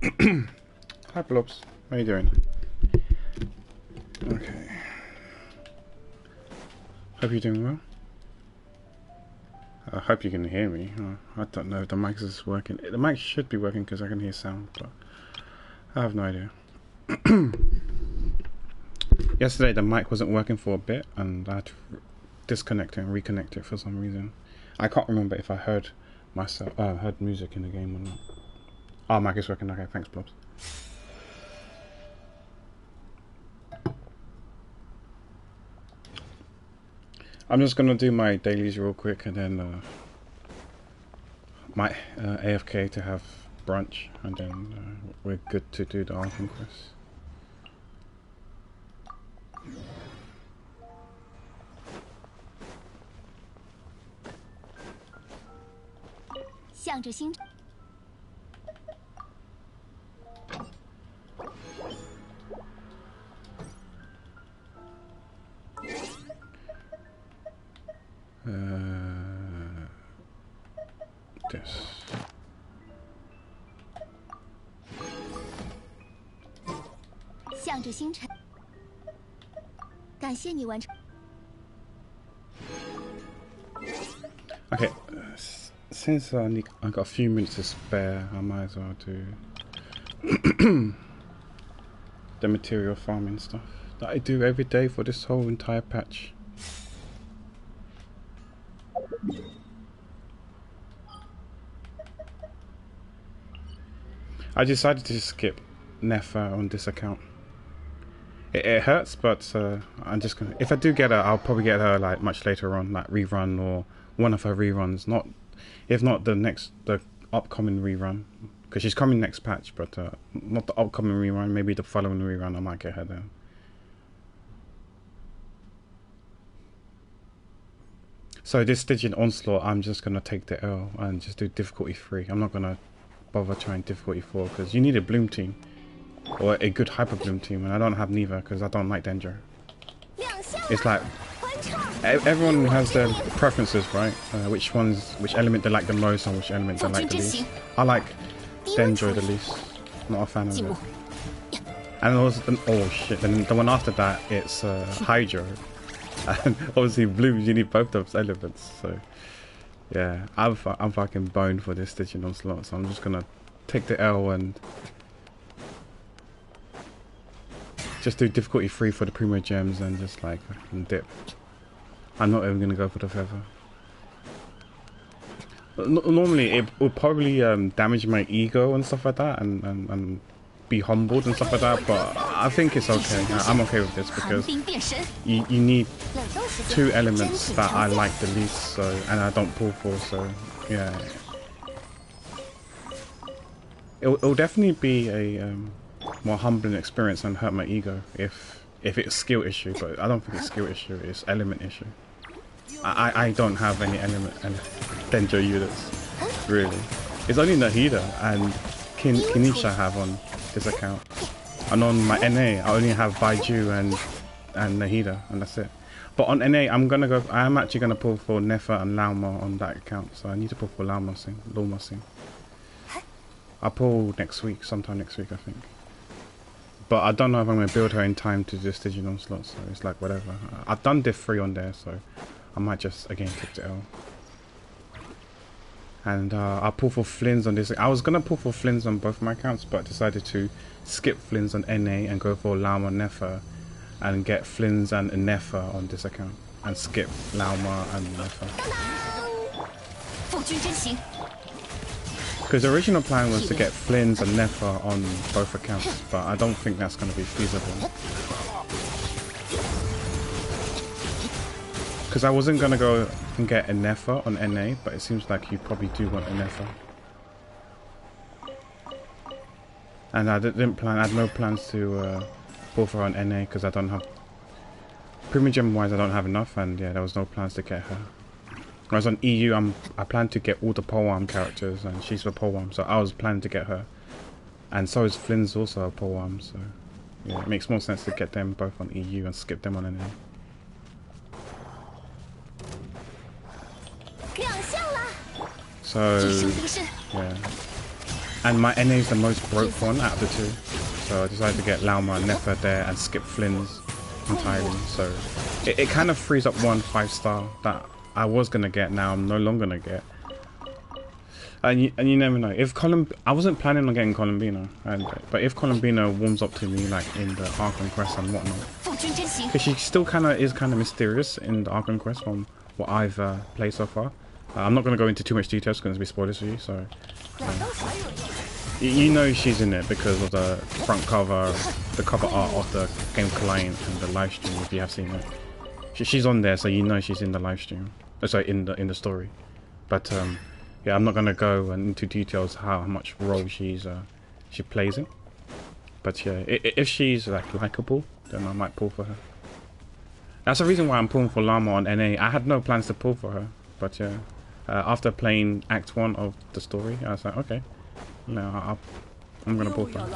Hi Blobs, how you doing? Okay. Hope you're doing well. I hope you can hear me. I don't know if the mic is working. The mic should be working because I can hear sound, but I have no idea. Yesterday the mic wasn't working for a bit and I had to disconnect it and reconnect it for some reason. I can't remember if I heard myself, heard music in the game or not. Oh, mic is working. Okay, thanks, Blobs. I'm just gonna do my dailies real quick and then my AFK to have brunch, and then we're good to do the Archon quest. This. Okay, since I got a few minutes to spare, I might as well do the material farming stuff that I do every day for this whole entire patch. I decided to skip Nefa on this account. It hurts, but I'm just gonna. If I do get her, I'll probably get her like much later on, like rerun or one of her reruns. Not, if not the upcoming rerun, because she's coming next patch, but not the upcoming rerun. Maybe the following rerun, I might get her then. So this Stygian Onslaught, I'm just gonna take the L and just do difficulty 3. I'm not gonna bother trying difficulty 4 because you need a bloom team or a good hyper bloom team, and I don't have neither because I don't like Dendro. It's like everyone has their preferences, right? Which element they like the most and which element they like the least. I like Dendro the least. Not a fan of it. And also oh shit, then the one after that it's Hydro. And obviously blooms, you need both those elements, so yeah, I'm fucking boned for this Stygian Onslaught, so I'm just gonna take the L and just do difficulty 3 for the Primo Gems and just like fucking dip. I'm not even gonna go for the feather. Normally it would probably damage my ego and stuff like that and be humbled and stuff like that, but I think it's okay. I'm okay with this because you need 2 elements that I like the least, so, and I don't pull for, so yeah. It'll definitely be a more humbling experience and hurt my ego if it's skill issue, but I don't think it's skill issue, it's element issue. I don't have any element and Dendro units, really. It's only Nahida and Kinisha I have on this account, and on my NA I only have Baiju and Nahida, and that's it. But on NA I'm actually gonna pull for Nefa and Lauma on that account, so I need to pull for Lauma Sing. I'll pull next week, sometime next week I think. But I don't know if I'm gonna build her in time to do Stygian Onslaught, so it's like whatever. I've done diff 3 on there, so I might just again take the L. And I'll pull for Flins on this. I was gonna pull for Flins on both my accounts, but decided to skip Flins on NA and go for Lauma Nefa, and get Flins and Nefa on this account, and skip Lauma and Nefa. Because the original plan was to get Flins and Nefa on both accounts, but I don't think that's gonna be feasible. Because I wasn't gonna go and get a Nefa on NA, but it seems like you probably do want a Nefa. And I had no plans to pull for her on NA because I don't have, Primogem wise I don't have enough, and yeah, there was no plans to get her. Whereas on EU I plan to get all the polearm characters, and she's the polearm, so I was planning to get her. And so is Flynn's also a polearm, so yeah, it makes more sense to get them both on EU and skip them on NA. So, yeah. And my NA is the most broke one out of the two. So I decided to get Lauma and Nefer there and skip Flynn's entirely. So it kind of frees up one 5-star that I was going to get, now I'm no longer going to get. And you never know. If I wasn't planning on getting Columbina, but if Columbina warms up to me like in the Archon quest and whatnot, because she still is kind of mysterious in the Archon quest from what I've played so far. I'm not going to go into too much details because it's going to be spoilers for you. So you know she's in it because of the front cover, the cover art of the game client and the live stream. If you have seen it, she's on there, so you know she's in the live stream. Sorry, in the story. But yeah, I'm not gonna go into details how much role she plays in. But yeah, if she's like likable, then I might pull for her. That's the reason why I'm pulling for Llama on NA. I had no plans to pull for her, but yeah, after playing Act 1 of the story, I was like, okay, no, I'm gonna pull for her.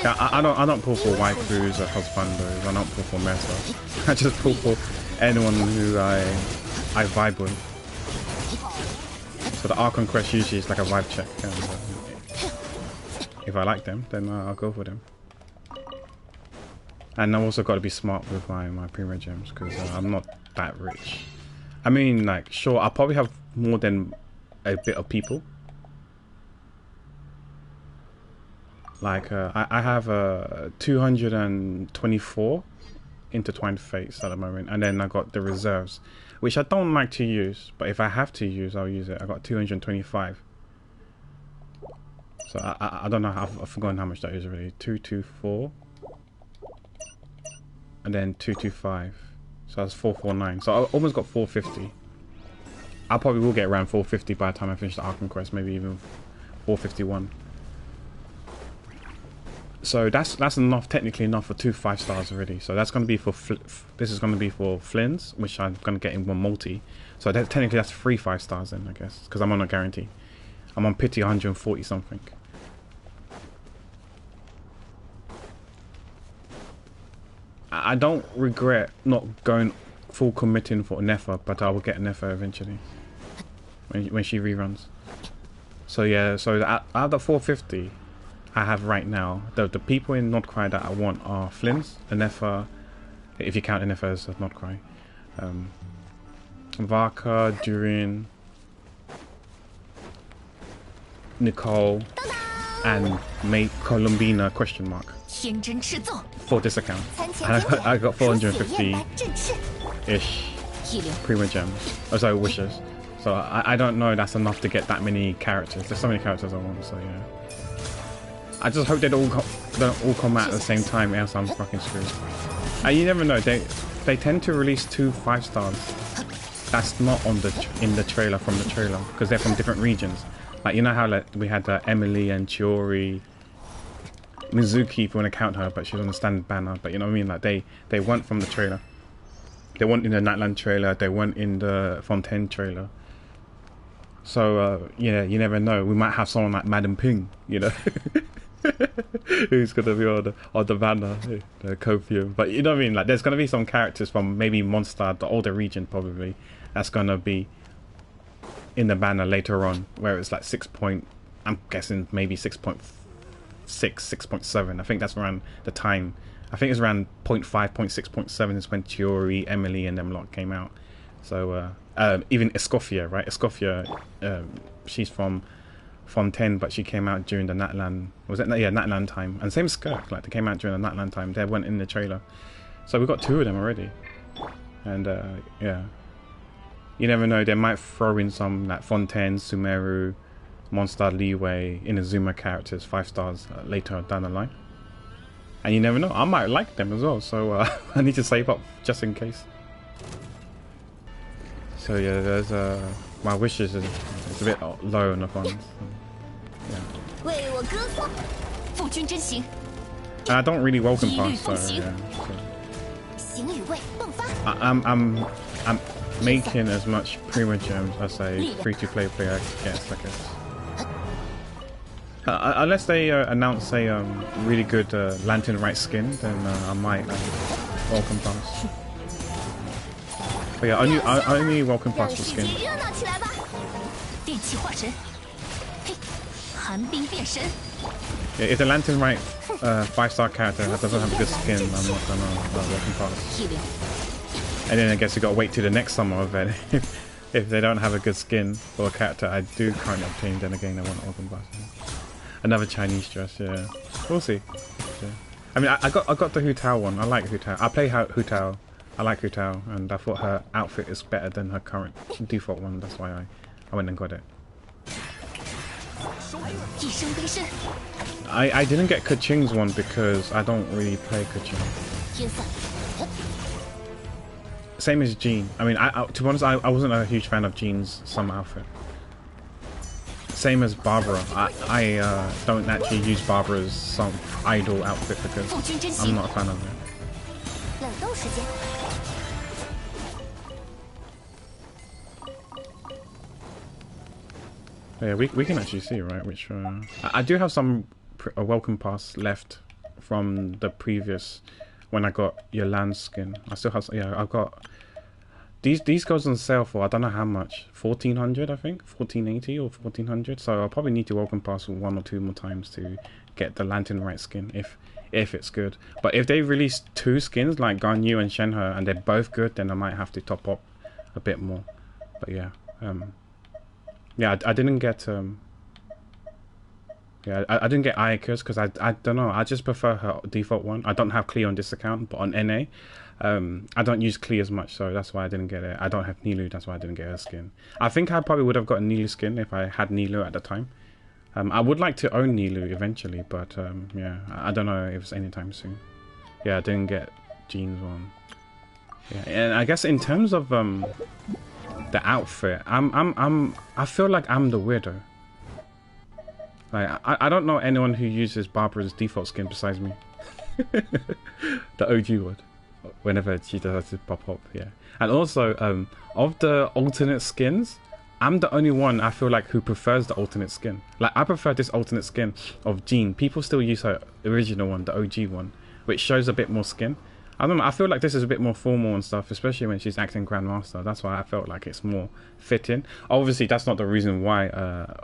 Yeah, I don't pull for waifus or husbandos. I don't pull for Mesa. I just pull for anyone who I vibe with. So the Archon quest usually is like a vibe check, and if I like them, then I'll go for them. And I've also got to be smart with my Prima gems because I'm not that rich. I mean, like, sure, I'll probably have more than a bit of people. Like, I have 224 intertwined fates at the moment, and then I got the reserves, which I don't like to use, but if I have to use, I'll use it. I got 225. So I don't know, I've forgotten how much that is already. 224, and then 225. So that's 449. So I almost got 450. I probably will get around 450 by the time I finish the Archon quest, maybe even 451. So that's enough, technically enough for 2 5-stars already. So that's going to be for this is going to be for Flynn's, which I'm going to get in one multi. So technically that's 3 5-stars then, I guess, because I'm on a guarantee. I'm on pity 140 something. I don't regret not going full committing for Nefer, but I will get Nefer eventually when she reruns. So yeah, so out of the 450 I have right now, the people in Nordcry that I want are Flynn's, Nefer, if you count Nefer as Nordcry, Varka, Durin, Nicole, and May Columbina question mark for this account. And I got 450-ish Prima gems, oh sorry, wishes. So I don't know that's enough to get that many characters. There's so many characters I want, so yeah. I just hope they don't all come out at the same time, else I'm fucking screwed. And you never know, they tend to release 2 5-stars. That's not on in the trailer, from the trailer, because they're from different regions. Like, you know how like we had Emily and Chiori, Mizuki, if you want to count her, but she's on the standard banner. But you know what I mean? Like they weren't from the trailer. They weren't in the Nightland trailer. They weren't in the Fontaine trailer. So yeah, you never know. We might have someone like Madam Ping, you know. Who's gonna be on the banner, the Copium. But you know what I mean, like there's gonna be some characters from maybe Mondstadt, the older region probably, that's gonna be in the banner later on, where it's like I'm guessing maybe 6.6, 6.7. I think that's around the time. I think it's around 0.5, 0.6, 0.7 is when Chiori, Emily and them lot came out. So even Escoffier, right? Escoffier, she's from Fontaine, but she came out during the Natlan, was it? Yeah, Natlan time. And same Skirk, like they came out during the Natlan time. They weren't in the trailer. So we've got 2 of them already. And yeah, you never know, they might throw in some like Fontaine, Sumeru, Mondstadt, Leeway, Inazuma characters, 5-stars later down the line. And you never know, I might like them as well, so I need to save up just in case. So yeah, there's my wishes is a bit low on the funds. Yeah. And I don't really welcome pass, so yeah. So. I'm making as much Prima gems as a free-to-play player gets, I guess. Unless they announce a really good Lantern Right skin, then I might welcome pass. But yeah, only welcome pass for skin. Yeah, if the Lantern Right 5-star character doesn't have a good skin, I'm not gonna walk him past. And then I guess you gotta wait till the next summer event. If they don't have a good skin for a character I do currently obtain, then again I want to walk him past. Another Chinese dress, yeah. We'll see. Yeah. I mean, I got the Hu Tao one. I like Hu Tao. I play Hu Tao. I like Hu Tao, and I thought her outfit is better than her current default one. That's why I went and got it. I didn't get Keqing's one because I don't really play Keqing. Same as Jean. I mean, to be honest, I wasn't a huge fan of Jean's summer outfit. Same as Barbara. I don't actually use Barbara's some idol outfit because I'm not a fan of it. Yeah, we can actually see, right, which I do have some a welcome pass left from the previous when I got your land skin. I still have, yeah, I've got these goes on sale for I don't know how much, 1400 I think, 1480 or 1400. So I'll probably need to welcome pass 1 or 2 more times to get the Lantern Right skin if it's good. But if they release 2 skins like Ganyu and Shenhe and they're both good, then I might have to top up a bit more. But yeah, yeah, I didn't get yeah, I didn't get Ayaka's because I don't know, I just prefer her default one. I don't have Klee on this account, but on NA I don't use Klee as much, so that's why I didn't get it. I don't have Nilou, that's why I didn't get her skin. I think I probably would have gotten Nilou skin if I had Nilou at the time. I would like to own Nilou eventually, but yeah, I don't know if it's anytime soon. Yeah, I didn't get Jean's one. Yeah, and I guess in terms of the outfit, I feel like I'm the weirdo. Like I don't know anyone who uses Barbara's default skin besides me. The OG one. Whenever she does to pop up, yeah. And also, of the alternate skins, I'm the only one I feel like who prefers the alternate skin. Like I prefer this alternate skin of Jean. People still use her original one, the OG one, which shows a bit more skin. I don't know, I feel like this is a bit more formal and stuff, especially when she's acting Grandmaster. That's why I felt like it's more fitting. Obviously, that's not the reason why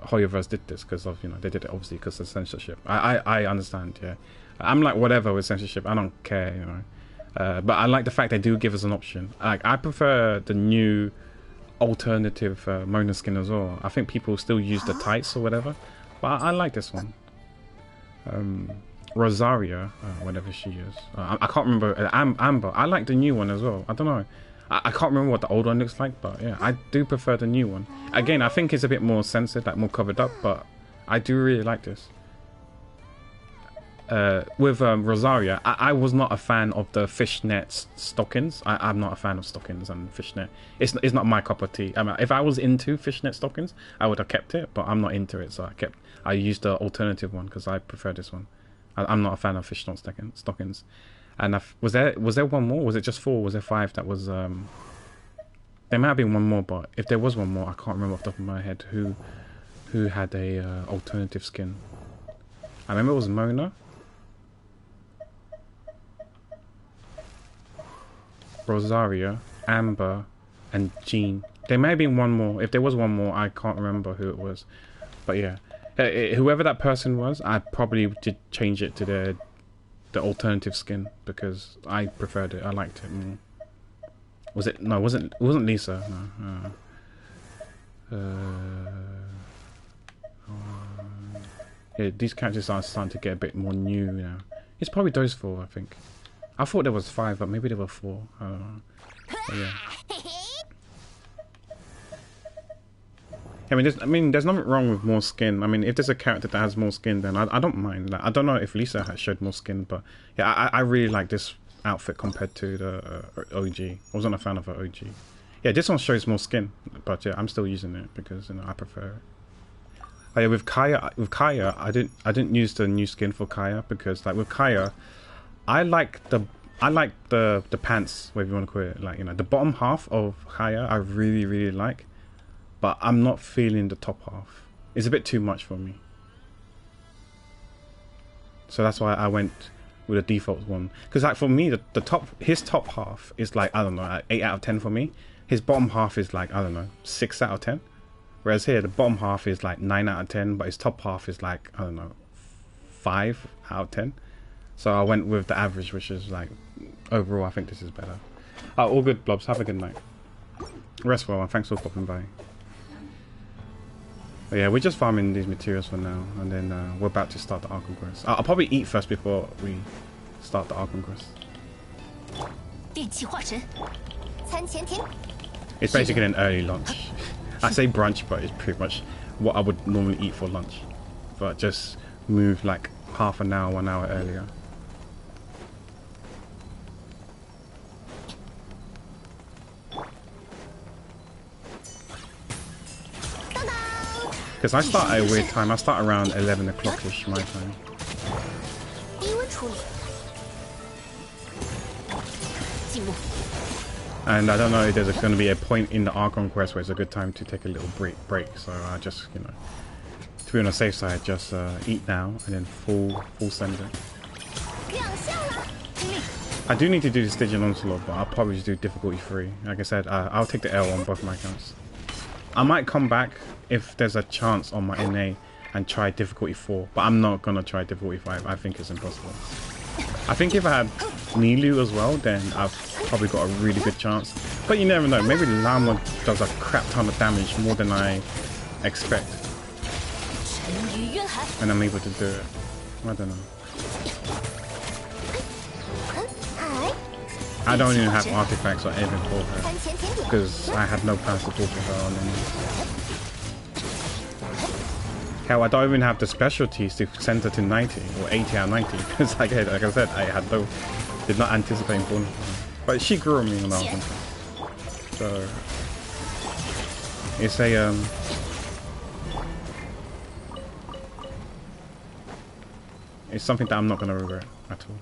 Hoyoverse did this, because of, you know, they did it obviously because of censorship. I understand, yeah. I'm like whatever with censorship, I don't care, you know. But I like the fact they do give us an option. Like I prefer the new alternative Mona skin as well. I think people still use the tights or whatever, but I like this one. Rosaria, whatever she is. I can't remember. Amber. I like the new one as well. I don't know. I can't remember what the old one looks like, but yeah, I do prefer the new one. Again, I think it's a bit more censored, like more covered up, but I do really like this. With Rosaria, I was not a fan of the fishnet stockings. I'm not a fan of stockings and fishnet. It's not my cup of tea. I mean, if I was into fishnet stockings, I would have kept it, but I'm not into it, so I used the alternative one because I prefer this one. I'm not a fan of fishnet stockings. And was there one more? Was it just 4? Was there 5? That was there might have been one more, but if there was one more, I can't remember off the top of my head who had a alternative skin. I remember it was Mona, Rosaria, Amber, and Jean. There may have been one more. If there was one more, I can't remember who it was. But yeah, whoever that person was, I probably did change it to the alternative skin because I preferred it. I liked it more. Was it? No, it wasn't Lisa. No. Yeah, these characters are starting to get a bit more new now. It's probably those 4, I think. I thought there was 5, but maybe there were 4. I don't know. But yeah. I mean, there's nothing wrong with more skin. I mean, if there's a character that has more skin, then I don't mind. Like, I don't know if Lisa had showed more skin, but yeah, I really like this outfit compared to the OG. I wasn't a fan of her OG. Yeah, this one shows more skin, but yeah, I'm still using it because, you know, I prefer it. Oh, yeah, with Kaya, I didn't use the new skin for Kaya because, like, with Kaya, I like the pants, whatever you want to call it. Like, you know, the bottom half of Kaya, I really like. But I'm not feeling the top half. It's a bit too much for me. So that's why I went with the default one. Because like for me, his top half is like, I don't know, 8 out of 10 for me. His bottom half is like, I don't know, 6 out of 10. Whereas here, the bottom half is like 9 out of 10, but its top half is like, I don't know, 5 out of 10. So I went with the average, which is like, overall, I think this is better. All good, Blobs. Have a good night. Rest well, and thanks for popping by. But yeah, we're just farming these materials for now, and then we're about to start the Archon quest. I'll probably eat first before we start the Archon quest. It's basically an early lunch. I say brunch, but it's pretty much what I would normally eat for lunch. But just move like half an hour, 1 hour earlier. Because I start at a weird time. I start around 11 o'clock-ish my time. And I don't know if there's going to be a point in the Archon quest where it's a good time to take a little break. So I just, you know, to be on the safe side, just eat now and then full send it. I do need to do the Stygian Onslaught, but I'll probably just do difficulty 3. Like I said, I'll take the L on both my accounts. I might come back if there's a chance on my NA and try difficulty 4, but I'm not gonna try difficulty 5. I think it's impossible. I think if I had Nilu as well, then I've probably got a really good chance. But you never know, maybe Llama does a crap ton of damage, more than I expect. And I'm able to do it. I don't know. I don't even have artifacts or anything for her, because I had no plans to talk to her on any. Hell, I don't even have the specialties to send her to 90 or 80 out of 90, because like I said, I did not anticipate falling for her. But she grew on me when I was in. So it's a it's something that I'm not gonna regret at all.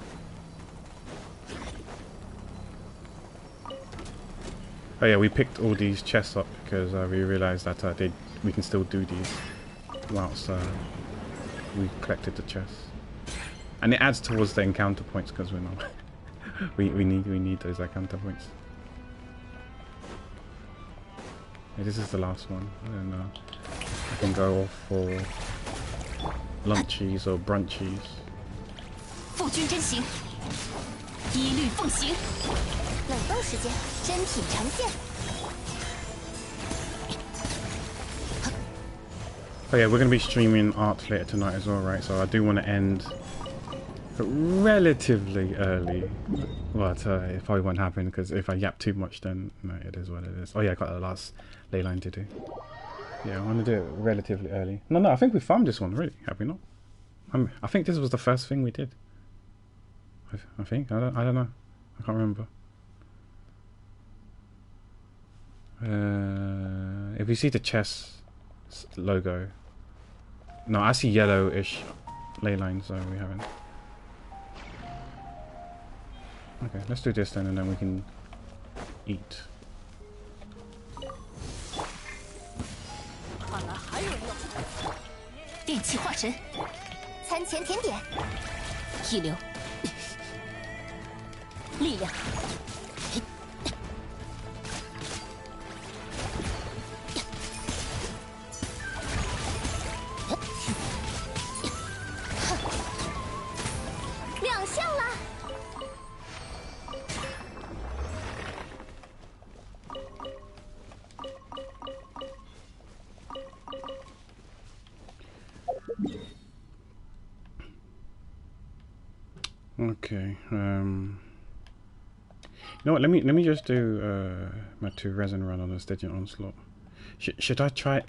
Oh yeah, we picked all these chests up because we realized that we can still do these whilst we collected the chests, and it adds towards the encounter points because we're not we need those encounter points. Yeah, this is the last one, and I can go off for lunchies or brunchies. Oh yeah, we're going to be streaming art later tonight as well, right? So I do want to end relatively early, but it probably won't happen because if I yap too much, then no, it is what it is. Oh yeah, I got the last ley line to do. Yeah, I want to do it relatively early. No, I think we farmed this one already, have we not? I think this was the first thing we did. I think I don't know. I can't remember. If you see the chest logo, no, I see yellowish ley lines, so we haven't. Okay, let's do this then, and then we can eat. Okay. You know what? Let me just do my 2 resin run on the Stygian Onslaught. Should I try?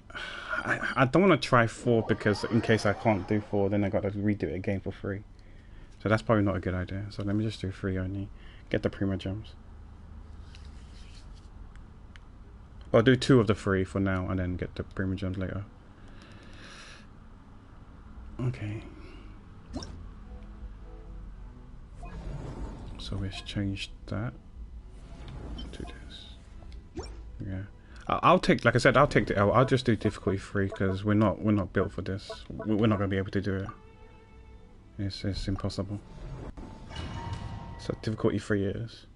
I don't want to try 4 because in case I can't do 4, then I got to redo it again for free. So that's probably not a good idea. So let me just do 3 only. Get the Prima Gems. I'll do 2 of the 3 for now, and then get the Prima Gems later. Okay. So let's change that to this. Yeah, I'll take, like I said, I'll take the L. I'll just do difficulty 3 because we're not built for this. We're not gonna be able to do it. It's impossible. So difficulty 3 is.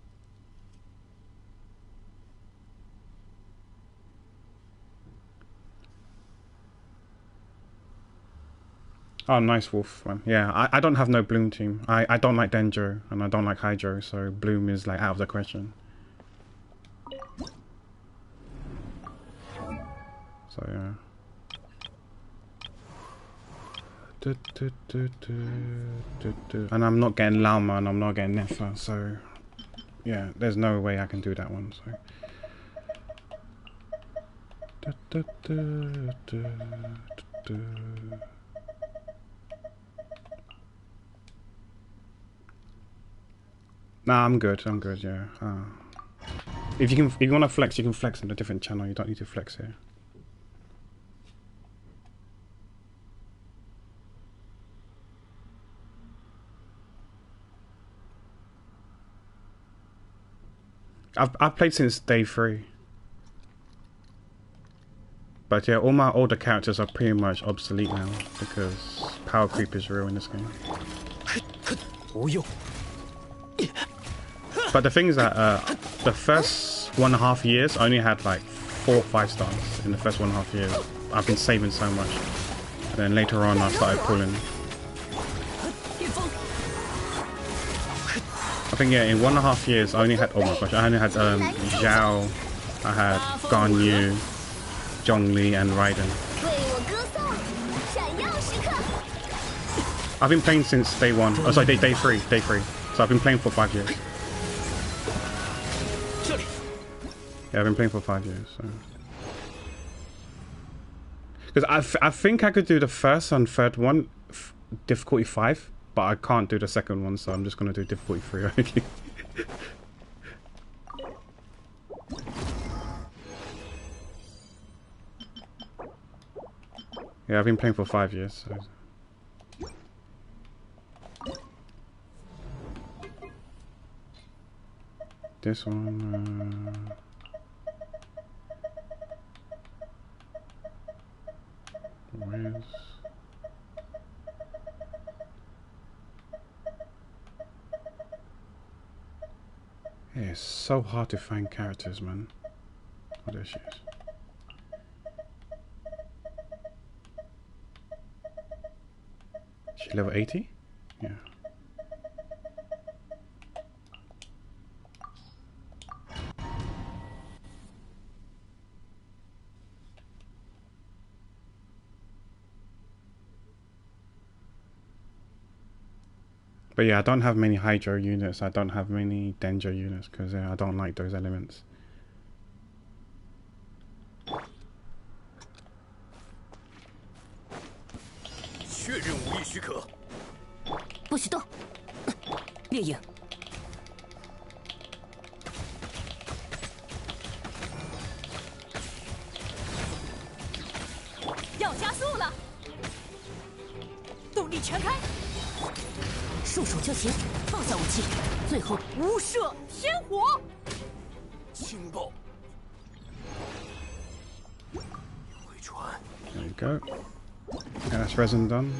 Oh, nice Wolf one. Yeah, I don't have no Bloom team. I don't like Dendro and I don't like Hydro, so Bloom is like out of the question. So yeah. And I'm not getting Llama and I'm not getting Nefa, so yeah, there's no way I can do that one. So. Nah, I'm good. I'm good. Yeah. If you want to flex, you can flex on a different channel. You don't need to flex here. I've played since day 3. But yeah, all my older characters are pretty much obsolete now because power creep is real in this game. But the thing is that the first 1.5 years I only had like 4 or 5 stars in the first 1.5 years. I've been saving so much. And then later on I started pulling. I think yeah, in 1.5 years I only had, oh my gosh, I only had Zhao, I had Ganyu, Zhongli and Raiden. I've been playing since day 1. Oh sorry, day 3. So I've been playing for 5 years. Yeah, I've been playing for 5 years. So. Because I think I could do the first and third one, difficulty 5, but I can't do the second one, so I'm just gonna do difficulty 3 only. Yeah, I've been playing for 5 years. So. This one. Where's... Yeah, it's so hard to find characters, man. Oh, there she is. She level 80? Yeah. But yeah, I don't have many Hydro units, I don't have many Dendro units, because yeah, I don't like those elements. There we go. Okay, that's resin done.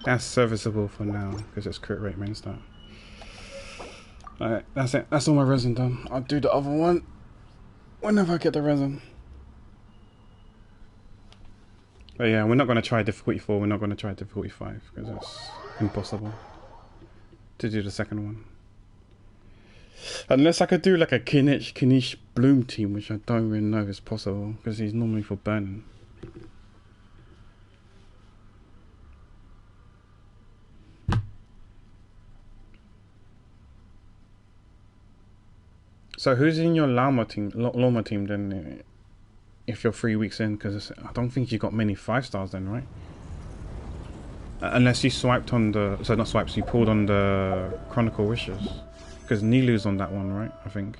That's serviceable for now because it's crit rate main start. Alright, that's it. That's all my resin done. I'll do the other one whenever I get the resin. But yeah, we're not going to try difficulty 4, we're not going to try difficulty 5 because that's impossible to do the second one. Unless I could do like a Kinish Bloom team, which I don't really know if it's possible because he's normally for burning. So who's in your Llama team then, if you're 3 weeks in? Because I don't think you got many 5 stars then, right? Unless you swiped on the, so not swiped, so you pulled on the Chronicle Wishes. Because Nilu's on that one, right? I think.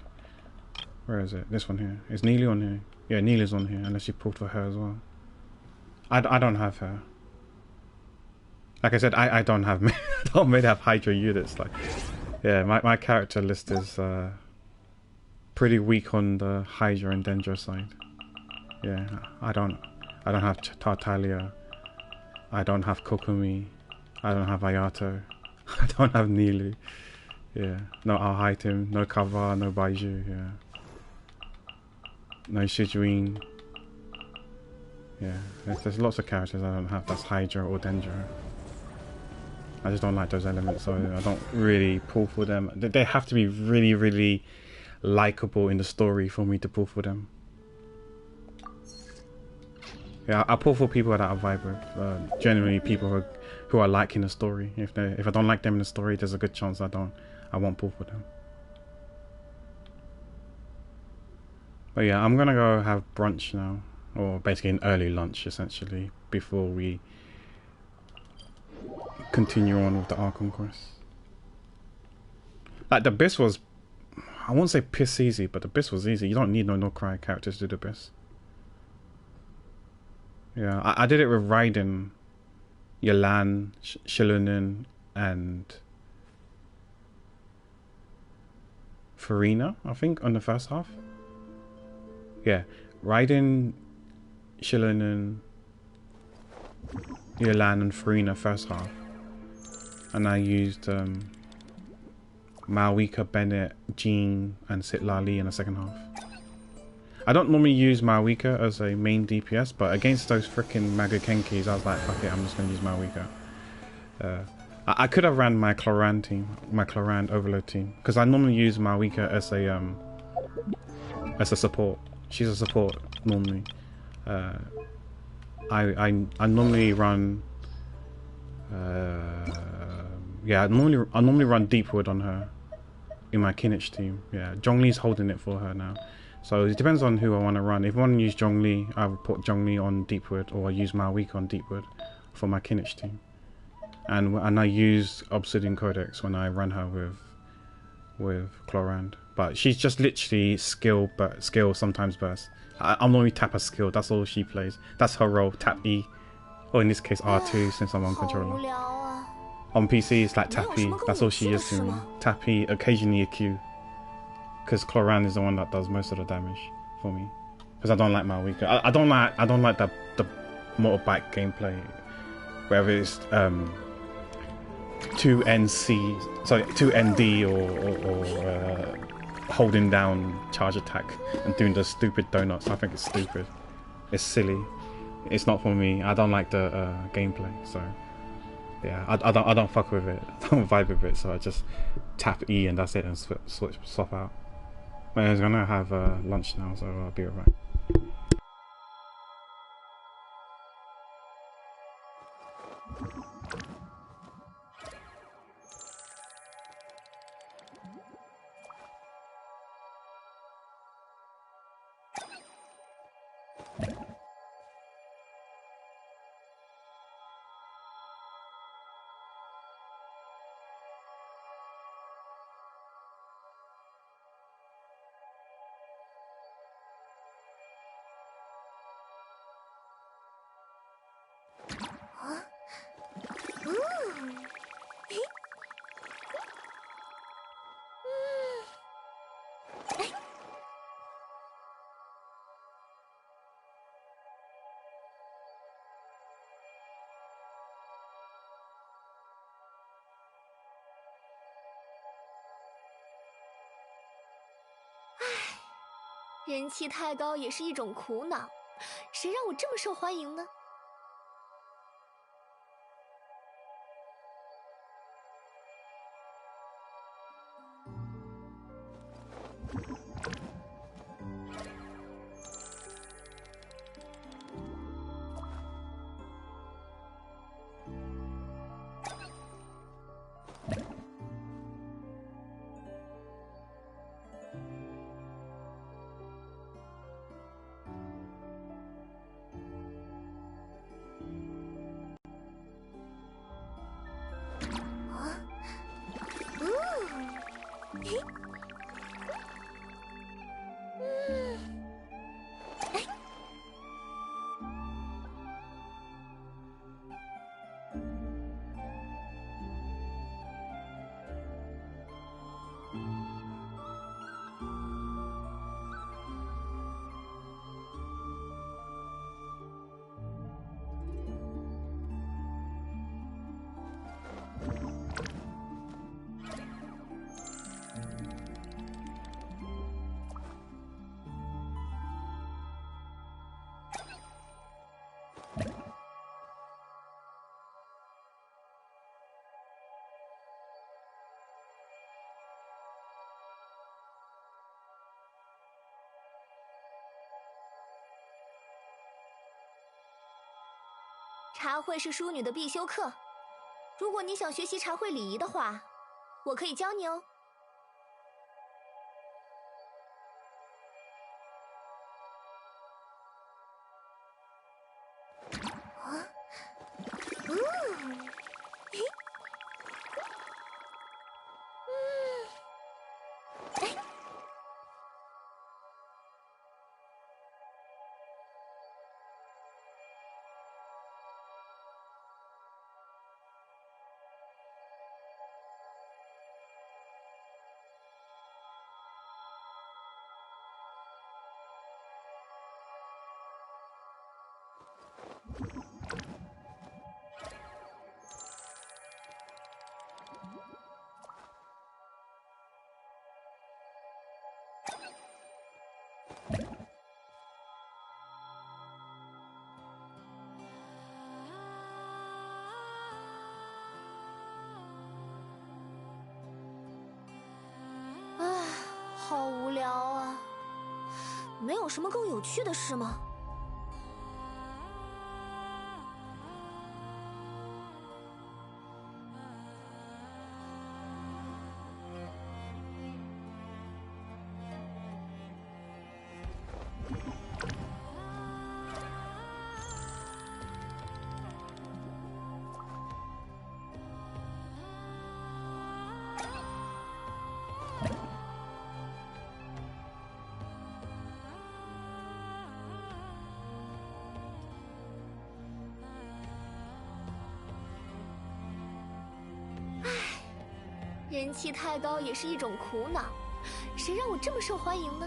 Where is it? This one here. Is Nilu on here? Yeah, Nilu's on here, unless you pulled for her as well. I don't have her. Like I said, I don't have I don't really have Hydro units. Like, yeah, my character list is pretty weak on the Hydra and Dendro side. Yeah, I don't have Tartaglia. I don't have Kokumi. I don't have Ayato. I don't have Nilu. Yeah, no Al-Haitim, no Kava, no Baiju, yeah. No Shijuin. Yeah, there's lots of characters I don't have. That's Hydra or Dendro. I just don't like those elements, so I don't really pull for them. They have to be really, really likable in the story for me to pull for them. Yeah, I pull for people that I vibe with. Generally, people who are liking the story. If I don't like them in the story, there's a good chance I won't pull for them. But yeah, I'm gonna go have brunch now, or basically an early lunch essentially, before we continue on with the Archon quest. Like the Abyss was, I won't say piss easy, but the Abyss was easy. You don't need no cry characters to do the Abyss. Yeah, I did it with Raiden, Yelan, Shilunin, and Farina, I think, on the first half. Yeah, Raiden, Shilunin, Yelan, and Farina first half. And I used Malwika, Bennett, Jean, and Sitlali in the second half. I don't normally use Malwika as a main DPS, but against those freaking Magakenkis, I was like, fuck it, I'm just going to use Malwika. I could have ran my Cloran team, my Cloran Overload team, because I normally use Malwika as a support. She's a support normally. I normally run. Yeah, I normally run Deepwood on her in my Kinich team. Yeah, Zhongli's holding it for her now. So it depends on who I want to run. If I want to use Zhongli, I would put Zhongli on Deepwood, or I use Malwika on Deepwood for my Kinich team. And I use Obsidian Codex when I run her with Clorand. But she's just literally skill sometimes burst. I'm normally tap her skill. That's all she plays. That's her role. Tap E, or in this case R2 since I'm on controller. On PC it's like tap E. That's all she is to me. Tap E, occasionally a Q. Because Cloran is the one that does most of the damage for me. Because I don't like Malwika. I don't like the motorbike gameplay. Whether it's 2ND or holding down charge attack and doing the stupid donuts. I think it's stupid. It's silly. It's not for me. I don't like the gameplay. So yeah, I don't fuck with it. I don't vibe with it. So I just tap E and that's it, and swap out. But I was gonna have lunch now, so I'll be right back.人气太高也是一种苦恼，谁让我这么受欢迎呢？茶会是淑女的必修课，如果你想学习茶会礼仪的话，我可以教你哦。啊，嘿，哎。好无聊啊，没有什么更有趣的事吗？人气太高也是一种苦恼，谁让我这么受欢迎呢？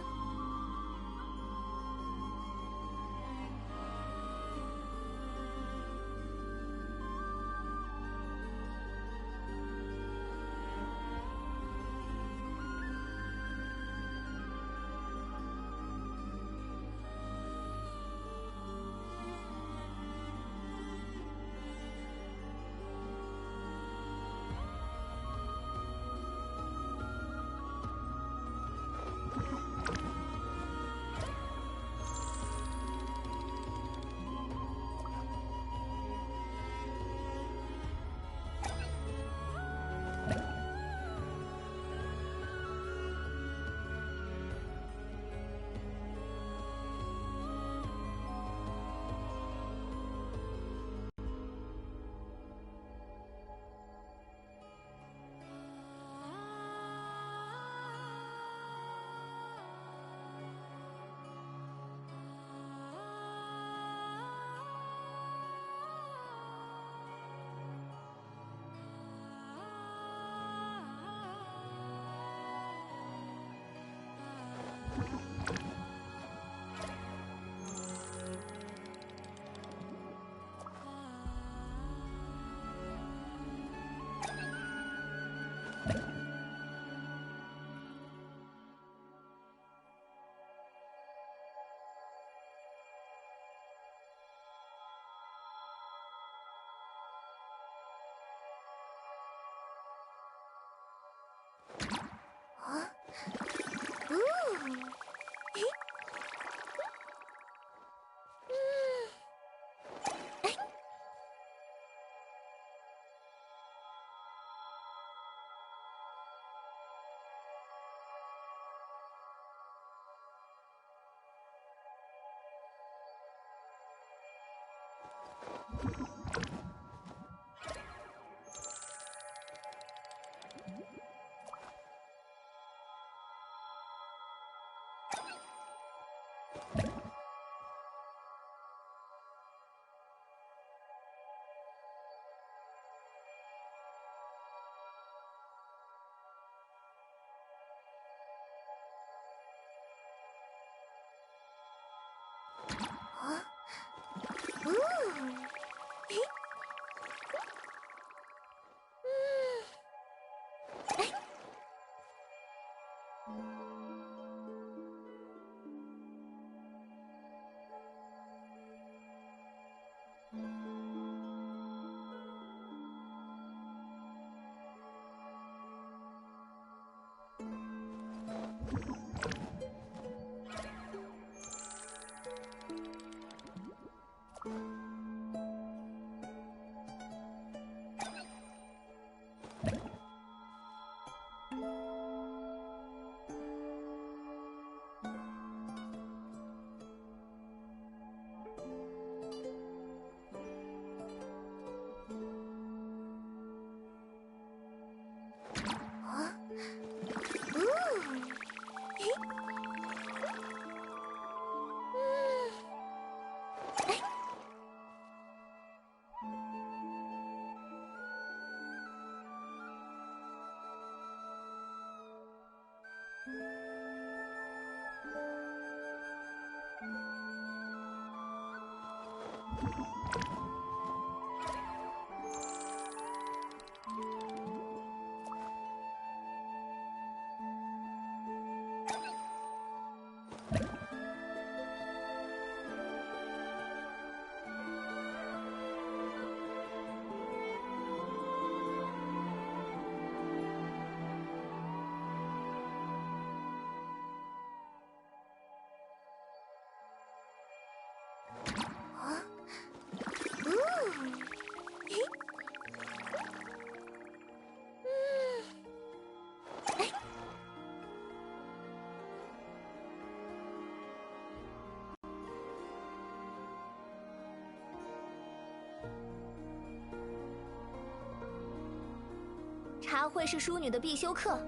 茶会是淑女的必修课，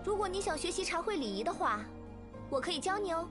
如果你想学习茶会礼仪的话，我可以教你哦。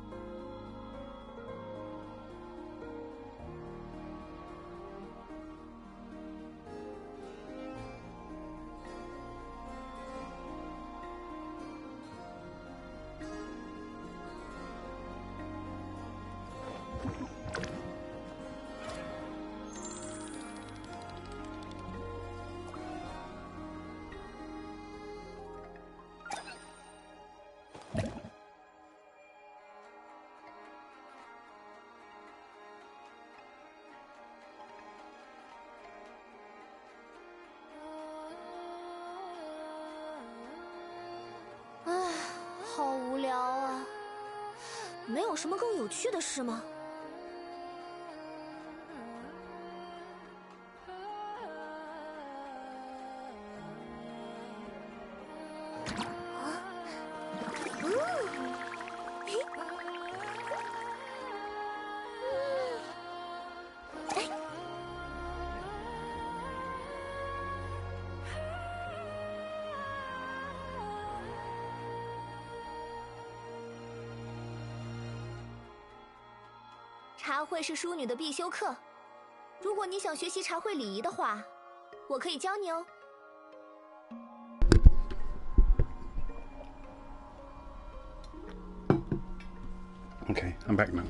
好无聊啊，没有什么更有趣的事吗？茶会是淑女的必修课，如果你想学习茶会礼仪的话，我可以教你哦。Okay, I'm back now.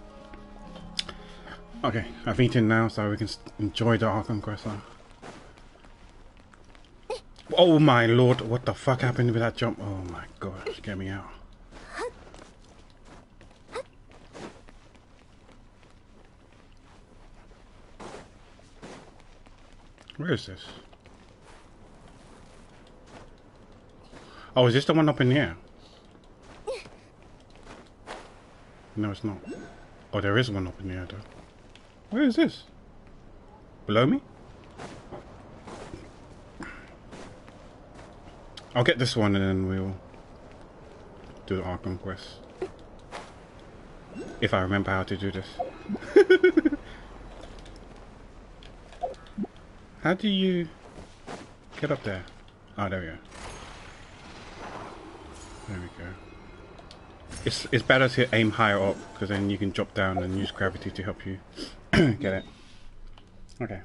Okay, I've eaten now, so we can enjoy the Archon quest now. Oh my lord, what the fuck happened with that jump? Oh my gosh, get me out. Where is this? Oh, is this the one up in the air? No, it's not. Oh, there is one up in the air though. Where is this? Below me? I'll get this one and then we'll do the Archon quest. If I remember how to do this. How do you get up there? Oh, there we go. There we go. It's better to aim higher up because then you can drop down and use gravity to help you get it. Okay.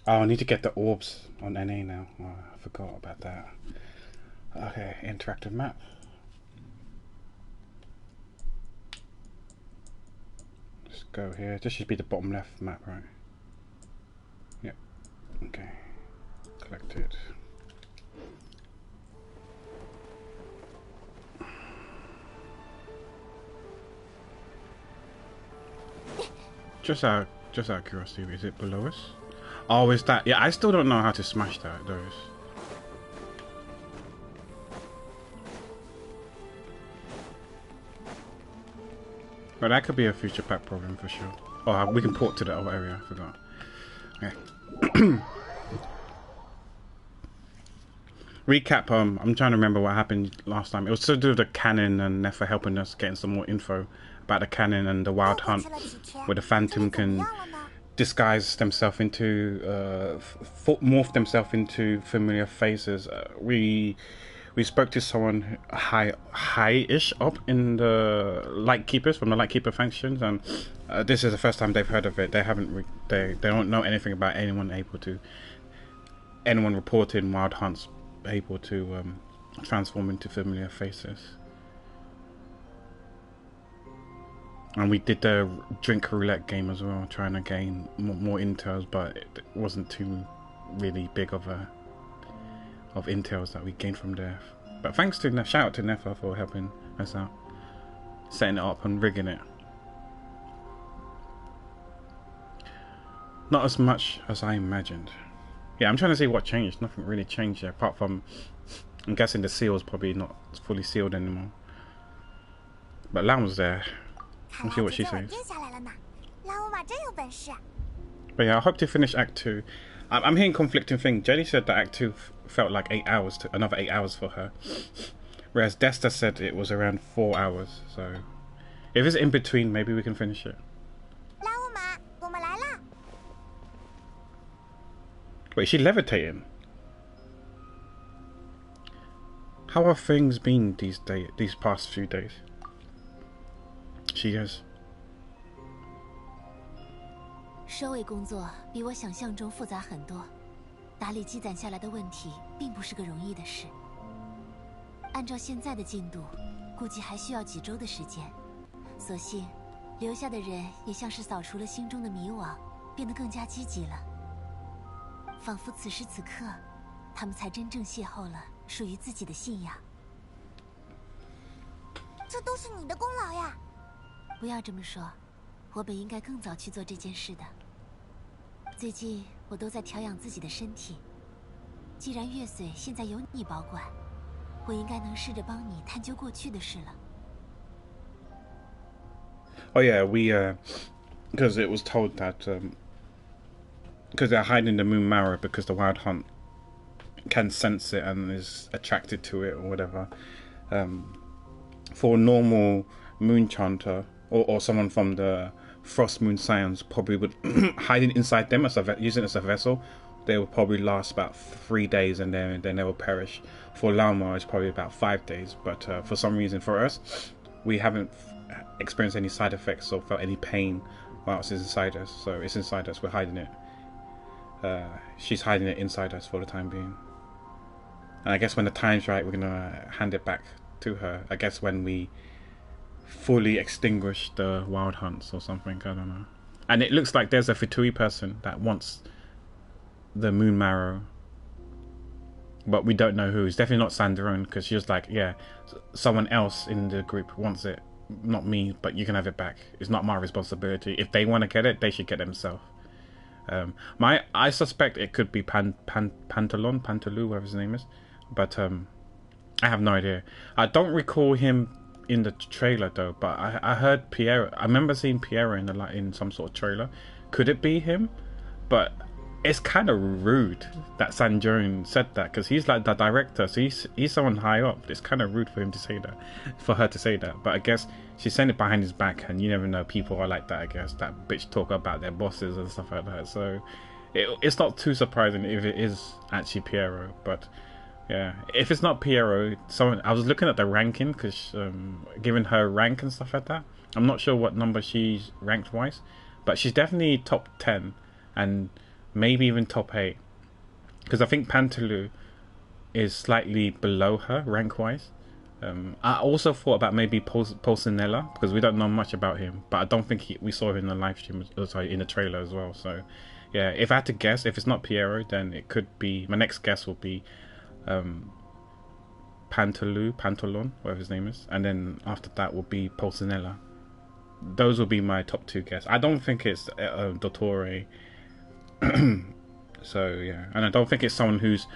Oh, I need to get the orbs on NA now. Oh, I forgot about that. Okay, interactive map. Let's go here. This should be the bottom left map, right? Yep. Okay. Collected. Just out of curiosity, is it below us? Oh, is that? Yeah, I still don't know how to smash those. But that could be a future pack problem for sure. Oh, we can port to the other area. I forgot. Okay. Recap. I'm trying to remember what happened last time. It was to do with the cannon and Nefa helping us getting some more info about the cannon and the wild hunt, where the phantom can disguise themselves into, morph themselves into familiar faces. We spoke to someone high-ish up in the Lightkeepers from the Lightkeeper factions, and this is the first time they've heard of it. They haven't. They don't know anything about anyone reporting wild hunts able to transform into familiar faces. And we did the drink roulette game as well, trying to gain more intels, but it wasn't too really big of intels that we gained from there. But thanks to shout out to Nefa for helping us out, setting it up and rigging it. Not as much as I imagined. Yeah, I'm trying to see what changed. Nothing really changed there, apart from I'm guessing the seal is probably not fully sealed anymore. But Lam was there. We'll see what she says. But yeah, I hope to finish Act 2. I'm hearing conflicting things. Jenny said that Act 2 felt like 8 hours, another 8 hours for her. Whereas Desta said it was around 4 hours. So if it's in between, maybe we can finish it. Wait, is she levitating? How have things been these past few days? She is. 收尾工作比我想象中复杂很多，打理积攒下来的问题并不是个容易的事。按照现在的进度，估计还需要几周的时间。所幸，留下的人也像是扫除了心中的迷惘，变得更加积极了。仿佛此时此刻，他们才真正邂逅了属于自己的信仰。这都是你的功劳呀！不要这么说，我本应该更早去做这件事的。最近我都在调养自己的身体。既然月髓现在由你保管，我应该能试着帮你探究过去的事了。Oh yeah, we because it was told that because they're hiding the moon marrow because the wild hunt can sense it and is attracted to it or whatever. For a normal moon chanter or someone from the frost moon scions probably would hide it inside them as using it as a vessel. They would probably last about 3 days and then they will perish. For Lama, it's probably about 5 days. But for some reason, for us, we haven't experienced any side effects or felt any pain whilst it's inside us. So it's inside us. We're hiding it. She's hiding it inside us for the time being. And I guess when the time's right, we're gonna hand it back to her. I guess when we fully extinguish the wild hunts or something. I don't know. And it looks like there's a Fitui person that wants the moon marrow, but we don't know who. It's definitely not Sanderone, because she was like, yeah, someone else in the group wants it, not me, but you can have it back. It's not my responsibility. If they want to get it, they should get it themselves. I suspect it could be Pantaloo, whatever his name is, but I have no idea. I don't recall him in the trailer though, but I heard Piero. I remember seeing Piero in some sort of trailer. Could it be him? But it's kind of rude that Sanjurn said that, because he's like the director, so he's someone high up. It's kind of rude for him to say that, for her to say that. But I guess she said it behind his back, and you never know, people are like that. I guess that bitch talk about their bosses and stuff like that. So it's not too surprising if it is actually Piero. But yeah, if it's not Piero, someone, I was looking at the ranking, because given her rank and stuff like that, I'm not sure what number she's ranked wise, but she's definitely top 10 and maybe even top 8, because I think Pantaloo is slightly below her rank wise. I also thought about maybe Pulcinella, because we don't know much about him, but I don't think we saw him in the live stream, sorry, in the trailer as well. So yeah, if I had to guess, if it's not Piero, then it could be, my next guess will be Pantalon, whatever his name is, and then after that will be Pulcinella. Those will be my top 2 guess. I don't think it's Dottore. So yeah, and I don't think it's someone who's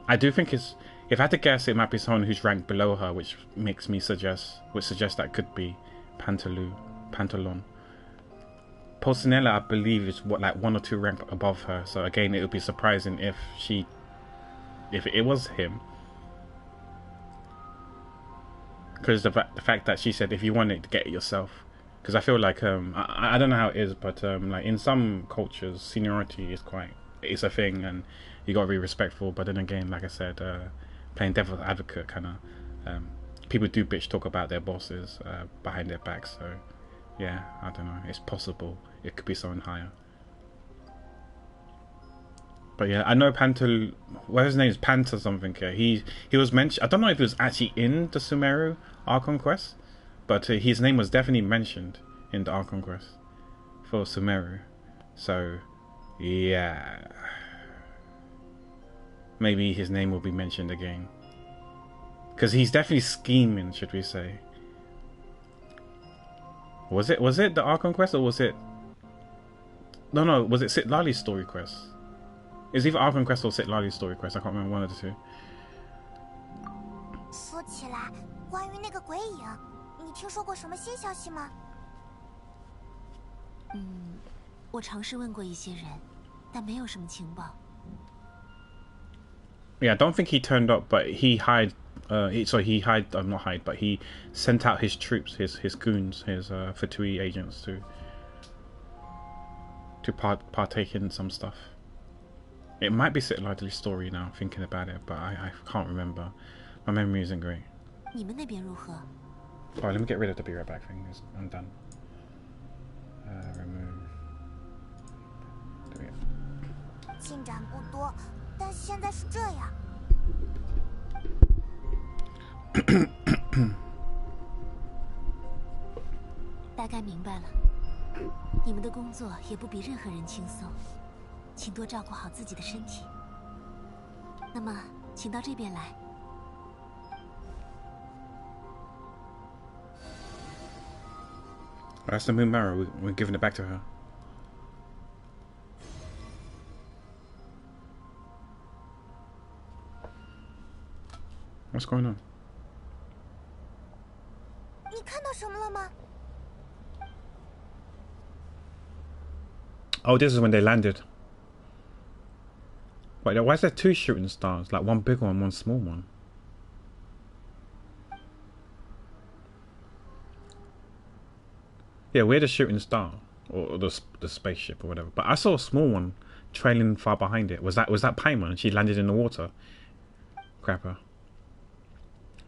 I do think it's, if I had to guess, it might be someone who's ranked below her, which makes me suggest that could be Pantalon. Pulcinella, I believe, is what, like 1 or 2 rank above her, so again it would be surprising if it was him, because the fact that she said if you want it, get it yourself. Because I feel like I don't know how it is, but like in some cultures, seniority is a thing, and you gotta be respectful. But then again, like I said, playing devil's advocate, kind of people do bitch talk about their bosses behind their backs. So yeah, I don't know. It's possible it could be someone higher. But yeah, I know Pantal. Well, his name is Panta something. He was mentioned. I don't know if he was actually in the Sumeru Archon quest, but his name was definitely mentioned. in the Archon quest for Sumeru. So, yeah. Maybe his name will be mentioned again. Because he's definitely scheming, should we say. Was it the Archon quest or was it... No, was it Sit Lali's story quest? It's either Archon quest or Sit Lali's story quest. I can't remember one of the two. 说起来，关于那个鬼影，你听说过什么新消息吗？我尝试问过一些人，但没有什么情报。Yeah, I don't think he turned up, but he not hide, but he sent out his troops, his goons, his Fatui agents to partake in some stuff. It might be Sit Lali's story now, thinking about it, but I can't remember. My memory isn't great. 你们那边如何？ Alright, let me get rid of the be right back thing. I'm done. Remove. There we go. 进展不多，但现在是这样。大概明白了。你们的工作也不比任何人轻松，请多照顾好自己的身体。那么，请到这边来。 That's the moon marrow. We're giving it back to her. What's going on? 你看到什么了吗？ Oh, this is when they landed. Wait, why is there two shooting stars? Like one big one, one small one. Yeah, we're the shooting star, or the spaceship, or whatever. But I saw a small one trailing far behind it. Was that Paimon? She landed in the water. Crapper.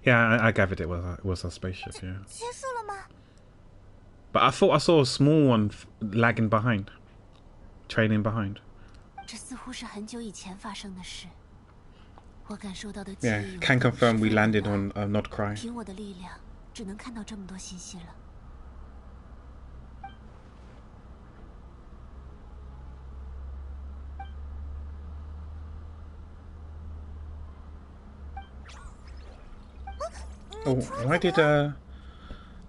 Yeah, I gathered it was a spaceship. Yeah. 结束了吗？ But I thought I saw a small one lagging behind, trailing behind. 这似乎是很久以前发生的事。我感受到的记忆。Yeah, can confirm we landed on Not Cry. 凭我的力量，只能看到这么多信息了。 Oh, why did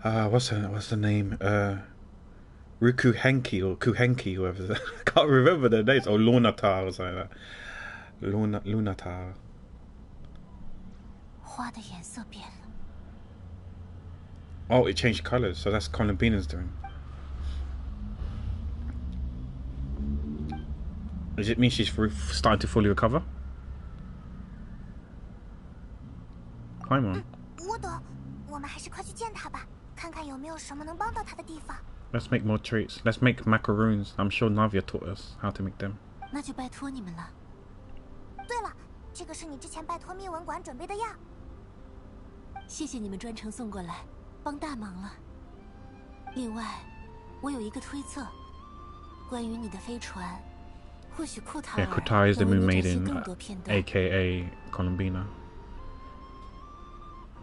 what's the name? Ruku Henki or Kuhenki, whoever that. I can't remember their names. Or Lunatar or something like that. Lunatar. 花的颜色变了。 Oh, it changed colours, so that's Columbina's doing. Does it mean she's starting to fully recover? Climb on. 我懂，我们还是快去见他吧，看看有没有什么能帮到他的地方。 Let's make more treats. Let's make macaroons. I'm sure Navia taught us how to make them. 那就拜托你们了。对了，这个是你之前拜托密文馆准备的药。谢谢你们专程送过来，帮大忙了。另外，我有一个推测，关于你的飞船，或许库塔尔 Yeah, Kutai is the 能为 moon 你展现 maiden, 更多片段。 aka Columbina.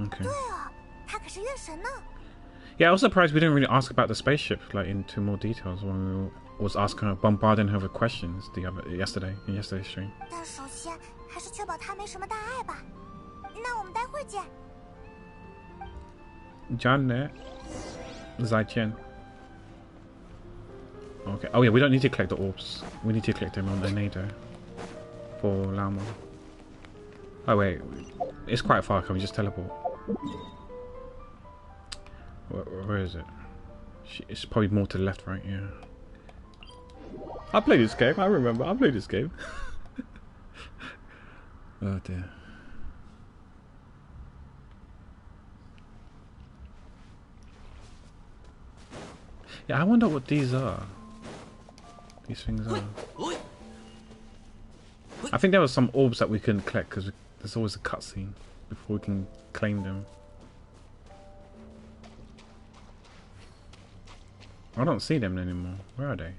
Okay. 对哦，他可是月神呢。 Yeah, I was surprised we didn't really ask about the spaceship like into more details when we was asking her, bombarding her with questions yesterday in yesterday's stream. 但首先还是确保他没什么大碍吧。那我们待会儿见。 Janet, Zaichen. Okay. Oh yeah, we don't need to collect the orbs. We need to collect them on the Nado for Lama. Oh wait, it's quite far. Can we just teleport? Where is it? It's probably more to the left, right? Yeah. I played this game. I remember. I played this game. Oh dear. Yeah, I wonder what these are. These things are. I think there were some orbs that we couldn't collect because there's always a cutscene before we can claim them. I don't see them anymore. Where are they?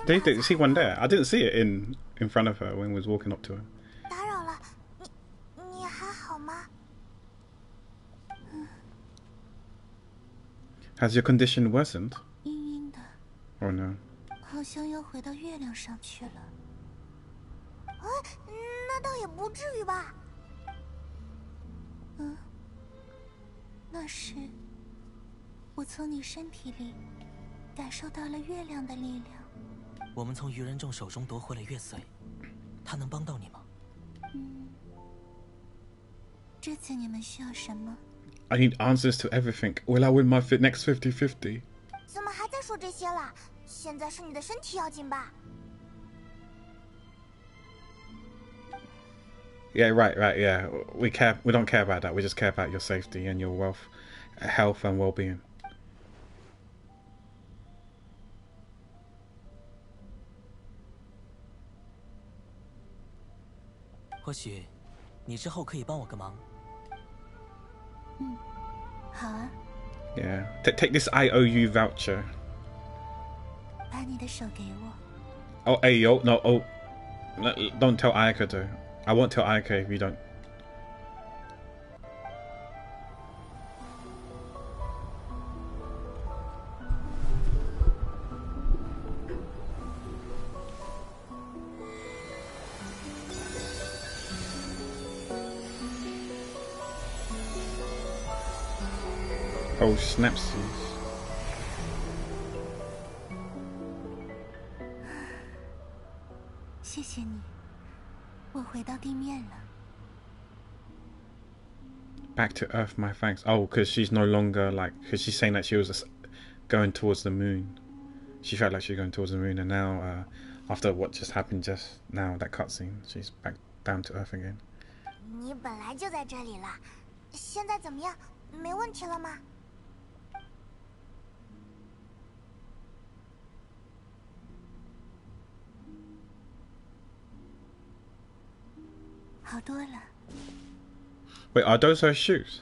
Did you see one there? I didn't see it in front of her when we was walking up to her. 打扰了，你还好吗？ Has your condition worsened? 晕晕的。 Oh no. 好像要回到月亮上去了。哎，那倒也不至于吧。那时，我从你身体里感受到了月亮的力量。我们从愚人众手中夺回了月髓，它能帮到你吗？这次你们需要什么？ I need answers to everything. Will I win my next 50-50? 怎么还在说这些了？现在是你的身体要紧吧？ Yeah, right. Yeah, we don't care about that. We just care about your safety and your wealth, health and well-being. 或许，你之后可以帮我个忙。好啊。 Yeah, take this IOU voucher. 把你的手给我。 Oh, hey, yo, no, oh, don't tell Ayaka though. I won't tell Ayaka if you don't. Oh, snapsies. 谢谢你，我回到地面了。 Back to Earth, my thanks. Oh, because she's no longer like, because she's saying that she was going towards the moon. She felt like she was going towards the moon, and now, after what just happened just now, that cutscene, she's back down to Earth again. 你本来就在这里了，现在怎么样？没问题了吗？ 好多了。 Wait, are those her shoes?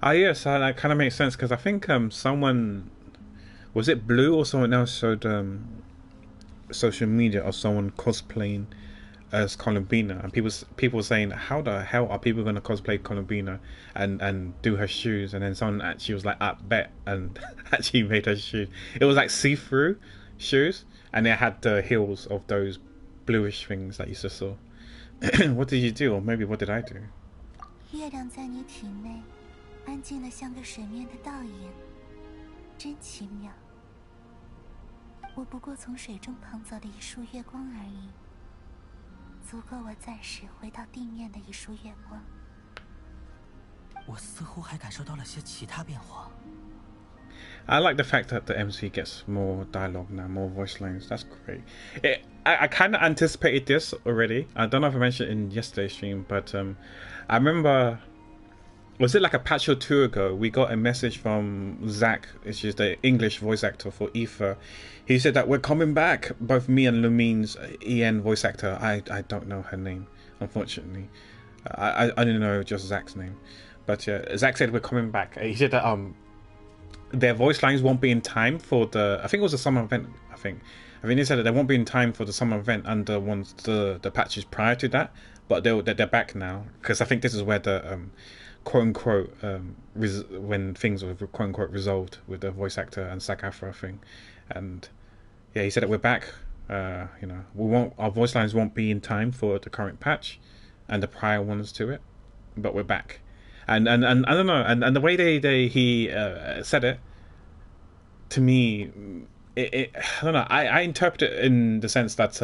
Ah, yes, that kind of makes sense because I think someone, was it Blue or someone else showed social media of someone cosplaying as Columbina, and people were saying, how the hell are people going to cosplay Columbina and do her shoes? And then someone actually was like, I bet, and actually made her shoes. It was like see-through shoes, and it had the heels of those bluish things that you just saw. What did you do, or maybe what did I do? 月亮在你体内，安静的像个水面的倒影，真奇妙。我不过从水中捧走了一束月光而已，足够我暂时回到地面的一束月光。我似乎还感受到了些其他变化。 I like the fact that the MC gets more dialogue now, more voice lines. That's great. I kind of anticipated this already. I don't know if I mentioned it in yesterday's stream, but I remember, was it like a patch or two ago, we got a message from Zach, which is the English voice actor for Aoife. He said that we're coming back, both me and Lumine's EN voice actor. I don't know her name, unfortunately. I didn't know just Zach's name. But yeah, Zach said we're coming back. He said that their voice lines won't be in time for the, I think it was a summer event, I think they said that they won't be in time for the summer event and the patches prior to that, but they're back now, because I think this is where the quote-unquote when things were quote-unquote resolved with the voice actor and SAG-AFTRA thing. And yeah, he said that we're back. You know, our voice lines won't be in time for the current patch and the prior ones to it, but we're back. And I don't know, and the way he said it, to me, I don't know, I interpret it in the sense that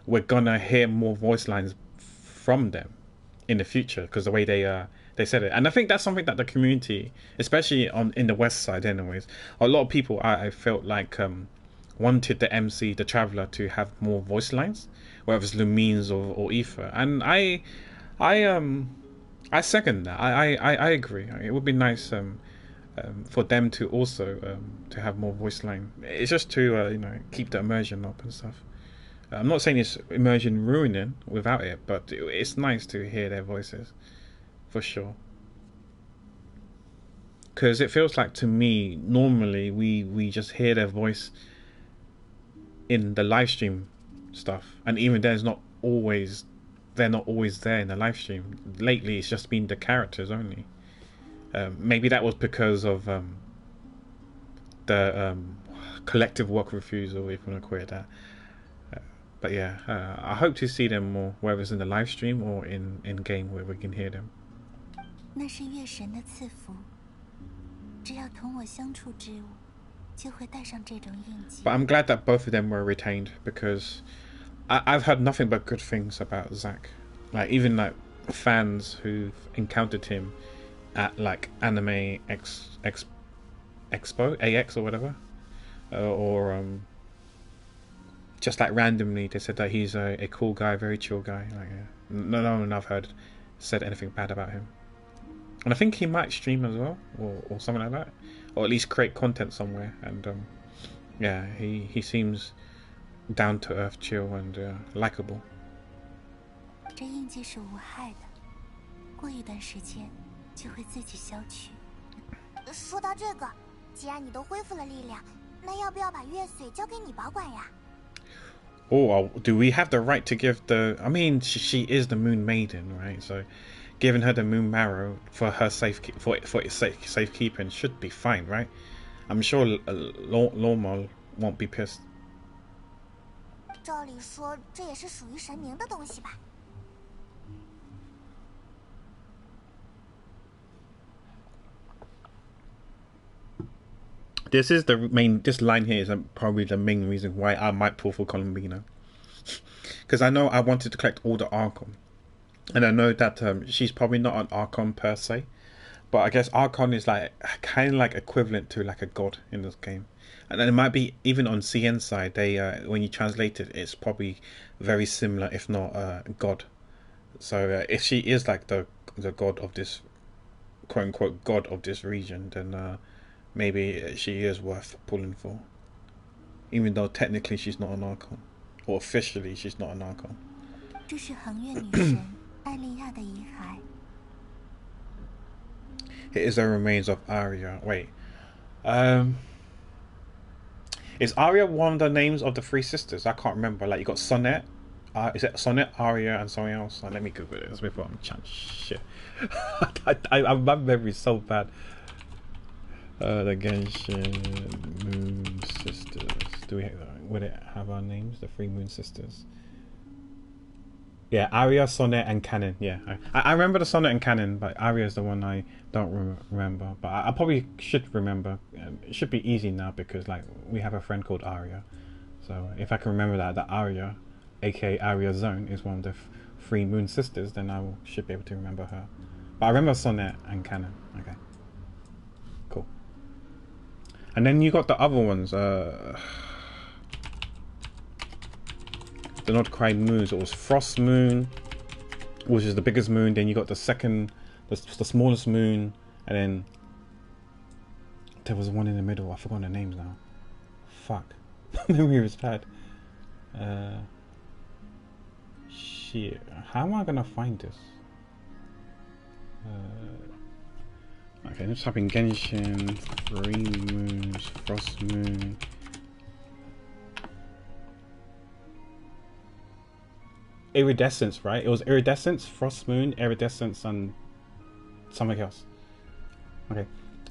we're gonna hear more voice lines from them in the future, because the way they said it. And I think that's something that the community, especially in the West side anyways, a lot of people I felt like wanted the MC, the Traveller, to have more voice lines, whether it's Lumines or Aoife. And I second that. I agree. It would be nice for them to also to have more voice line. It's just to you know, keep the immersion up and stuff. I'm not saying it's immersion ruining without it, but it's nice to hear their voices, for sure. Because it feels like, to me, normally we just hear their voice in the live stream stuff, and even they're not always there in the live stream. Lately, it's just been the characters only. Maybe that was because of the collective work refusal, if you want to call it that. But yeah, I hope to see them more, whether it's in the live stream or in game where we can hear them. 那是月神的赐福，只要同我相处之物，就会带上这种印记。But I'm glad that both of them were retained, because I've heard nothing but good things about Zack. Like, even like fans who've encountered him at like Anime Expo, AX or whatever, or just like randomly they said that he's a cool guy, very chill guy. Like, no one I've heard said anything bad about him. And I think he might stream as well, or something like that, or at least create content somewhere. And yeah, he seems down to earth, chill, and likable. 这印记是无害的，过一段时间就会自己消去。说到这个，既然你都恢复了力量，那要不要把月髓交给你保管呀？ Oh, do we have the right to give the? I mean, she is the Moon Maiden, right? So, giving her the Moon Marrow for her for its safekeeping should be fine, right? I'm sure Lormol won't be pissed. 照理说，这也是属于神明的东西吧？ This line here is probably the main reason why I might pull for Colombina. Because I know I wanted to collect all the Archon. And I know that she's probably not an Archon per se. But I guess Archon is like kind of like equivalent to like a god in this game. And then it might be, even on CN side, they when you translate it, it's probably very similar, if not god. So if she is like the god of this, quote unquote, god of this region, then maybe she is worth pulling for, even though technically she's not an Archon, or officially she's not an Archon. 这是恒月女神艾莉亚的遗骸。 It is the remains of Arya. Wait, is Arya one of the names of the three sisters? I can't remember. Like, you got Sonnet. Is it Sonnet, Arya, and something else? Let me Google this before I'm chatting shit. My memory's so bad. The Genshin Moon Sisters. Would it have our names? The three Moon Sisters. Yeah, Arya, Sonnet, and Canon. Yeah, I remember the Sonnet and Canon, but Arya is the one I don't remember. But I probably should remember. It should be easy now because like we have a friend called Arya. So if I can remember that Arya, aka Arya Zone, is one of the three Moon Sisters, then I should be able to remember her. But I remember Sonnet and Canon. Okay. Cool. And then you got the other ones. The Not Cry Moons. It was Frost Moon, which is the biggest moon. Then you got the second, the smallest moon, and then there was one in the middle. I forgot the names now. Fuck, memory was bad. Shit, how am I gonna find this? Okay, let's type in Genshin, 3 moons, Frost Moon. Iridescence, right? It was Iridescence, Frost Moon, Iridescence, and something else. Okay.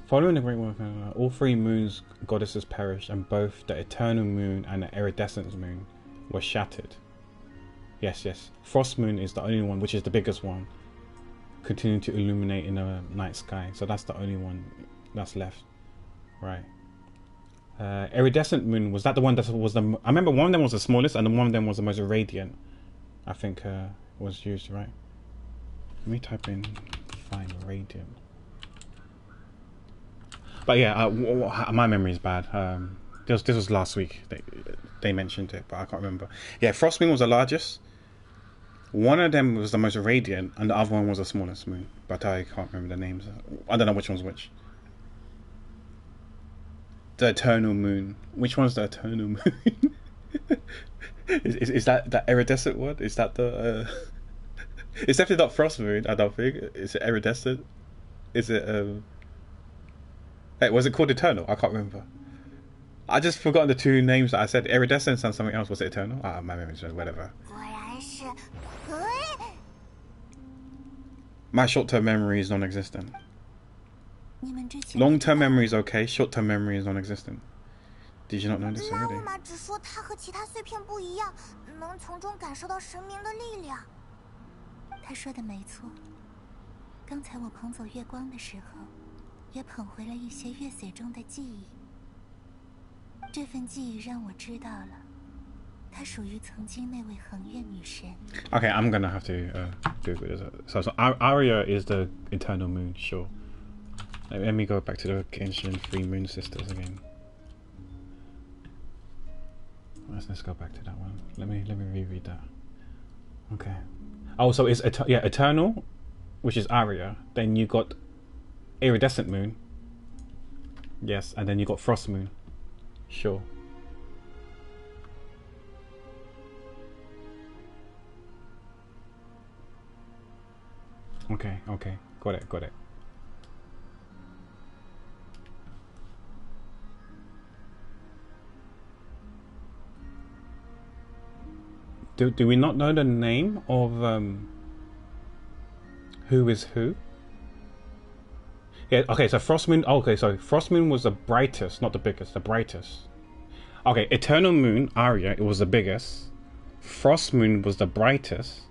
Following the Great War, all three moons goddesses perished, and both the Eternal Moon and the Iridescence Moon were shattered. Yes, yes. Frost Moon is the only one, which is the biggest one, continuing to illuminate in the night sky. So that's the only one that's left. Right. Iridescent Moon, was that the one that was the... I remember one of them was the smallest, and one of them was the most radiant. I think was used, right? Let me type in find radiant. But yeah, my memory is bad. This was last week. They mentioned it, but I can't remember. Yeah, Frost Moon was the largest. One of them was the most radiant, and the other one was the smallest moon. But I can't remember the names. I don't know which one's which. The Eternal Moon. Which one's the Eternal Moon? Is that that iridescent one? Is that the? It's definitely not Frost Moon. I don't think. Is it iridescent? Is it? Hey, was it called Eternal? I can't remember. I just forgot the two names that I said. Iridescence and something else. Was it Eternal? Ah, my memory's whatever. My short-term memory is non-existent. Long-term memory is okay. Short-term memory is non-existent. Did you not know this already? 只说它和其他碎片不一样，能从中感受到神明的力量。他说的没错。刚才我捧走月光的时候，也捧回了一些月髓中的记忆。这份记忆让我知道了，她属于曾经那位恒月女神。Okay, I'm gonna have to Google this. So Arya is the eternal moon, sure. Let me go back to the Genshin Three Moon Sisters again. Let's go back to that one. Let me reread that. Okay. Oh, so it's Eternal, which is Arya. Then you got Iridescent Moon. Yes, and then you got Frost Moon. Sure. Okay, got it. Do we not know the name of who is who? Yeah, okay, so Frost Moon, okay, so Frost Moon was the brightest, not the biggest, the brightest. Okay, Eternal Moon, Arya, it was the biggest. Frost Moon was the brightest.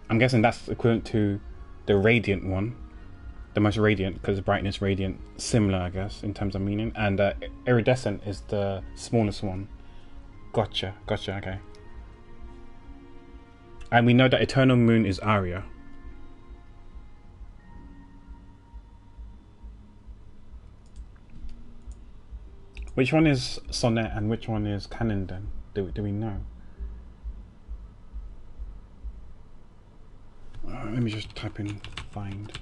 I'm guessing that's equivalent to the Radiant one. The most radiant, because brightness, radiant, similar, I guess, in terms of meaning. And Iridescent is the smallest one. Gotcha, okay. And we know that Eternal Moon is Arya. Which one is Sonnet and which one is Canon then? Do we know? Let me just type in find.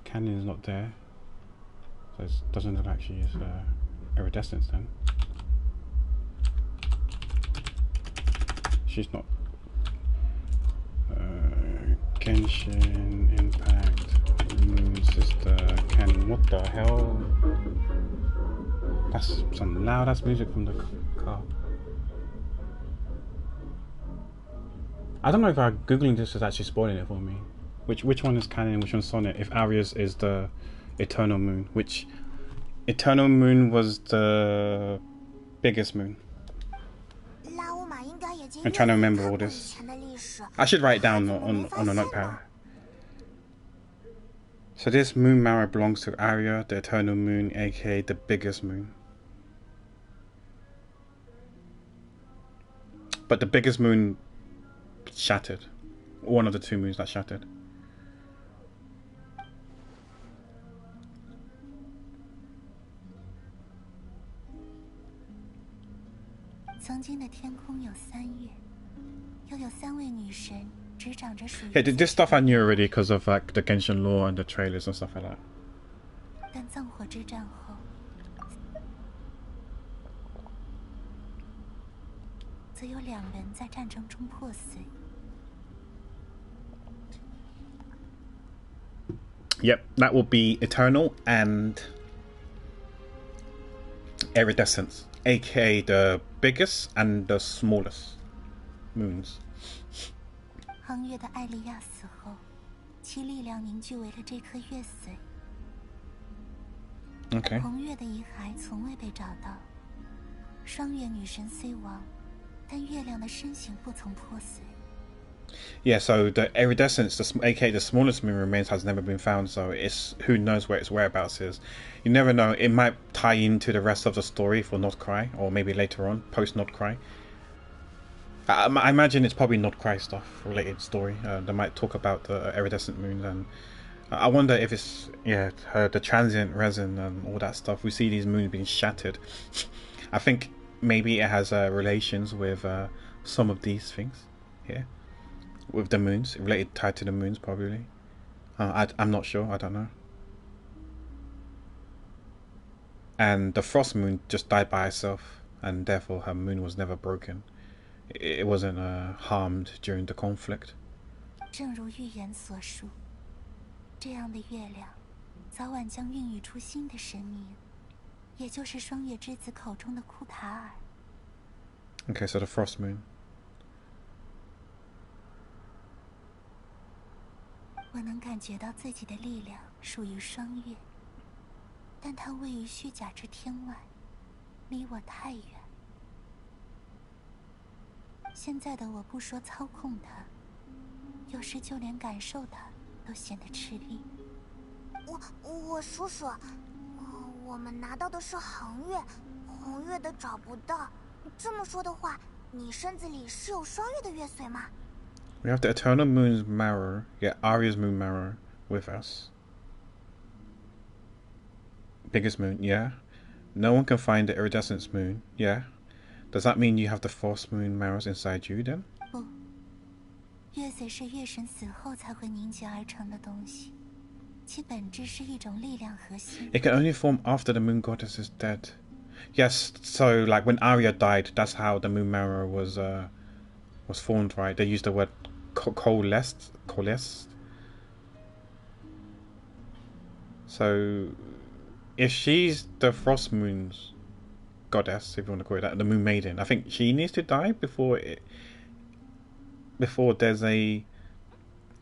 Canon is not there. So it doesn't look like she is Iridescence then. She's not. Genshin Impact Moon Sister Canon. What the hell? That's some loud ass music from the car. I don't know if googling this is actually spoiling it for me. Which one is Canon? Which one's Sonnet? If Arya's is the Eternal Moon, which Eternal Moon was the biggest moon. I'm trying to remember all this. I should write it down on a notepad. So this moon marrow belongs to Arya, the Eternal Moon, aka the biggest moon. But the biggest moon shattered. One of the two moons that shattered. Yeah, this stuff I knew already because of like the Genshin lore and the trailers and stuff like that. Yep, that will be Eternal and Iridescence, aka the biggest and the smallest moons. Okay. Yeah, so the Iridescence, aka the smallest moon remains, has never been found, so it's who knows where its whereabouts is. You never know, it might tie into the rest of the story for Not Cry, or maybe later on, post Not Cry. I imagine it's probably Not Cry stuff, related story. They might talk about the iridescent moons, and I wonder if it's, yeah, the transient resin and all that stuff. We see these moons being shattered. I think maybe it has relations with some of these things here. With the moons, related, tied to the moons, probably. I'm not sure, I don't know. And the frost moon just died by herself, and therefore her moon was never broken. It wasn't harmed during the conflict. 正如预言所述，这样的月亮，早晚将孕育出新的神明，也就是双月之子口中的库塔尔。Okay, so the frost moon. 我能感觉到自己的力量属于双月，但它位于虚假之天外，离我太远。现在的我不说操控它，有时就连感受它都显得吃力。我数数，我们拿到的是横月，红月的找不到。这么说的话，你身子里是有双月的月髓吗？ We have the Eternal Moon's Marrow, yeah, Arya's Moon Marrow with us. Biggest moon, yeah. No one can find the Iridescence Moon, yeah. Does that mean you have the Frost Moon Marrows inside you then? 不，月髓是月神死后才会凝结而成的东西，其本质是一种力量核心。 It can only form after the Moon Goddess is dead. Yes, so like when Arya died, that's how the Moon Marrow was formed, right? They used the word coalesced. So if she's the Frost Moon's goddess, if you want to call it that, the Moon Maiden, I think she needs to die before there's a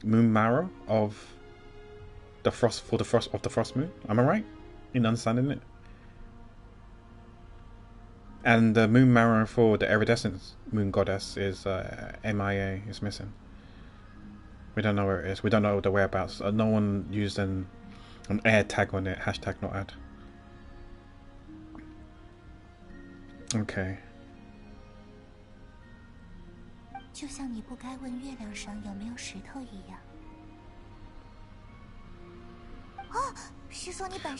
Moon Marrow of the Frost Moon. Am I right in understanding it? And the Moon Marrow for the Iridescent Moon Goddess is MIA, is missing. We don't know where it is. We don't know the whereabouts. No one used an air tag on it. Hashtag not add. Okay. 就像你不该问月亮上有没有石头一样。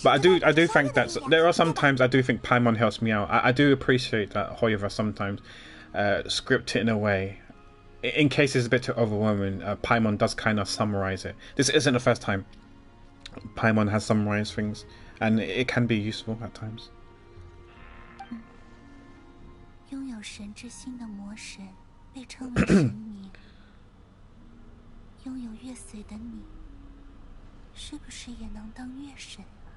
But I do think that there are sometimes I do think Paimon helps me out. I do appreciate that Hoiva sometimes script it in a way. In case it's a bit too overwhelming, Paimon does kind of summarize it. This isn't the first time Paimon has summarized things, and it can be useful at times. 拥有神之心的魔神被称为神明。拥有月髓的你，是不是也能当月神啊？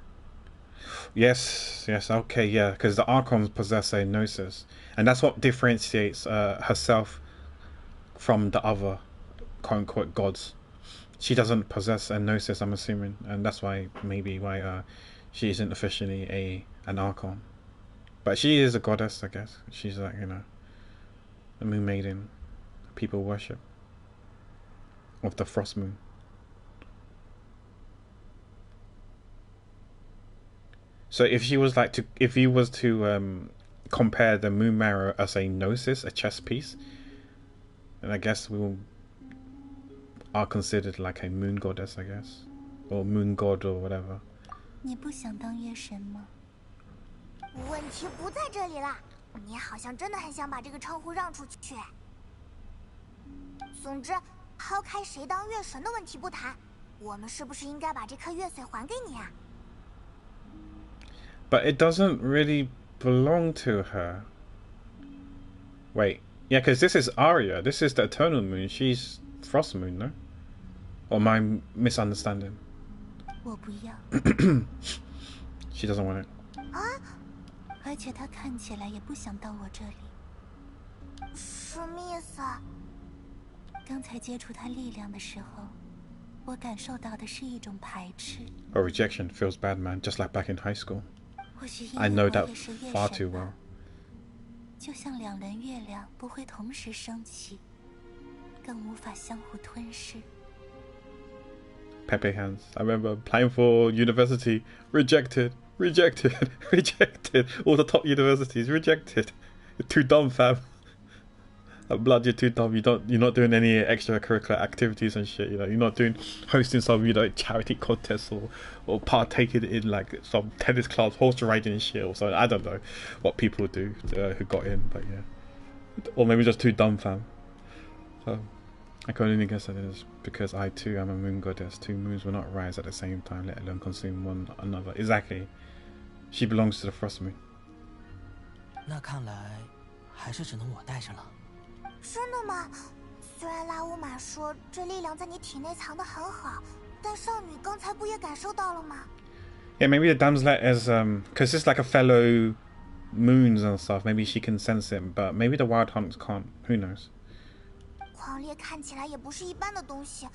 Yes, okay, yeah, because the Archons possess a gnosis, and that's what differentiates herself from the other quote-unquote gods. She doesn't possess a gnosis, I'm assuming, and that's why she isn't officially an Archon. But she is a goddess, I guess. She's like, you know, the Moon Maiden people worship of the Frost Moon. So if you was to compare the Moon Marrow as a gnosis, a chess piece, then I guess we are considered like a moon goddess, I guess, or moon god or whatever. 你不想当月神吗？问题不在这里啦，你好像真的很想把这个称呼让出去。总之，抛开谁当月神的问题不谈，我们是不是应该把这颗月髓还给你啊？ But it doesn't really belong to her. Wait, yeah, because this is Arya. This is the Eternal Moon. She's Frost Moon, no? Or am I misunderstanding? 我不要。She doesn't want it. 啊？而且她看起来也不想到我这里。什么意思啊？刚才接触她力量的时候，我感受到的是一种排斥。Or rejection feels bad, man. Just like back in high school. 或许 I 因 know 为我 that 也是月 far 神 too 吧 well. 就像两轮月亮不会同时升起，更无法相互吞噬。 Pepe hands. I remember applying for university. Rejected. All the top universities rejected. You're too dumb, fam. Blood, you're too dumb. You're not doing any extracurricular activities and shit. You know, you're not hosting some charity contests or partaking in like some tennis clubs, horse riding and shit or something. I don't know what people do who got in, but yeah, or maybe just too dumb, fam. So I can only guess that it is because I too am a moon goddess. Two moons will not rise at the same time, let alone consume one another. Exactly. She belongs to the Frost Moon. 那看来还是只能我带着了。 真的吗？虽然拉乌玛说这力量在你体内藏得很好，但少女刚才不也感受到了吗？ Yeah, maybe the damsel is because it's like a fellow moons and stuff. Maybe she can sense it, but maybe the wild hunts can't. Who knows? 狂猎看起来也不是一般的东西，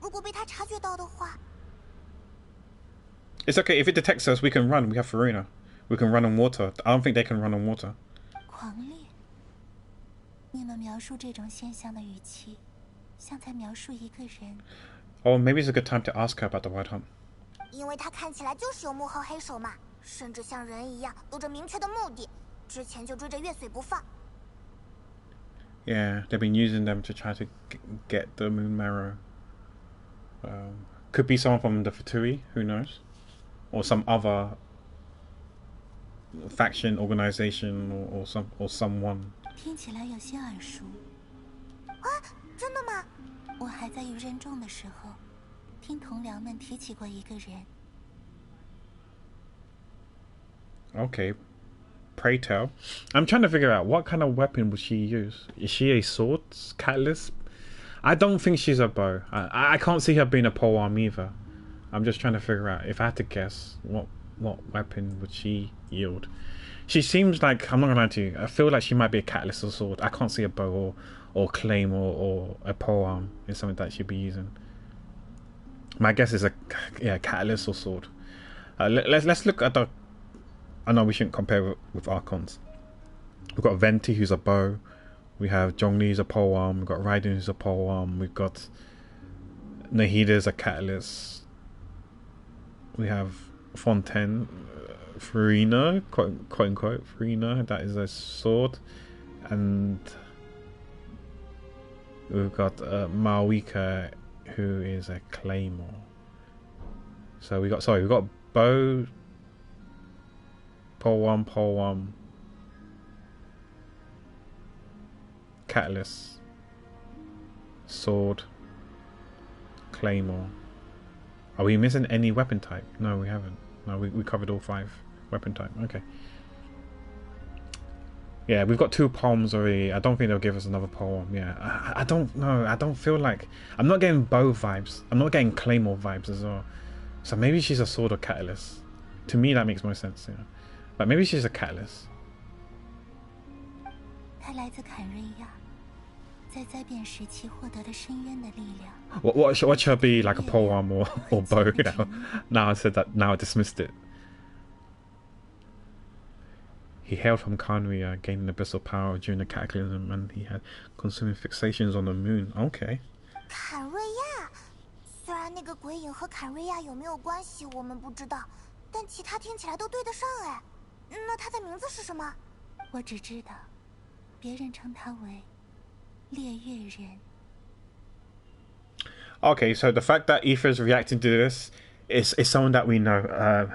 如果被他察觉到的话。It's okay if it detects us. We can run. We have Farina. We can run on water. I don't think they can run on water. 狂猎，你们描述这种现象的语气，像在描述一个人。Or maybe it's a good time to ask her about the wild hunt. 因为他看起来就是有幕后黑手嘛，甚至像人一样有着明确的目的，之前就追着月髓不放。Yeah, they've been using them to try to get the moon marrow. Could be someone from the Fatui, who knows? Or some other faction, organization, or someone. 听起来有些耳熟。啊，真的吗？我还在于任重的时候，听同僚们提起过一个人。Okay, pray tell. I'm trying to figure out what kind of weapon would she use. Is she a sword catalyst? I don't think she's a bow. I can't see her being a polearm either. I'm just trying to figure out, if I had to guess, what weapon would she yield. She seems like, I'm not gonna lie to you, I feel like she might be a catalyst or sword. I can't see a bow or claim or a polearm is something that she'd be using. My guess is a catalyst or sword. Let's look at the. I know we shouldn't compare with Archons. We've got Venti, who's a bow. We have Zhongli, who's a polearm. We've got Raiden, who's a polearm. We've got Nahida's a catalyst. We have Fontaine, Farina, quote unquote Farina, that is a sword. And we've got Mawika, who is a claymore. So we've got bow, polearm, catalyst, sword, claymore. Are we missing any weapon type? No, we haven't. No, we covered all 5 weapon type. Okay. Yeah, we've got 2 palms already. I don't think they'll give us another polearm. Yeah, I don't know. I don't feel like... I'm not getting bow vibes. I'm not getting claymore vibes as well. So maybe she's a sword or catalyst. To me, that makes more sense. Yeah. But maybe she's a catalyst. 他来自坎瑞亚，在灾变时期获得的深渊的力量。What should be like a polearm or bow now? Now I said that. Now I dismissed it. He hailed from Kanria, gaining abyssal power during the cataclysm, and he had consuming fixations on the moon. Okay. 坎瑞亚，虽然那个鬼影和坎瑞亚有没有关系我们不知道，但其他听起来都对得上哎。那他的名字是什么？我只知道，别人称他为猎月人。 Okay, so the fact that Aoife's reacting to this is someone that we know.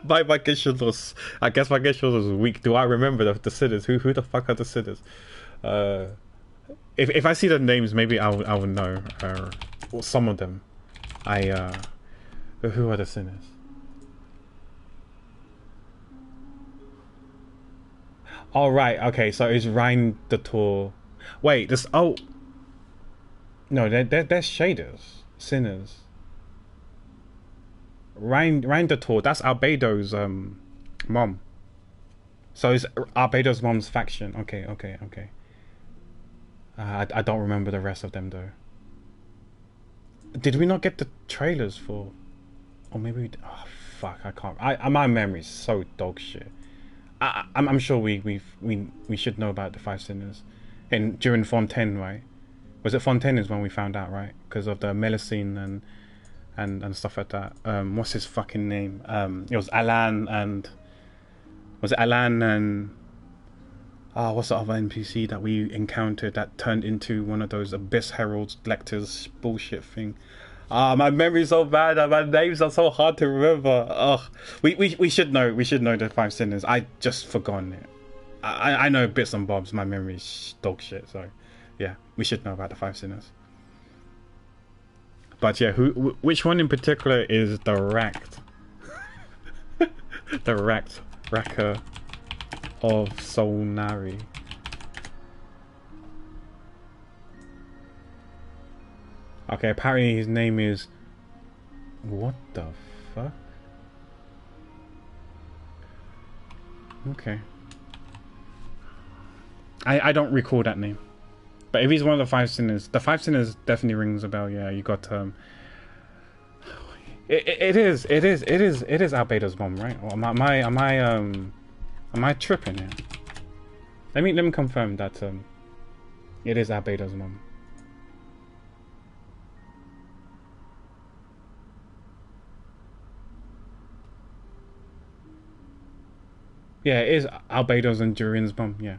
My Geshulos. I guess my Geshulos was weak. Do I remember the sitters? Who the fuck are the sitters? If I see the names, maybe I will know. Or some of them. Who are the sinners? Oh right, okay. So it's Rhine the Tour. Wait, this. Oh. No, they're shaders, sinners. Rhine the Tour, that's Albedo's mom. So it's Albedo's mom's faction. Okay. I don't remember the rest of them though. Did we not get the trailers for? Or maybe we. Oh fuck! I can't. My memory's so dog shit. I'm sure we should know about the 5 sinners, during Fontaine, right? Was it Fontaine is when we found out, right? Because of the Melusine and stuff like that. What's his fucking name? It was Alan and... Was it Alan and... what's the other NPC that we encountered that turned into one of those Abyss Heralds, Lectors bullshit thing? My memory's so bad. My names are so hard to remember. Ugh. We should know. We should know the 5 sinners. I just forgotten it. I know bits and bobs. My memory's dog shit, so... Yeah, we should know about the 5 sinners. But yeah, which one in particular is the Racked? The Racker of Solnari. Okay, apparently his name is... What the fuck? Okay. I don't recall that name. But if he's one of the five sinners, the five sinners definitely rings a bell. Yeah, you got it is Albedo's mom, right? Or am I tripping here? Let me confirm that it is Albedo's mom. Yeah, it is Albedo's and Durian's mom. Yeah,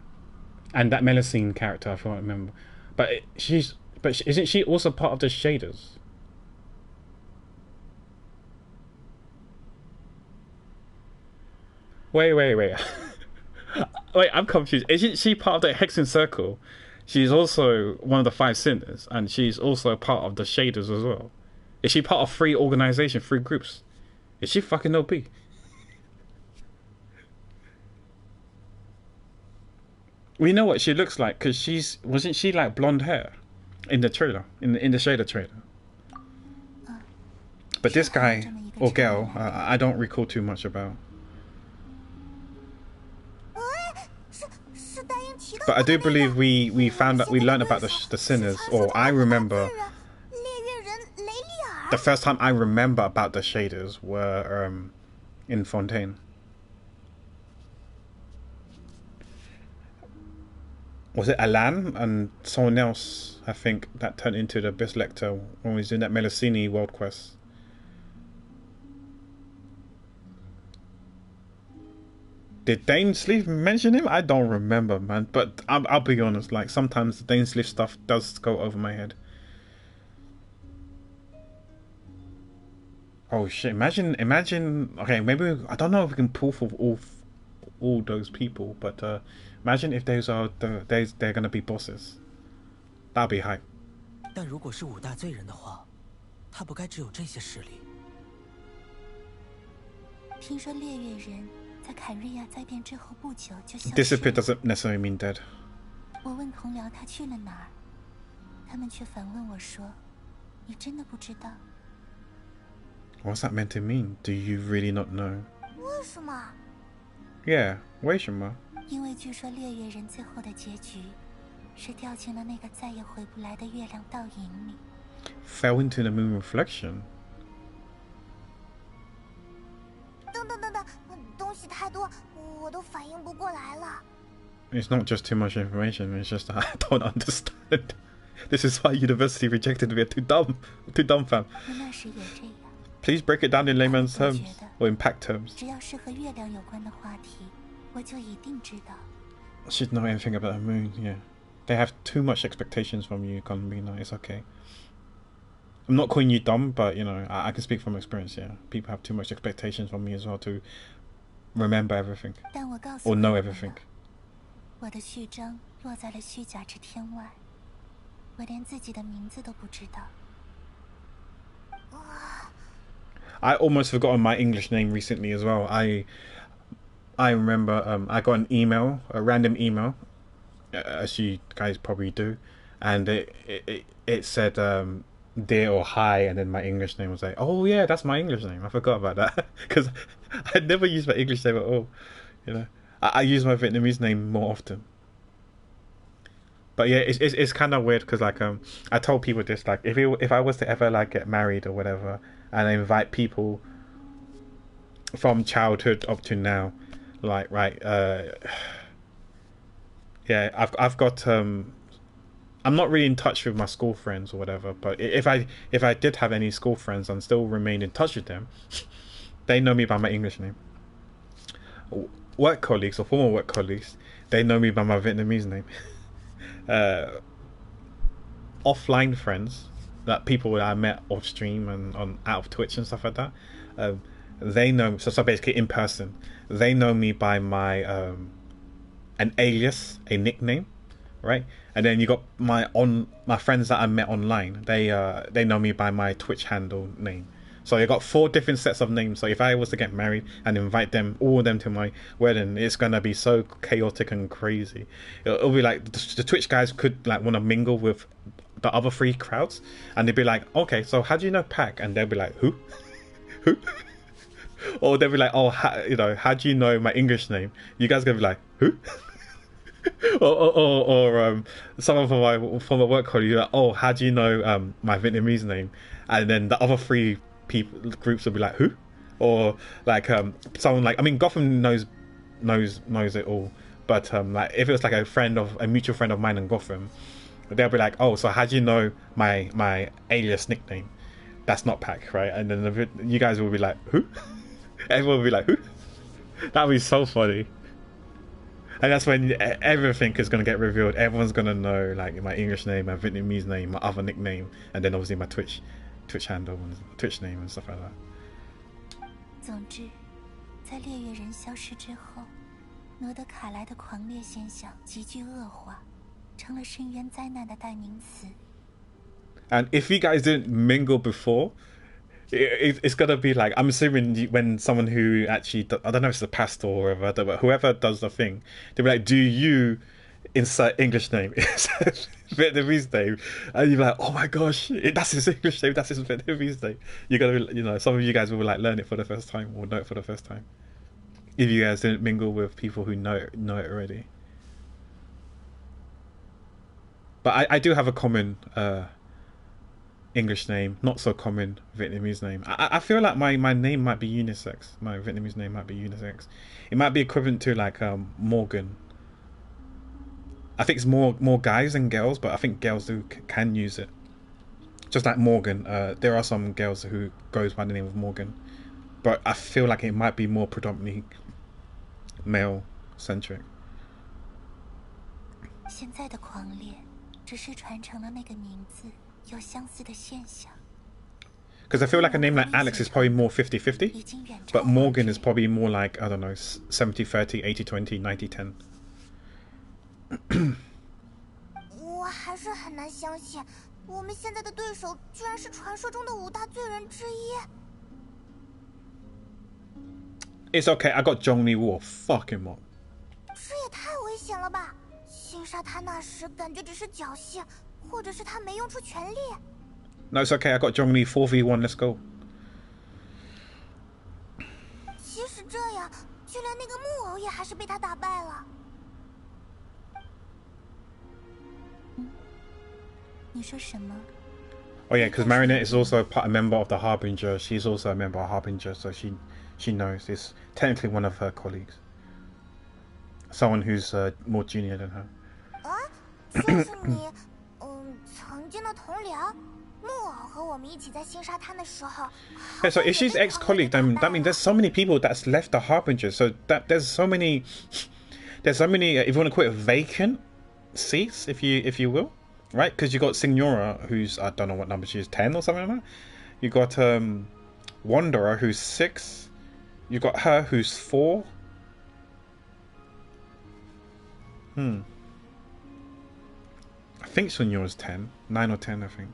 and that Melusine character, I can't remember. But isn't she also part of the Shaders? Wait. Wait, I'm confused. Isn't she part of the Hexen Circle? She's also one of the five sinners, and she's also part of the Shaders as well. Is she part of three organizations, three groups? Is she fucking OP? We know what she looks like because wasn't she like blonde hair in the trailer, in the Shader trailer? But this guy or girl, I don't recall too much about. But I do believe we learned about the sinners, or I remember the first time I remember about the Shaders were in Fontaine. Was it Alan and someone else, I think, that turned into the Abyss Lecter when we was doing that Melusine world quest? Did Dainsleif mention him? I don't remember, man. But I'll be honest, like sometimes the Dainsleif stuff does go over my head. Oh shit! Imagine. Okay, maybe I don't know if we can pull for all those people, but imagine if those are they're gonna be bosses. That'd be hype. 但如果是五大罪人的话，他不该只有这些实力。听说猎月人在凯瑞亚灾变之后不久就消失了。 Disappear doesn't necessarily mean dead. 我问同僚他去了哪儿，他们却反问我说：“你真的不知道？” What's that meant to mean? Do you really not know? 为什么？ Yeah, 为什么？因为据说猎月人最后的结局是掉进了那个再也回不来的月亮倒影里。 Fell into the moon reflection. 等，东西太多，我都反应不过来了。 It's not just too much information. It's just that I don't understand. This is why university rejected me. Too dumb, fam. 那时也这样。 Please break it down in layman's terms or impact terms. 只要是和月亮有关的话题，我就一定知道。 Should know anything about the moon, yeah. They have too much expectations from you, Conbina. It's okay. I'm not calling you dumb, but you know, I can speak from experience, yeah. People have too much expectations from me as well to remember everything. 但我告诉 Or know everything. 我的序章落在了虚假之天外，我连自己的名字都不知道。 I almost forgotten my English name recently as well. I remember I got an email, a random email, as you guys probably do, and it said dear or hi, and then my English name was like, oh yeah, that's my English name. I forgot about that because I never use my English name at all. You know, I use my Vietnamese name more often. But yeah, it's kind of weird because like I told people this, like if I was to ever like get married or whatever, and I invite people from childhood up to now, like right, yeah, I've got I'm not really in touch with my school friends or whatever, but if I did have any school friends and still remain in touch with them, they know me by my English name. Work colleagues or former work colleagues, they know me by my Vietnamese name. Offline friends, that people that I met off stream and on out of Twitch and stuff like that, they know. So basically in person, they know me by my an alias, a nickname, right? And then you got my friends that I met online. They know me by my Twitch handle name. So you got 4 different sets of names. So if I was to get married and invite them, all of them to my wedding, it's gonna be so chaotic and crazy. It'll be like the Twitch guys could like want to mingle with the other 3 crowds, and they'd be like, okay, so how do you know Pac? And they'll be like, who? Or they'll be like, oh, how do you know my English name? You guys gonna be like, who? or someone from my work colleague, like, oh, how do you know my Vietnamese name? And then the other three groups will be like, who? Or like someone like, I mean, Gotham knows it all, but like if it was like a mutual friend of mine in Gotham, they'll be like, oh, so how do you know my alias nickname? That's not Pac, right? And then you guys will be like, who? Everyone will be like, who? That would be so funny. And that's when everything is going to get revealed. Everyone's going to know like my English name, my Vietnamese name, my other nickname, and then obviously my Twitch handle and Twitch name and stuff like that. 总之，在猎月人消失之后，罗德卡莱的狂猎现象急剧恶化，成了深渊灾难的代名词。And if you guys didn't mingle before, it's gonna be like, I'm assuming when someone who actually, I don't know if it's a pastor or whatever, but whoever does the thing, they'll be like, do you insert English name, insert Vietnamese name? And you're like, oh my gosh, that's his English name, that's his Vietnamese name. You're gonna, some of you guys will like learn it for the first time or know it for the first time. If you guys didn't mingle with people who know it already. But I do have a common English name, not so common Vietnamese name. I feel like my name might be unisex. My Vietnamese name might be unisex. It might be equivalent to like Morgan. I think it's more guys than girls, but I think girls can use it. Just like Morgan, there are some girls who goes by the name of Morgan, but I feel like it might be more predominantly male centric. 现在的狂猎只是传承了那个名字。 有相似的现象 Because I feel like a name like Alex is probably more 50-50, but Morgan is probably more like, I don't know, 70-30, 80-20, 90-10. 我还是很难相信，我们现在的对手居然是传说中的5大罪人之一。It's okay, I got Zhongli Wu, fuck him up. 这也太危险了吧！星沙他那时感觉只是侥幸。 或者是他没用出全力。No, it's okay. I got Zhongli 4v1. Let's go. 即使这样，就连那个木偶也还是被他打败了。你说什么 Oh yeah, because Marinette is also a member of the Harbinger. She's also a member of Harbinger, so she knows. It's technically one of her colleagues. Someone who's more junior than her. 啊，就是你。 曾经的同僚，木偶和我们一起在星沙滩的时候。Yeah, so if she's ex-colleague, then that means there's so many people that's left the Harbinger. So that there's so many, if you want to call it vacant seats, if you will, right? Because you got Signora, who's I don't know what number she is, 10 or something like that. You got Wanderer, who's 6. You got her, who's 4. I think Sunyo's 10, 9 or 10, I think.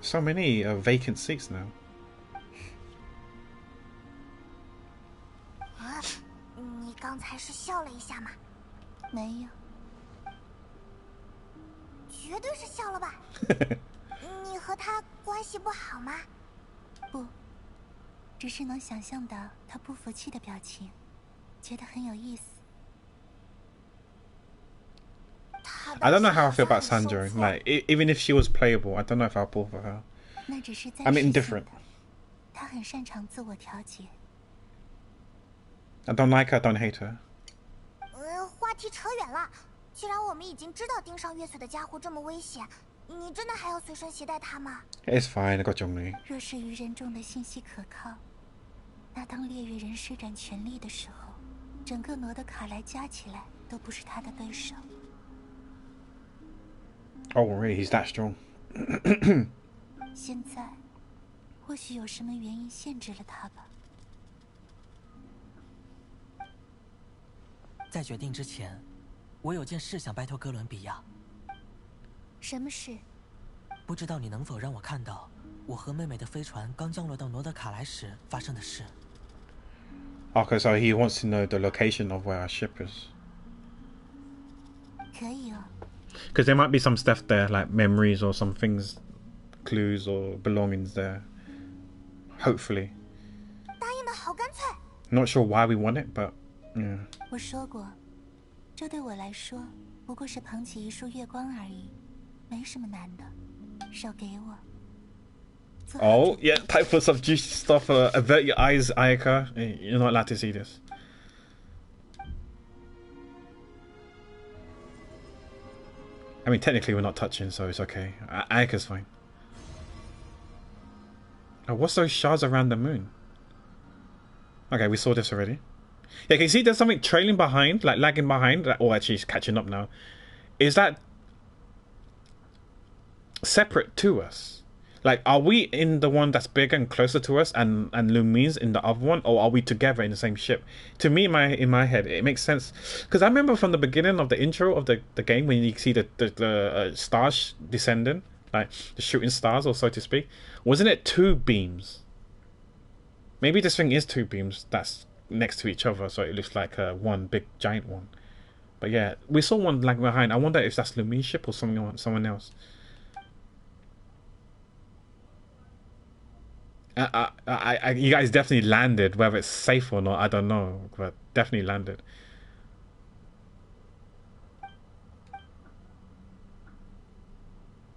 So many vacant seats now. 啊，你刚才是笑了一下吗？没有。绝对是笑了吧？你和他关系不好吗？不，只是能想象到他不服气的表情，觉得很有意思。 I don't know how I feel about Sandra. Like, even if she was playable, I don't know if I'll pull for her. I'm indifferent. 他很擅长自我调节。I don't like her, I don't hate her. 话题扯远了。既然我们已经知道盯上月穗的家伙这么危险，你真的还要随身携带他吗 ？It's fine, I got Zhongli. 若是愚人中的信息可靠，那当猎月人施展全力的时候，整个罗德卡莱加起来都不是他的对手。 Oh, really? He's that strong. 现在，或许有什么原因限制了他吧。在决定之前，我有件事想拜托哥伦比亚。什么事？不知道你能否让我看到我和妹妹的飞船刚降落到罗德卡莱时发生的事。Okay, so he wants to know the location of where our ship is. 可以哦。 Because there might be some stuff there, like memories or some things, clues or belongings there. Hopefully. 答应的好干脆 Not sure why we want it, but yeah. 我说过，这对我来说不过是捧起一束月光而已，没什么难的。手给我。Oh, yeah, type for some juicy stuff. Avert your eyes, Ayaka. You're not allowed to see this. I mean, technically we're not touching, so it's okay. Ayaka's fine. Oh, what's those shards around the moon? Okay, we saw this already. Yeah, can you see there's something trailing behind, like lagging behind? Or actually it's catching up now. Is that separate to us? Like, are we in the one that's bigger and closer to us, and Lumine's in the other one, or are we together in the same ship? To me, in my head, it makes sense, because I remember from the beginning of the intro of the game, when you see the stars descending, like the shooting stars, or so to speak, wasn't it 2 beams? Maybe this thing is 2 beams that's next to each other, so it looks like one big giant one. But yeah, we saw one like behind. I wonder if that's Lumine's ship or someone else. You guys definitely landed. Whether it's safe or not, I don't know, but definitely landed.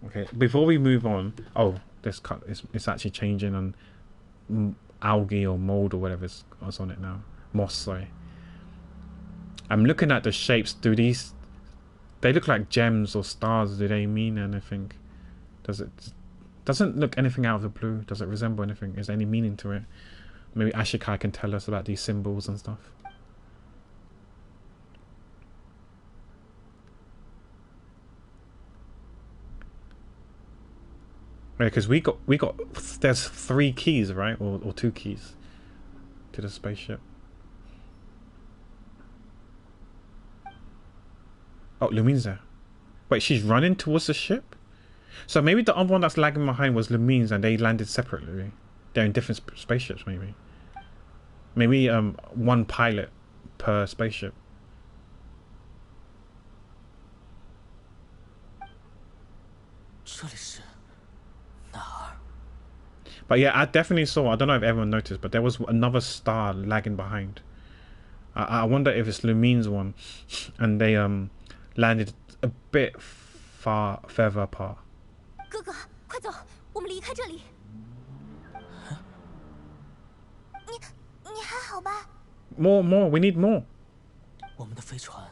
Okay, before we move on, oh, this cut it's actually changing on algae or mold or whatever it's on it now. Moss, sorry. I'm looking at the shapes. Do these? They look like gems or stars. Do they mean anything? Doesn't look anything out of the blue. Does it resemble anything? Is there any meaning to it? Maybe Ashikai can tell us about these symbols and stuff. Yeah, because we got there's 3 keys, right? Or 2 keys to the spaceship. Oh, Lumine's there. Wait, she's running towards the ship? So maybe the other one that's lagging behind was Lumine's and they landed separately. They're in different spaceships, maybe. Maybe 1 pilot per spaceship. But yeah, I definitely saw, I don't know if everyone noticed, but there was another star lagging behind. I wonder if it's Lumine's one and they landed a bit further apart. 哥哥，快走，我们离开这里。你还好吧？ More, we need more. 我们的飞船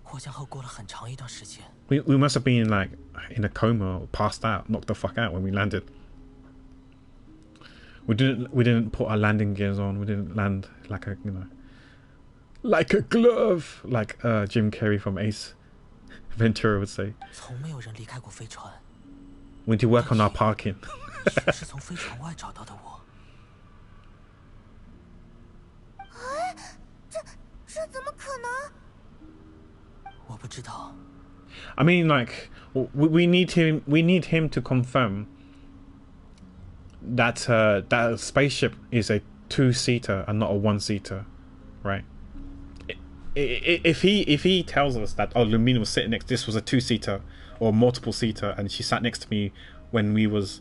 获降后过了很长一段时间。We must have been like in a coma or passed out, knocked the fuck out when we landed. We didn't put our landing gears on. We didn't land like a like a glove, like Jim Carrey from Ace Ventura would say. 从没有人离开过飞船。 We need to work on our parking. 是从飞船外找到的我。哎，这怎么可能？我不知道。 I mean, like we need him to confirm that that spaceship is a 2-seater and not a 1-seater, right? If he tells us that Lumine was sitting next, this was a 2-seater or multiple-seater, and she sat next to me when we was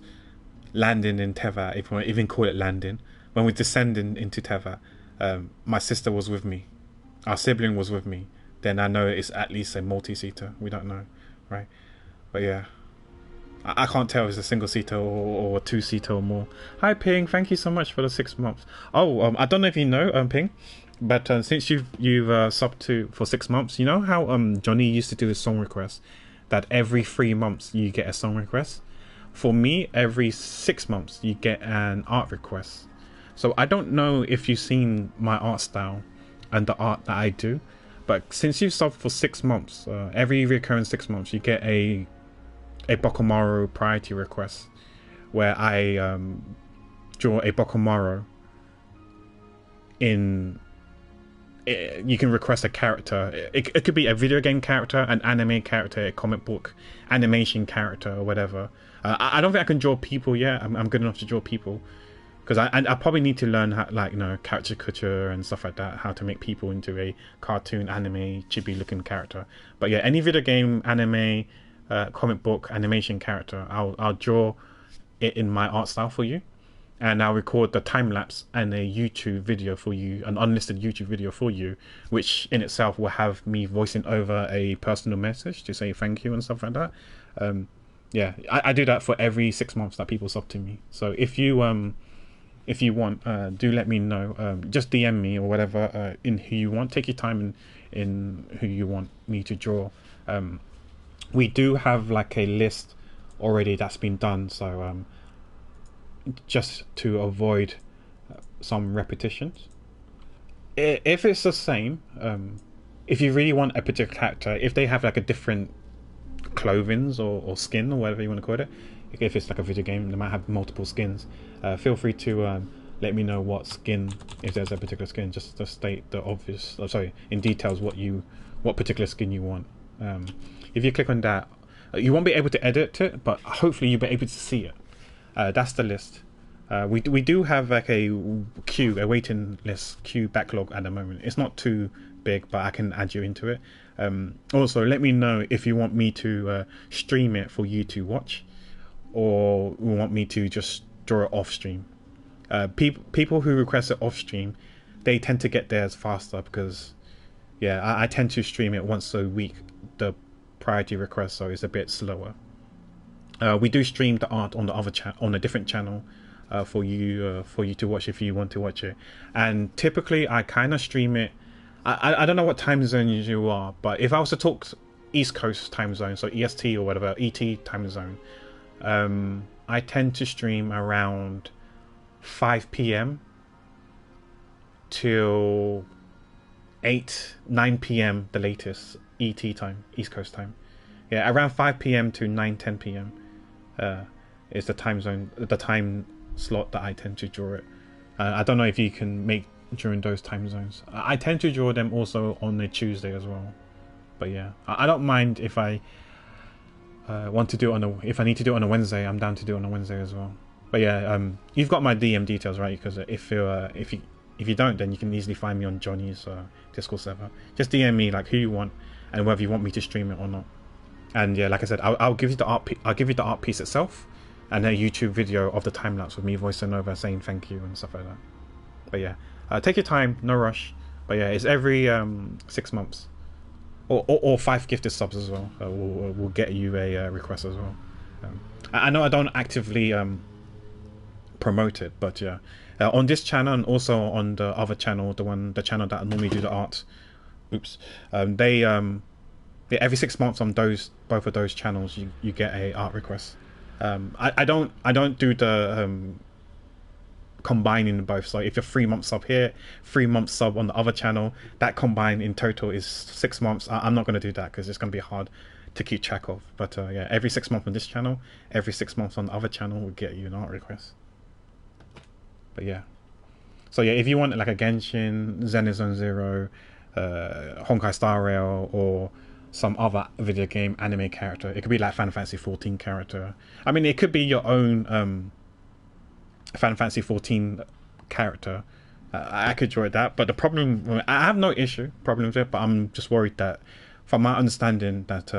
landing in Teva, if we even call it landing, when we descending into Teva, my sister was with me, our sibling was with me. Then I know it's at least a multi-seater. We don't know, right? But yeah, I can't tell if it's a single-seater or a 2-seater or more. Hi Ping, thank you so much for the 6 months. Oh, I don't know if you know, Ping, but since you've subbed for 6 months, you know how Johnny used to do his song request, that every 3 months you get a song request. For me, every 6 months you get an art request. So I don't know if you've seen my art style and the art that I do, but since you've subbed for 6 months, every recurring 6 months you get a Bokomaru priority request, where I draw a Bokomaru in. You can request a character. It could be a video game character, an anime character, a comic book animation character, or whatever. I don't think I can draw people yet. I'm good enough to draw people, because I probably need to learn how, like, character couture and stuff like that, how to make people into a cartoon, anime, chibi looking character. But yeah, any video game, anime, comic book, animation character, I'll draw it in my art style for you. and I'll record the time lapse and a YouTube video for you, an unlisted YouTube video for you, which in itself will have me voicing over a personal message to say thank you and stuff like that. Yeah, I do that for every 6 months that people sub to me. So if you want, do let me know. Just DM me or whatever in who you want. Take your time in who you want me to draw. We do have like a list already that's been done, so just to avoid some repetitions, if it's the same, if you really want a particular character, if they have like a different clothings or skin or whatever you want to call it, if it's like a video game, they might have multiple skins, feel free to let me know what skin, if there's a particular skin, just to state the obvious, in details what particular skin you want. If you click on that, you won't be able to edit it, but hopefully you'll be able to see it. That's the list. We do have like a waiting list queue backlog at the moment. It's not too big, but I can add you into it. Also, let me know if you want me to stream it for you to watch, or want me to just draw it off stream. People who request it off stream, they tend to get theirs faster because, yeah, I tend to stream it once a week, the priority request, so it's a bit slower. We do stream the art on the other on a different channel for you to watch if you want to watch it. And typically, I kind of stream it. I don't know what time zone you are, but if I was to talk East Coast time zone, so EST or whatever, ET time zone, I tend to stream around 5 p.m. till 9 p.m. the latest ET time, East Coast time. Yeah, around 5 p.m. to 10 p.m. Is the time zone, the time slot that I tend to draw it. I don't know if you can make during those time zones. I tend to draw them also on a Tuesday as well. But yeah, I don't mind if I want to do it if I need to do it on a Wednesday. I'm down to do it on a Wednesday as well. But yeah, you've got my DM details, right? Because if you don't, then you can easily find me on Johnny's Discord server. Just DM me like who you want and whether you want me to stream it or not. And yeah, like I said, I'll give you the art. I'll give you the art piece itself, and a YouTube video of the time lapse with me voicing over, saying thank you and stuff like that. But yeah, take your time, no rush. But yeah, it's every 6 months, or 5 gifted subs as well. We'll get you a request as well. I know I don't actively promote it, but yeah, on this channel and also on the other channel, the channel that I normally do the art. Oops, every 6 months on both of those channels, you get a art request. I don't do the combining both. So if you're 3 months sub here, 3 months sub on the other channel, that combined in total is 6 months. I'm not going to do that because it's going to be hard to keep track of. But yeah, every 6 months on this channel, every 6 months on the other channel will get you an art request. But yeah, so yeah, if you want like a Genshin, Zenizone Zero, Honkai Star Rail, or some other video game anime character, it could be like Final Fantasy 14 character. I mean, it could be your own Final Fantasy 14 character. I could draw that, but the problem, I have no problem with it, but I'm just worried that, from my understanding, that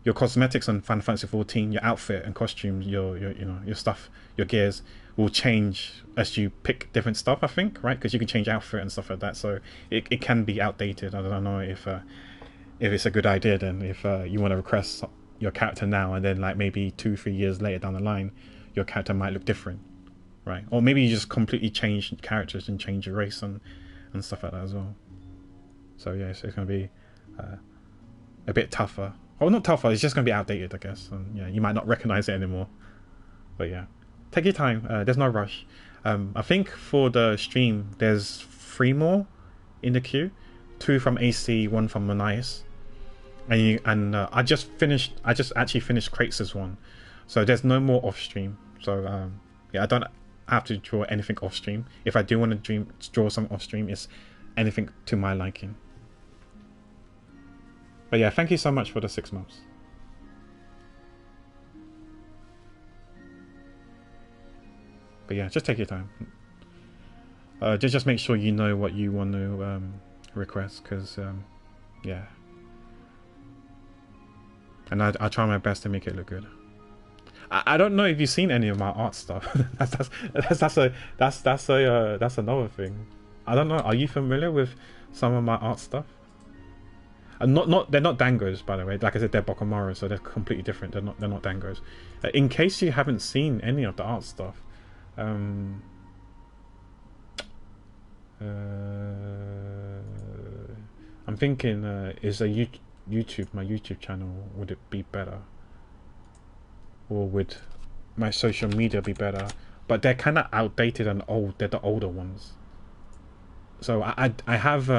your cosmetics on Final Fantasy 14, your outfit and costumes, your stuff, your gears will change as you pick different stuff, I think, right? Because you can change outfit and stuff like that, so it can be outdated. I don't know if it's a good idea then, if you want to request your character now and then like maybe 2-3 years later down the line, your character might look different, right? Or maybe you just completely change characters and change your race and stuff like that as well. So yeah, so it's going to be a bit tougher. Well, not tougher, it's just going to be outdated, I guess. And yeah, you might not recognize it anymore. But yeah, take your time. There's no rush. I think for the stream, there's 3 more in the queue. 2 from AC, 1 from Manias. And I just actually finished Kratos' one. So there's no more off stream. So yeah, I don't have to draw anything off stream. If I do want to draw something off stream, it's anything to my liking. But yeah, thank you so much for the 6 months. But yeah, just take your time. Just make sure you know what you want to request, because yeah. And I'll try my best to make it look good. I don't know if you've seen any of my art stuff. That's another thing. I don't know. Are you familiar with some of my art stuff? And they're not dangos, by the way. Like I said, they're Bokomaru, so they're completely different. They're not dangos. In case you haven't seen any of the art stuff, I'm thinking, is my YouTube channel, would it be better, or would my social media be better? But they're kind of outdated and old. They're the older ones. So I have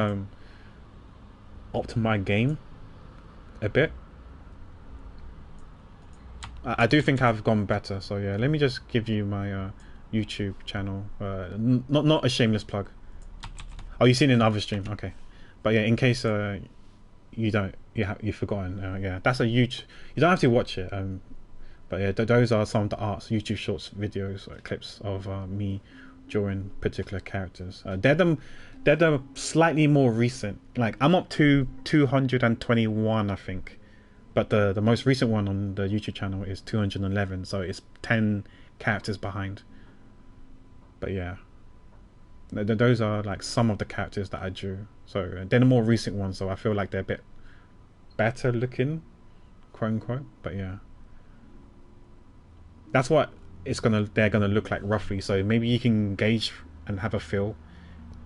upped my game a bit. I do think I've gone better. So yeah, let me just give you my YouTube channel. Not a shameless plug. Oh, you've seen it in other stream, okay. But yeah, in case you've forgotten, yeah, that's a YouTube. You don't have to watch it. But yeah, those are some of the arts, YouTube Shorts videos, clips of me drawing particular characters. They're the slightly more recent. Like I'm up to 221, I think, but the most recent one on the YouTube channel is 211, so it's 10 characters behind. But yeah, those are like some of the characters that I drew. So they're the more recent ones, so I feel like they're a bit better looking, quote unquote. But yeah, that's what they're gonna look like roughly. So maybe you can gauge and have a feel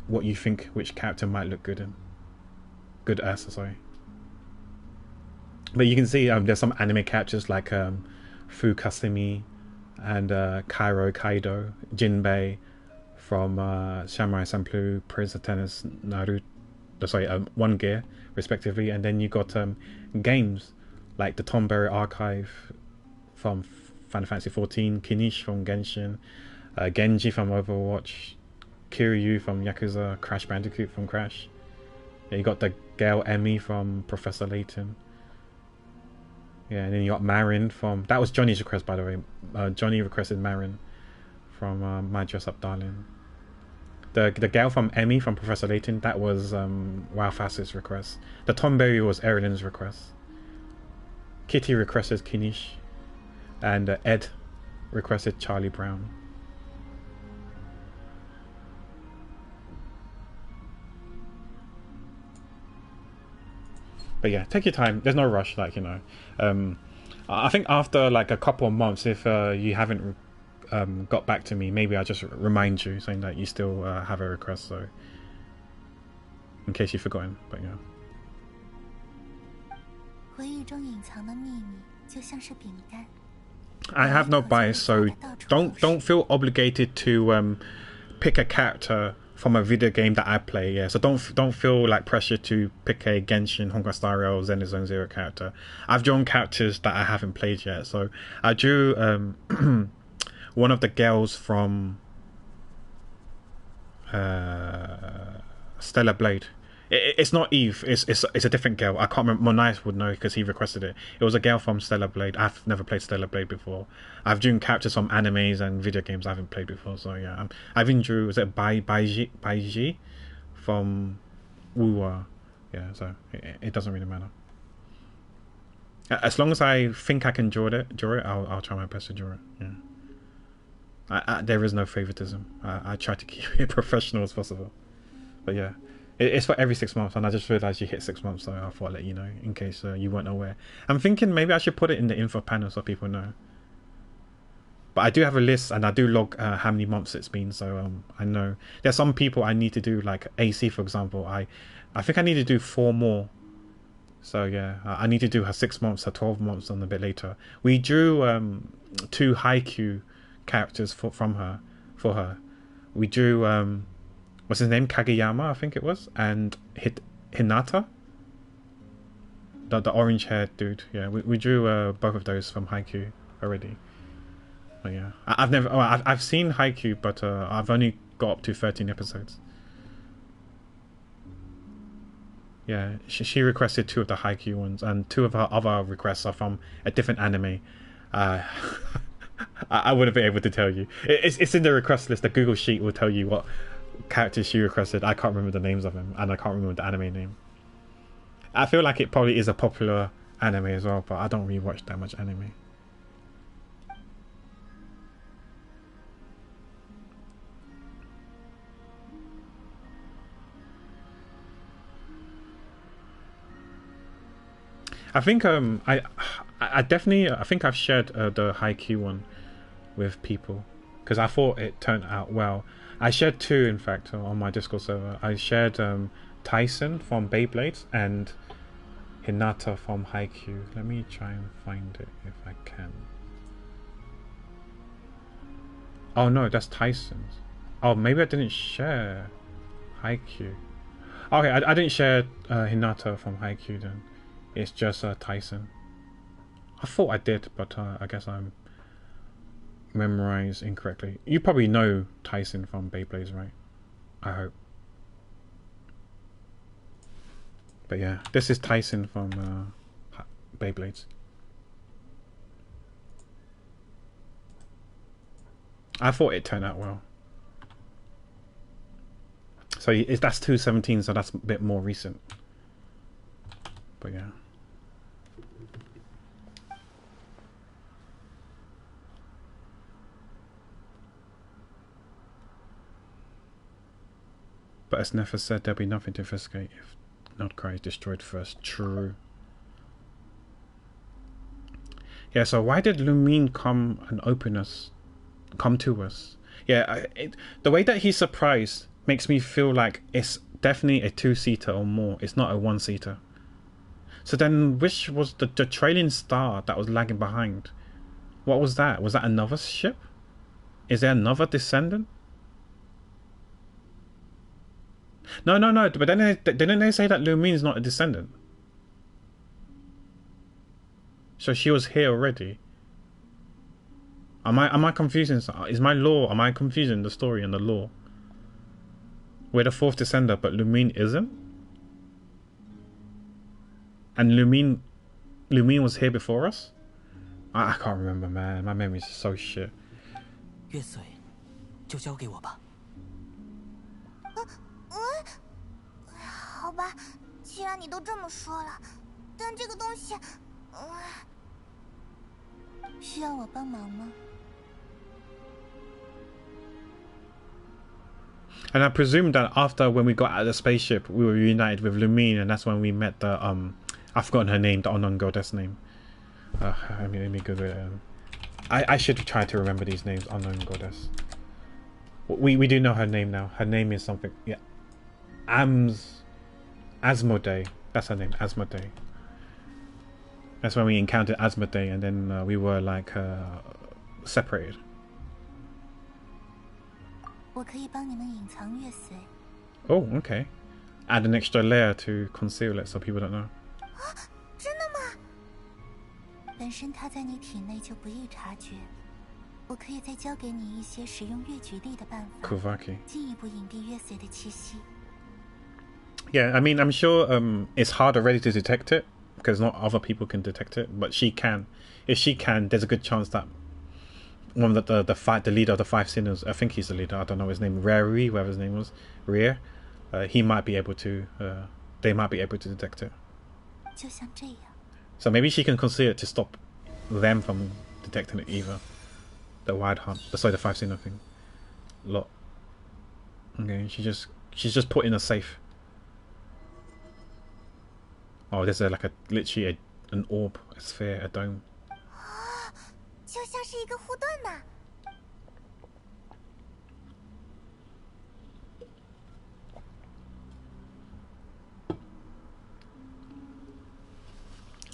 what you think which character might look good in. Good as, sorry. But you can see there's some anime characters like Fu Kasumi and Kairo Kaido, Jinbei from Samurai Champloo, Prince of Tennis, Naruto, sorry, One Gear, respectively. And then you got games like the Tonberry Archive from Final Fantasy XIV, Kinish from Genshin, Genji from Overwatch, Kiryu from Yakuza, Crash Bandicoot from Crash. Yeah, you got the Gale Emmy from Professor Layton. Yeah, and then you got Marin from... That was Johnny's request, by the way. Johnny requested Marin from My Dress Up Darling. The Gale from Emmy from Professor Layton, that was Wow Facet's request. The Tonberry was Erilyn's request. Kitty requested Kinish. And Ed requested Charlie Brown. But yeah, take your time. There's no rush, like, you know. I think after like a couple of months, if you haven't got back to me, maybe I'll just remind you, saying that you still have a request, so in case you've forgotten. But yeah. I have no bias, so don't feel obligated to pick a character from a video game that I play. Yeah, so don't feel like pressure to pick a Genshin, Honkai Star Rail, Zenizone Zero character. I've drawn characters that I haven't played yet. So I drew one of the girls from Stellar Blade. It's not Eve. It's a different girl. I can't remember. Monias would know because he requested it. It was a girl from Stellar Blade. I've never played Stellar Blade before. I've drawn characters from animes and video games I haven't played before. So yeah, I've even drew. Was it Baiji from Wuwa? Yeah. So it doesn't really matter. As long as I think I can draw it, I'll try my best to draw it. Yeah. There is no favoritism. I try to keep it professional as possible. But yeah. It's for every 6 months, and I just realised you hit 6 months, so I thought I'd let you know in case you weren't aware. I'm thinking maybe I should put it in the info panel so people know. But I do have a list, and I do log how many months it's been, so I know. There's some people I need to do, like AC, for example. I think I need to do 4 more. So yeah, I need to do her 6 months, her 12 months, and a bit later. We drew 2 Haikyuu characters for her. We drew... what's his name? Kageyama, I think it was, and Hinata, the orange-haired dude. Yeah, we drew both of those from Haikyuu already. But yeah, I've seen Haikyuu, but I've only got up to 13 episodes. Yeah, she requested 2 of the Haikyuu ones, and 2 of her other requests are from a different anime. I wouldn't be able to tell you. It's in the request list. The Google Sheet will tell you what characters she requested. I can't remember the names of them, and I can't remember the anime name. I feel like it probably is a popular anime as well, but I don't really watch that much anime. I think I definitely I think I've shared the Haikyuu one with people because I thought it turned out well. I shared two, in fact, on my Discord server. I shared Tyson from Beyblades and Hinata from Haikyuu. Let me try and find it if I can. Oh no, that's Tyson's. Oh, maybe I didn't share Haikyuu. Okay, I didn't share Hinata from Haikyuu then. It's just Tyson. I thought I did, but I guess I'm memorized incorrectly. You probably know Tyson from Beyblades, right? I hope. But yeah, this is Tyson from Beyblades. I thought it turned out well. So that's 2017, so that's a bit more recent. But yeah. But as Nefer said, there'll be nothing to investigate if Notcry is destroyed first. True. Yeah, so why did Lumine come to us? Yeah, the way that he's surprised makes me feel like it's definitely a two-seater or more. It's not a one-seater. So then which was the trailing star that was lagging behind? What was that? Was that another ship? Is there another descendant? No. But then didn't they say that Lumine's not a descendant? So she was here already. Am I confusing? Is my lore? Am I confusing the story and the lore? We're the fourth descender, but Lumine isn't. And Lumine was here before us. I can't remember, man. My memory's so shit. 月髓，就交给我吧。好吧，既然你都这么说了，但这个东西，需要我帮忙吗？ And I presume that after when we got out of the spaceship, we were reunited with Lumine, and that's when we met the I've forgotten her name, the unknown goddess name. Let me Google it. I should try to remember these names. Unknown goddess. We do know her name now. Her name is something. Yeah, Asmodee. That's her name, Asmodee. That's when we encountered Asmodee, and then we were like separated. 我可以帮你们隐藏月髓。 Oh, okay. Add an extra layer to conceal it so people don't know. 真的吗？本身它在你体内就不易察觉，我可以再教给你一些使用月菊力的办法， Kuvaki. 进一步隐蔽月髓的气息。 Yeah, I mean, I'm sure it's hard already to detect it because not other people can detect it, but she can. If she can, there's a good chance that one of the leader of the five sinners, I think he's the leader, I don't know his name, Rari, whatever his name was, Rear, he might be able to, they might be able to detect it. 就像这样。 So maybe she can conceal it to stop them from detecting it either. The Wild Hunt, sorry, the five sinner thing. Lot. Okay, she's just put in a safe. Oh, there's literally an orb, a sphere, a dome. 就像是一个护盾呢。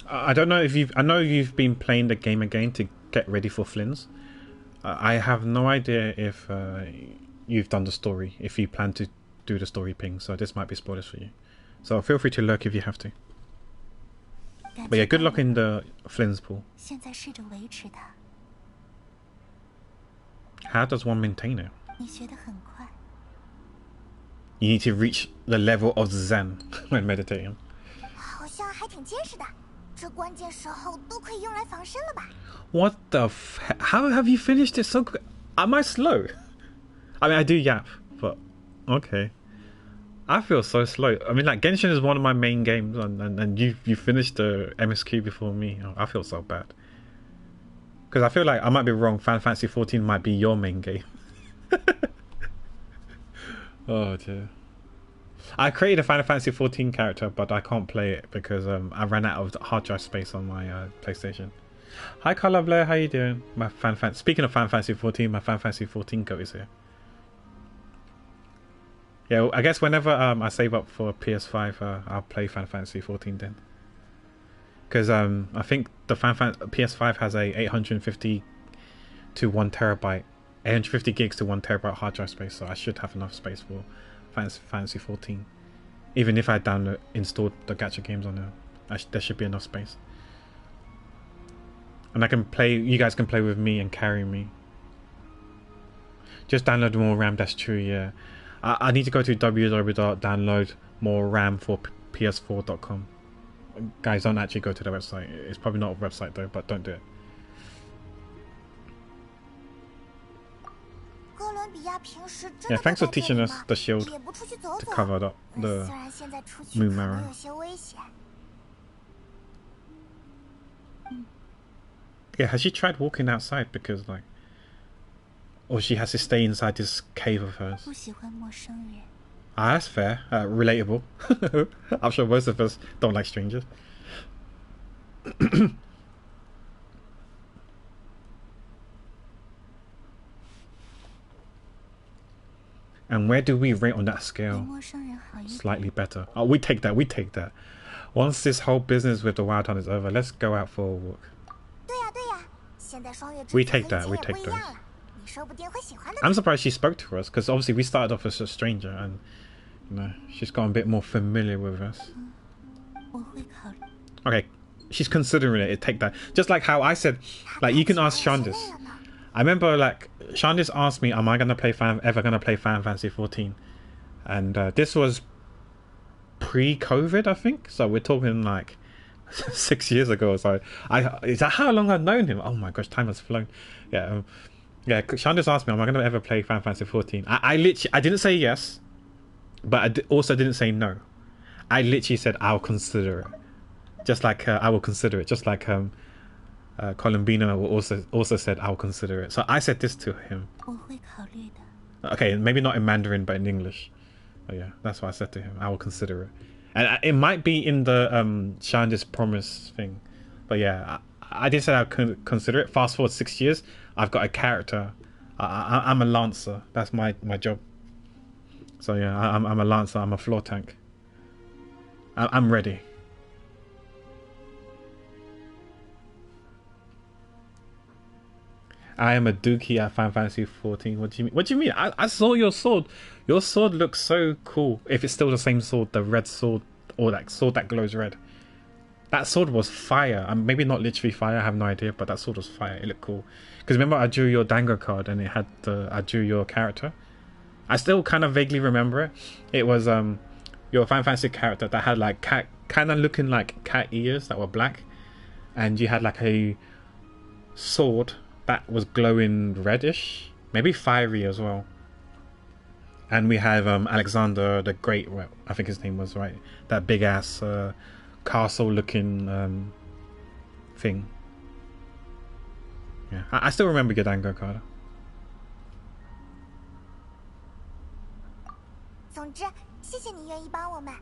I don't know if I know you've been playing the game again to get ready for Flynn's. I have no idea if you've done the story, if you plan to do the story ping, so this might be spoilers for you. So feel free to lurk if you have to. But yeah, good luck in the Flynn's pool. 现在试着维持它。 How does one maintain it? 你学得很快。 You need to reach the level of Zen when meditating. 好像还挺结实的，这关键时候都可以用来防身了吧？ What the how have you finished it so quick? Am I slow? I mean, I do yap, but okay. I feel so slow. I mean, like, Genshin is one of my main games, and you finished the MSQ before me. Oh, I feel so bad. Because I feel like I might be wrong. Final Fantasy 14 might be your main game. Oh dear. I created a Final Fantasy 14 character, but I can't play it because I ran out of hard drive space on my PlayStation. Hi, Carla Blair, how you doing? Speaking of Final Fantasy 14, my Final Fantasy 14 goat is here. Yeah, well, I guess whenever I save up for PS5, I'll play Final Fantasy 14 then. Because I think the PS5 has a 850 to 1 terabyte, 850 gigs to 1 terabyte hard drive space, so I should have enough space for Final Fantasy 14. Even if I installed the gacha games on there, there should be enough space. And I can play. You guys can play with me and carry me. Just download more RAM. That's true. Yeah. I need to go to www.downloadmoreram4ps4.com. Guys, don't actually go to the website. It's probably not a website though, but don't do it. Yeah, thanks for teaching us the shield to cover up the moon marrow. Yeah, has she tried walking outside? Because like, or she has to stay inside this cave of hers. Ah, that's fair. Relatable. I'm sure most of us don't like strangers. And where do we rate on that scale? Slightly better. Oh, we take that. We take that. Once this whole business with the Wild Hunt is over, let's go out for a walk. We take that. We take those. I'm surprised she spoke to us, because obviously we started off as a stranger, and you know, she's got a bit more familiar with us. Okay, she's considering it. Take that. Just like how I said, like, you can ask Shandis. I remember, like, Shandis asked me, am I gonna play ever gonna play Final Fantasy 14? And this was pre-COVID, I think. So we're talking like 6 years ago. So is that how long I've known him? Oh my gosh, time has flown. Yeah, yeah. Shandis asked me, am I gonna ever play Final Fantasy 14? I didn't say yes, but I also didn't say no. I literally said I'll consider it. Just like I will consider it. Just like Columbino also said I'll consider it. So I said this to him. Okay, maybe not in Mandarin, but in English. Oh yeah, that's what I said to him. I will consider it, and it might be in the Shandis promise thing. But yeah, I did say I could consider it. Fast forward 6 years, I've got a character. I'm a lancer. That's my job. So yeah, I'm a lancer. I'm a floor tank. I'm ready. I am a dookie at Final Fantasy 14. What do you mean? What do you mean? I saw your sword. Your sword looks so cool. If it's still the same sword, the red sword, or that sword that glows red. That sword was fire. Maybe not literally fire. I have no idea, but that sword was fire. It looked cool. Because remember, I drew your Dango card, and it had I drew your character. I still kind of vaguely remember it. It was your Final Fantasy character that had like cat, kind of looking like cat ears that were black, and you had like a sword that was glowing reddish, maybe fiery as well. And we have Alexander the Great, well, I think his name was, right? That big ass castle looking thing. Yeah, I still remember your Dango card. 总之，谢谢你愿意帮我们。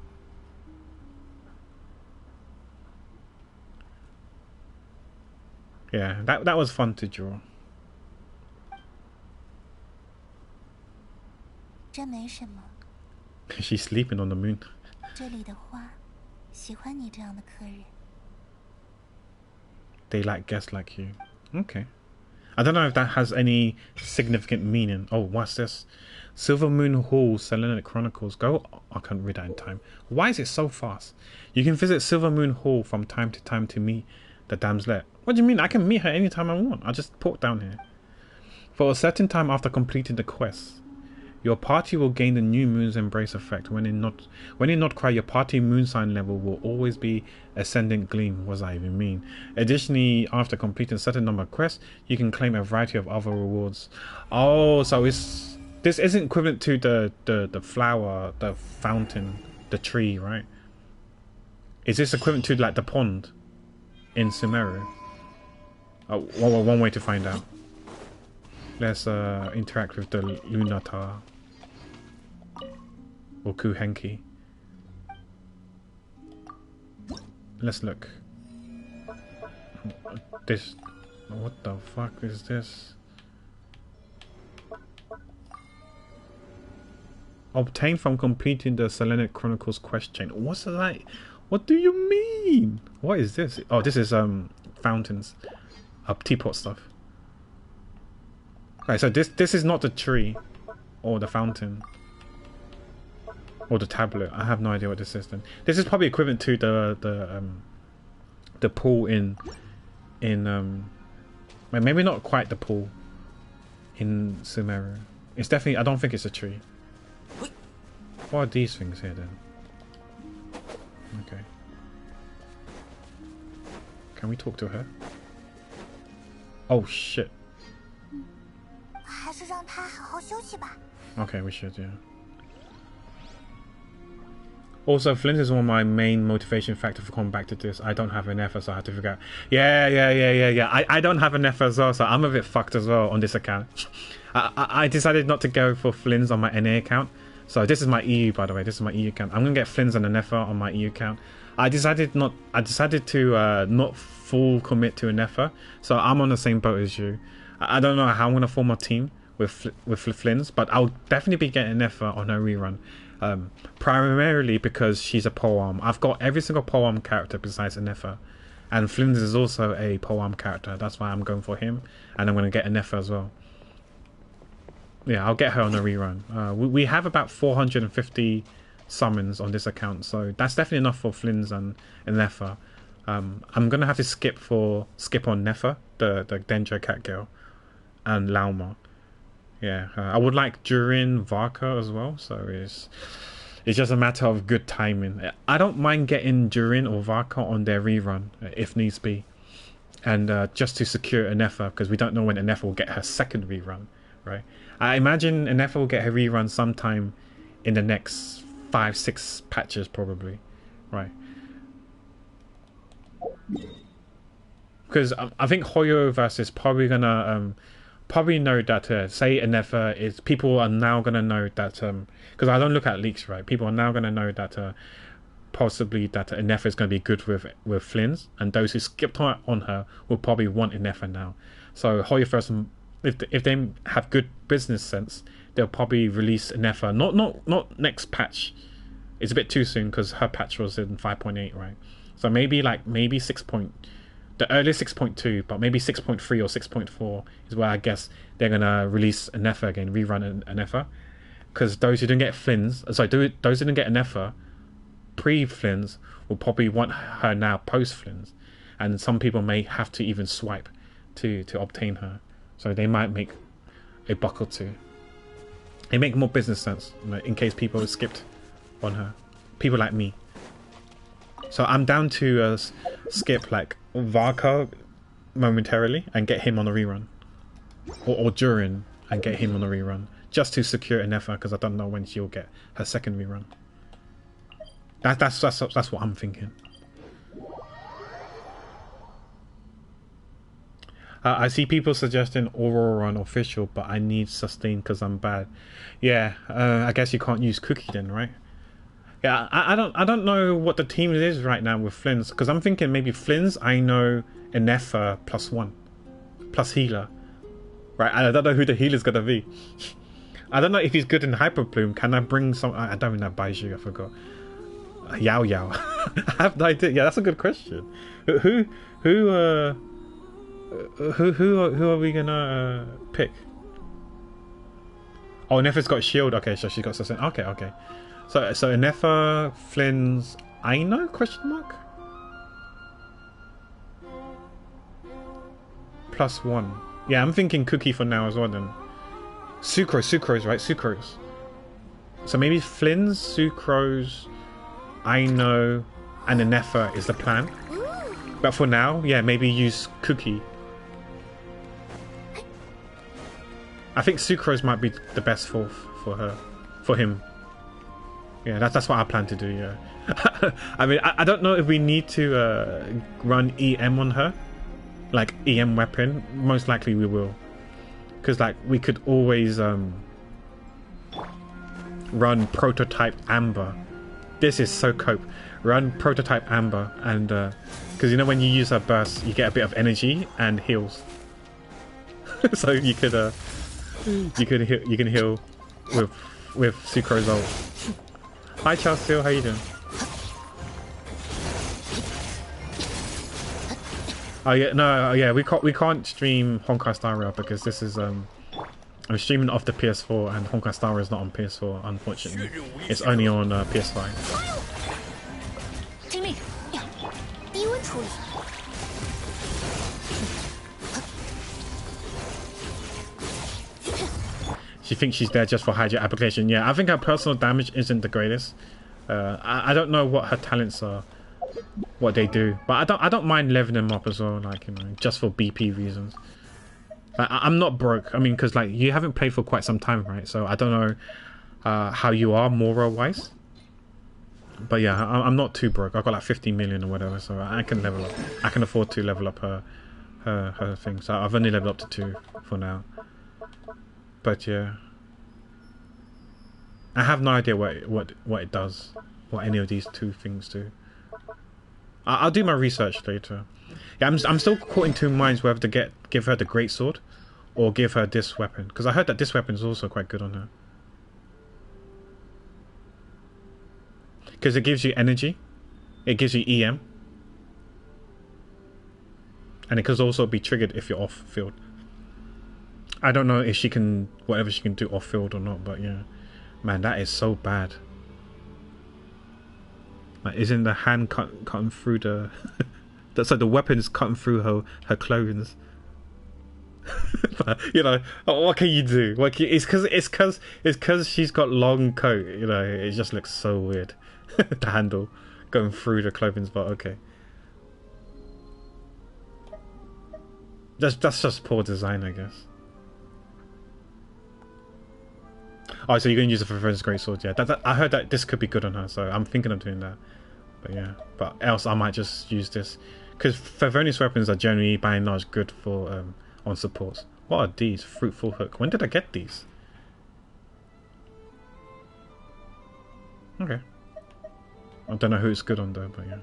Yeah, that was fun to draw. 真没什么。 She's sleeping on the moon. 这里的花，喜欢你这样的客人。 They like guests like you. Okay. I don't know if that has any significant meaning. Oh, what's this? Silver Moon Hall, Selenite Chronicles. Go. I can't read that in time. Why is it so fast? You can visit Silver Moon Hall from time to time to meet the Damslet. What do you mean? I can meet her anytime I want. I just put down here. For a certain time after completing the quest, your party will gain the new moon's embrace effect. When in not cry, your party moon sign level will always be ascendant gleam. What does that even mean? Additionally, after completing a certain number of quests, you can claim a variety of other rewards. Oh, so this isn't equivalent to the flower, the fountain, the tree, right? Is this equivalent to like the pond in Sumeru? Oh, one way to find out. Let's interact with the Lunata or Kuhenki. let's look. This, what the fuck is this? Obtained from completing the Selenic Chronicles quest chain. What's that? What do you mean? What is this? Oh, this is fountains, teapot stuff. Right, so this is not the tree, or the fountain, or the tablet. I have no idea what this is. Then this is probably equivalent to the pool in maybe not quite the pool in Sumeru. It's definitely. I don't think it's a tree. What are these things here then? Okay. Can we talk to her? Oh shit. Okay, we should, yeah. Also, Flint is one of my main motivation factors for coming back to this. I don't have an F, so I have to figure out. Yeah. I don't have an F as well, so I'm a bit fucked as well on this account. I decided not to go for Flynn's on my NA account. So this is my EU, by the way. This is my EU account. I'm gonna get Flynn's and an Nefer on my EU account. I decided to not full commit to a Nefer, so I'm on the same boat as you. I don't know how I'm gonna form a team with Flynn's, but I'll definitely be getting Nefer on her rerun. Primarily because she's a polearm. I've got every single polearm character besides a Nefer, and Flynn's is also a polearm character. That's why I'm going for him, and I'm gonna get a Nefer as well. Yeah, I'll get her on a rerun. We have about 450 summons on this account, so that's definitely enough for Flynn's and Nefer. I'm gonna have to skip on Nefer, the Dendro cat girl, and Lauma. Yeah, I would like Durin Varka as well. So it's just a matter of good timing. I don't mind getting Durin or Varka on their rerun if needs be, and just to secure a Nefer, because we don't know when a Nefer will get her second rerun, right? I imagine an Nefer will get her rerun sometime in the next 5-6 patches probably, right? Because I think Hoyoverse is probably gonna probably know that say a Nefer is, people are now gonna know that because I don't look at leaks, right? People are now gonna know that possibly that a Nefer is gonna be good with Flynn's, and those who skipped on her will probably want a Nefer now. So Hoyoverse, if they have good business sense, they'll probably release a Nefer. Not next patch. It's a bit too soon because her patch was in 5.8, right? So maybe the earliest 6.2, but maybe 6.3 or 6.4 is where I guess they're gonna release a Nefer again, rerun a Nefer. Because those who didn't get Flynn's, those who didn't get a Nefer pre-Flynn's will probably want her now post-Flynn's, and some people may have to even swipe to obtain her. So they might make a buck or two. They make more business sense, in case people skipped on her. People like me. So I'm down to skip like Varka momentarily and get him on a rerun, or Durin and get him on a rerun, just to secure a Nefer, because I don't know when she'll get her second rerun. That's what I'm thinking. I see people suggesting Aurora on official, but I need sustain because I'm bad. Yeah, I guess you can't use Cookie then, right? Yeah, I don't know what the team is right now with Flynn's, because I'm thinking maybe Flynn's, I know, a Nefer +1 plus healer, right? I don't know who the healer's gonna be. I don't know if he's good in Hyper Plume. Can I bring some? I don't know Baiju. I forgot. Yao Yao. I have no idea. Yeah, that's a good question. Who are we gonna pick? Oh, Nefer's got shield. Okay, so she's got sustain. Okay. So Nefer, Flynn's, Aino? Question mark. +1. Yeah, I'm thinking Cookie for now as well. Then Sucrose, right? Sucrose. So maybe Flynn's, Sucrose, Aino, and the Nefer is the plan. But for now, yeah, maybe use Cookie. I think Sucrose might be the best for him. Yeah, that's what I plan to do. Yeah, I mean, I don't know if we need to run EM on her, like EM weapon. Most likely we will, because like we could always run prototype Amber. This is so cope. Run prototype Amber, and because you know when you use her burst, you get a bit of energy and heals. So you can heal with Sucro's ult. Hi Chelsea, how you doing? Oh yeah, no, yeah, we can't stream Honkai Star Rail because this is I'm streaming off the PS4 and Honkai Star Rail is not on PS4, unfortunately. It's only on PS5. She thinks she's there just for hydrate application. Yeah, I think her personal damage isn't the greatest. I don't know what her talents are, what they do, but I don't mind leveling them up as well, like, you know, just for BP reasons. I'm not broke. I mean, because like you haven't played for quite some time, right? So I don't know how you are moral wise, but yeah, I'm not too broke. I've got like 50 million or whatever, so I can level up. I can afford to level up her thing. So I've only leveled up to 2 for now. But yeah, I have no idea what it does, what any of these 2 things do. I'll do my research later. Yeah, I'm still caught in 2 minds whether to give her the greatsword or give her this weapon, because I heard that this weapon is also quite good on her. Because it gives you energy, it gives you EM, and it could also be triggered if you're off field. I don't know if she can, whatever she can do off field or not, but yeah, man, that is so bad. Like, isn't the hand cutting through the? That's like the weapon's cutting through her clothing. But, you know, what can you do? It's because she's got long coat. You know, it just looks so weird. The handle going through the clothing, but okay. That's just poor design, I guess. Oh, so you're going to use it for Favonius Greatsword, yeah. I heard that this could be good on her, so I'm thinking of doing that. But yeah, but else I might just use this. Because Favonius weapons are generally, by and large, good for on supports. What are these? Fruitful Hook. When did I get these? Okay. I don't know who it's good on though, but yeah.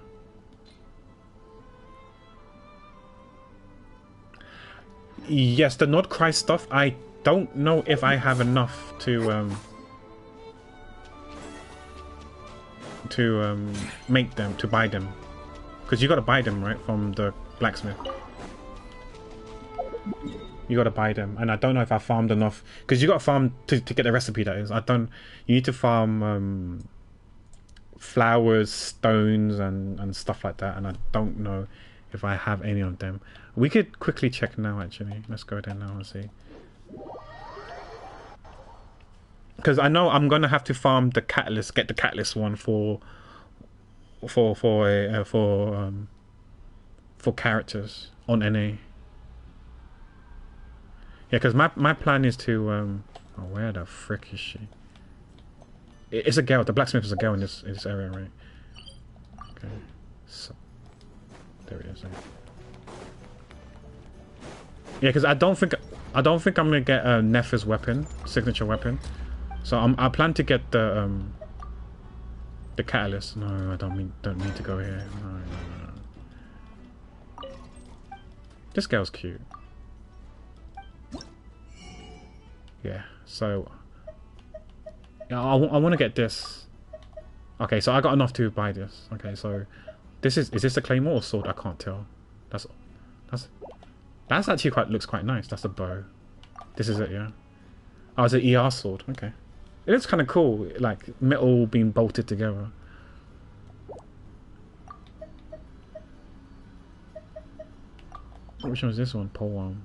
Yes, the Nordkreis stuff, I don't know if I have enough to make them, to buy them, because you got to buy them, right, from the blacksmith. You got to buy them, and I don't know if I farmed enough, because you got to farm to get the recipe. That is, you need to farm flowers, stones, and stuff like that, and I don't know if I have any of them. We could quickly check now, actually. Let's go there now and see. Because I know I'm gonna have to farm the catalyst, get the catalyst one for characters on NA. Yeah, because my plan is to oh, where the frick is she? It's a girl. The blacksmith is a girl in this area, right? Okay, so there it is. Yeah, because I don't think I'm gonna get Nefer's weapon, signature weapon. So I plan to get the catalyst. No, I don't mean to go here. No. This girl's cute. Yeah. So yeah, I want to get this. Okay, so I got enough to buy this. Okay, so is this a claymore or sword? I can't tell. That's actually looks quite nice. That's a bow. This is it, yeah. Oh, it's an ER sword. Okay. It looks kind of cool, like metal being bolted together. Which one is this one? Polearm.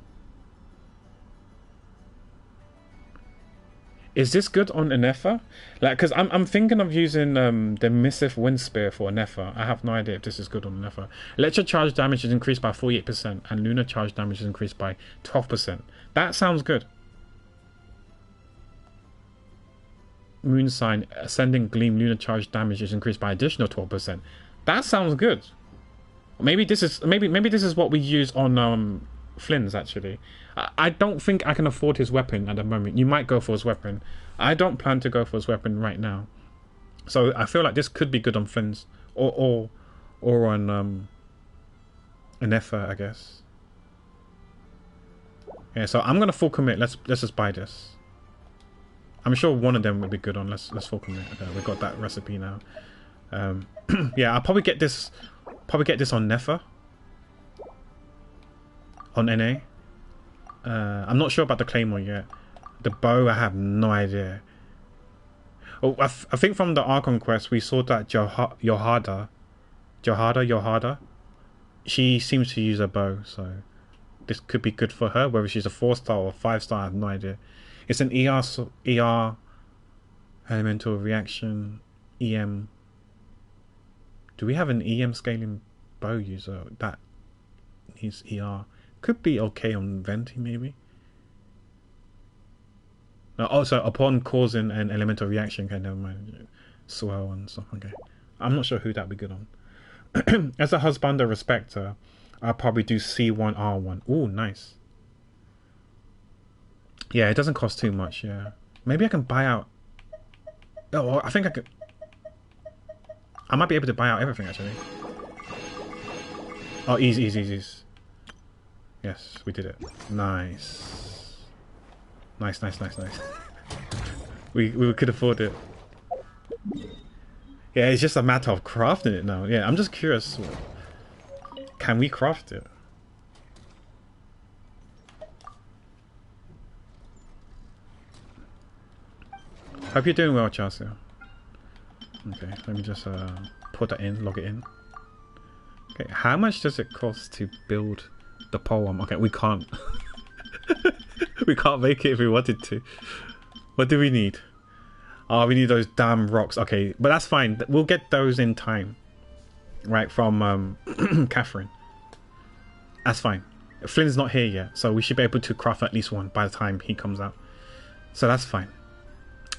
Is this good on Nefer? Like, because I'm thinking of using the Missive Wind Spear for Nefer. I have no idea if this is good on Nefer. Electric charge damage is increased by 48%, and lunar charge damage is increased by 12%. That sounds good. Moon Sign, Ascending Gleam, lunar charge damage is increased by additional 12%. That sounds good. Maybe this is what we use on Flynn's, actually. I don't think I can afford his weapon at the moment. You might go for his weapon. I don't plan to go for his weapon right now. So I feel like this could be good on Flynn's or on an effort, I guess. Yeah, so I'm gonna full commit. Let's just buy this. I'm sure one of them would be good on. Let's full commit. Okay, we got that recipe now. Yeah, I'll probably get this. Probably get this on Nefer. On NA. I'm not sure about the Claymore yet. The bow, I have no idea. Oh, I think from the Archon quest we saw that Yohada, she seems to use a bow, so this could be good for her. Whether she's a 4-star or 5-star, I have no idea. It's an ER elemental reaction EM. Do we have an EM scaling bow user that needs ER? Could be okay on Venti maybe. Also, upon causing an elemental reaction, okay, never mind. Swell and stuff. Okay, I'm not sure who that'd be good on. As a husbander respecter, I'll probably do C1 R1. Ooh, nice. Yeah, it doesn't cost too much. Yeah, maybe I can buy out. Oh, I think I could. I might be able to buy out everything actually. Oh, easy. Yes, we did it. Nice. Nice. We could afford it. Yeah, it's just a matter of crafting it now. Yeah, I'm just curious. Can we craft it? Hope you're doing well, Chelsea. Okay, let me just put that in, log it in. Okay, how much does it cost to build the poem? Okay, we can't. We can't make it if we wanted to. What do we need? Oh, we need those damn rocks. Okay, but that's fine. We'll get those in time. Right, from Catherine. That's fine. Flynn's not here yet, so we should be able to craft at least one by the time he comes out. So that's fine.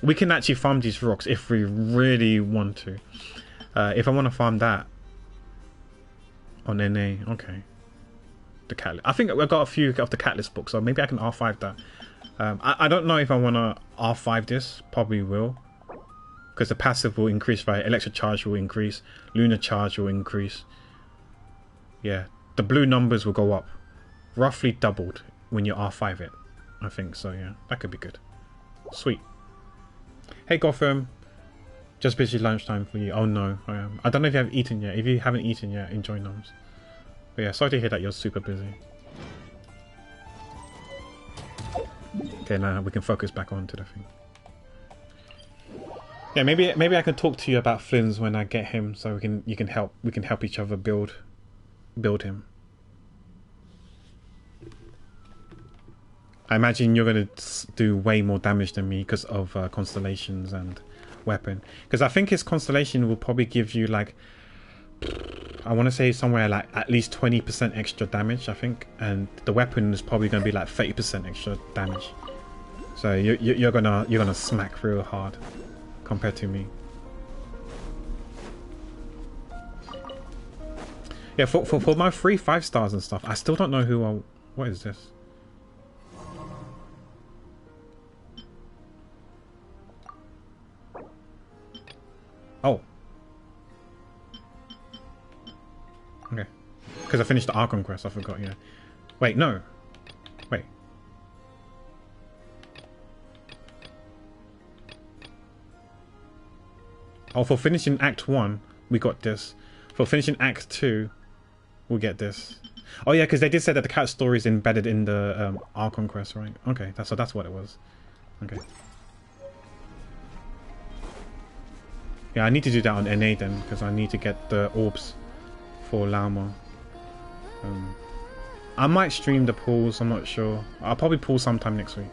We can actually farm these rocks if we really want to. If I want to farm that on NA, okay. The catalyst. I think I've got a few of the catalyst books, so maybe I can R5 that. I don't know if I want to R5 this. Probably will, because the passive will increase, right? Electric charge will increase, lunar charge will increase. Yeah, the blue numbers will go up, roughly doubled when you R5 it. I think so. Yeah, that could be good. Sweet. Hey Gotham, just busy lunchtime for you. Oh no, I don't know if you have eaten yet. If you haven't eaten yet, enjoy noms. But yeah, sorry to hear that you're super busy. Okay, now we can focus back onto the thing. Yeah, maybe I can talk to you about Flynn's when I get him, so we can help each other build him. I imagine you're gonna do way more damage than me because of constellations and weapon. Because I think his constellation will probably give you like, I want to say somewhere like at least 20% extra damage, I think, and the weapon is probably going to be like 30% extra damage. So you're gonna smack real hard compared to me. Yeah, for my 3 5-stars and stuff, I still don't know who I. What is this? Oh. Okay. Because I finished the Archon quest, I forgot, yeah. Wait, no. Wait. Oh, for finishing Act 1, we got this. For finishing Act 2, we'll get this. Oh yeah, because they did say that the cat story is embedded in the Archon quest, right? Okay, that's what it was. Okay. Yeah, I need to do that on NA then, because I need to get the orbs for Lauma. I might stream the pools, I'm not sure. I'll probably pool sometime next week.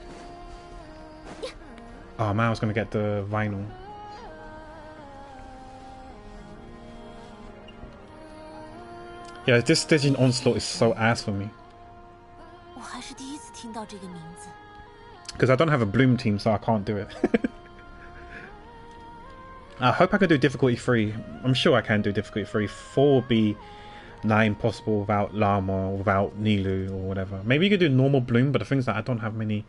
Oh man, I was going to get the vinyl. Yeah, this stage in Onslaught is so ass for me. Because I don't have a Bloom team, so I can't do it. I hope I can do difficulty 3. I'm sure I can do difficulty 3. 4 will be nigh impossible without Llama or without Nilu or whatever. Maybe you could do normal Bloom, but the thing is that I don't have many.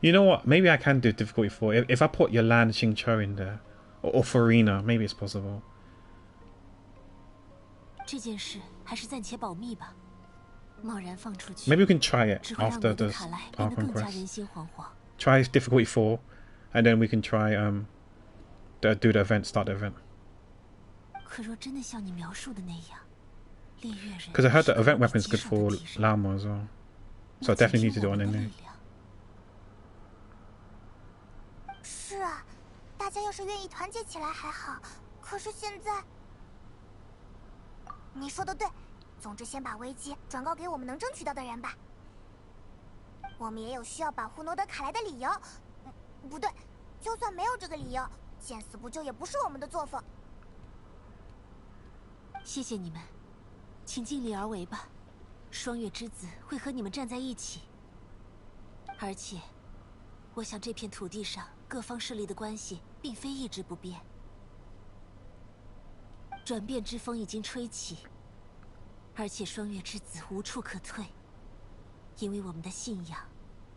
You know what? Maybe I can do difficulty 4. If I put Yolan Xingqiu in there. or Farina. Maybe it's possible. 这件事还是暂且保密吧。贸然放出去， Maybe we can try it 只会让 after 罗德 the 卡莱变得 Archon 更加 quest. 人心惶惶。 Try difficulty 4, and then we can try do the event, start the event. 可若真的像你描述的那样，猎月人 Because I heard the 是 event 个 weapon is 极 good 上 for 的提升 Llama as well. So 那 I 简 definitely 直 need to do 我 it 们 on 的 Nene. 力量。是啊，大家要是愿意团结起来还好，可是现在，你说的对，总之先把危机转告给我们能争取到的人吧。我们也有需要保护罗德卡莱的理由。不对，就算没有这个理由，见死不救也不是我们的作风。谢谢你们，请尽力而为吧。双月之子会和你们站在一起，而且，我想这片土地上各方势力的关系并非一直不变。转变之风已经吹起，而且双月之子无处可退，因为我们的信仰，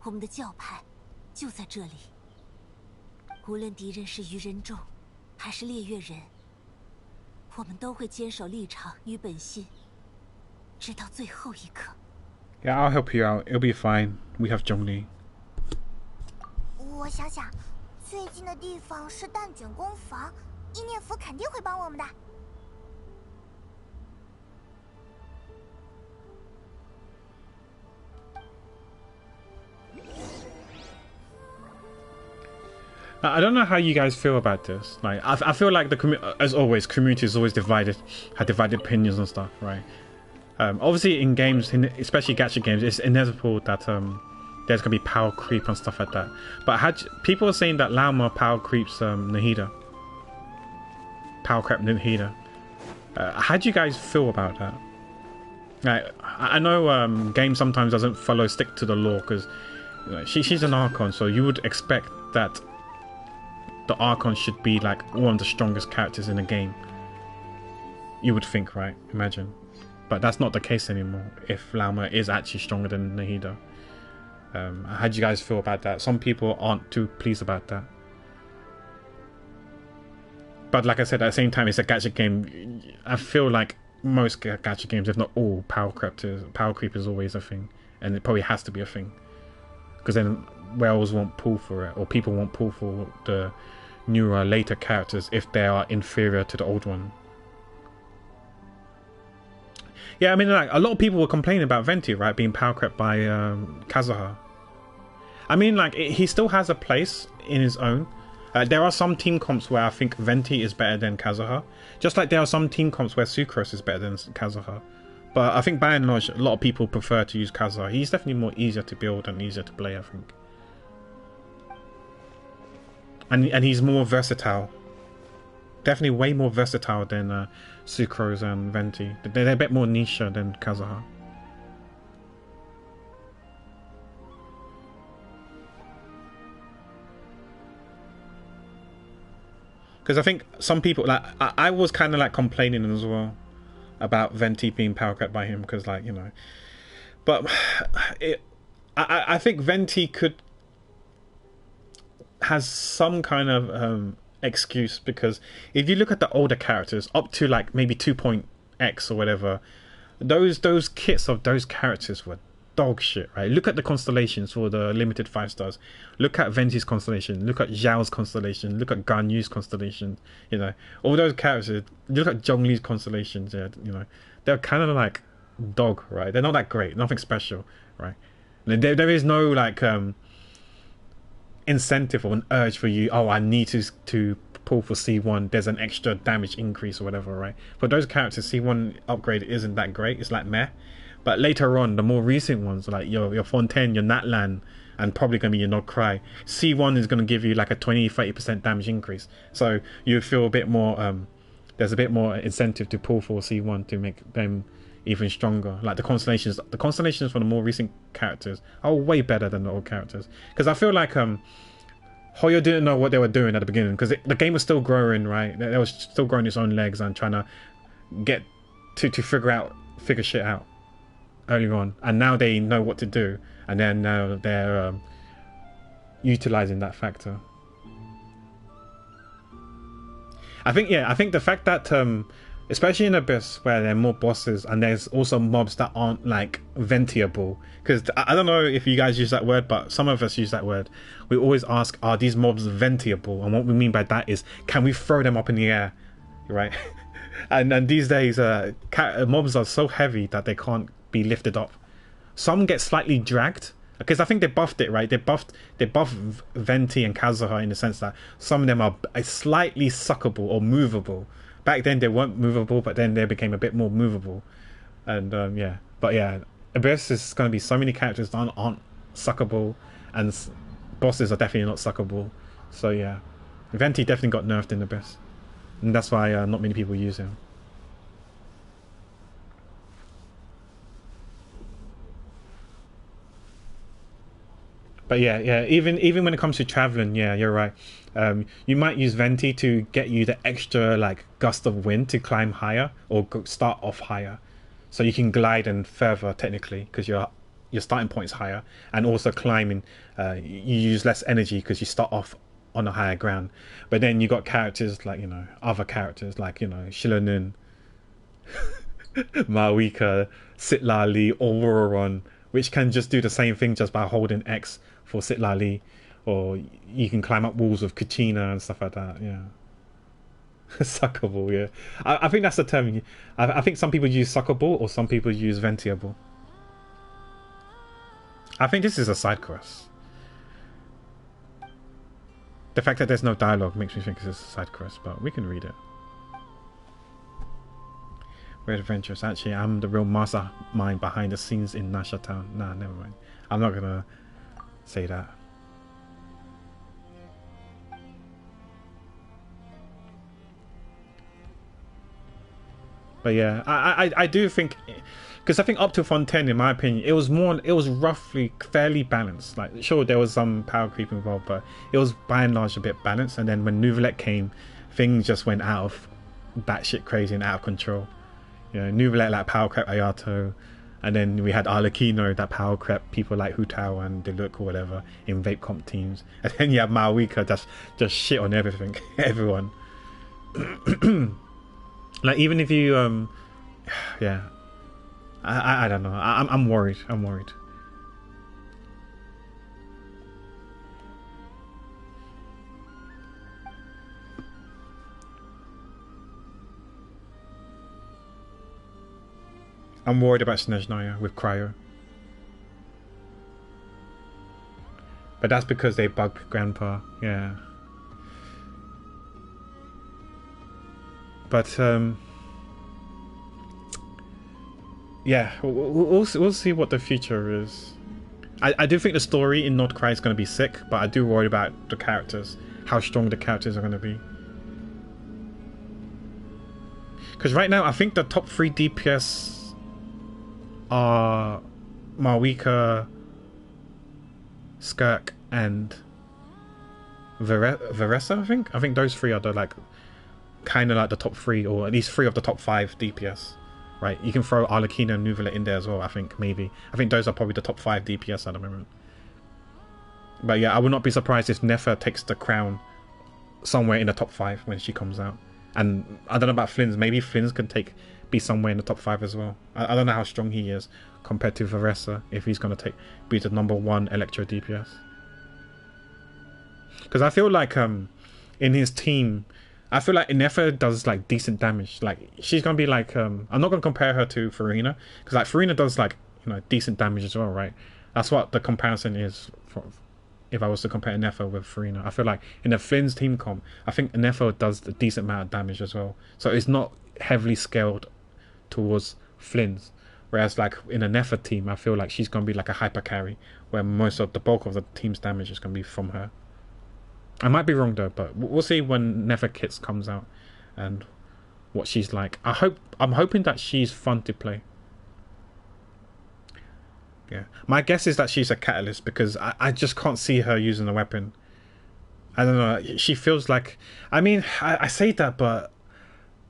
我们的教派，就在这里。无论敌人是鱼人众，还是猎月人，我们都会坚守立场与本心，直到最后一刻。 Yeah, I'll help you out. It'll be fine. We have Zhongli. 我想想，最近的地方是蛋卷工坊，意念符肯定会帮我们的。I don't know how you guys feel about this. Like, I feel like as always, community is always divided, had divided opinions and stuff, right? Obviously, in games, especially gacha games, it's inevitable that there's gonna be power creep and stuff like that. But people are saying that Lauma power creeps Nahida, power crept Nahida. How do you guys feel about that? Like, I know game sometimes doesn't stick to the lore because she's an Archon, so you would expect that the Archon should be like one of the strongest characters in the game. You would think, right? Imagine. But that's not the case anymore if Lauma is actually stronger than Nahida. How do you guys feel about that? Some people aren't too pleased about that. But like I said, at the same time, it's a gacha game. I feel like most gacha games, if not all, power creep is always a thing. And it probably has to be a thing. Because then whales won't pull for it, or people won't pull for the newer, later characters if they are inferior to the old one. Yeah, I mean, like, a lot of people were complaining about Venti, right, being power crept by Kazuha. I mean, like, he still has a place in his own. There are some team comps where I think Venti is better than Kazuha. Just like there are some team comps where Sucrose is better than Kazuha. But I think by and large, a lot of people prefer to use Kazuha. He's definitely more easier to build and easier to play, I think. And he's more versatile. Definitely way more versatile than Sucrose and Venti. They're a bit more niche than Kazuha. Because I think some people, like, I was kind of like complaining as well about Venti being power crept by him, because, like, you know, but I think Venti has some kind of excuse, because if you look at the older characters up to like maybe 2.x or whatever, those kits of those characters were dog shit, right? Look at the constellations for the limited 5 stars. Look at Venti's constellation. Look at Zhao's constellation. Look at Ganyu's constellation. You know, all those characters. Look at Zhongli's constellations. Yeah, you know, they're kind of like dog, right? They're not that great. Nothing special, right? There is no like incentive or an urge for you. Oh, I need to pull for C1. There's an extra damage increase or whatever, right? For those characters, C1 upgrade isn't that great. It's like meh. But later on, the more recent ones, like your Fontaine, your Natlan, and probably going to be your Nocry, C1 is going to give you like a 20-30% damage increase. So you feel a bit more, there's a bit more incentive to pull for C1 to make them even stronger. Like the constellations for the more recent characters are way better than the old characters. Because I feel like Hoyo didn't know what they were doing at the beginning, because the game was still growing, right? They was still growing its own legs and trying to get to figure shit out earlier on, and now they know what to do, and then now they're utilizing that factor. I think the fact that especially in Abyss where there are more bosses and there's also mobs that aren't like ventiable, because I don't know if you guys use that word, but some of us use that word. We always ask, are these mobs ventiable? And what we mean by that is, can we throw them up in the air, right? and these days mobs are so heavy that they can't be lifted up. Some get slightly dragged, because I think they buffed it, right? They buffed Venti and Kazuha in the sense that some of them are slightly suckable or movable. Back then they weren't movable, but then they became a bit more movable. And yeah, but yeah, Abyss is going to be so many characters that aren't suckable, and bosses are definitely not suckable. So yeah, Venti definitely got nerfed in Abyss, and that's why not many people use him. But yeah, even when it comes to traveling, yeah, you're right. You might use Venti to get you the extra like gust of wind to climb higher or start off higher, so you can glide and further technically because your starting point is higher, and also climbing you use less energy because you start off on a higher ground. But then you got characters like, you know, other characters like, you know, Shilanun, Mawika, Sitlali, or Wororon, which can just do the same thing just by holding X for Sitlali, or you can climb up walls with Kachina and stuff like that. Yeah. Suckable, yeah. I think that's the term. I think some people use suckable or some people use ventiable. I think this is a side quest. The fact that there's no dialogue makes me think it's a side quest, but we can read it. We're adventurous. Actually, I'm the real mastermind behind the scenes in Nasha Town. Nah, never mind. I'm not gonna say that. But yeah, I do think, because I think up to Fontaine, in my opinion, it was roughly fairly balanced. Like, sure, there was some power creep involved, but it was by and large a bit balanced. And then when Nouvellette came, things just went out of batshit crazy and out of control. You know, Nouvellette like power crept Ayato, and then we had Arlecchino that power crept people like Hutao and Deluc or whatever in vape comp teams. And then you have Mawika just shit on everything, everyone. Like, even if you yeah, I don't know. I'm worried. I'm worried. I'm worried about Snezhnaya with Cryo. But that's because they bugged Grandpa, yeah. But yeah, we'll see what the future is. I do think the story in Nordcry is going to be sick, but I do worry about the characters, how strong the characters are going to be. Because right now, I think the top 3 DPS are Mawika, Skirk, and Veressa. I think those 3 are the like kind of like the top 3, or at least 3 of the top 5 DPS. Right, you can throw Arlecchino and Nouvellette in there as well. I think those are probably the top 5 DPS at the moment. But yeah, I would not be surprised if Nefer takes the crown somewhere in the top 5 when she comes out. And I don't know about Flynn's. Maybe Flynn's can be somewhere in the top 5 as well. I don't know how strong he is compared to Veressa, if he's going to be the #1 Electro DPS. Because I feel like in his team, I feel like Nefer does like decent damage. Like, she's gonna be like I'm not gonna compare her to Farina, because like Farina does like, you know, decent damage as well, right? That's what the comparison is for, if I was to compare Nefer with Farina. I feel like in the Flynn's team comp, I think Nefer does a decent amount of damage as well. So it's not heavily scaled towards Flynn's. Whereas like in a Nefer team, I feel like she's gonna be like a hyper carry, where most of the bulk of the team's damage is gonna be from her. I might be wrong though, but we'll see when Nefer Kits comes out and what she's like. I'm hoping that she's fun to play. Yeah, my guess is that she's a catalyst, because I just can't see her using a weapon. I don't know. She feels like, I mean, I say that, but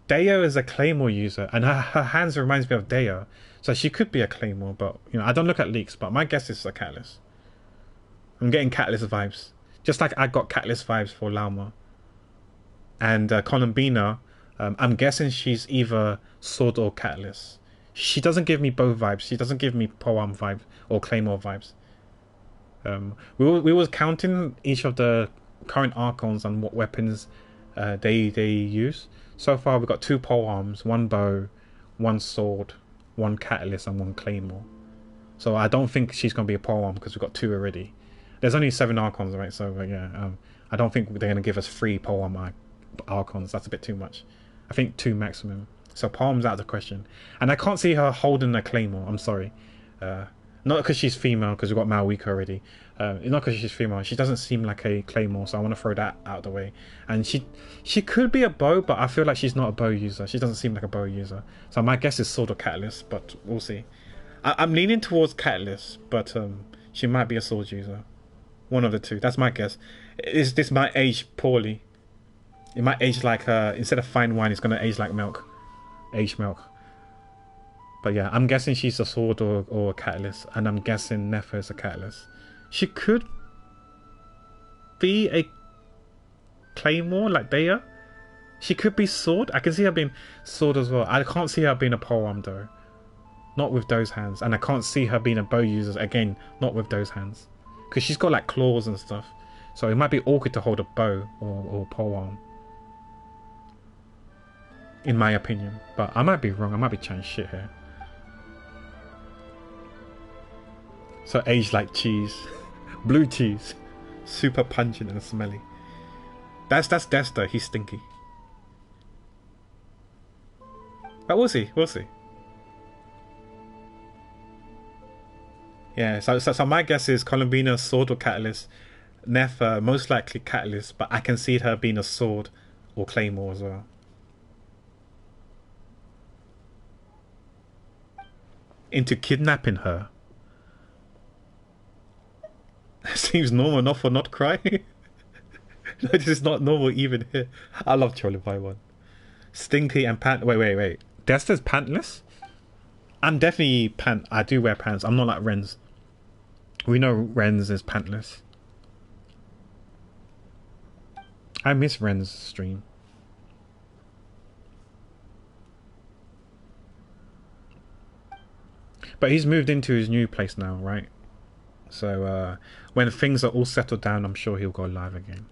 Deo is a Claymore user, and her hands reminds me of Deo, so she could be a Claymore. But you know, I don't look at leaks, but my guess is a catalyst. I'm getting catalyst vibes. Just like I got Catalyst vibes for Lauma. And Columbina, I'm guessing she's either Sword or Catalyst. She doesn't give me both vibes. She doesn't give me polearm vibes or Claymore vibes. We was counting each of the current Archons and what weapons they use. So far we've got 2 polearms, 1 bow, 1 sword, 1 catalyst and 1 claymore. So I don't think she's going to be a polearm because we've got 2 already. There's only 7 Archons, right? So yeah, I don't think they're going to give us 3 polearm Archons. That's a bit too much. I think 2 maximum. So polearm's out of the question. And I can't see her holding a claymore. I'm sorry. Not because she's female, because we've got Malwika already. Not because she's female. She doesn't seem like a claymore, so I want to throw that out of the way. And she could be a bow, but I feel like she's not a bow user. She doesn't seem like a bow user. So my guess is sword or catalyst, but we'll see. I'm leaning towards catalyst, but she might be a sword user. One of the 2. That's my guess. This might age poorly. It might age like instead of fine wine, it's going to age like milk. Aged milk. But yeah, I'm guessing she's a sword or a catalyst, and I'm guessing Nefa is a catalyst. She could be a claymore like they are. She could be sword. I can see her being sword as well. I can't see her being a polearm though. Not with those hands. And I can't see her being a bow user again, not with those hands. Because she's got like claws and stuff. So it might be awkward to hold a bow or polearm. In my opinion. But I might be wrong. I might be chatting shit here. So aged like cheese. Blue cheese. Super pungent and smelly. That's Desta. He's stinky. But we'll see. We'll see. Yeah, so my guess is Columbina, sword or catalyst. Nefa, most likely catalyst, but I can see her being a sword or claymore as well. Into kidnapping her. Seems normal enough for not crying. No, this is not normal even here. I love trolling by one. Stinky and pant. Wait. Desta's pantless? I'm definitely pant. I do wear pants. I'm not like Renz. We know Renz is pantless. I miss Ren's stream. But he's moved into his new place now, right? So when things are all settled down, I'm sure he'll go live again.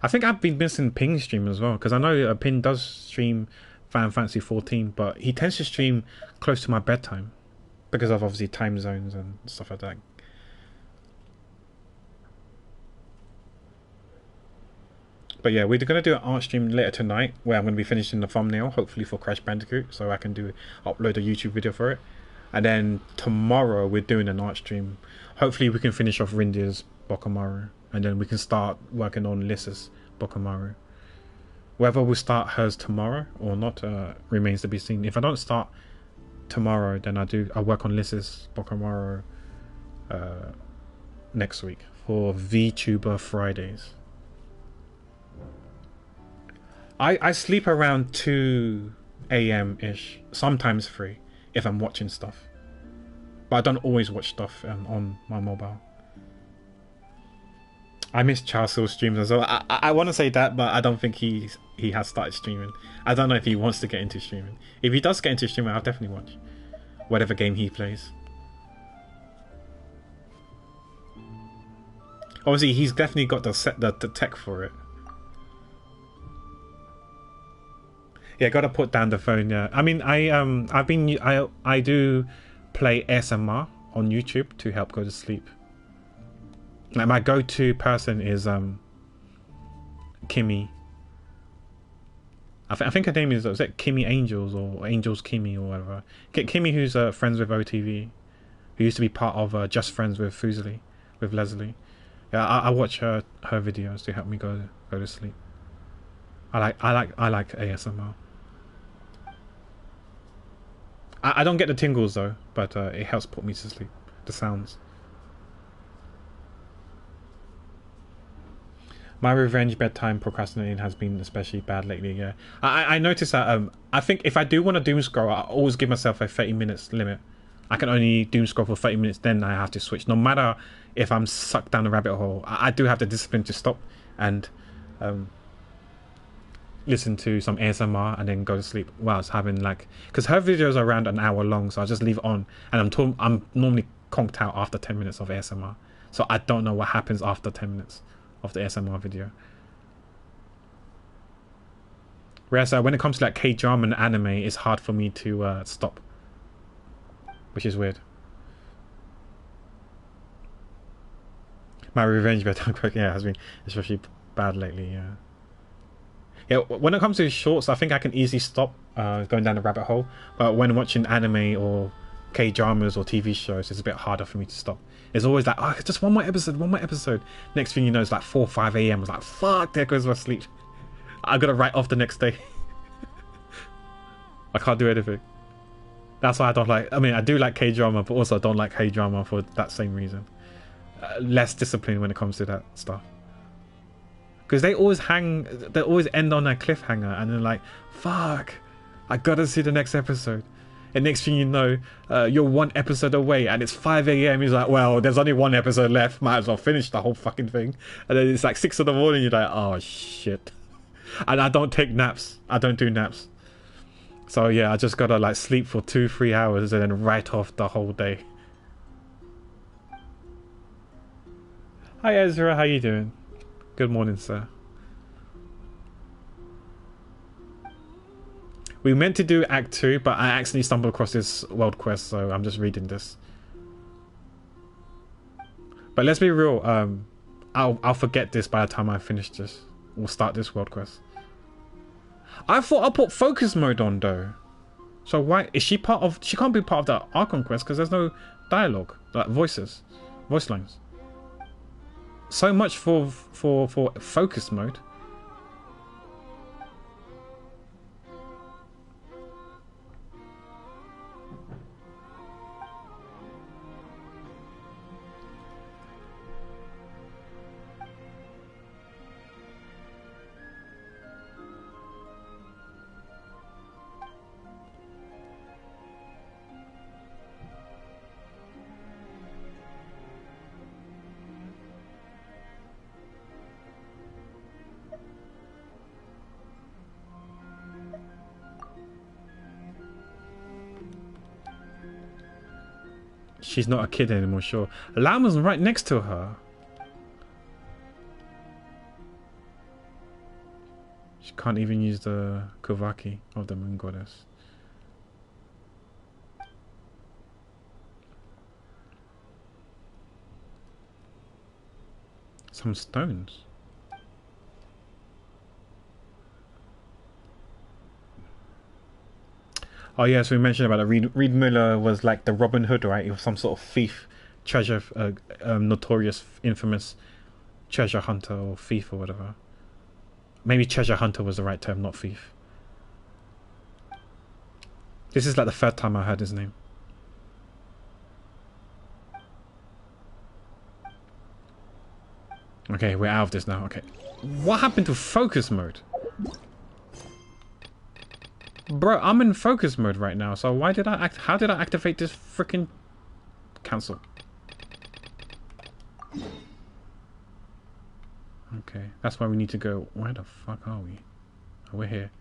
I think I've been missing Ping's stream as well, because I know Ping does stream Final Fantasy 14, but he tends to stream close to my bedtime because of obviously time zones and stuff like that. But yeah, we're going to do an art stream later tonight where I'm going to be finishing the thumbnail, hopefully for Crash Bandicoot, so I can upload a YouTube video for it. And then tomorrow we're doing an art stream. Hopefully we can finish off Rindia's Bokomaru, and then we can start working on Lissa's Bokomaru. Whether we start hers tomorrow or not remains to be seen. If I don't start tomorrow, then I work on Lissa's Bokomaru next week for VTuber Fridays. I sleep around 2 AM ish, sometimes 3 if I'm watching stuff, but I don't always watch stuff on my mobile. I miss Charles' streams as well. I want to say that, but I don't think he has started streaming. I don't know if he wants to get into streaming. If he does get into streaming, I'll definitely watch whatever game he plays. Obviously, he's definitely got the tech for it. Yeah, gotta put down the phone. Yeah, I mean, I do play ASMR on YouTube to help go to sleep. Like my go-to person is Kimmy. I think her name is it Kimmy Angels or Angels Kimmy or whatever. Kimmy, who's friends with OTV, who used to be part of Just Friends with Fuseli, with Leslie. Yeah, I watch her videos to help me go to sleep. I like ASMR. I don't get the tingles though, but it helps put me to sleep. The sounds. My revenge bedtime procrastinating has been especially bad lately. Yeah, I noticed that. I think if I do want to doom scroll, I always give myself a 30 minutes limit. I can only doom scroll for 30 minutes, then I have to switch. No matter if I'm sucked down the rabbit hole, I do have the discipline to stop and listen to some ASMR and then go to sleep whilst having like, because her videos are around an hour long, so I just leave it on, and I'm normally conked out after 10 minutes of ASMR, so I don't know what happens after 10 minutes of the ASMR video. Whereas when it comes to like K-drama and anime, it's hard for me to stop, which is weird. My revenge bedtime cooking, yeah, has been especially bad lately. Yeah, when it comes to shorts, I think I can easily stop going down the rabbit hole. But when watching anime or K-dramas or TV shows, it's a bit harder for me to stop. It's always like, oh, just one more episode, one more episode. Next thing you know, it's like 4 or 5 a.m. It's like, fuck, there goes my sleep. I gotta write off the next day. I can't do anything. That's why I don't like, I mean, I do like K-drama, but also I don't like K-drama for that same reason. Less discipline when it comes to that stuff. Because they always end on a cliffhanger, and then like, fuck, I gotta see the next episode. And next thing you know, you're 1 episode away, and it's 5 a.m. He's like, well, there's only 1 episode left, might as well finish the whole fucking thing. And then it's like 6 in the morning, you're like, oh shit. And I don't take naps. I don't do naps. So yeah, I just gotta like sleep for 2-3 hours and then write off the whole day. Hi Ezra, how you doing? Good morning, sir. We meant to do Act 2, but I accidentally stumbled across this world quest, so I'm just reading this. But let's be real, I'll forget this by the time I finish this. We'll start this world quest. I thought I put focus mode on though. So why is she part of? She can't be part of the Archon quest because there's no dialogue, like voice lines. So much for focus mode. She's not a kid anymore, sure. Llama's right next to her. She can't even use the Kuvaki of the Moon Goddess. Some stones. Oh yes, we mentioned about it. Reed Miller was like the Robin Hood, right? He was some sort of thief, treasure, notorious, infamous treasure hunter or thief or whatever. Maybe treasure hunter was the right term, not thief. This is like the 3rd time I heard his name. Okay, we're out of this now. Okay, what happened to focus mode? Bro, I'm in focus mode right now, so why did I how did I activate this freaking cancel? Okay, that's why we need to go. Where the fuck are we? Oh, we're here.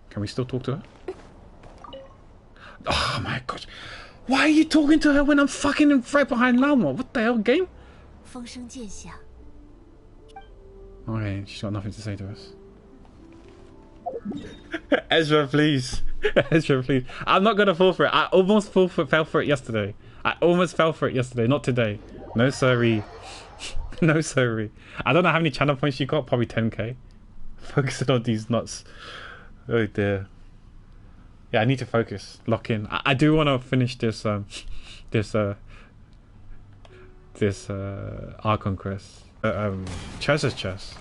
Can we still talk to her? Oh my gosh. Why are you talking to her when I'm fucking right behind Llama? What the hell, game? Okay, she's got nothing to say to us. Ezra, please. Ezra, please. I'm not gonna fall for it. I almost fell for it yesterday. I almost fell for it yesterday, not today. No sorry. No sorry. I don't know how many channel points you got, probably 10k. Focusing on these nuts. Oh dear. Yeah, I need to focus. Lock in. I do want to finish this this Archon quest. Treasure chest.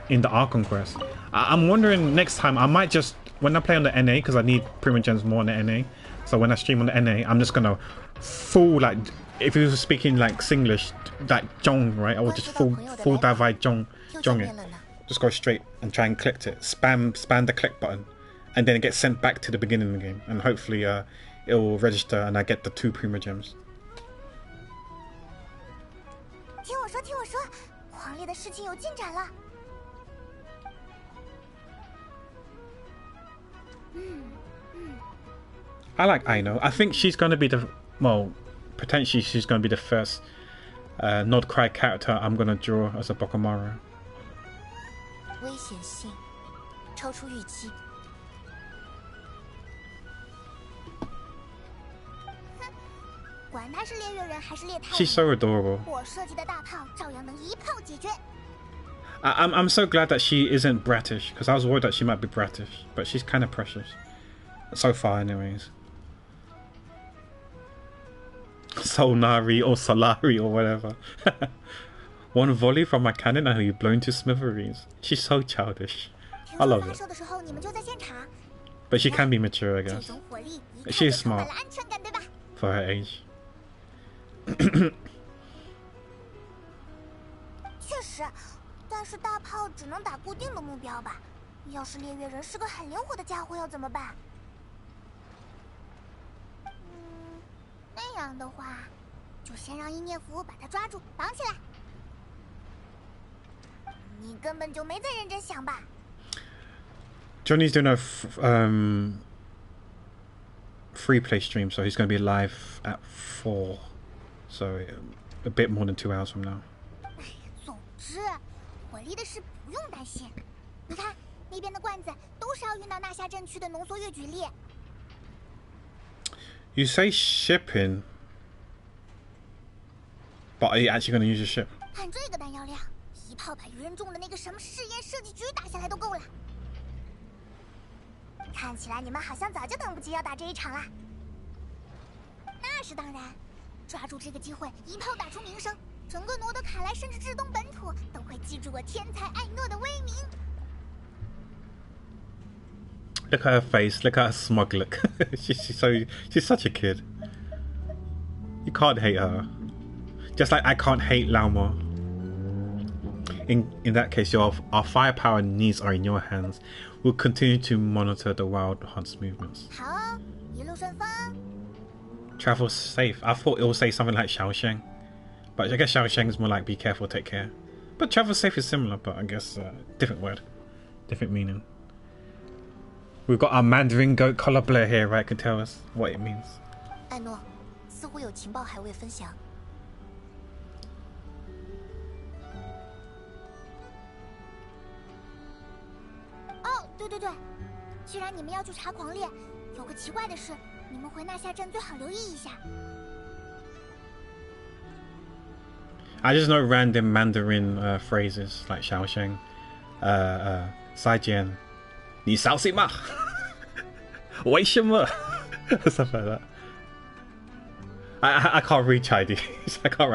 In the Archon quest. I'm wondering next time I might just, when I play on the NA, because I need Primogems more on the NA, so when I stream on the NA I'm just gonna full, like if you were speaking like Singlish, like Zhong, right, I would just full Davai Zhong it, just go straight and try and collect it, spam the collect button, and then it gets sent back to the beginning of the game, and hopefully it will register and I get the 2 Primogems. 听我说，皇狂猎的事情有进展了。I like Aino. I think she's going to be the, well, potentially she's going to be the first Nod Cry character I'm going to draw as a Bokomaru. 危险性超出预期。哼，管他是猎月人还是猎太人， She's so adorable. 我设计的大炮照样能一炮解决。 I'm so glad that she isn't bratish, because I was worried that she might be bratish, but she's kind of precious. So far, anyways. Solnari or Solari or whatever. One volley from my cannon and you're blown to smithereens. She's so childish. I love it. But she can be mature, I guess. She is smart for her age. 确实，但是大炮只能打固定的目标吧？要是猎月人是个很灵活的家伙，要怎么办？那样的话，就先让意念符把他抓住，绑起来。你根本就没在认真想吧？ Johnny's doing a free play stream, so he's going to be live at 4, so a bit more than 2 hours from now. 总之，火力的事不用担心。你看，那边的罐子都是要运到纳夏镇区的浓缩越举例。 You say shipping, but are you actually going to use your ship? 看这个弹药量，一炮把鱼人中的那个什么试验设计局打下来都够了。看起来你们好像早就等不及要打这一场啦。那是当然，抓住这个机会，一炮打出名声，整个诺德卡莱甚至至东本土都会记住我天才艾诺的威名。 Look at her face. Look at her smug look. she's such a kid. You can't hate her. Just like I can't hate Lauma. In that case, our firepower and needs are in your hands. We'll continue to monitor the Wild Hunt's movements. 好，一路顺风。 Travel safe. I thought it would say something like Xiaosheng, but I guess Xiaosheng is more like be careful, take care. But travel safe is similar, but I guess different word, different meaning. We've got our Mandarin goat color blur here, right? Can tell us what it means. 艾诺，似乎有情报还未分享。哦，对，既然你们要去查狂猎，有个奇怪的事，你们回纳夏镇最好留意一下。 I just know random Mandarin phrases like Xiaosheng, Saijian, 你小心吗？为什么？ Stuff like that. I can't read Chinese. I can't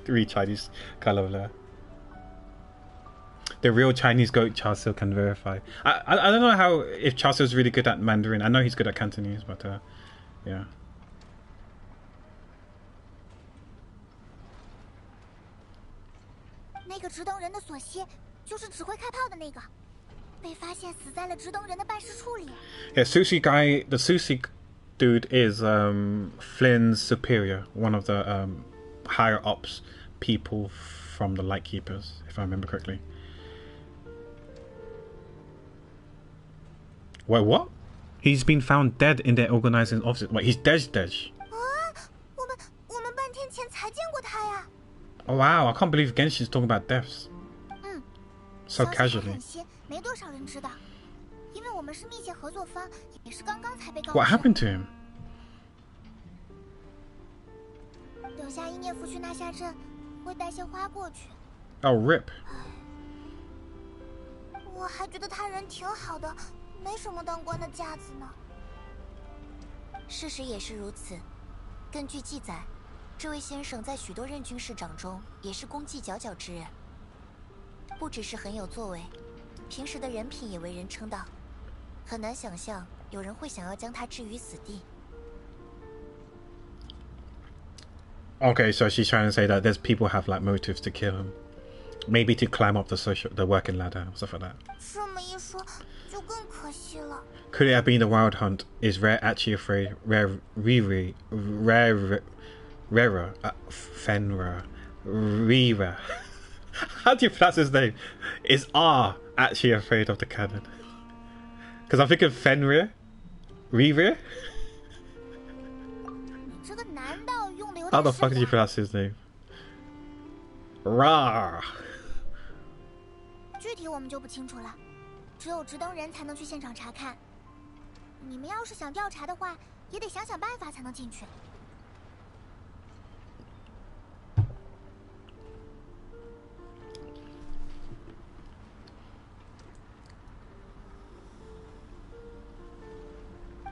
read Chinese color there. The real Chinese goat Char-Sil can verify. I don't know how if Char-Sil's really good at Mandarin. I know he's good at Cantonese, but yeah. 那个直登人的索西，就是指挥开炮的那个，被发现死在了直登人的办事处里。 Yeah, Sushi guy. The Sushi dude is Flynn's superior, one of the higher ups people from the Lightkeepers, if I remember correctly. Wait, what? He's been found dead in their organizing office. Wait, he's dead. 啊，我们半天前才见过他呀。 Oh wow, I can't believe Genshin's talking about deaths. So casually. 没多少人知道，因为我们是密切合作方，也是刚刚才被告知。 What happened to him? 等下意念符去纳夏镇，会带些花过去。 Oh, rip. 我还觉得他人挺好的，没什么当官的架子呢。事实也是如此。根据记载，这位先生在许多任军士长中也是功绩佼佼之人，不只是很有作为，平时的人品也为人称道。很难想象有人会想要将他置于死地。 Okay, so she's trying to say that there's people have like motives to kill him, maybe to climb up the working ladder, stuff like that. 这么一说，就更可惜了。 Could it have been the Wild Hunt? Is Rare actually afraid? Rarer, Fenra, Rira. How do you pronounce his name? Is R actually afraid of the cannon? Because I'm thinking Fenrir? Rerir? How the fuck do you pronounce his name? Ra. 具体我们就不清楚了，只有直登人才能去现场查看。你们要是想调查的话，也得想想办法才能进去。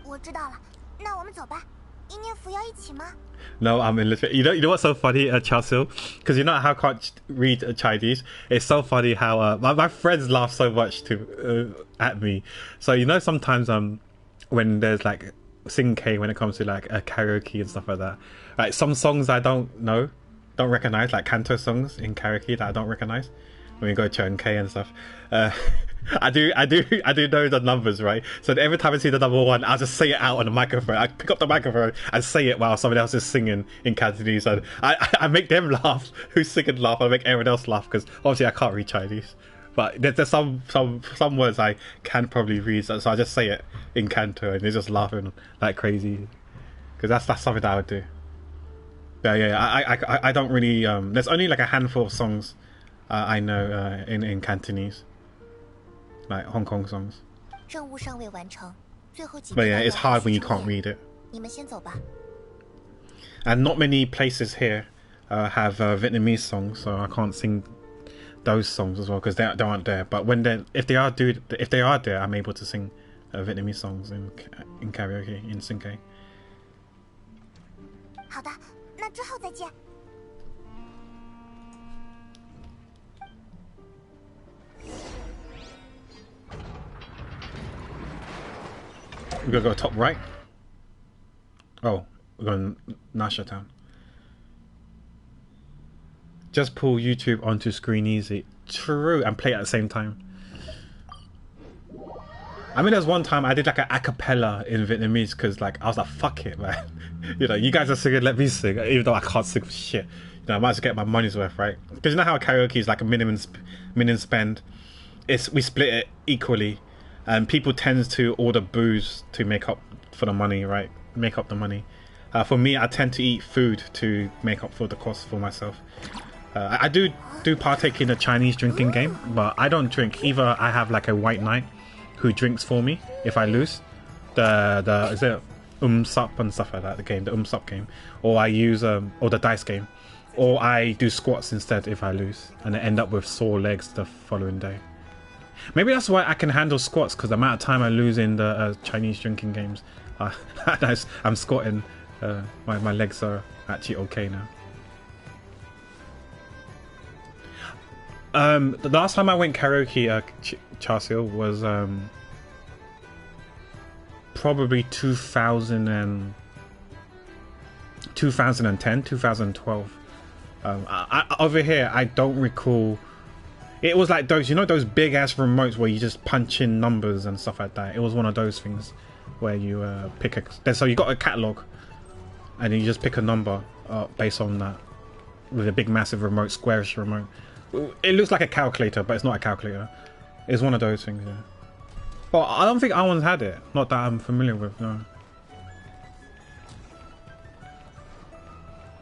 我知道了，那我们走吧。意念符要一起吗？ No, I'm illiterate. You know what's so funny, Chelsea? Because you know how I can't read Chinese. It's so funny how my friends laugh so much at me. So you know sometimes when there's like sing K when it comes to like a karaoke and stuff like that. Like some songs I don't recognize, like canto songs in karaoke that I don't recognize. When we go to K and stuff, I do know the numbers, right? So every time I see the number one, I'll just say it out on the microphone. I pick up the microphone and say it while someone else is singing in Cantonese, and I make them laugh. Who's singing laugh? I make everyone else laugh because obviously I can't read Chinese. But there's some words I can probably read, so I just say it in Canto, and they're just laughing like crazy. Because that's something that I would do. Yeah, I don't really. There's only like a handful of songs I know in Cantonese, like Hong Kong songs. But yeah, it's hard when you can't read it. And not many places here have Vietnamese songs, so I can't sing those songs as well because they aren't there. But if they are there, I'm able to sing Vietnamese songs in karaoke in sing K. 好的，那之后再见。 We're gonna go top right. Oh, we're going Nasha Town. Just pull YouTube onto screen easy. True, and play at the same time. I mean, there's one time I did like an acapella in Vietnamese because like I was like, fuck it, man. You know, you guys are singing, let me sing, even though I can't sing for shit. You know, I might as well get my money's worth, right? Because you know how karaoke is like a minimum spend. We split it equally. And people tend to order booze to make up for the money, right? Make up the money. For me, I tend to eat food to make up for the cost for myself. I do partake in a Chinese drinking game, but I don't drink. Either I have like a white knight who drinks for me if I lose. Is it sup and stuff like that, the game, the sup game. Or I use or the dice game. Or I do squats instead if I lose. And I end up with sore legs the following day. Maybe that's why I can handle squats, because the amount of time I lose in the Chinese drinking games, I'm squatting. My legs are actually okay now. The last time I went karaoke, Charsil, was probably 2010, 2012. Over here, I don't recall. It was like those, you know, those big ass remotes where you just punch in numbers and stuff like that. It was one of those things where you pick a. So you got a catalog, and then you just pick a number based on that with a big massive remote, squarish remote. It looks like a calculator, but it's not a calculator. It's one of those things, yeah. But I don't think anyone's had it. Not that I'm familiar with, no.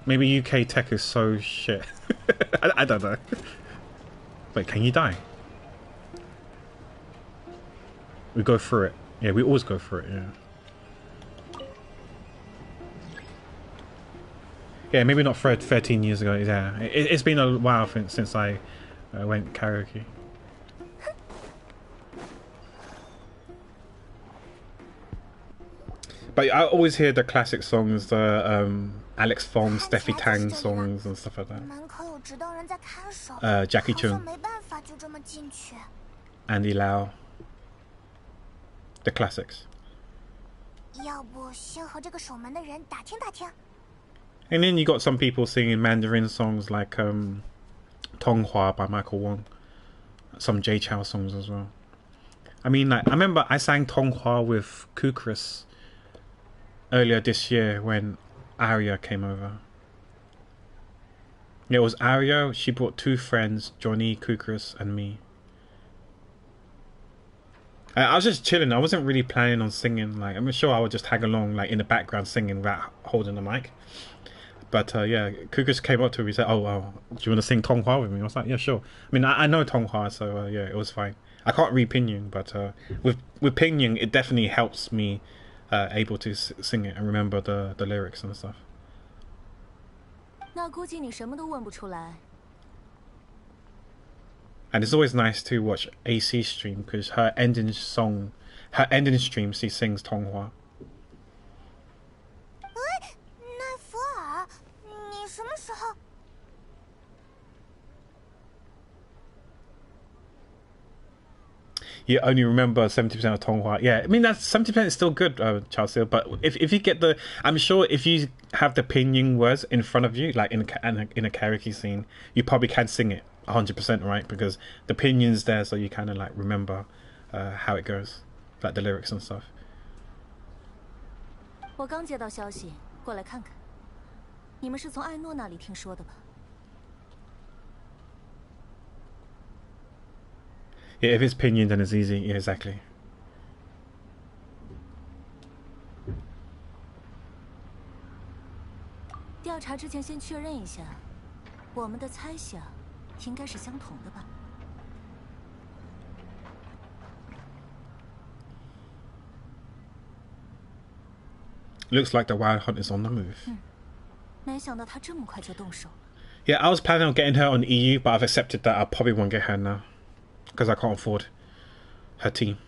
Maybe UK tech is so shit. I don't know. Wait, can you die? We go through it. Yeah, we always go through it, yeah. Yeah, maybe not 13 years ago, yeah. It's been a while since I went karaoke. But I always hear the classic songs, the Alex Fong, Steffi Tang songs and stuff like that. Jackie Chung, Andy Lau, the classics. And then you got some people singing Mandarin songs like Tong Hua by Michael Wong, some Jay Chou songs as well. I mean, like, I remember I sang Tong Hua with Kukris earlier this year when Arya came over. Yeah, it was Aria. She brought 2 friends, Johnny, Kukris, and me. I was just chilling. I wasn't really planning on singing. Like, I'm sure I would just tag along, like in the background singing without holding the mic. But yeah, Kukris came up to me and said, "Oh, do you want to sing Tonghua with me?" I was like, "Yeah, sure." I mean, I know Tonghua, so yeah, it was fine. I can't read Pinyin, but with Pinyin, it definitely helps me able to sing it and remember the lyrics and stuff. 那估计你什么都问不出来。 And it's always nice to watch AC stream because her ending stream, she sings Tonghua. 哎，奈福尔，你什么时候？ You only remember 70% of Tonghua. Yeah, I mean, that's 70% is still good, Chelsea. But if you get the, I'm sure if you have the Pinyin words in front of you, like in a karaoke scene, you probably can sing it 100%, right? Because the Pinyin's there, so you kind of like remember how it goes, like the lyrics and stuff. 我刚接到消息，过来看看。你们是从艾诺那里听说的吧？ Yeah, if it's Pinyin, then it's easy. Yeah, exactly. 调查之前先确认一下，我们的猜想应该是相同的吧？ Looks like the Wild Hunt is on the move. 没想到他这么快就动手了。 Yeah, I was planning on getting her on EU, but I've accepted that I probably won't get her now. Because I can't afford her team.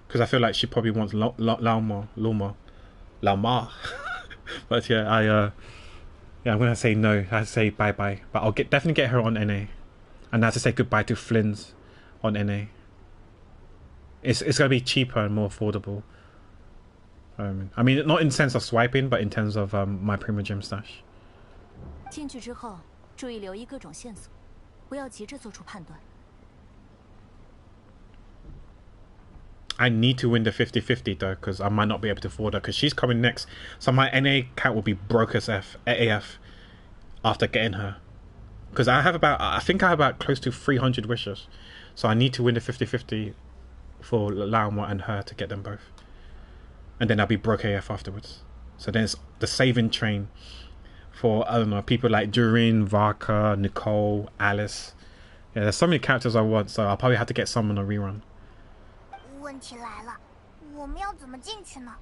Because I feel like she probably wants Lauma. But yeah, I'm gonna say no. I say bye bye. But I'll definitely get her on NA, and I have to say goodbye to Flynn's on NA. It's gonna be cheaper and more affordable. I mean, not in sense of swiping, but in terms of my Prima Gem stash. 进去之后，注意留意各种线索，不要急着做出判断。 I need to win the 50-50 though, because I might not be able to afford her, because she's coming next. So my NA count will be broke as AF after getting her. Because I think I have about close to 300 wishes. So I need to win the 50-50 for Lauma and her to get them both. And then I'll be broke AF afterwards. So then it's the saving train for, I don't know, people like Durin, Varka, Nicole, Alice. Yeah, there's so many characters I want, so I'll probably have to get some on a rerun. 问题来了，我们要怎么进去呢？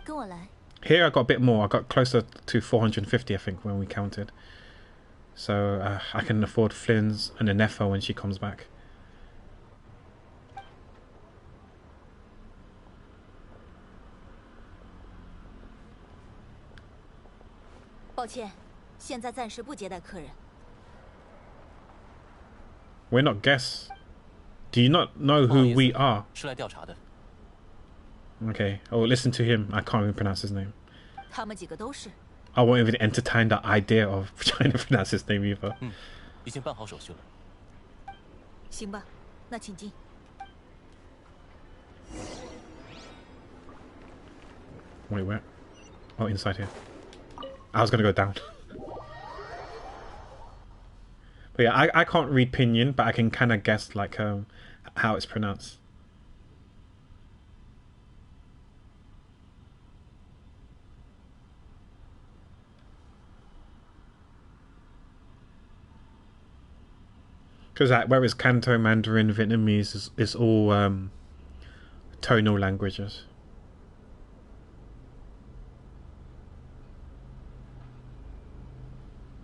跟我来。 Here I got a bit more. I got closer to 450, I think, when we counted. So I can afford Flynn's and Anefa when she comes back. 抱歉，现在暂时不接待客人。 We're not guests. Do you not know who we are? 是来调查的。 Okay. Oh, listen to him. I can't even pronounce his name. 他们几个都是。 I won't even entertain the idea of trying to pronounce his name either. 已经办好手续了。行吧，那请进。 Wait, where? Oh, inside here. I was gonna go down. But yeah, I can't read Pinyin, but I can kind of guess like how it's pronounced. Because like, whereas Canto, Mandarin, Vietnamese is all tonal languages.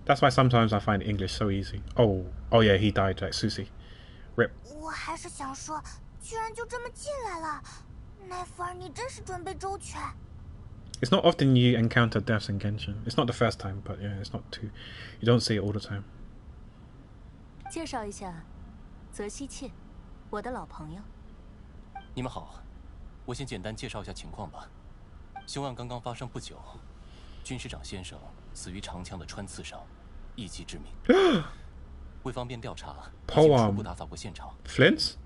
That's why sometimes I find English so easy. Oh yeah, he died like Susie. Rip. 我还是想说，居然就这么进来了，奈福尔，你真是准备周全。 It's not often you encounter deaths in Genshin. It's not the first time, but yeah, it's not too. You don't see it all the time. 介绍一下，泽西切，我的老朋友。你们好，我先简单介绍一下情况吧。凶案刚刚发生不久，军师长先生死于长枪的穿刺伤，一击致命。为方便调查，已经初步打扫过现场。Flynn's?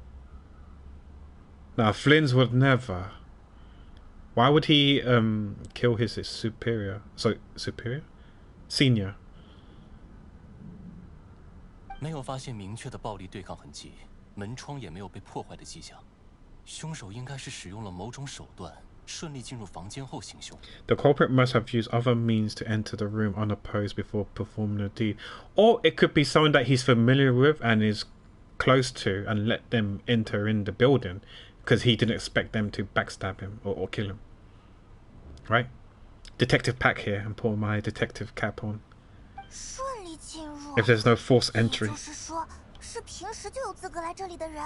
No, Flynn's would never. Why would he kill his superior? So superior, senior. 没有发现明确的暴力对抗痕迹，门窗也没有被破坏的迹象。凶手应该是使用了某种手段，顺利进入房间后行凶。The culprit must have used other means to enter the room unopposed before performing the deed, or it could be someone that he's familiar with and is close to, and let them enter in the building because he didn't expect them to backstab him or kill him. Right? Detective Pack here, and put my detective cap on. 顺利进入。 If there's no forced entry. 就是说，是平时就有资格来这里的人。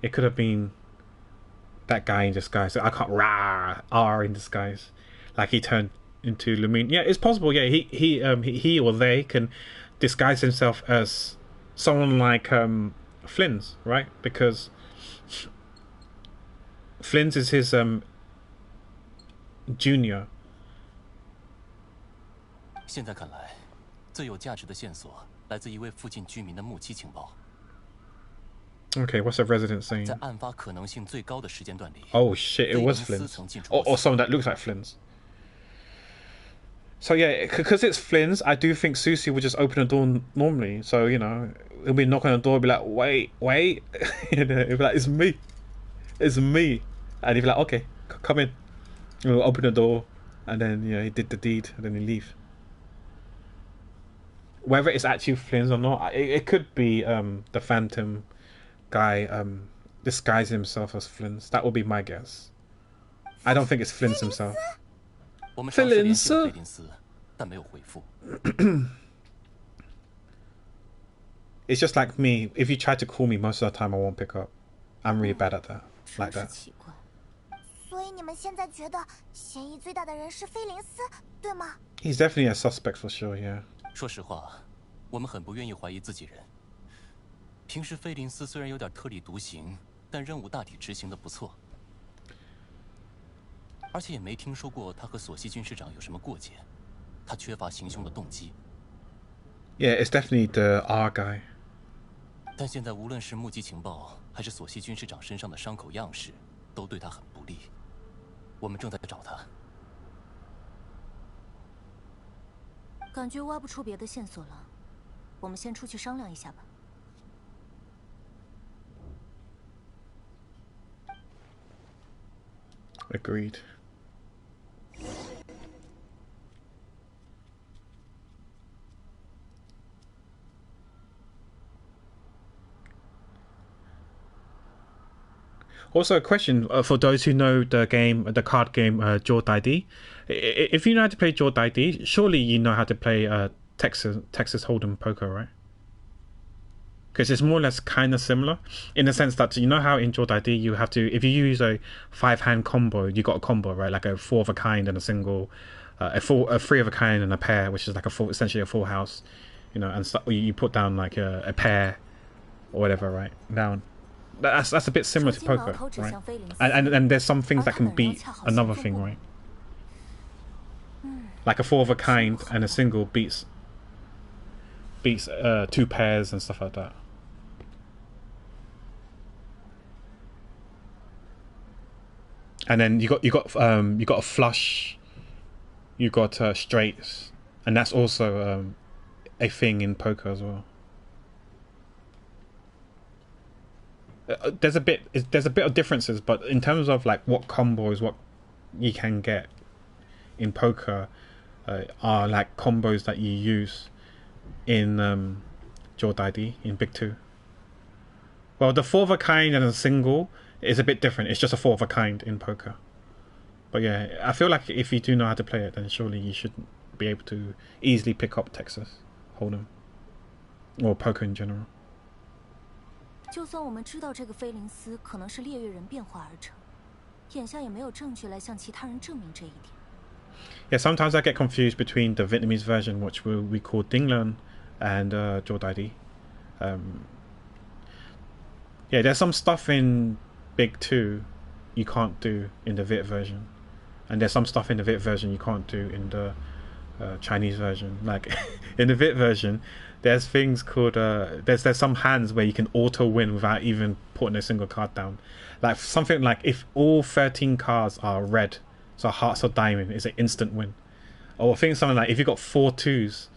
It could have been that guy in disguise. I can't R in disguise, like he turned into Lumine. Yeah, it's possible. Yeah, he or they can disguise himself as someone like Flynn's, right? Because Flynn's is his junior. 现在看来，最有价值的线索来自一位附近居民的目击情报。 Okay, what's the resident saying? 在案发可能性最高的时间段里 Oh shit, it was Flynn's. Or someone that looks like Flynn's. So yeah, because it's Flynn's, I do think Susie would just open the door normally. So, you know, he'll be knocking on the door and be like, wait. He'll be like, it's me. And he'll be like, okay, come in. And we'll open the door. And then, you know, he did the deed. And then he leave. Whether it's actually Flynn's or not, it could be the Phantom guy disguising himself as Flynn's. That would be my guess. I don't think it's Flynn's himself. 我们尝试联系了菲林斯，但没有回复。 It's just like me. If you try to call me, most of the time I won't pick up. I'm really bad at that. Like that. 所以你们现在觉得嫌疑最大的人是菲林斯，对吗？ He's definitely a suspect for sure, yeah. 说实话，我们很不愿意怀疑自己人。平时菲林斯虽然有点特立独行，但任务大体执行的不错。 而且也没听说过他和索西军师长有什么过节，他缺乏行凶的动机。Yeah, it's definitely the R guy. 但现在无论是目击情报，还是索西军师长身上的伤口样式，都对他很不利。我们正在找他。感觉挖不出别的线索了，我们先出去商量一下吧。 Agreed. Also, a question for those who know the game, the card game, Jord ID. If you know how to play Jord ID, surely you know how to play Texas Hold'em poker, right? Because it's more or less kind of similar in the sense that you know how in Jord ID you have to, if you use a 5-hand combo, you got a combo, right? Like a 4 of a kind and a single, a 3 of a kind and a pair, which is like essentially a full house, you know, and so you put down like a pair or whatever, right? Down. That's a bit similar to poker, right? And there's some things that can beat another thing, right? Like a 4 of a kind and a single beats 2 pairs and stuff like that. And then you got a flush, you got straights, and that's also a thing in poker as well. There's a bit of differences, but in terms of like what combos, what you can get in poker are like combos that you use in Jord ID in Big 2. Well, the 4 of a kind and a single is a bit different. It's just a 4 of a kind in poker. But yeah, I feel like if you do know how to play it, then surely you should be able to easily pick up Texas Hold'em or poker in general. 就算我们知道这个菲林斯可能是猎月人变化而成，眼下也没有证据来向其他人证明这一点。Yeah, sometimes I get confused between the Vietnamese version, which we call Ding Leung, and Jord ID. Yeah, there's some stuff in Big 2 you can't do in the Viet version, and there's some stuff in the Viet version you can't do in the Chinese version. Like in the Viet version, there's things called there's some hands where you can auto win without even putting a single card down. Like something like if all 13 cards are red, so hearts or diamond, is an instant win. Or I think something like if you got 4 twos,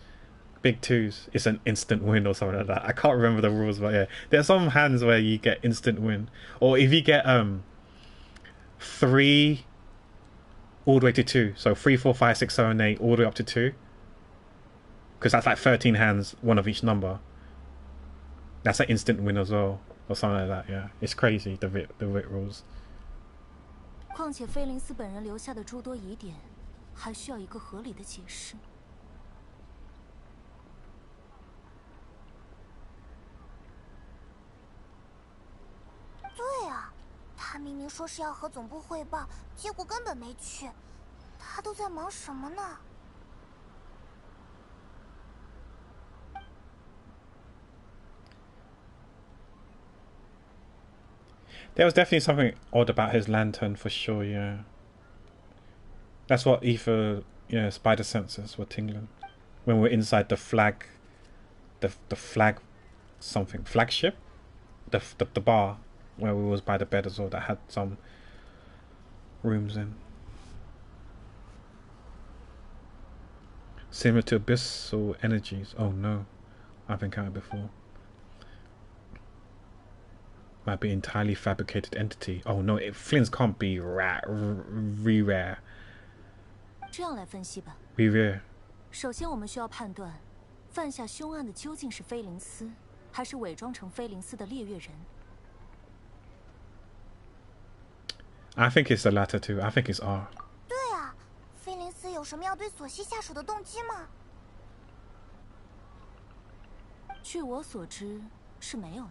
big twos, it's an instant win or something like that. I can't remember the rules, but yeah, there are some hands where you get instant win. Or if you get 3 all the way to 2, so 3, 4, 5, 6, 7, 8 all the way up to 2, because that's like 13 hands, one of each number. That's an instant win as well, or something like that. Yeah, it's crazy, the VIT rules. 况且菲林斯本人留下的诸多疑点，还需要一个合理的解释。对啊，他明明说是要和总部汇报，结果根本没去。他都在忙什么呢？ There was definitely something odd about his lantern for sure, yeah. That's what Ether, yeah, spider senses were tingling. When we're inside the flag, the flag something, flagship? The bar where we was by the bed as well that had some rooms in. Similar to abyssal energies. Oh no, I've encountered before. Might be entirely fabricated entity. Oh no, Flynn's can't be rare. 这样来分析吧。Rare. 首先，我们需要判断，犯下凶案的究竟是菲林斯，还是伪装成菲林斯的猎月人。I think it's the latter too. I think it's R. 对啊，菲林斯有什么要对索西下手的动机吗？据我所知，是没有的。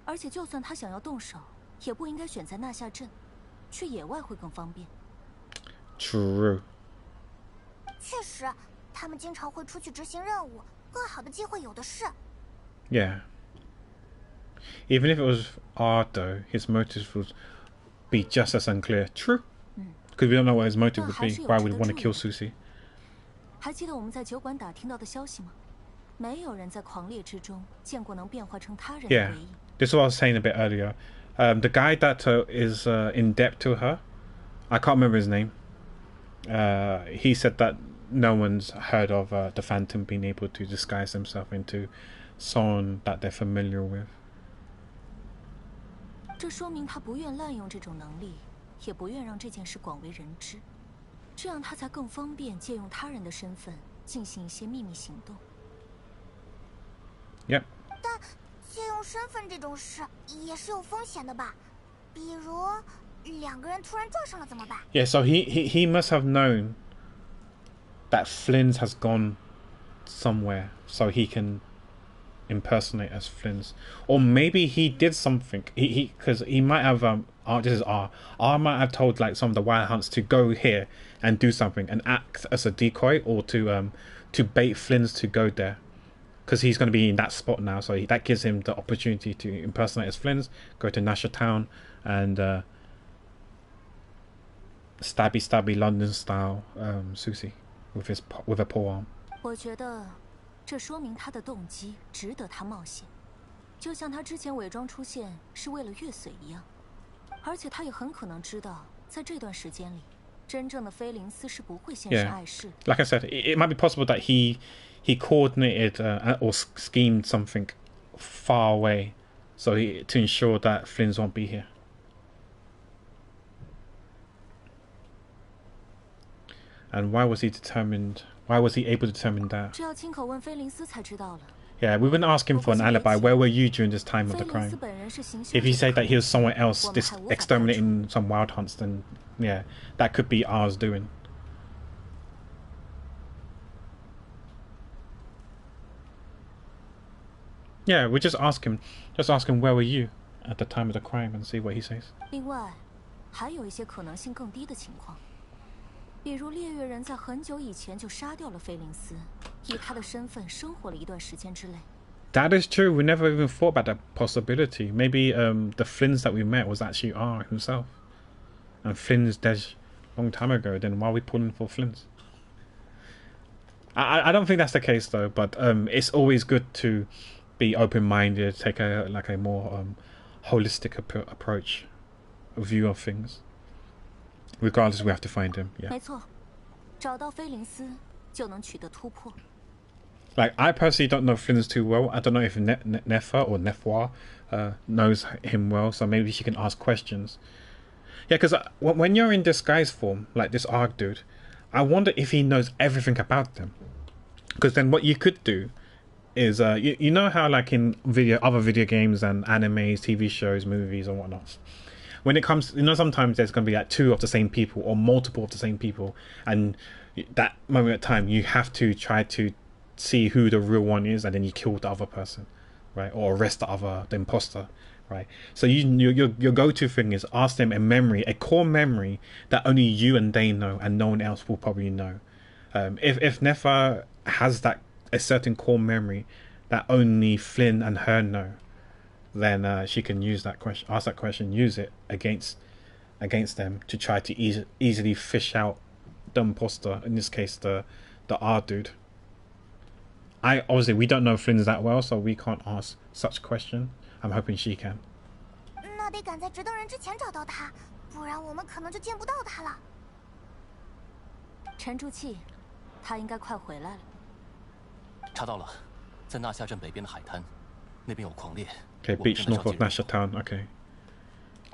而且，就算他想要动手，也不应该选在纳夏镇，去野外会更方便。True. 确实，他们经常会出去执行任务，更好的机会有的是。Yeah. Even if it was R though, his motives would be just as unclear. True. Because we don't know what his motive would be. Why would he want to kill Susie? 还记得我们在酒馆打听到的消息吗？没有人在狂猎之中见过能变化成他人的回忆。 This is what I was saying a bit earlier. The guy that is in debt to her, I can't remember his name. He said that no one's heard of the Phantom being able to disguise himself into someone that they're familiar with. 这说明他不愿滥用这种能力，也不愿让这件事广为人知，这样他才更方便借用他人的身份进行一些秘密行动。Yep. 但 借用身份这种事也是有风险的吧？比如两个人突然撞上了怎么办 Yeah, so he must have known that Flynn's has gone somewhere, so he can impersonate as Flynn's, or maybe he did something. Because he might have this is R. R might have told like some of the wild hunts to go here and do something and act as a decoy, or to bait Flynn's to go there. Because he's going to be in that spot now, so that gives him the opportunity to impersonate as Flynn's, go to Nasha Town, and stabby London style Susie with a pole arm. 我觉得这说明他的动机值得他冒险，就像他之前伪装出现是为了月髓一样。而且他也很可能知道，在这段时间里，真正的菲林斯是不会现身碍事。Like I said, it might be possible that he coordinated or schemed something far away, so to ensure that Flynn's won't be here. And why was he determined? Why was he able to determine that? 这要亲口问菲林斯才知道了。Yeah, we wouldn't ask him for an alibi. Where were you during this time of the crime? If he said that he was somewhere else, exterminating some wild hunts, then yeah, that could be ours doing. Yeah, we just ask him where were you at the time of the crime and see what he says. 另外，还有一些可能性更低的情况，比如猎月人在很久以前就杀掉了菲林斯，以他的身份生活了一段时间之类。That is true. We never even thought about that possibility. Maybe the Flynn's that we met was actually R himself, and Flynn's dead a long time ago. Then why are we pulling for Flynn's? I don't think that's the case though. But it's always good to be open-minded, take a more holistic approach, view of things. Regardless, we have to find him. Yeah. 没错，找到菲林斯，就能取得突破。Like, I personally don't know Flynn too well. I don't know if Nefa or Nefwa knows him well, so maybe she can ask questions. Yeah, because when you're in disguise form, like this Arg dude, I wonder if he knows everything about them. Because then what you could do is, you know how like in other video games and animes, TV shows, movies and whatnot, when it comes, you know, sometimes there's going to be like 2 of the same people or multiple of the same people, and that moment of time you have to try to see who the real one is, and then you kill the other person, right, or arrest the imposter, right? So your go-to thing is ask them a core memory that only you and they know, and no one else will probably know. If Nefa has a certain core memory that only Flynn and her know, then she can use that question, ask that question, use it against them to try to easily fish out the imposter. In this case, the R dude. Obviously we don't know Flynn that well, so we can't ask such question. I'm hoping she can. 那得赶在执登人之前找到他，不然我们可能就见不到他了。沉住气，他应该快回来了。查到了，在纳夏镇北边的海滩，那边有狂猎。Okay, beach north of Nasha Town. Okay,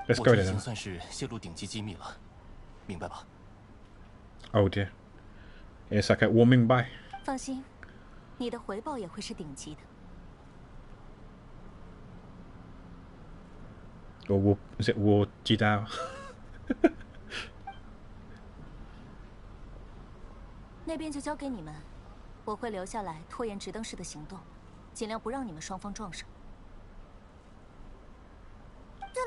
let's go there. 已经算是泄露顶级机密了，明白吧？ Oh dear, it's like a warming by. 放心，你的回报也会是顶级的。Or is it War Jidao? 那边就交给你们，我会留下来拖延执登室的行动，尽量不让你们双方撞上。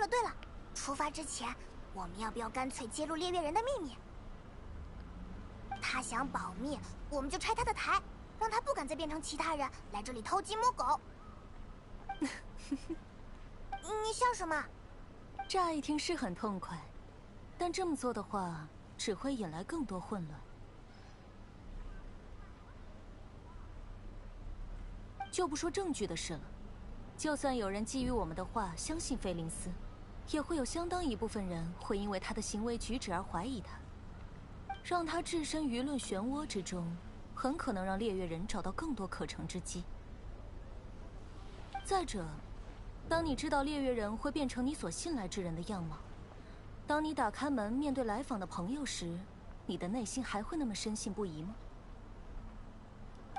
对了，出发之前，我们要不要干脆揭露猎月人的秘密？他想保密，我们就拆他的台，让他不敢再变成其他人来这里偷鸡摸狗。你笑什么？乍一听是很痛快，但这么做的话，只会引来更多混乱。就不说证据的事了，就算有人基于我们的话相信菲林斯，也会有相当一部分人会因为他的行为举止而怀疑他，让他置身舆论漩涡之中，很可能让猎月人找到更多可乘之机。再者，当你知道猎月人会变成你所信赖之人的样貌，当你打开门面对来访的朋友时，你的内心还会那么深信不疑吗？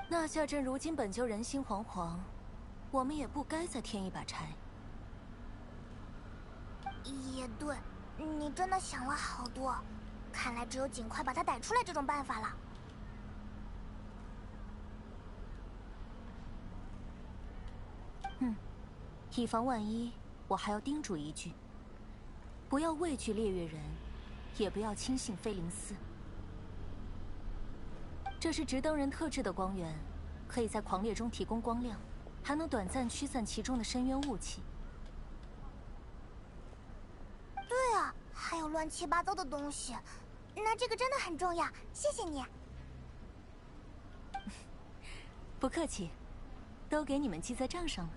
纳夏镇如今本就人心惶惶，我们也不该再添一把柴。也对，你真的想了好多，看来只有尽快把他逮出来这种办法了。以防万一，我还要叮嘱一句：不要畏惧猎月人，也不要轻信菲林斯。这是执登人特制的光源，可以在狂猎中提供光亮，还能短暂驱散其中的深渊雾气。对啊，还有乱七八糟的东西，那这个真的很重要，谢谢你。不客气，都给你们记在账上了。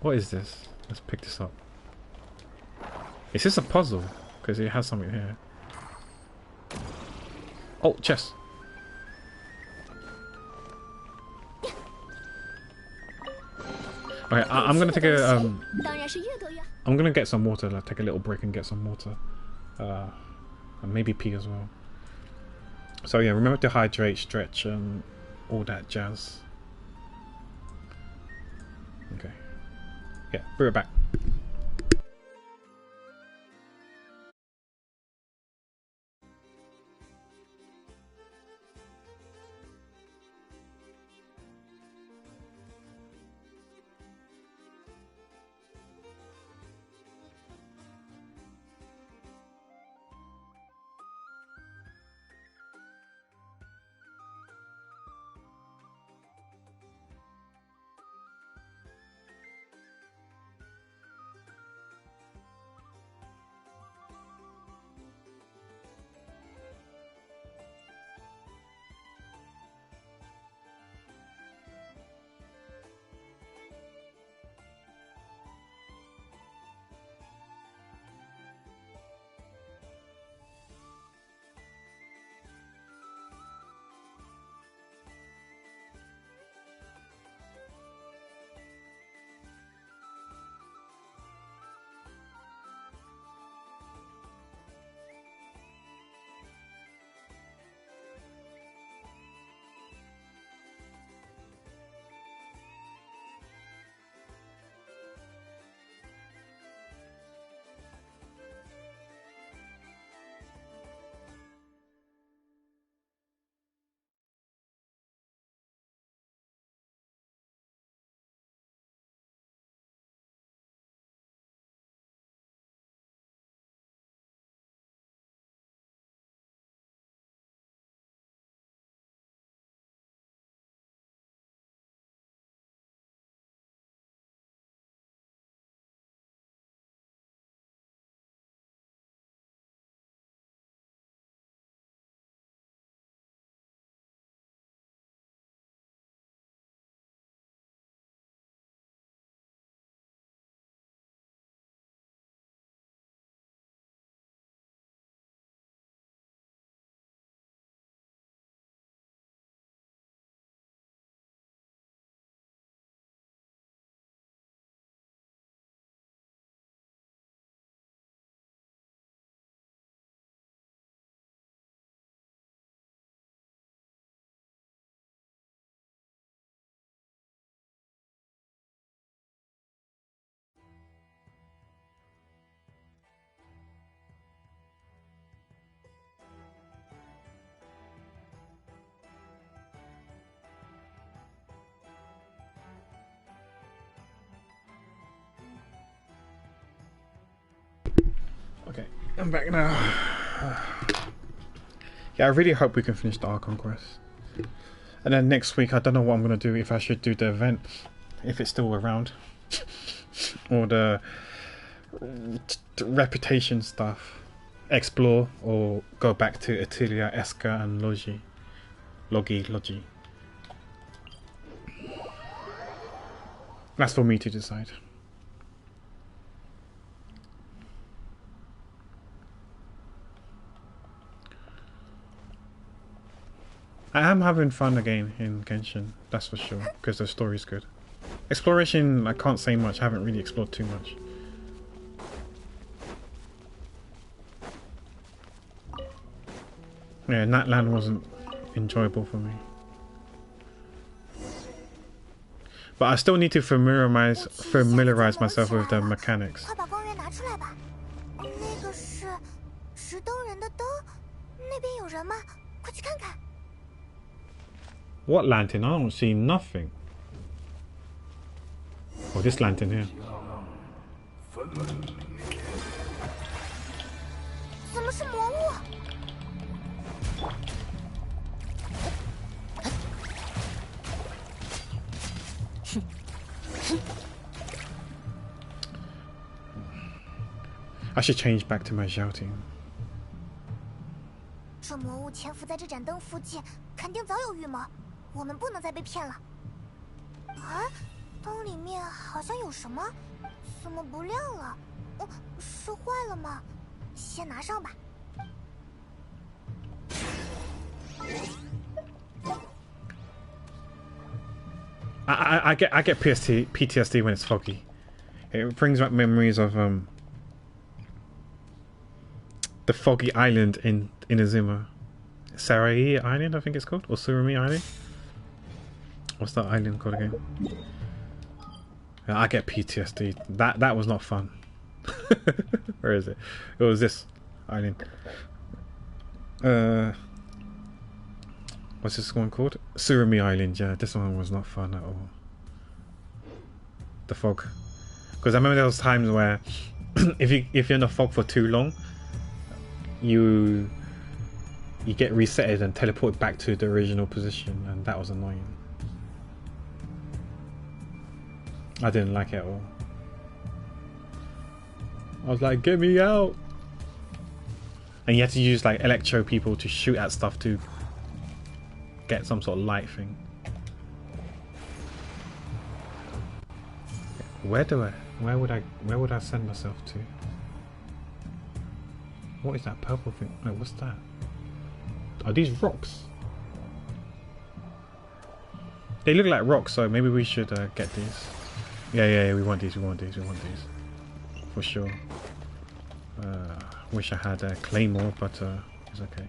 What is this? Let's pick this up. Is this a puzzle? Because it has something here. Oh, chest. Okay, I'm gonna take a I'm gonna get some water. Like, take a little break and get some water. And maybe pee as well. So yeah, remember to hydrate, stretch, and all that jazz. Okay. Yeah, be right back. I'm back now. Yeah, I really hope we can finish the Archon quest. And then next week, I don't know what I'm going to do, if I should do the event, if it's still around. Or the reputation stuff. Explore, or go back to Atilia, Eska and Logi. That's for me to decide. I am having fun again in Genshin, that's for sure, because the story's good. Exploration, I can't say much, I haven't really explored too much. Yeah, Natlan wasn't enjoyable for me. But I still need to familiarize myself with the mechanics. What lantern? I don't see nothing. Oh, this lantern here. I should change back to my shouting. 这魔物潜伏在这盏灯附近，肯定早有预谋。我们不能再被骗了。啊，灯里面好像有什么，怎么不亮了？是坏了吗？先拿上吧。I get PTSD when it's foggy. It brings back memories of the foggy island in Inazuma. Sarai Island, I think it's called, or Surumi Island. What's that island called again? I get PTSD. That was not fun. Where is it? It was this island. What's this one called? Surumi Island. Yeah, this one was not fun at all. The fog. Because I remember there was times where if you're in the fog for too long, you get resetted and teleported back to the original position, and that was annoying. I didn't like it at all. I was like, get me out! And you had to use like electro people to shoot at stuff to get some sort of light thing. Where would I send myself to? What is that purple thing? No, what's that? Are these rocks? They look like rocks, so maybe we should get these. Yeah, we want these, for sure. Wish I had a claymore, but it's okay.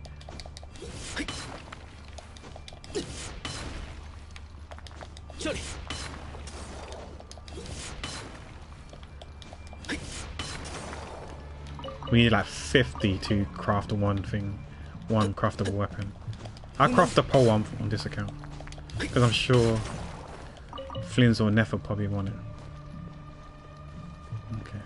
We need like 50 to craft one craftable weapon. I'll craft the pole one on this account, because I'm sure Flynn's or Neff will probably want it. Okay.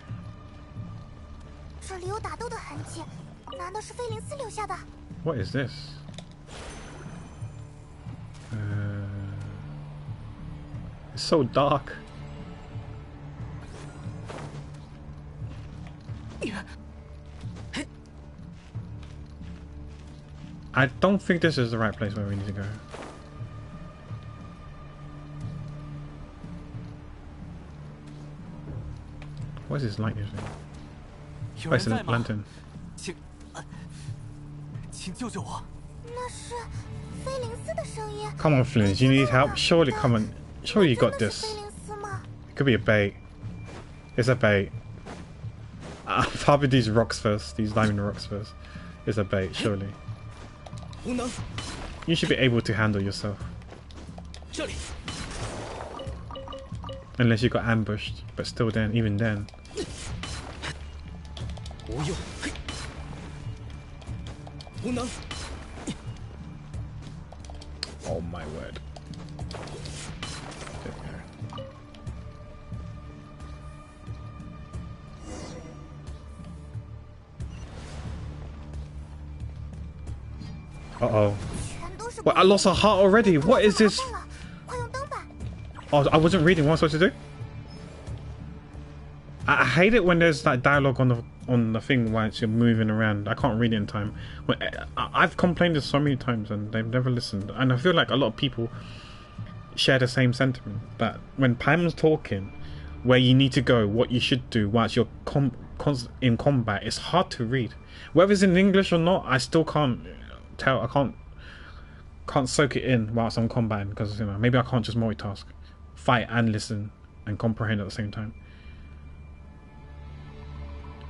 What is this? It's so dark. I don't think this is the right place where we need to go. What is this light using? Oh, it's a lantern. Come on, Flynn, you need help? Surely, come on. Surely you got this. It could be a bait. It's a bait. Probably these rocks first. These diamond rocks first. It's a bait, surely. You should be able to handle yourself. Unless you got ambushed, but still then, even then. Oh my word. Uh-oh. 全都是 Well, I lost a heart already. What is this? 快用灯吧。 Oh, I wasn't reading. What am I supposed to do? I hate it when there's like dialogue on the thing while you're moving around. I can't read it in time. I've complained this so many times and they've never listened. And I feel like a lot of people share the same sentiment. But when Pam's talking, where you need to go, what you should do whilst you're in combat, it's hard to read. Whether it's in English or not, I still can't tell. I can't soak it in whilst I'm combating because, you know, maybe I can't just multitask, fight and listen and comprehend at the same time.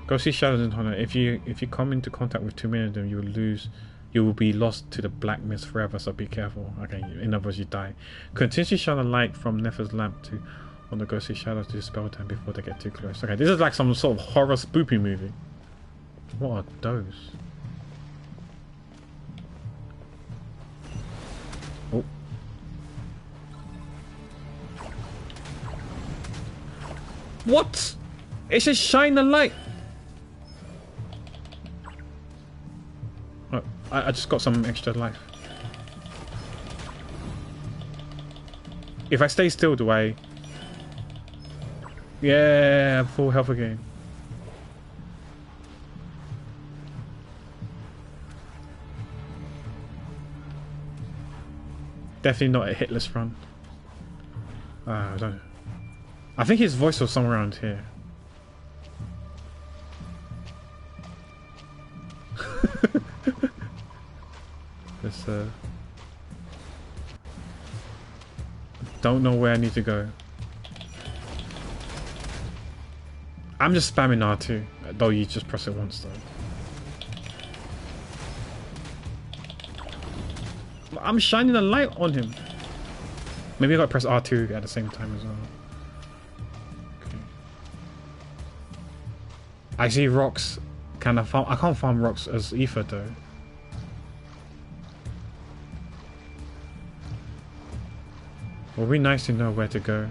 Go see shadows in Honor. If you come into contact with too many of them, you will be lost to the black mist forever, so be careful. Okay, in other words, you die. Continuously shine a light from Nefer's lamp to on the ghostly shadows to dispel them before they get too close. Okay, this is like some sort of horror spoopy movie. What are those? Oh. What? It says shine a light. Oh, I just got some extra life. If I stay still, do I? Yeah, full health again. Definitely not a hitless run. I don't know. I think his voice was somewhere around here. This don't know where I need to go. I'm just spamming R2, though you just press it once though. I'm shining a light on him. Maybe I gotta press R2 at the same time as well. Okay. I see rocks. Can I farm? I can't farm rocks as ether though. It would be nice to know where to go.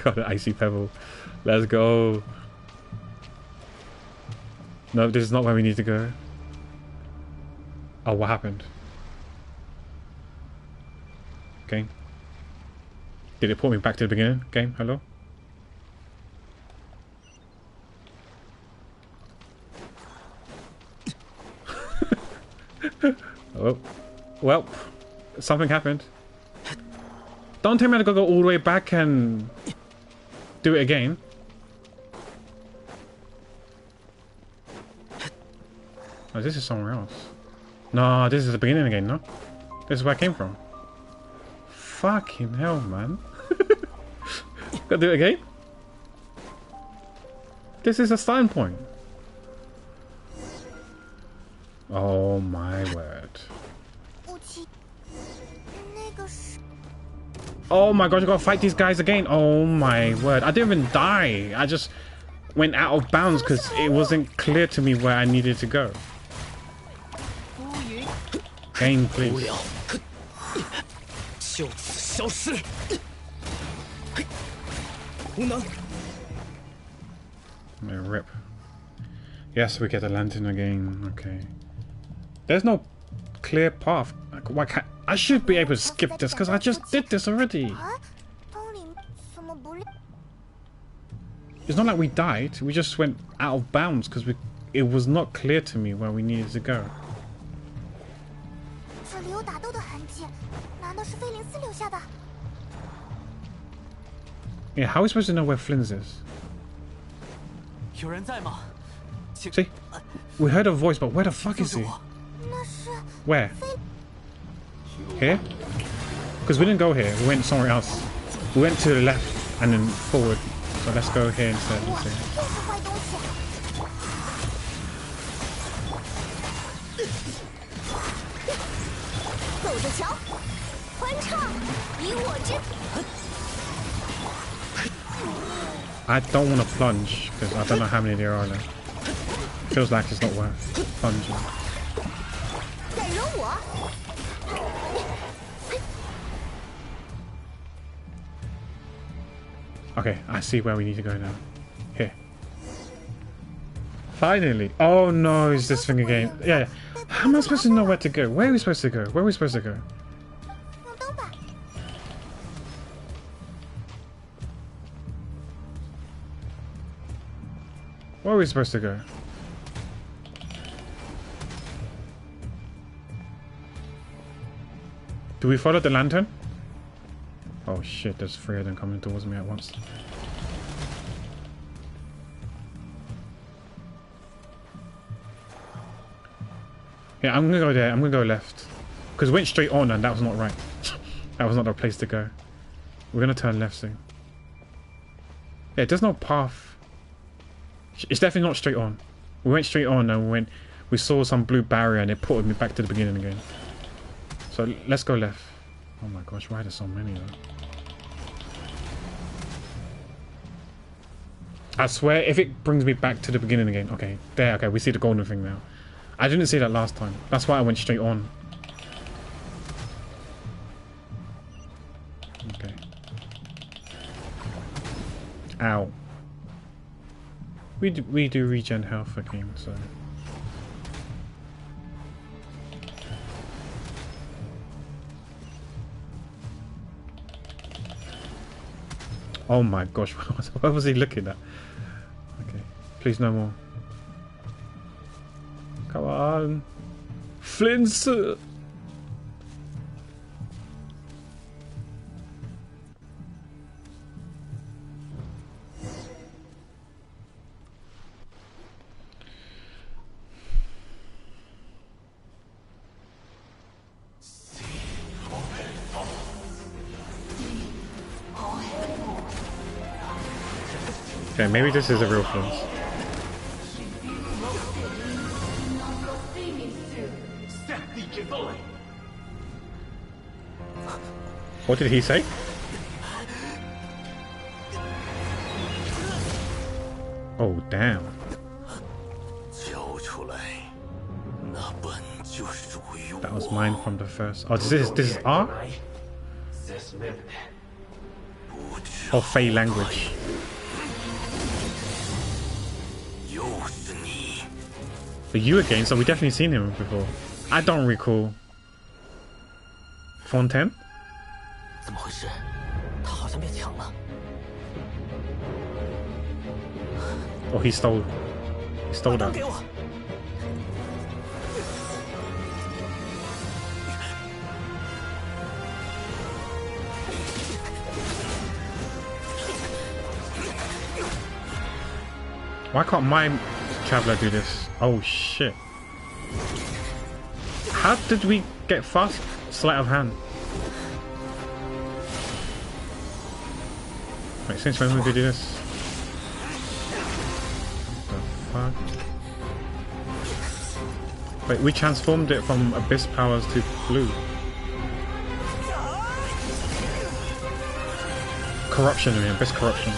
Got an icy pebble. Let's go. No, this is not where we need to go. Oh, what happened? Okay. Did it put me back to the beginning? Game, hello? Oh, well, something happened. Don't tell me I gotta go all the way back and do it again. Oh, this is somewhere else. No, this is the beginning again, no? This is where I came from. Fucking hell, man. Gotta do it again? This is a starting point. Oh my word. Oh my god, you gotta fight these guys again. Oh my word. I didn't even die. I just went out of bounds because it wasn't clear to me where I needed to go. Game, please. Rip. Yes, we get the lantern again. Okay. There's no clear path. Like, why can't I should be able to skip this because I just did this already. It's not like we died. We just went out of bounds because it was not clear to me where we needed to go. Yeah, how are we supposed to know where Flynn's is? See? We heard a voice, but where the fuck is he? Where? Here? Because we didn't go here. We went somewhere else. We went to the left and then forward. So let's go here instead. Let's see. I don't want to plunge because I don't know how many there are left. Feels like it's not worth plunging. Okay, I see where we need to go now. Here. Finally. Oh no, is this thing again? Yeah. How am I supposed to know where to go? Where are we supposed to go? Where are we supposed to go? 用灯吧。 Where are we supposed to go? Do we follow the lantern? Oh shit, there's 3 of them coming towards me at once. Yeah, I'm gonna go there. I'm gonna go left. Because we went straight on and that was not right. That was not the place to go. We're gonna turn left soon. Yeah, there's no path. It's definitely not straight on. We went straight on and we saw some blue barrier and it put me back to the beginning again. So let's go left. Oh my gosh, why are there so many though? I swear, if it brings me back to the beginning again. Okay, there, okay, we see the golden thing now. I didn't see that last time. That's why I went straight on. Okay. Ow. We do regen health again, so... Oh my gosh, what was he looking at? Okay, please no more. Come on. Flints! Okay, maybe this is a real Flint. What did he say? Oh, damn. That was mine from the first. Oh, this is R? Or Fey language. But you again, so we definitely seen him before. I don't recall. Fontaine? Oh, he stole that. Why can't my traveler do this? Oh shit. How did we get fast sleight of hand? Wait, since when did we do this? What the fuck? Wait, we transformed it from abyss powers to blue. Corruption, I mean, abyss corruption.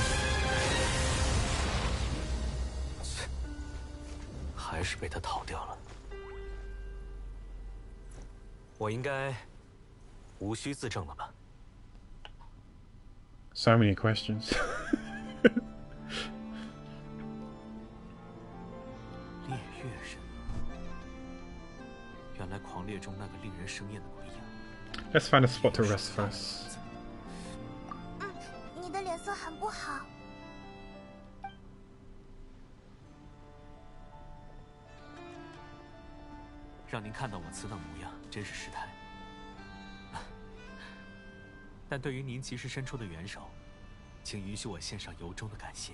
So many questions. Let's find a spot to rest first. 你的脸色很不好。让您看到我此等模样，真是失态。但对于您及时伸出的援手，请允许我献上由衷的感谢。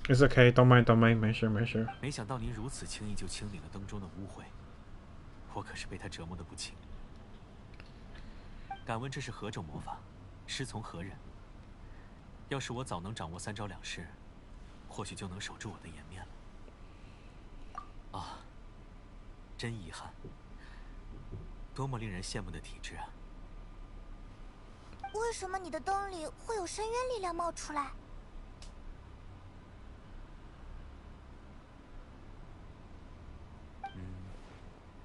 It's okay, don't mind,没事没事。没想到您如此轻易就清理了灯中的污秽，我可是被他折磨得不轻。敢问这是何种魔法？师从何人？要是我早能掌握3招2式，或许就能守住我的颜面了。啊，真遗憾，多么令人羡慕的体质啊！为什么你的灯里会有深渊力量冒出来？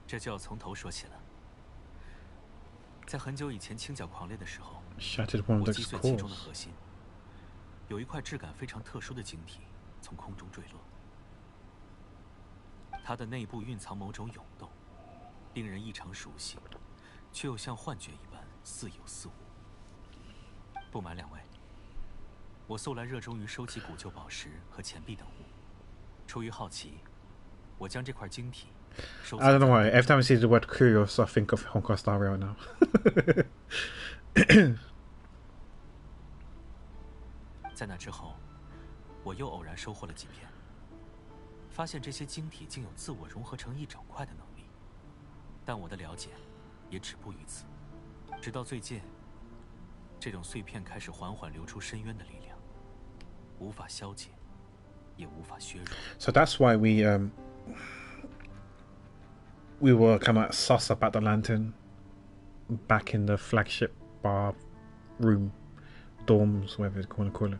这就要从头说起了。在很久以前清剿狂猎的时候，我击碎其中的核心，有一块质感非常特殊的晶体从空中坠落，它的内部蕴藏某种涌动，令人异常熟悉，却又像幻觉一般似有似无。不瞒两位，我素来热衷于收集古旧宝石和钱币等物，出于好奇，我将这块晶体收藏。I don't know why. Every time I see the word curious, I think of Hong Kong Star Rail now. 在那之后，我又偶然收获了几片，发现这些晶体竟有自我融合成一整块的能力。但我的了解也止步于此，直到最近，这种碎片开始缓缓流出深渊的力量，无法消解，也无法削弱。So that's why we were kind of sus about the lantern back in the flagship bar room, dorms, whatever you want to call it.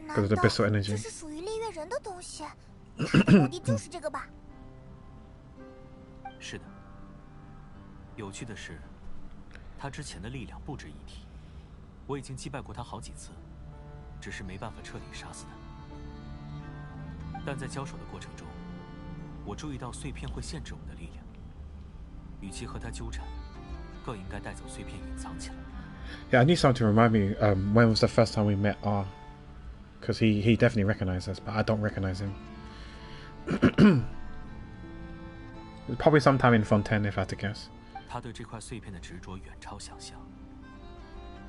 难道这是属于猎月人的东西？它的目的就是这个吧？是的。有趣的是，他之前的力量不值一提，我已经击败过他好几次，只是没办法彻底杀死他。但在交手的过程中，我注意到碎片会限制我的力量，与其和他纠缠，更应该带走碎片隐藏起来。Yeah, I need someone to remind me when was the first time we met R, because he definitely recognized us, but I don't recognize him. Probably sometime in Fontaine, if I had to guess. 他对这块碎片的执着远超想象，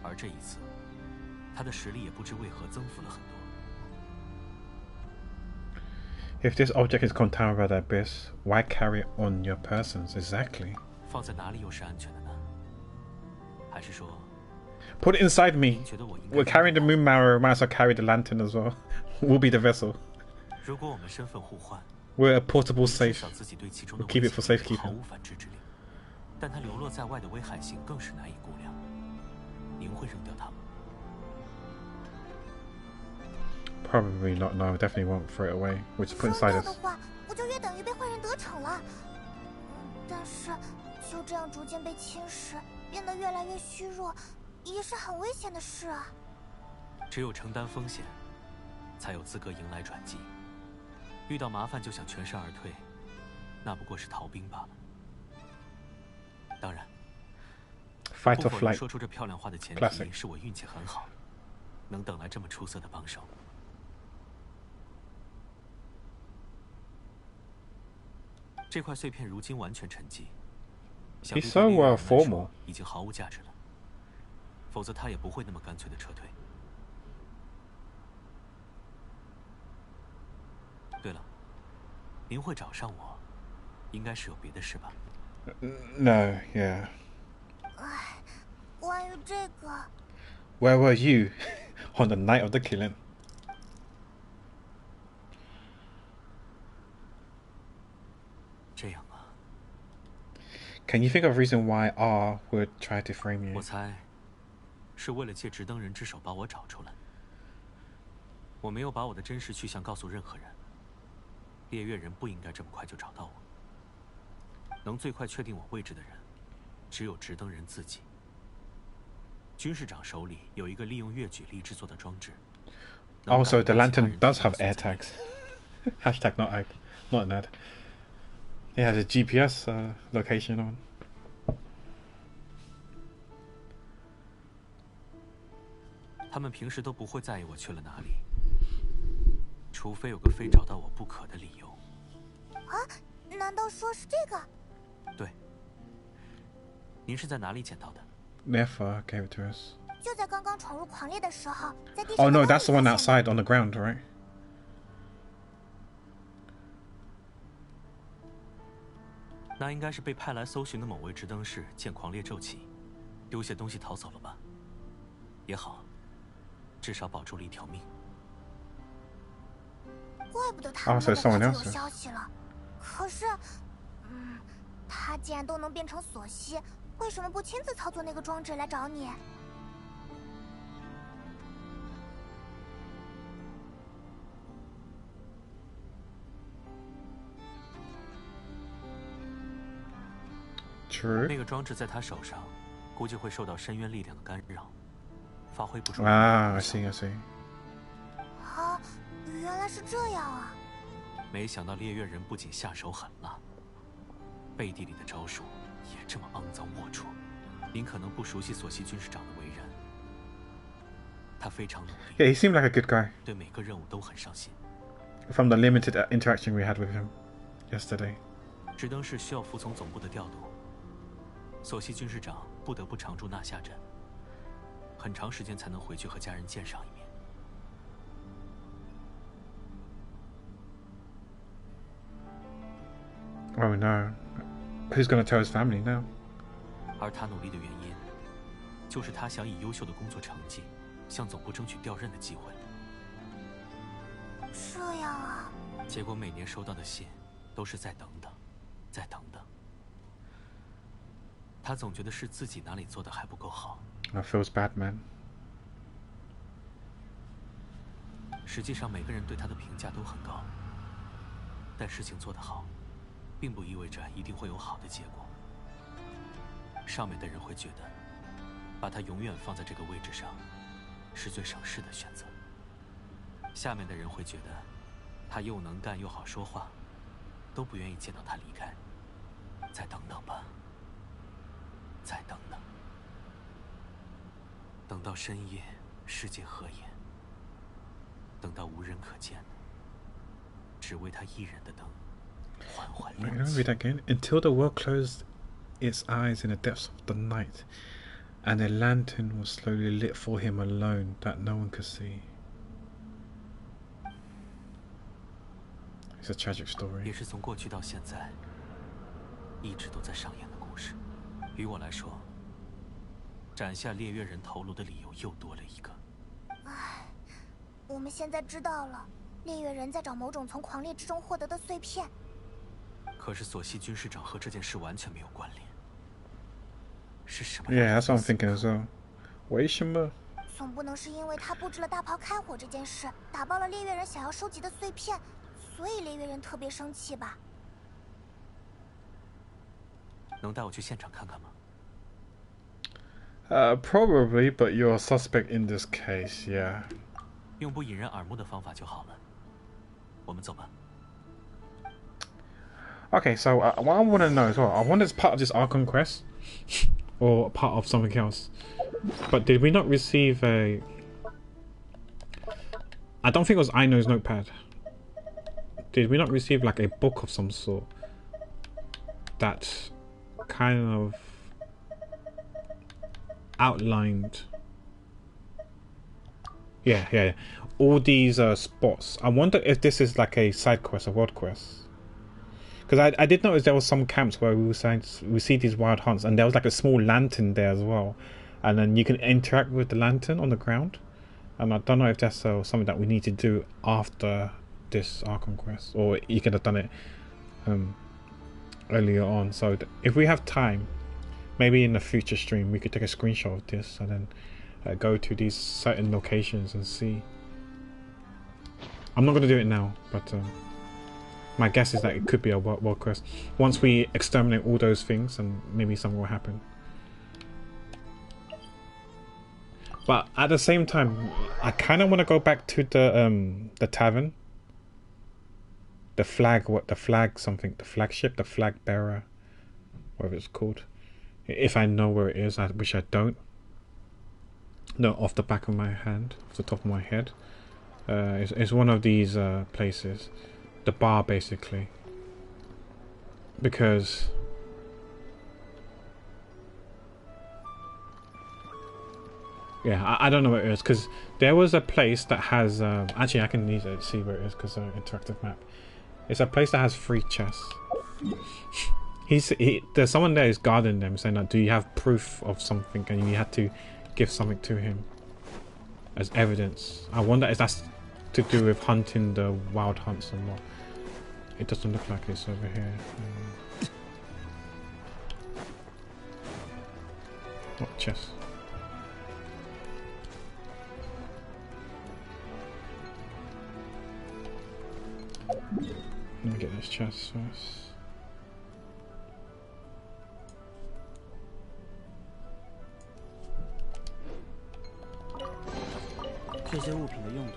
而这一次，他的实力也不知为何增幅了很多。If this object is contained by the abyss, why carry it on your persons exactly? 放在哪里又是安全的呢？还是说 Put it inside me. We're carrying the moon marrow, might as well carry the lantern as well. We'll be the vessel. 如果我们身份互换， We're a portable safe. 至少自己对其中 We'll 的 keep it for 毫 safekeeping. 无反制之力，但它流落在外的危害性更是难以估量。您会扔掉它吗？ Probably not. No, definitely won't throw it away. We'll just put it 扔 inside 掉的 us. 话，不就越等于被坏人得逞了？但是就这样逐渐被侵蚀，变得越来越虚弱，也是很危险的事啊。只有承担风险，才有资格迎来转机。遇到麻烦就想全身而退，那不过是逃兵罢了。当然， Fight 不 or 否认 flight. 说出这漂亮话的前提 Classic. 是我运气很好，能等来这么出色的帮手。这块碎片如今完全沉寂，想必 He's 对 so 猎人来说 formal. 已经毫无价值了，否则他也不会那么干脆的撤退。对了，您会找上我，应该是有别的事吧？ No, yeah. 唉，关于这个， Where were you on the night of the killing? 这样啊， Can you think of a reason why R would try to frame 我 you? 猜是为了借直登人之手把我找出来。我没有把我的真实去向告诉任何人，猎月人不应该这么快就找到我。能最快确定我位置的人，只有直登人自己。军事长手里有一个利用月举力制作的装置。 Also, the lantern does have air tags. Hashtag not an ad. It has a GPS location on. 他们平时都不会在意我去了哪里，除非有个非找到我不可的理由。啊，难道说是这个？对，您是在哪里捡到的？ Never gave it to us. 就在刚刚闯入狂猎的时候，在地 Oh 上。 no, that's the one outside on the ground, right? 那应该是被派来搜寻的某位直登士见狂猎骤起，丢下东西逃走了吧？也好，至少保住了一条命。怪不得他们那么快就有消息了。可是，他既然都能变成索西，为什么不亲自操作那个装置来找你？ True. 那个装置在他手上，估计会受到深渊力量的干扰，发挥不出。Ah, I see, I see. 啊，原来是这样啊！没想到猎月人不仅下手狠辣，背地里的招数也这么肮脏龌龊。您可能不熟悉索西军师长的为人，他非常努力。Yeah, he seemed like a good guy. 对每个任务都很上心。From the limited interaction we had with him yesterday. 直登市需要服从总部的调度，索西军师长不得不常驻纳夏镇，很长时间才能回去和家人见上一面。Oh no. Who's gonna tell his family now? 而他努力的原因，就是他想以优秀的工作成绩，向总部争取调任的机会。这样啊。结果每年收到的信，都是再等等，再等等。他总觉得是自己哪里做的还不够好。That feels bad, man. 实际上，每个人对他的评价都很高，但事情做得好，并不意味着一定会有好的结果。上面的人会觉得，把他永远放在这个位置上，是最省事的选择。下面的人会觉得，他又能干又好说话，都不愿意见到他离开。再等等吧，再等等，等到深夜，世界合眼，等到无人可见，只为他一人的灯缓缓 Wait, 亮 let me 起。 read that again. Until the world closed its eyes in the depths of the night, and a lantern was slowly lit for him alone that no one could see. It's a tragic 也 story. 是从过去到现在，一直都在上演的故事。于我来说，斩下猎月人头颅的理由又多了一个。唉，我们现在知道了，猎月人在找某种从狂猎之中获得的碎片。可是索西军师长和这件事完全没有关联，是什么？ Yeah, that's what I'm thinking as well. 为什么？总不能是因为他布置了大炮开火这件事，打爆了猎月人想要收集的碎片，所以猎月人特别生气吧？能带我去现场看看吗？ Probably, but you're a suspect in this case, yeah. 用不引人耳目的方法就好了。我们走吧。 Okay, so what I want to know as well, I wonder if it's part of this Archon quest or part of something else. But did we not receive a... I don't think it was Aino's notepad. Did we not receive like a book of some sort that kind of outlined... Yeah. All these spots. I wonder if this is like a side quest, a world quest. Because I did notice there was some camps where we see these wild hunts, and there was like a small lantern there as well, and then you can interact with the lantern on the ground. And I don't know if that's something that we need to do after this Archon quest, or you could have done it earlier on. So if we have time, maybe in a future stream we could take a screenshot of this and then go to these certain locations and see. I'm not going to do it now, but my guess is that it could be a world quest. Once we exterminate all those things, and maybe something will happen. But at the same time, I kind of want to go back to the tavern. The flag flagship, the flag bearer, whatever it's called. If I know where it is, I wish I don't. No, off the back of my hand, off the top of my head. It's one of these places. The bar, basically, because yeah, I don't know where it is, because there was a place that has actually I can see where it is because interactive map. It's a place that has 3 chests. There's someone there who's guarding them, saying that, do you have proof of something, and you had to give something to him as evidence. I wonder if that's to do with hunting the wild hunts or not. It doesn't look like it's over here. What chest? Let me get this chest first. 这些物品的用途。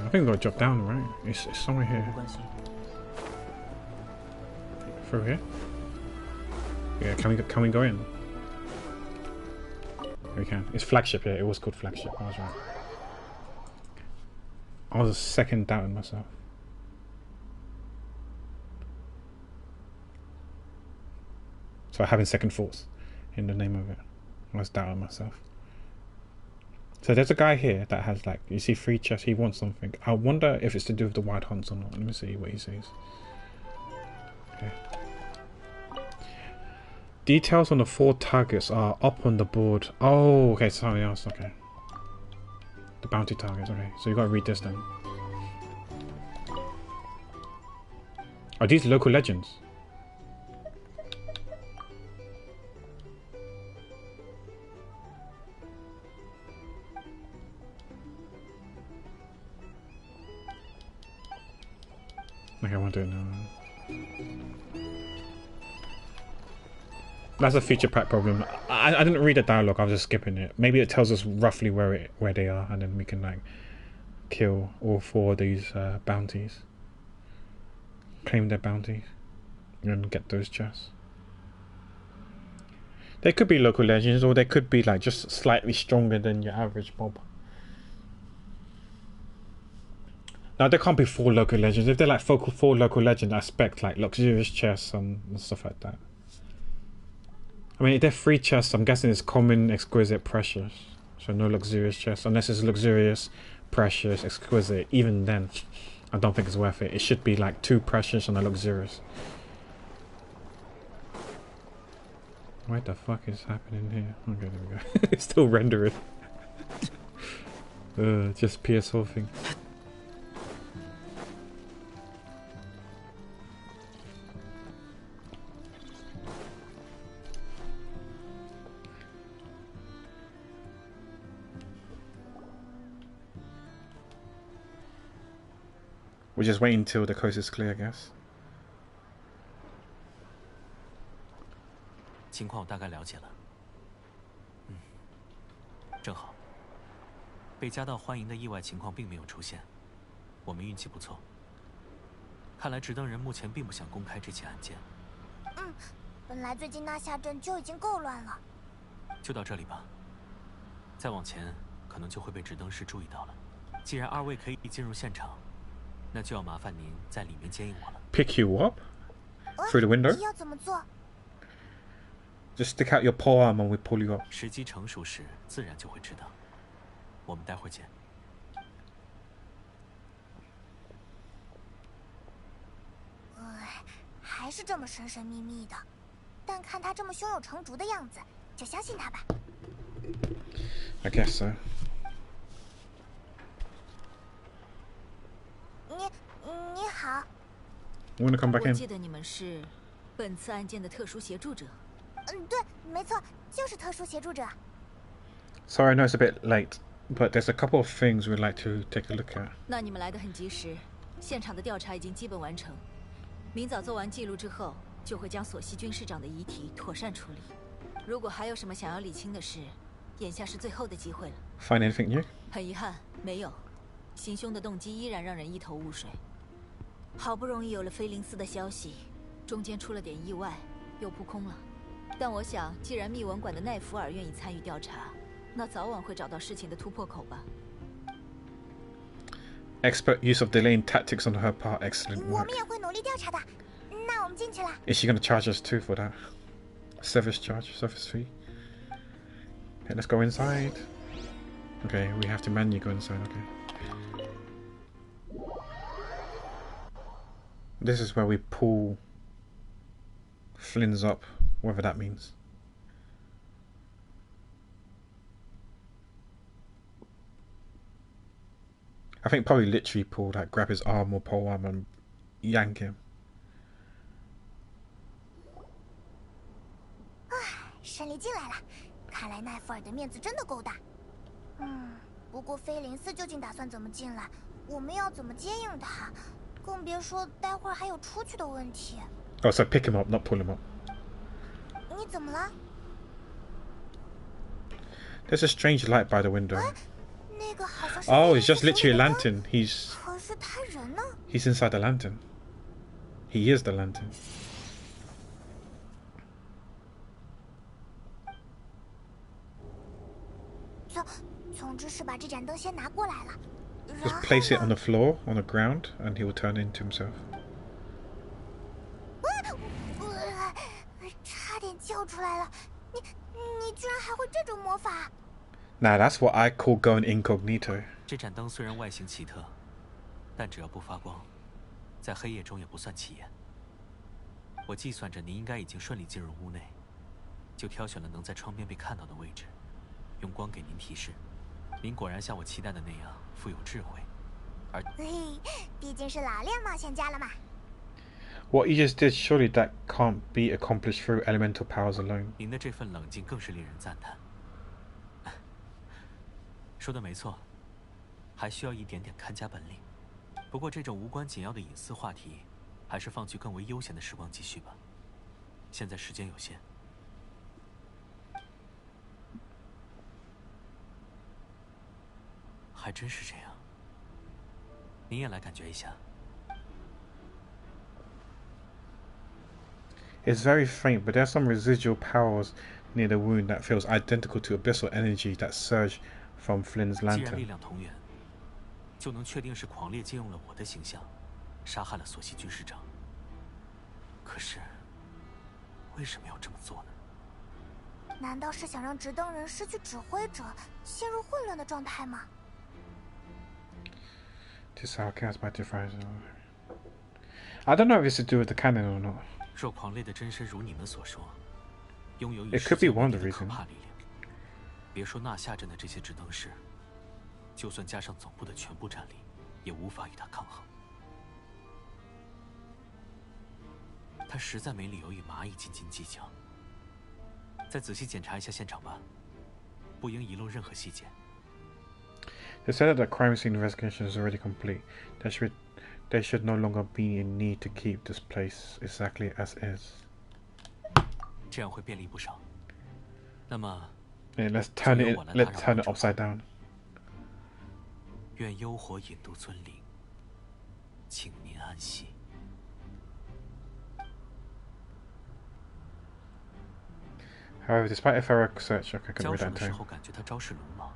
I think we gotta drop down, right? It's somewhere here. 不关心。 Through here? Yeah, can we go in? We can. It's flagship, yeah, it was called flagship, I was right. I was a second doubting myself. So having second thoughts in the name of it. I was doubting myself. So there's a guy here that has, like, you see 3 chests, he wants something. I wonder if it's to do with the wild hunts or not. Let me see what he says. Okay. Details on the 4 targets are up on the board. Oh, okay, something else, okay. The bounty targets, okay. So you gotta read this then. Are these local legends? Okay, I won't do it now. That's a feature pack problem. I didn't read the dialogue, I was just skipping it. Maybe it tells us roughly where they are, and then we can like kill all 4 of these bounties. Claim their bounties and get those chests. They could be local legends, or they could be like just slightly stronger than your average mob. Now there can't be 4 local legends. If they're like 4 local legends, I expect like luxurious chests and stuff like that. I mean, if they're 3 chests, I'm guessing it's common, exquisite, precious. So no luxurious chests, unless it's luxurious, precious, exquisite. Even then, I don't think it's worth it. It should be like 2 precious and a luxurious. What the fuck is happening here? Okay, there we go. It's still rendering. Just PS4 thing. We're just waiting until the coast is clear, I guess. 情况我大概了解了。正好。被加到欢迎的意外情况并没有出现，我们运气不错。看来执登人目前并不想公开这起案件。本来最近纳夏镇就已经够乱了。就到这里吧。再往前，可能就会被执登师注意到了。既然2位可以进入现场。 那就要麻烦您在里面接应我了。Pick you up through the window. 要怎么做 Just stick out your polearm and we pull you up. 时机成熟时，自然就会知道。我们待会儿见。还是这么神神秘秘的，但看他这么胸有成竹的样子，就相信他吧。I guess so. 你好。Wanna come back in? 我记得你们是本次案件的特殊协助者。对，没错，就是特殊协助者。Sorry, I know it's a bit late, but there's a couple of things we'd like to take a look at. 那你们来得很及时，现场的调查已经基本完成。明早做完记录之后，就会将索西军师长的遗体妥善处理。如果还有什么想要理清的事，眼下是最后的机会了。Find anything new? 很遗憾，没有。行凶的动机依然让人一头雾水。好不容易有了菲林斯的消息，中间出了点意外，又扑空了。但我想，既然密文馆的奈福尔愿意参与调查，那早晚会找到事情的突破口吧。Expert use of delaying tactics on her part. Excellent work. 我们也会努力调查的。那我们进去了。Is she gonna charge us too for that? Service charge, service fee. Okay, let's go inside. Okay, we have to manually go inside. Okay. This is where we pull Flynn's up, whatever that means. I think probably literally pull, like grab his arm or pole arm and yank him. 顺利进来了，看来奈福尔的面子真的够大。不过菲林斯究竟打算怎么进来？我们要怎么接应他？更别说待会儿还有出去的问题。Oh, so pick him up, not pull him up. 你怎么了？ There's a strange light by the window. 那个好像是 Oh, it's just 黑色 literally a 手里的 lantern. 灯，可是他人呢？ He's inside the lantern. He is the lantern. 总之是把这盏灯先拿过来了。 Just place it on the floor, on the ground, and he will turn into himself. 差点叫出来了！你居然还会这种魔法？ Now that's what I call going incognito. 这盏灯虽然外形奇特，但只要不发光，在黑夜中也不算起眼。我计算着您应该已经顺利进入屋内，就挑选了能在窗边被看到的位置，用光给您提示。您果然像我期待的那样富有智慧，而毕竟是老练冒险家了嘛。 What you just did, surely that can't be accomplished through elemental powers alone. 您的这份冷静更是令人赞叹。说的没错，还需要一点点看家本领。不过这种无关紧要的隐私话题，还是放去更为悠闲的时光继续吧。现在时间有限。还真是这样。您也来感觉一下。 It's very faint, but there's some residual powers near the wound that feels identical to abyssal energy that surged from Flynn's 既然力 lantern. 量同源，就能确定是狂烈借用了我的形象，杀害了索西军师长。可是，为什么要这么做呢？难道是想让执灯人失去指挥者，陷入混乱的状态吗？ This how chaos by difference. I don't know if it's to do with the canon or not. 若狂烈的真身如你们所说，拥有与 It 世 could 界 be 为 one 敌 of the 的可 reasons. 怕力量，别说纳夏镇的这些执灯师，就算加上总部的全部战力，也无法与他抗衡。他实在没理由与蚂蚁斤斤计较。再仔细检查一下现场吧，不应遗漏任何细节。 They said that the crime scene investigation is already complete. There should no longer be a need to keep this place exactly as is. 这样会便利不少。那么， Yeah, let's turn it upside down. 愿幽火引渡尊灵，请您安息。 However, despite a thorough search, I can 交 read 手 that 的时 time. 候感觉他招式鲁莽，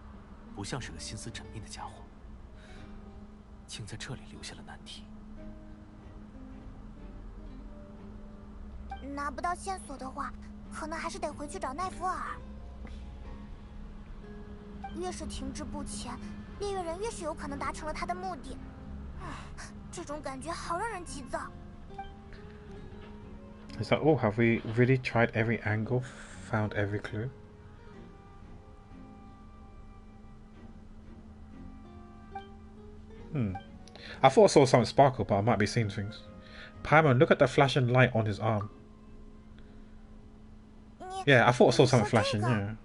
不像是个心思缜密的家伙，竟在这里留下了难题。拿不到线索的话，可能还是得回去找奈福尔。越是停滞不前，猎月人越是有可能达成了他的目的。这种感觉好让人急躁。 Is that all? Have we really tried every angle, found every clue? I thought I saw something sparkle, but I might be seeing things. Paimon, look at the flashing light on his arm. Yeah, I thought I saw something flashing, yeah.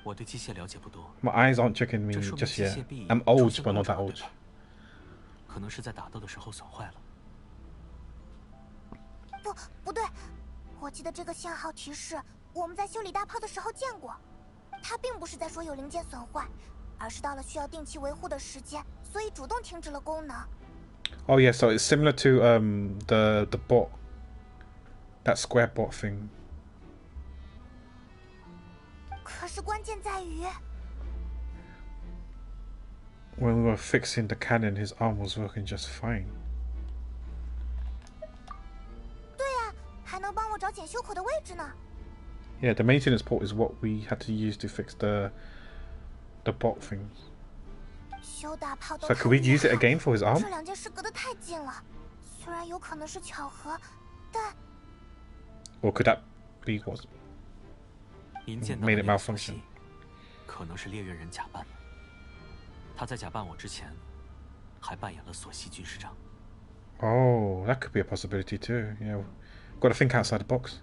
我对机械了解不多， My eyes aren't tricking me 这说明 just 机 yet. 械臂 I'm 出 old, 现 but 故 not that 障， old. 对吧？可能是在打斗的时候损坏了。不对，我记得这个信号提示我们在修理大炮的时候见过。它并不是在说有零件损坏，而是到了需要定期维护的时间，所以主动停止了功能。 Oh yeah, so it's similar to the bot, that square bot thing. 可是关键在于， When we were fixing the cannon, his arm was working just fine. 对呀，还能帮我找检修口的位置呢。 Yeah, the maintenance port is what we had to use to fix the bot things. 修大炮都 So could we use it 太厉害 again for his arm? 这两件事隔得太近了，虽然有可能是巧合，但 Or could that be what 您见到 made 的 it 那个索 malfunction? 西，可能是猎月人假扮的。他在假扮我之前，还扮演了索西军师长。 Oh, that could be a possibility too. Yeah, got to think outside the box.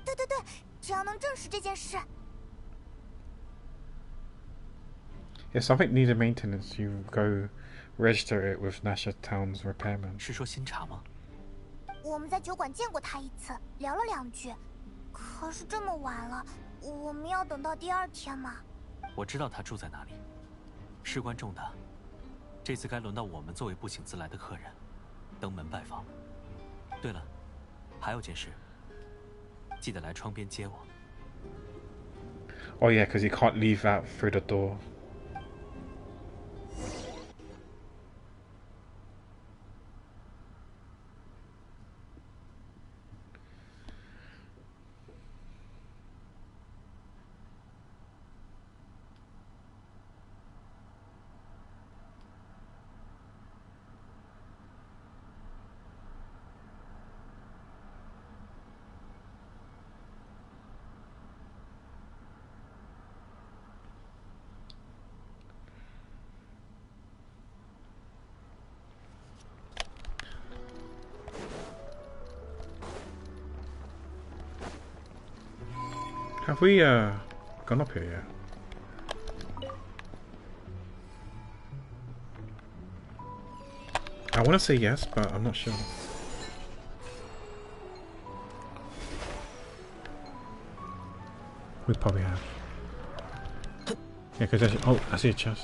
对，只要能证实这件事， If something needed maintenance, you go register it with Nasha Town's repairman. 是说新茶吗？我们在酒馆见过他一次，聊了2句。可是这么晚了，我们要等到第2天吗？我知道他住在哪里，事关重大，这次该轮到我们作为不请自来的客人，登门拜访。对了，还有件事，记得来窗边接我。Oh yeah, because you can't leave out through the door. Have we gone up here yet? I want to say yes, but I'm not sure. We probably have. Yeah, because oh, I see a chest.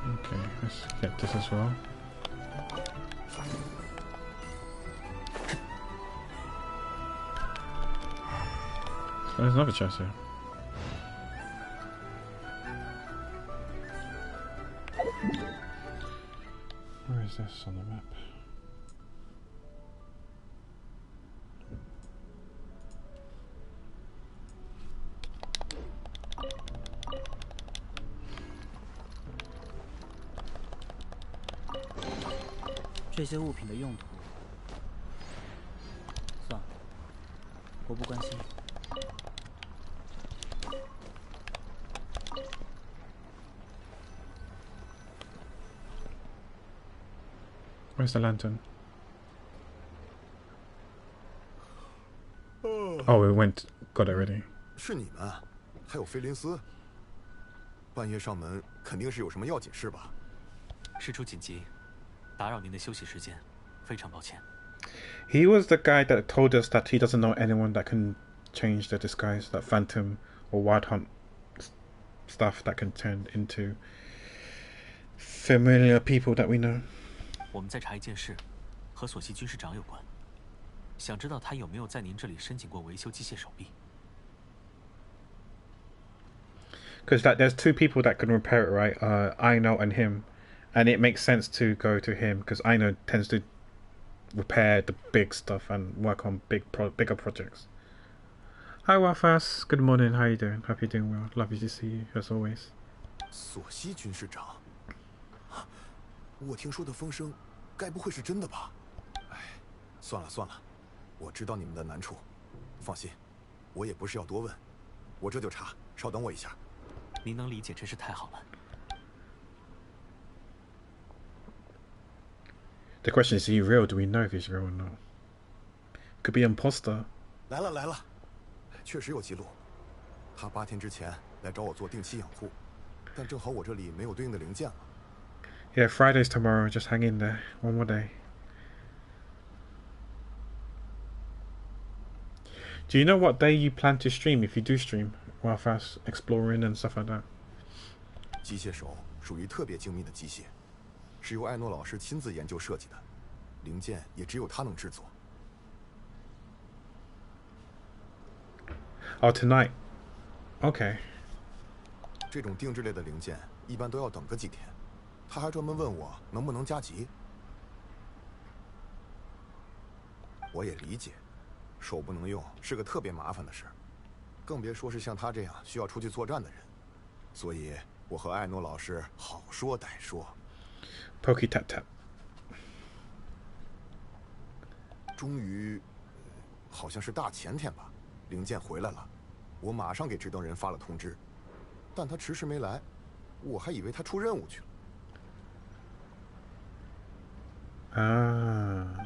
Okay, let's get this as well. So there's another chest here. Where is this on the map? Where's the lantern? Oh, we got it ready. 是你们，还有菲林斯。半夜上门，肯定是有什么要紧事吧？事出紧急，打扰您的休息时间，非常抱歉。He was the guy that told us that he doesn't know anyone that can change the disguise, that phantom or wild hunt stuff that can turn into familiar people that we know. 我们在查一件事，和索西军师长有关，想知道他有没有在您这里申请过维修机械手臂。Because there's two people that can repair it, right? Aino and him, and it makes sense to go to him because Aino tends to repair the big stuff and work on bigger projects. Hi, Wafas. Good morning. How are you doing? Hope you're doing well. Lovely to see you as always. 索西军师长，我听说的风声，该不会是真的吧？哎，算了算了，我知道你们的难处，放心，我也不是要多问，我这就查，稍等我一下。您能理解真是太好了。The question is he real? Do we know if he's real or not? Could be imposter. 来了来了，确实有记录。他8天之前来找我做定期养护，但正好我这里没有对应的零件了。Yeah, Friday's tomorrow. Just hang in there. One more day. Do you know what day you plan to stream if you do stream? While fast exploring and stuff like that. 机械手属于特别精密的机械，是由艾诺老师亲自研究设计的，零件也只有他能制作。Oh, tonight. Okay. 这种定制类的零件一般都要等个几天，他还专门问我能不能加急。我也理解，手不能用是个特别麻烦的事，更别说是像他这样需要出去作战的人。所以我和艾诺老师好说歹说。Pokey tap tap. 终于，好像是大前天吧，零件回来了，我马上给执登人发了通知，但他迟迟没来，我还以为他出任务去了。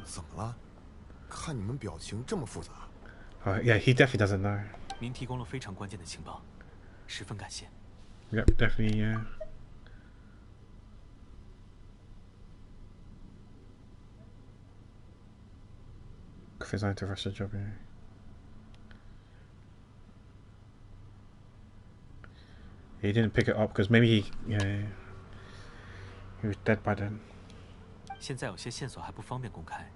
怎么了？看你们表情这么复杂。Yeah, he definitely doesn't know. 您提供了非常关键的情报，十分感谢。Yep, definitely, yeah. Designed to rush the job, yeah. He didn't pick it up because maybe he was dead by then. 现在有些线索还不方便公开，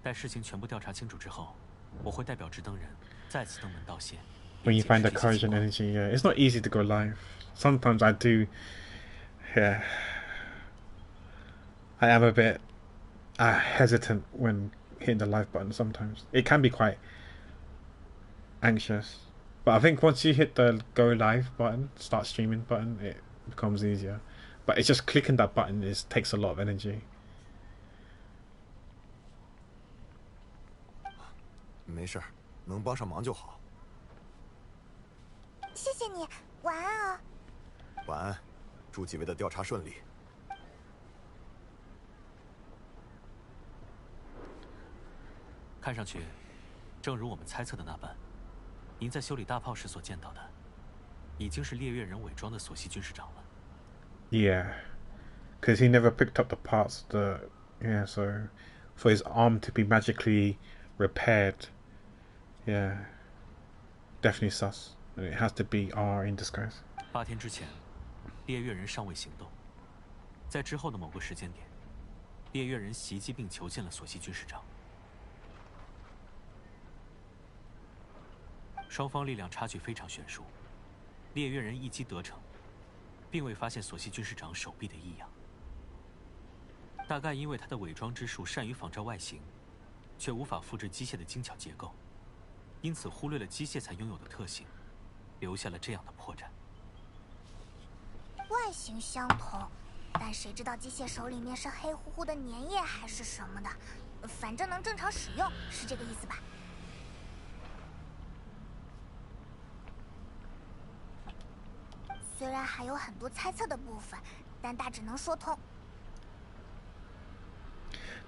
待事情全部调查清楚之后，我会代表执登人再次登门道谢。When you find the courage and energy, yeah, it's not easy to go live. Sometimes I do, yeah. I am a bit hesitant when hitting the live button. Sometimes it can be quite anxious, but I think once you hit the go live button, start streaming button, it becomes easier. But it's just clicking that button takes a lot of energy. 没事儿，能帮上忙就好。谢谢你，晚安啊。晚安，祝几位的调查顺利。看上去，正如我们猜测的那般，您在修理大炮时所见到的，已经是猎月人伪装的索西军师长了。Yeah, because he never picked up the parts. So for his arm to be magically repaired, yeah, definitely sus. It has to be R in disguise. 8天之前，猎月人尚未行动，在之后的某个时间点，猎月人袭击并囚禁了索西军师长。双方力量差距非常悬殊，猎月人一击得逞，并未发现索西军师长手臂的异样。大概因为他的伪装之术善于仿照外形，却无法复制机械的精巧结构，因此忽略了机械才拥有的特性，留下了这样的破绽。外形相同，但谁知道机械手里面是黑乎乎的粘液还是什么的？反正能正常使用，是这个意思吧？虽然还有很多猜测的部分，但大致能说通。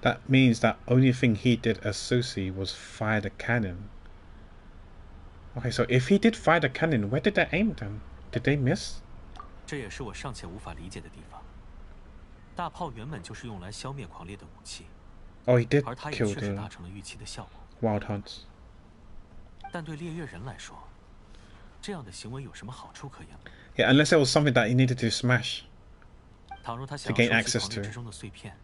That means that only thing he did as Susie was fire the cannon. Okay, so if he did fire the cannon, where did they aim then? Did they miss? 这也是我尚且无法理解的地方。大炮原本就是用来消灭狂猎的武器， Oh, he did 而它也 kill 确实 the 达成了预期的效果。 wild hunts. 但对猎月人来说，这样的行为有什么好处可言？ Yeah, unless there was something that he needed to smash. 倘若他想 To gain 要收 access 集狂猎 to 之中的碎片，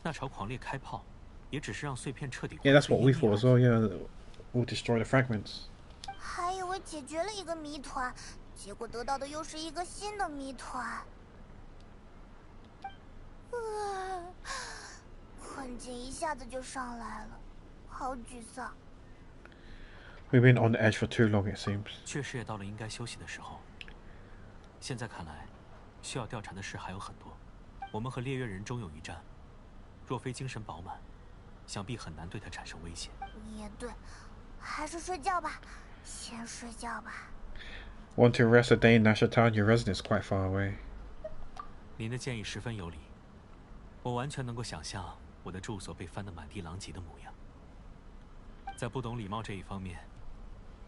那朝狂猎开炮，也只是让碎片彻底 Yeah, that's what we 灰飞 thought 烟 as 灭 well. 而已。 Yeah, we'll destroy the fragments. 还以为解决了一个谜团，结果得到的又是一个新的谜团。困劲一下子就上来了，好沮丧。We've been on the edge for too long, it seems. 确实也到了应该休息的时候。现在看来，需要调查的事还有很多。我们和猎月人终有一战，若非精神饱满，想必很难对他产生威胁。也对，还是睡觉吧，先睡觉吧。 Want to rest a day in Nasha Town? Your residence is quite far away. 您的建议十分有理，我完全能够想象我的住所被翻得满地狼藉的模样。在不懂礼貌这一方面，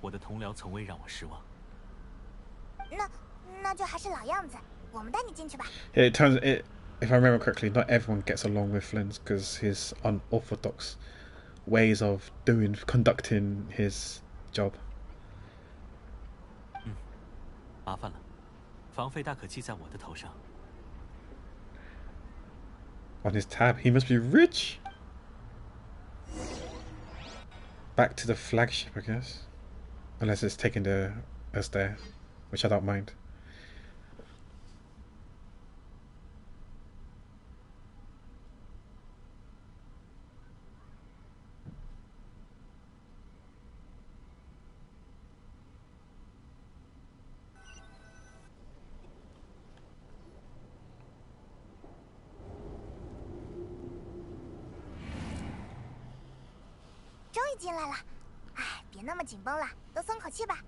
我的同僚从未让我失望。那就还是老样子，我们带你进去吧。Yeah, if I remember correctly, not everyone gets along with Flynn because his unorthodox ways of conducting his job. 麻烦了，房费大可记在我的头上。 On his tab, he must be rich. Back to the flagship, I guess. Unless it's taking us there, which I don't mind. 别那么紧绷了，都松口气吧。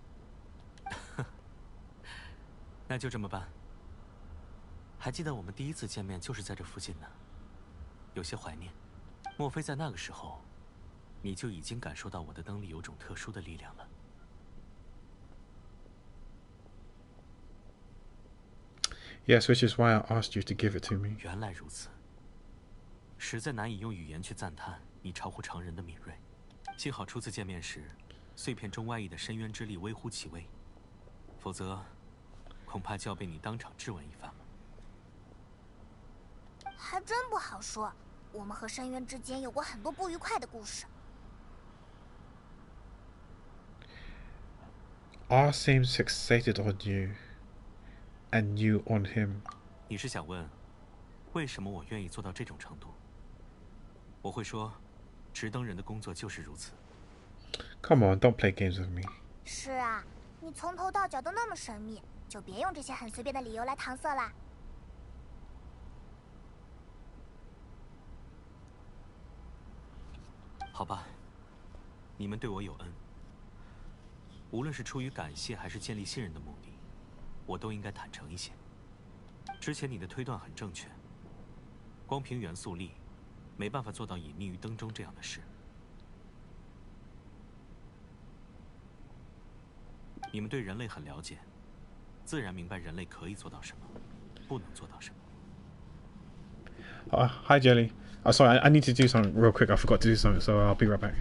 那就这么办。还记得我们第一次见面就是在这附近呢，有些怀念。莫非在那个时候，你就已经感受到我的灯里有种特殊的力量了？ Yes, which is why I asked you to give it to me. 原来如此，实在难以用语言去赞叹你超乎常人的敏锐。幸好初次见面时，碎片中外溢的深渊之力微乎其微，否则，恐怕就要被你当场质问一番了。还真不好说，我们和深渊之间有过很多不愉快的故事。R seems fixated on you. And you on him. 你是想问，为什么我愿意做到这种程度？我会说，直灯人的工作就是如此。Come on, don't play games with me. 是啊，你从头到脚都那么神秘，就别用这些很随便的理由来搪塞啦。好吧，你们对我有恩，无论是出于感谢还是建立信任的目的。 我都应该坦诚一些。之前你的推断很正确，光凭元素力，没办法做到隐匿于灯中这样的事。你们对人类很了解，自然明白人类可以做到什么，不能做到什么。 Hi, Jelly. Oh, sorry, I need to do something real quick. I forgot to do something, so I'll be right back.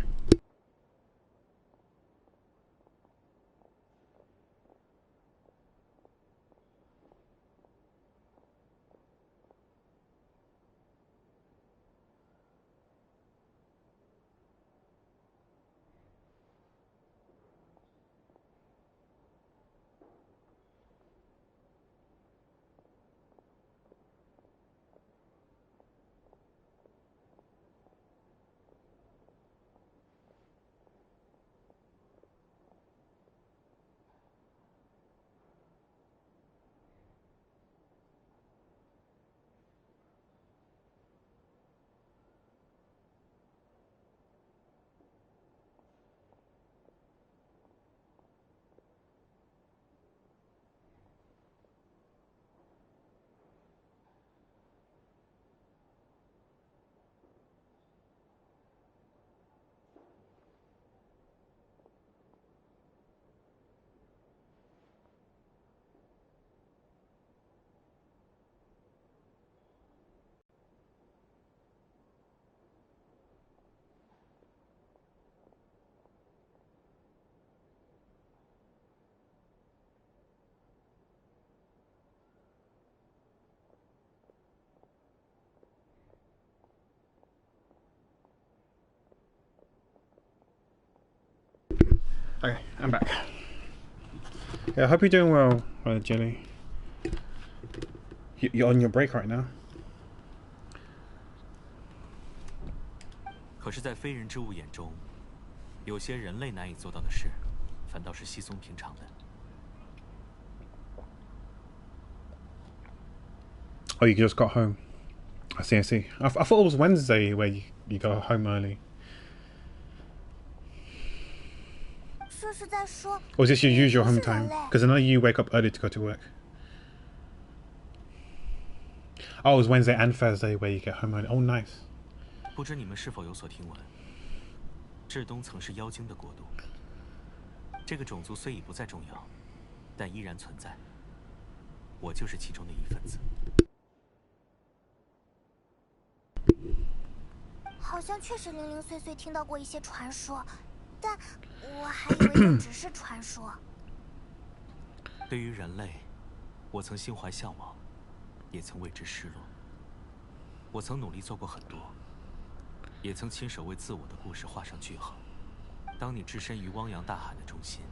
Okay, I'm back. Yeah, I hope you're doing well, Jelly. You're on your break right now. 可是，在非人之物眼中，有些人类难以做到的事，反倒是稀松平常的。Oh, you just got home. I see, I see. I thought it was Wednesday where you go home early. 这是在说 Or is this your usual home time? Because I know you wake up early to go to work. Oh, it was Wednesday and Thursday where you get home early. Oh, nice. 不知你们是否有所听闻？至东曾是妖精的国度。这个种族虽已不再重要，但依然存在。我就是其中的一份子。好像确实零零碎碎听到过一些传说，但我还以为这只是传说。对于人类，我曾心怀向往，也曾为之失落。我曾努力做过很多，也曾亲手为自我的故事画上句号。当你置身于汪洋大海的中心，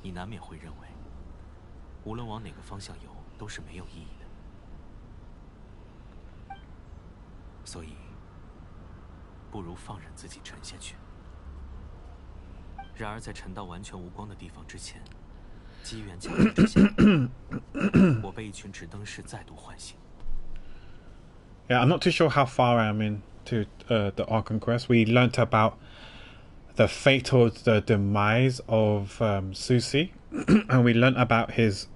你难免会认为，无论往哪个方向游，都是没有意义的。所以，不如放任自己沉下去。然而，在沉到完全无光的地方之前，机缘巧合之下，我被一群直灯士再度唤醒。Yeah, I'm not too sure how far I am into the Archon quest. We learnt about the fate or the demise of Susie, and we learnt about his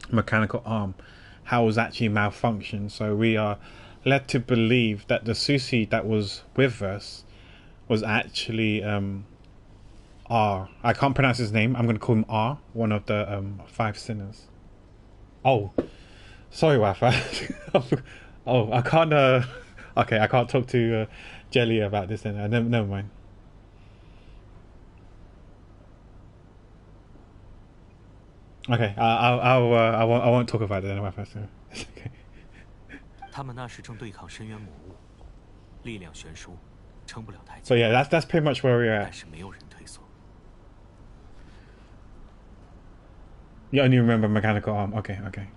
mechanical arm, how it was actually malfunctioned. So we are led to believe that the Susie that was with us was actually R. I can't pronounce his name. I'm going to call him R, one of the 5 sinners. Oh, sorry, Wafa. Oh, I can't. Okay, I can't talk to Jelly about this. Then never mind. Okay, I won't talk about it then, Wafa. So it's okay. 他们那时正对抗深渊魔物，力量悬殊，撑不了太久。 So yeah, that's pretty much where we're at. 但是没有人退缩。 You only remember mechanical arm. Okay.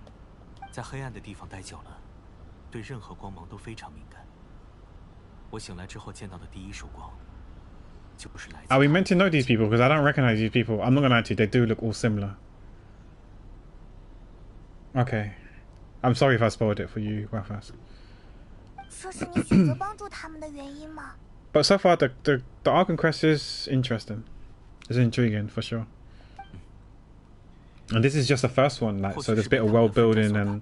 在黑暗的地方待久了，对任何光芒都非常敏感。我醒来之后见到的第一束光，就是来自。 Are we meant to know these people? Because I don't recognize these people. I'm not gonna lie to you, they do look all similar. Okay. I'm sorry if I spoiled it for you, Wafas. 这是你选择帮助他们的原因吗？ But so far, the Archon quest is interesting. It's intriguing for sure. And this is just the first one, like, so there's a bit of world building and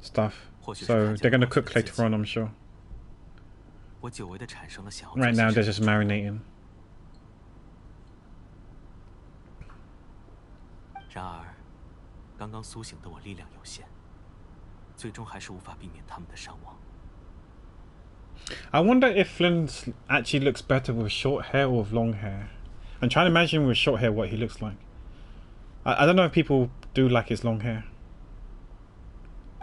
stuff. So they're gonna cook later on, I'm sure. 我久违地产生了想要 Right now, they're just marinating. 然而，刚刚苏醒的我力量有限，最终还是无法避免他们的伤亡。 I wonder if Flynn actually looks better with short hair or with long hair. I'm trying to imagine with short hair what he looks like. I don't know if people do like his long hair.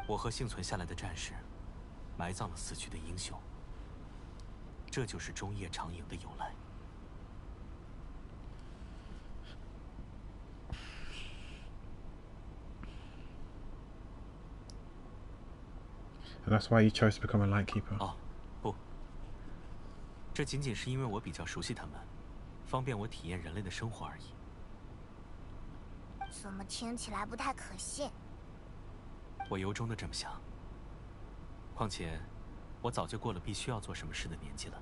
我和幸存下来的战士，埋葬了死去的英雄。这就是中夜长营的由来。 And that's why you chose to become a light keeper. 哦，不，这仅仅是因为我比较熟悉他们，方便我体验人类的生活而已。怎么听起来不太可信？我由衷的这么想。况且，我早就过了必须要做什么事的年纪了。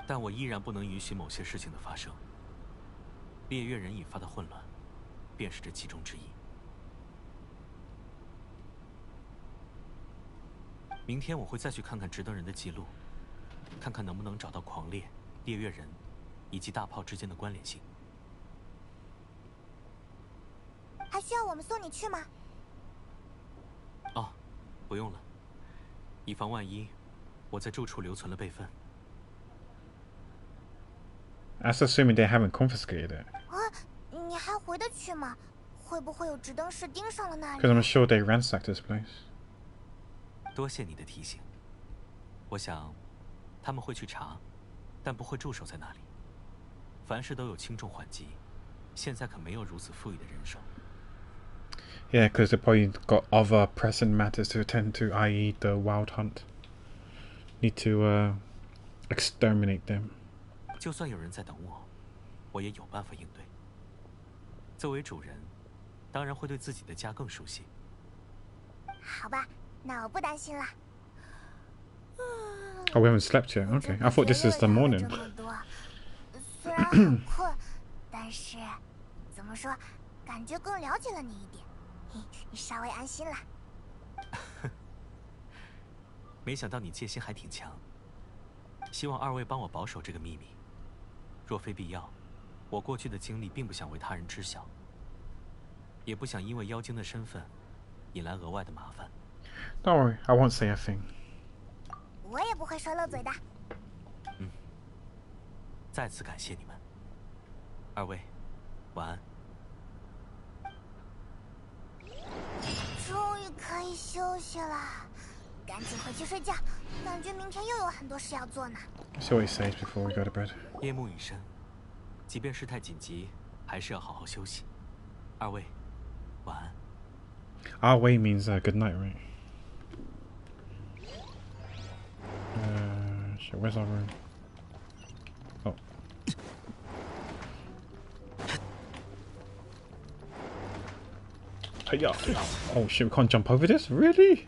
但我依然不能允许某些事情的发生。猎月人引发的混乱，便是这其中之一。 明天我会再去看看值得人的记录，看看能不能找到狂猎、猎月人以及大炮之间的关联性。还需要我们送你去吗？哦，不用了，以防万一，我在住处留存了备份。 That's assuming they haven't confiscated it. 啊，你还回得去吗？会不会有直登士盯上了那里？ Because I'm sure they ransacked this place. 多谢你的提醒。我想，他们会去查，但不会驻守在那里。凡事都有轻重缓急，现在可没有如此富裕的人手。 Yeah, because they probably got other pressing matters to attend to, i.e. the wild hunt. Need to exterminate them. 就算有人在等我，我也有办法应对。作为主人，当然会对自己的家更熟悉。好吧，那我不担心了。 Oh, we haven't slept yet. Okay, I thought this is the morning. 虽然很困，但是怎么说，感觉更了解了你一点，你稍微安心了。没想到你戒心还挺强。希望二位帮我保守这个秘密。若非必要，我过去的经历并不想为他人知晓，也不想因为妖精的身份引来额外的麻烦。 Don't worry, I won't say a thing. 我也不会说漏嘴的。再次感谢你们，二位，晚安。终于可以休息了，赶紧回去睡觉，感觉明天又有很多事要做呢。 See what he says before we go to bed. 夜幕已深，即便事态紧急，还是要好好休息。二位，晚安。 Our way means good night, right? Shit, where's our room? Oh. Hey-ya. Oh shit, we can't jump over this? Really?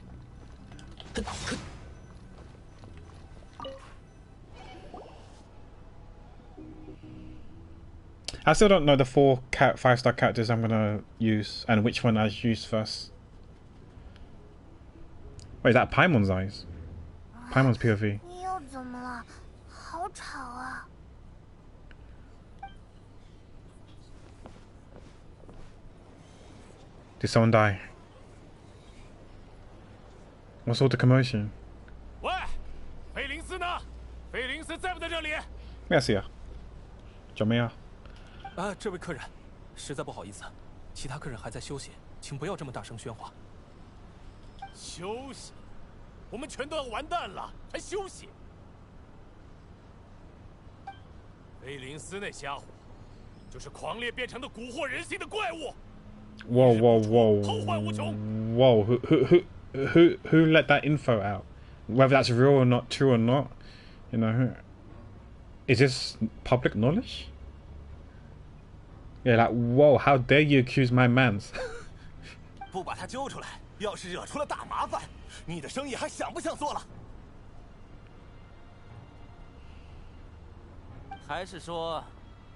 I still don't know the 4 5-star characters I'm gonna use and which one I use first. Wait, is that Paimon's eyes? Paimon's POV. 你又怎么了？好吵啊！ Did someone die? What's all the commotion? 喂，菲林斯呢？菲林斯在不在这里？ Merci 啊，做咩啊？这位客人，实在不好意思，其他客人还在休息，请不要这么大声喧哗。休息？我们全都要完蛋了，还休息？菲林斯那家伙，就是狂烈变成的蛊惑人心的怪物。 Whoa, whoa, whoa, whoa! Who let that info out? Whether that's real or not, true or not, you know, is this public knowledge? Yeah, like, whoa! How dare you accuse my man's? 不把他揪出来，要是惹出了大麻烦，你的生意还想不想做了？还是说，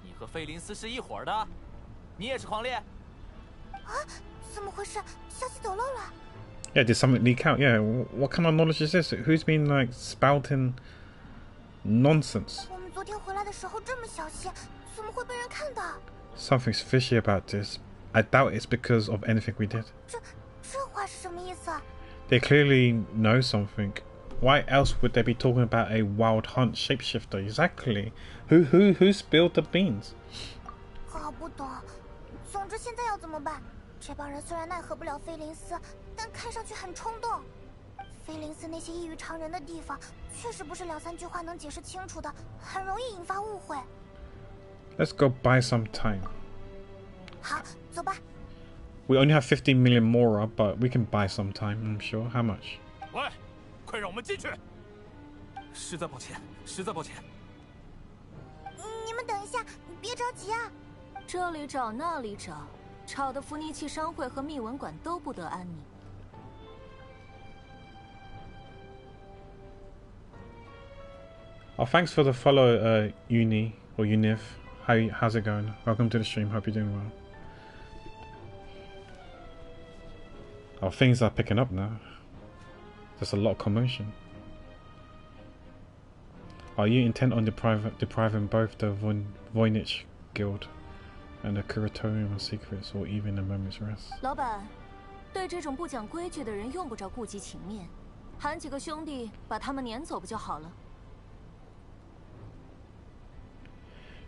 你和菲林斯是一伙的？你也是狂烈？ 啊，怎么回事？消息走漏了。 Yeah, did something leak out? Yeah, what kind of knowledge is this? Who's been like spouting nonsense? 我们昨天回来的时候这么小心，怎么会被人看到？ Something's fishy about this. I doubt it's because of anything we did. 这话是什么意思啊？ They clearly know something. Why else would they be talking about a wild hunt shapeshifter? Exactly. Who spilled the beans? 搞不懂。总之现在要怎么办？这帮人虽然奈何不了菲林斯，但看上去很冲动。菲林斯那些异于常人的地方，确实不是2、3句话能解释清楚的，很容易引发误会。Let's go buy some time. 好，走吧。 We only have 15 million more, but we can buy some time, I'm sure. How much? 喂，快让我们进去！实在抱歉，实在抱歉。你们等一下，别着急啊。 这里找那里找，吵得福尼契商会和密文馆都不得安宁。Oh, thanks for the follow, Uni or Univ. How's it going? Welcome to the stream. Hope you're doing well. Oh, things are picking up now. There's a lot of commotion. Are you intent on depriving both the Voynich Guild and the Curatorium of Secrets, or even a moment's rest? 老板，对这种不讲规矩的人，用不着顾及情面，喊几个兄弟把他们撵走不就好了？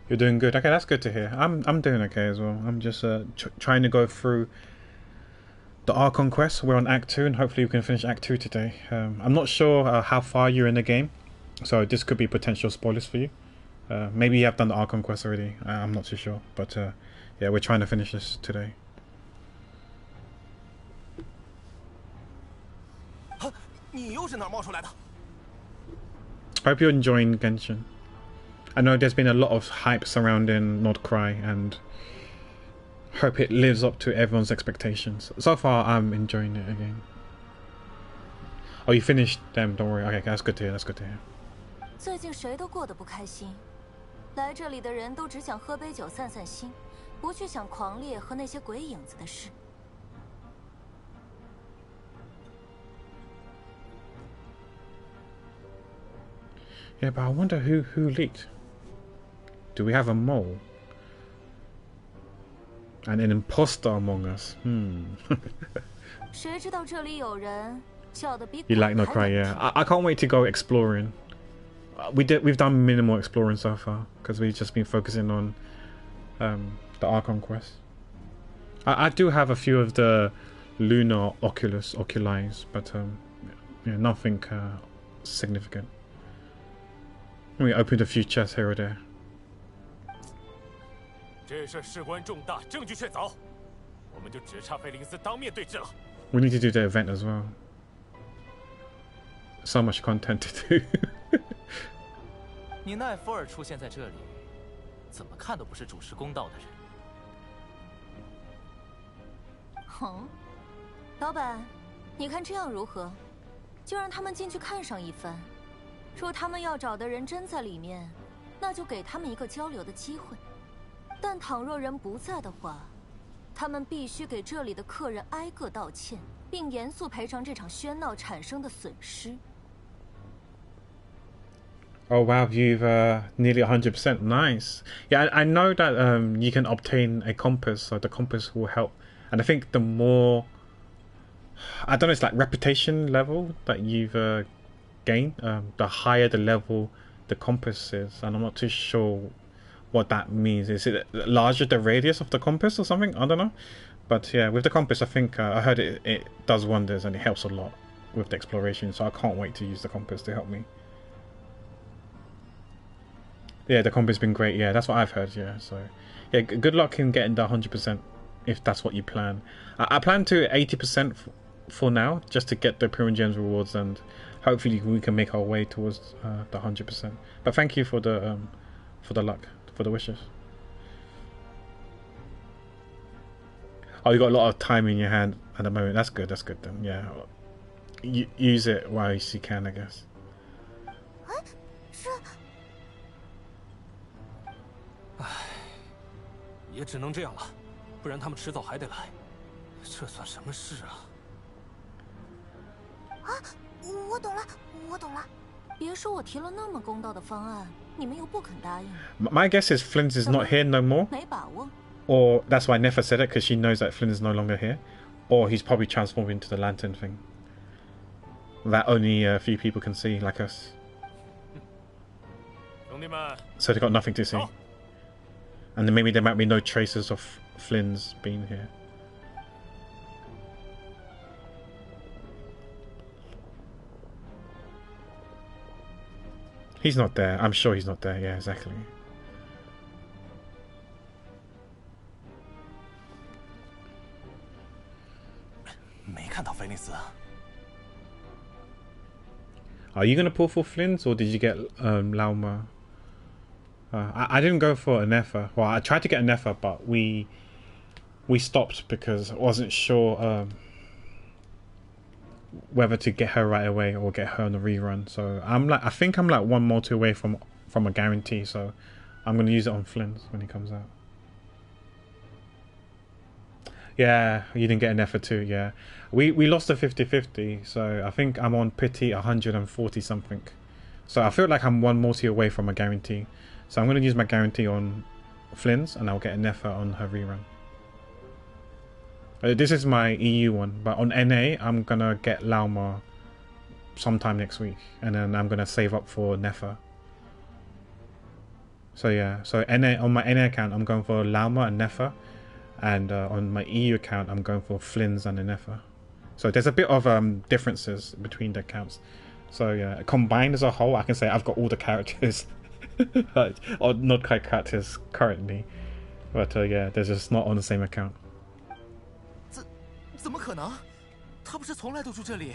You're doing good. Okay, that's good to hear. I'm doing okay as well. I'm just trying to go through the Archon quest. We're on Act 2, and hopefully we can finish Act 2 today. I'm not sure how far you're in the game, so this could be potential spoilers for you. Maybe you have done the Archon quest already. I'm not too sure, but yeah, we're trying to finish this today. 你又是哪儿冒出来的？ Hope you're enjoying Genshin. I know there's been a lot of hype surrounding Nordcry, and hope it lives up to everyone's expectations. So far, I'm enjoying it again. Oh, you finished them? Don't worry. Okay, that's good to hear. That's good to hear. 最近谁都过得不开心，来这里的人都只想喝杯酒散散心，不去想狂烈和那些鬼影子的事。 Yeah, but I wonder who leaked. Do we have a mole? And an imposter among us?谁知道这里有人叫得比 You like Nordcry, yeah. I can't wait to go exploring. We've done minimal exploring so far because we've just been focusing on the Archon quest. I do have a few of the lunar oculi, but yeah, nothing significant. We opened a few chests here or there. 这事事关重大，证据确凿，我们就只差菲林斯当面对质了。We need to do the event as well. So much content to do. 你奈福尔出现在这里，怎么看都不是主持公道的人。哼，老板，你看这样如何？就让他们进去看上一番。若他们要找的人真在里面，那就给他们一个交流的机会。但倘若人不在的话，他们必须给这里的客人挨个道歉，并严肃赔偿这场喧闹产生的损失。Oh wow, you've nearly 100%. Nice. Yeah, I know that you can obtain a compass, so the compass will help. And I think the more, I don't know, it's like reputation level that you've gained, the higher the level the compass is. And I'm not too sure what that means. Is it larger the radius of the compass or something? I don't know. But yeah, with the compass, I think I heard it does wonders and it helps a lot with the exploration. So I can't wait to use the compass to help me. Yeah, the compass has been great. Yeah, that's what I've heard. Yeah, so yeah, good luck in getting the 100% if that's what you plan. I plan to 80% for now, just to get the Pyramid Gems rewards, and hopefully we can make our way towards the 100%. But thank you for the luck, for the wishes. Oh, you got a lot of time in your hand at the moment. That's good. That's good then. Yeah, use it while you can, I guess. 也只能这样了，不然他们迟早还得来。这算什么事啊？啊，我懂了，我懂了。别说我提了那么公道的方案，你们又不肯答应。My guess is Flint is not here no more. 没把握。Or that's why Nefa said it, because she knows that Flint is no longer here. Or he's probably transformed into the lantern thing that only a few people can see, like us. So they got nothing to see. And then maybe there might be no traces of Flynn's being here. He's not there. I'm sure he's not there. Yeah, exactly. Are you gonna pull for Flynn's, or did you get Lauma? I didn't go for a Nefa. Well, I tried to get a Nefa, but we stopped because I wasn't sure whether to get her right away or get her on the rerun. So I think I'm like one multi away from a guarantee. So I'm gonna use it on Flynn's when he comes out. Yeah, you didn't get an Nefa too. Yeah, we lost a 50-50. So I think I'm on pity 140 something. So I feel like I'm one multi away from a guarantee. So I'm going to use my guarantee on Flynn's, and I'll get a Nefa on her rerun. This is my EU one, but on NA, I'm going to get Lauma sometime next week. And then I'm going to save up for Nefa. So yeah, so NA, on my NA account, I'm going for Lauma and Nefa. And on my EU account, I'm going for Flynn's and a Nefa. So there's a bit of differences between the accounts. So yeah, combined as a whole, I can say I've got all the characters. Or not quite characters currently, but yeah, they're just not on the same account. 怎么可能？他不是从来都住这里。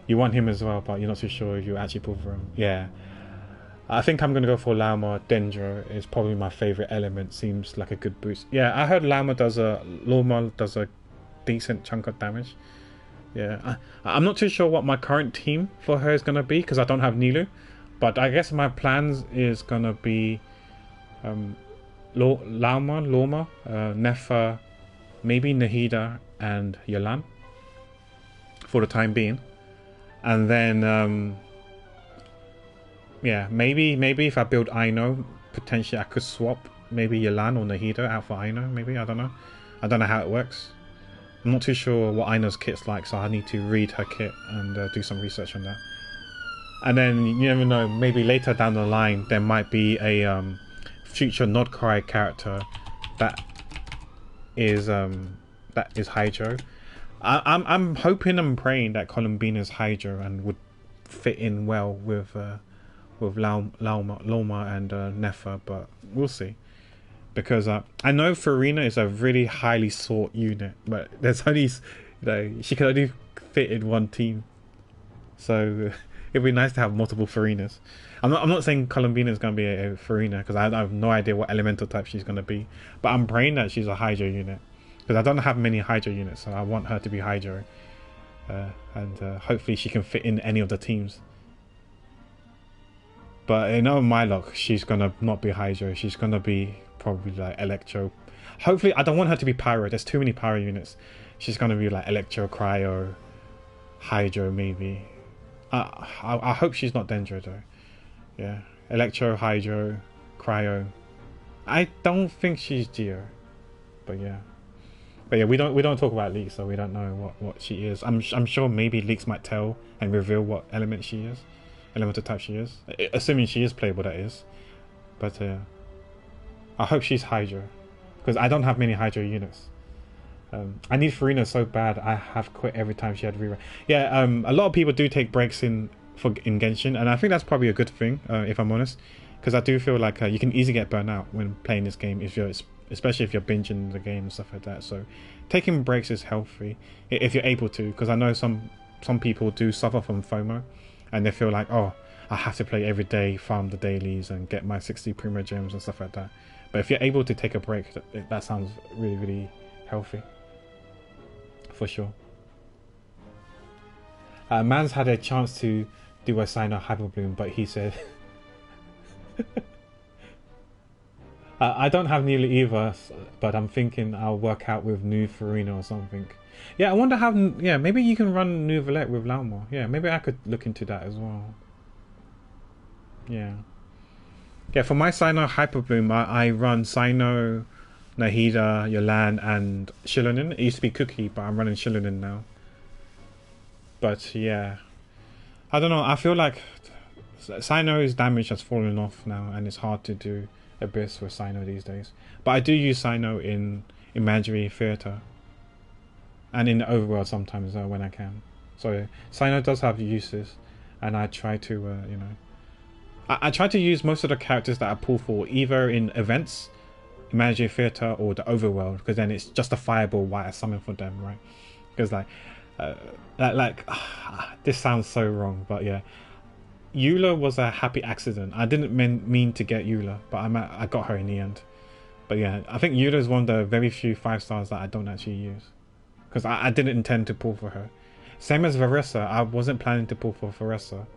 You want him as well, but you're not too sure if you actually pull for him. Yeah, I think I'm gonna go for Lauma. Dendro is probably my favorite element. Seems like a good boost. Yeah, I heard Lauma does a decent chunk of damage. Yeah, I'm not too sure what my current team for her is going to be, because I don't have Nilu. But I guess my plans is going to be Lauma, Nefa, maybe Nahida and Yalan for the time being. And then, yeah, maybe if I build Aino, potentially I could swap maybe Yalan or Nahida out for Aino, maybe, I don't know. I don't know how it works. I'm not too sure what Aino's kit's like, so I need to read her kit and do some research on that. And then you never know, maybe later down the line there might be a future Nodcry character that is Hydro. I'm hoping and praying that Columbina's Hydro and would fit in well with Loma and Nefa, but we'll see. Because I know Farina is a really highly sought unit, but there's only, she can only fit in one team. So it'd be nice to have multiple Farinas. I'm not saying Columbina is going to be a Farina, because I have no idea what elemental type she's going to be. But I'm praying that she's a Hydro unit, because I don't have many Hydro units, so I want her to be Hydro. And hopefully she can fit in any of the teams. But in my luck, she's gonna not be Hydro. She's gonna be probably like Electro. Hopefully, I don't want her to be Pyro. There's too many Pyro units. She's gonna be like Electro, Cryo, Hydro maybe. I hope she's not Dendro though. Yeah, Electro, Hydro, Cryo. I don't think she's Geo, but yeah. But yeah, we don't talk about Leaks, so we don't know what she is. I'm sure maybe Leaks might tell and reveal what element she is, elemental type she is, assuming she is playable. That is. But I hope she's Hydro, because I don't have many Hydro units. I need Farina so bad. I have quit every time she had rerun. Yeah, a lot of people do take breaks in Genshin, and I think that's probably a good thing, if I'm honest, because I do feel like you can easily get burnt out when playing this game, especially if you're binging the game and stuff like that. So taking breaks is healthy if you're able to, because I know some people do suffer from FOMO, and they feel like, oh, I have to play every day, farm the dailies, and get my 60 Primo Gems and stuff like that. But if you're able to take a break, that sounds really, really healthy. For sure. Man's had a chance to do a sign of Hyper Bloom, but he said I don't have nearly either, but I'm thinking I'll work out with New Farina or something. Yeah, I wonder how. Yeah, maybe you can run New Villette with Laumor. Yeah, maybe I could look into that as well. Yeah. Yeah, for my Sino Hyper Bloom, I run Sino, Nahida, Yolan, and Shilonin. It used to be Cookie, but I'm running Shilonin now. But yeah, I don't know. I feel like Sino's damage has fallen off now, and it's hard to do Abyss with Sino these days. But I do use Sino in Imagery Theatre and in the Overworld sometimes when I can. So Sino does have uses, and I try to, you know, I try to use most of the characters that I pull for either in events, Imagery Theatre, or the Overworld, because then it's justifiable why I summon for them, right? Because this sounds so wrong, but yeah, Eula was a happy accident. I didn't mean to get Eula, but I got her in the end. But yeah, I think Eula is one of the very few 5-stars that I don't actually use, because I didn't intend to pull for her. Same as Varessa, I wasn't planning to pull for Varessa,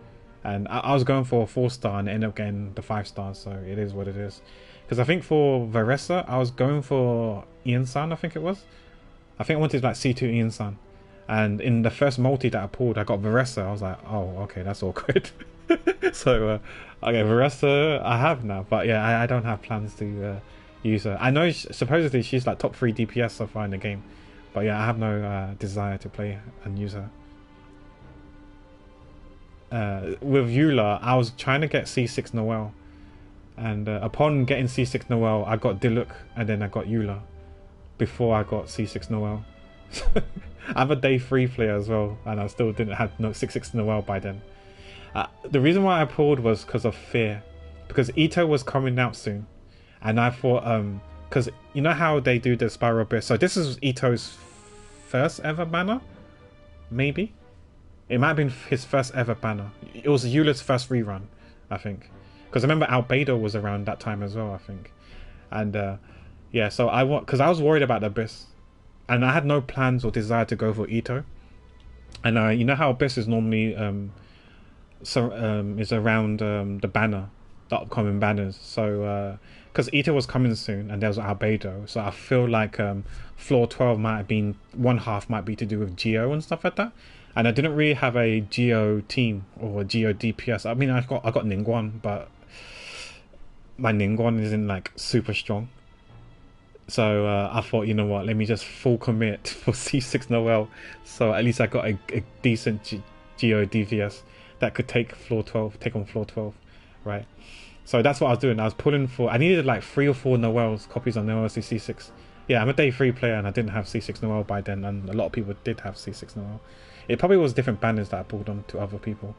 and I was going for a 4-star and ended up getting the 5-stars, so it is what it is. Because I think for Varessa, I was going for Ian-san, I think it was. I think I wanted like C2 Ian-san. And in the first multi that I pulled, I got Varessa. I was like, oh, okay, that's awkward. So, okay, Varessa I have now. But yeah, I don't have plans to use her. I know supposedly she's like top 3 DPS so far in the game. But yeah, I have no desire to play and use her. With Eula, I was trying to get C6 Noelle. And upon getting C6 Noelle, I got Diluc and then I got Eula before I got C6 Noelle. I'm a day 3 player as well, and I still didn't have no 6/6 Noelle by then. The reason why I pulled was because of fear, because Ito was coming out soon, and I thought, because you know how they do the Spiral Abyss. So this is Ito's first ever banner, maybe. It might have been his first ever banner. It was Eula's first rerun, I think, because I remember Albedo was around that time as well, I think. And yeah, so because I was worried about the Abyss. And I had no plans or desire to go for Ito. And you know how Abyss is normally is around the banner, the upcoming banners. So because Ito was coming soon and there was Albedo, so I feel like floor 12 might have been, one half might be to do with Geo and stuff like that. And I didn't really have a Geo team or a Geo DPS. I mean, I got Ningguang, but my Ningguang isn't like super strong. So I thought, you know what, let me just full commit for C6 Noelle. So at least I got a decent Geo DPS that could take on floor 12, right? So that's what I was doing. I was pulling for, I needed like 3 or 4 Noelle's, copies on Noelle C6. Yeah, I'm a day 3 player and I didn't have C6 Noelle by then, and a lot of people did have C6 Noelle. It probably was different banners that I pulled on to other people.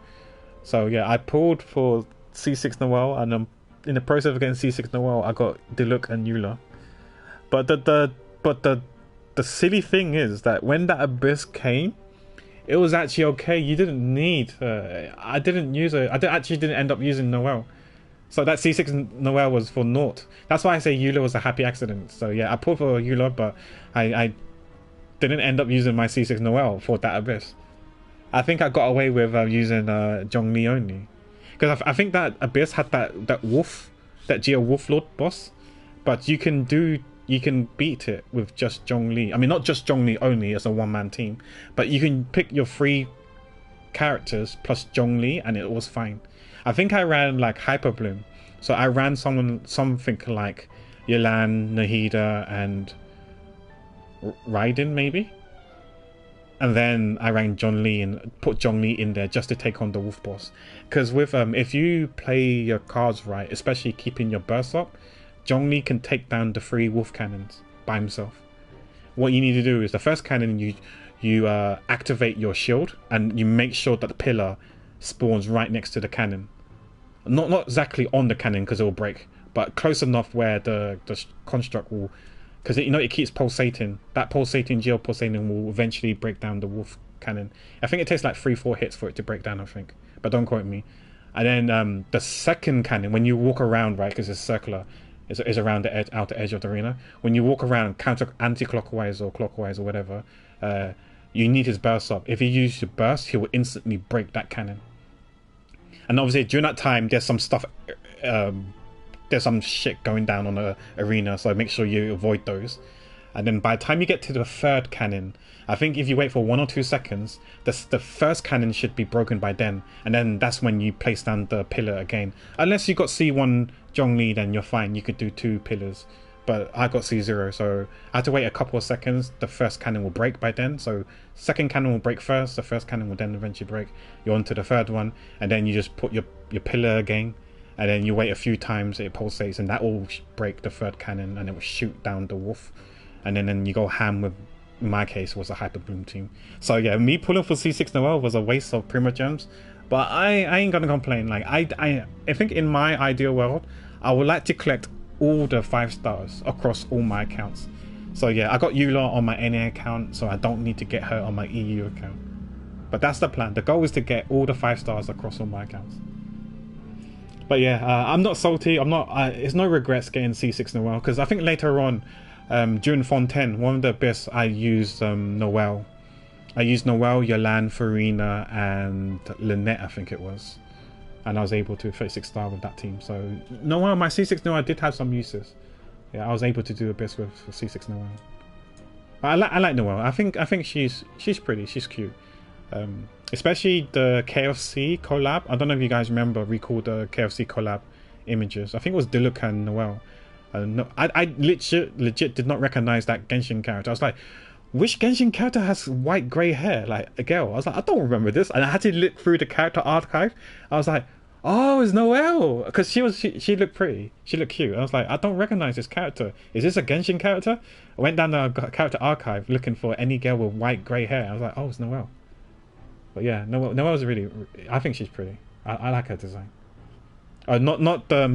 So yeah, I pulled for C6 Noelle, and in the process of getting C6 Noelle, I got Diluc and Eula. But the silly thing is that when that Abyss came, it was actually okay. You didn't need. I didn't use it. Actually didn't end up using Noelle. So that C6 Noelle was for naught. That's why I say Eula was a happy accident. So yeah, I pulled for Eula, but I didn't end up using my C6 Noelle for that Abyss. I think I got away with using Zhongli only, because I think that Abyss had that wolf, that Geo Wolf Lord boss, but you can beat it with just Zhongli. I mean, not just Zhongli only as a one-man team, but you can pick your 3 characters plus Zhongli and it was fine. I think I ran like Hyper Bloom, so I ran something like Yelan, Nahida, and Raiden maybe, and then I ran Zhongli and put Zhongli in there just to take on the wolf boss. Because with if you play your cards right, especially keeping your burst up, Zhongli can take down the 3 wolf cannons by himself. What you need to do is the first cannon you activate your shield and you make sure that the pillar spawns right next to the cannon. Not exactly on the cannon because it will break, but close enough where the construct will, because it keeps pulsating. That pulsating geo pulsating will eventually break down the wolf cannon. I think it takes like 3-4 hits for it to break down, I think, but don't quote me. And then the second cannon, when you walk around, right, because it's circular, is around the outer edge of the arena. When you walk around anti-clockwise or clockwise or whatever, you need his burst up. If you use your burst, he will instantly break that cannon. And obviously during that time, there's some stuff, there's some shit going down on the arena, so make sure you avoid those. And then by the time you get to the 3rd cannon, I think if you wait for 1 or 2 seconds, the first cannon should be broken by then, and then that's when you place down the pillar again. Unless you got C1 Zhongli, then you're fine, you could do 2 pillars. But I got C0, so I had to wait a couple of seconds. The first cannon will break by then, so second cannon will break first, the first cannon will then eventually break. You're on to the 3rd one, and then you just put your pillar again, and then you wait a few times, it pulsates, and that will break the 3rd cannon, and it will shoot down the wolf. And then you go ham with, in my case, was a Hyper Bloom team. So yeah, me pulling for C6 Noel was a waste of Primogems, but I ain't gonna complain. Like I think in my ideal world, I would like to collect all the 5 stars across all my accounts. So yeah, I got Eula on my NA account, so I don't need to get her on my EU account. But that's the plan. The goal is to get all the 5 stars across all my accounts. But yeah, I'm not salty. I'm not. It's no regrets getting C6 Noel, because I think later on, during Fontaine, one of the best, I used Noel. I used Noel, Yolan, Farina, and Lynette, I think it was. And I was able to 36 star with that team. So Noel, my C6 Noel did have some uses. Yeah, I was able to do a bit with C6 Noel. I like Noel. I think she's pretty. She's cute. Especially the KFC collab. I don't know if you guys recall the KFC collab images. I think it was Diluc and Noel. No, I legit did not recognize that Genshin character. I was like, which Genshin character has white grey hair like a girl? I was like, I don't remember this, and I had to look through the character archive. I was like, oh, it's Noelle, because she looked pretty, she looked cute. I was like, I don't recognize this character. Is this a Genshin character? I went down the character archive looking for any girl with white grey hair. I was like, oh, it's Noelle. But yeah, Noelle's really, I think she's pretty. I like her design. Not the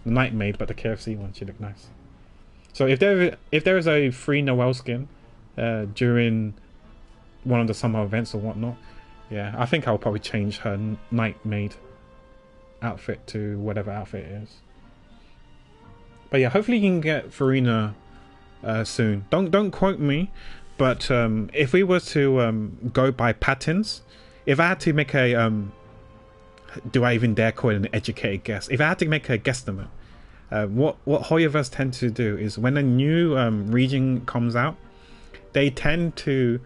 night maid, but the KFC one. She looked nice. So if there is a free Noelle skin during one of the summer events or whatnot, yeah, I think I'll probably change her night maid outfit to whatever outfit it is. But yeah, hopefully you can get Farina soon. Don't quote me, but if we were to go by patterns, if I had to make a do I even dare call it an educated guess? If I had to make a guesstimate, what Hoyoverse tend to do is when a new region comes out, they tend to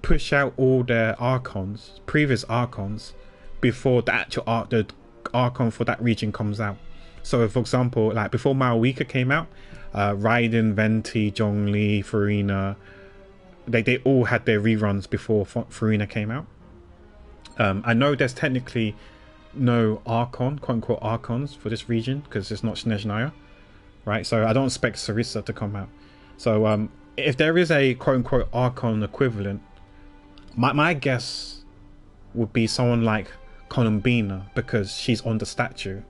push out all their Archons, previous Archons, before the actual the Archon for that region comes out. So for example, like before Maoika came out, Raiden, Venti, Zhongli, Farina, they all had their reruns before Farina came out. I know there's technically no Archon, quote-unquote Archons for this region, because it's not Snezhnaya, right? So I don't expect Sarissa to come out. So if there is a quote-unquote Archon equivalent, my guess would be someone like Columbina, because she's on the statue.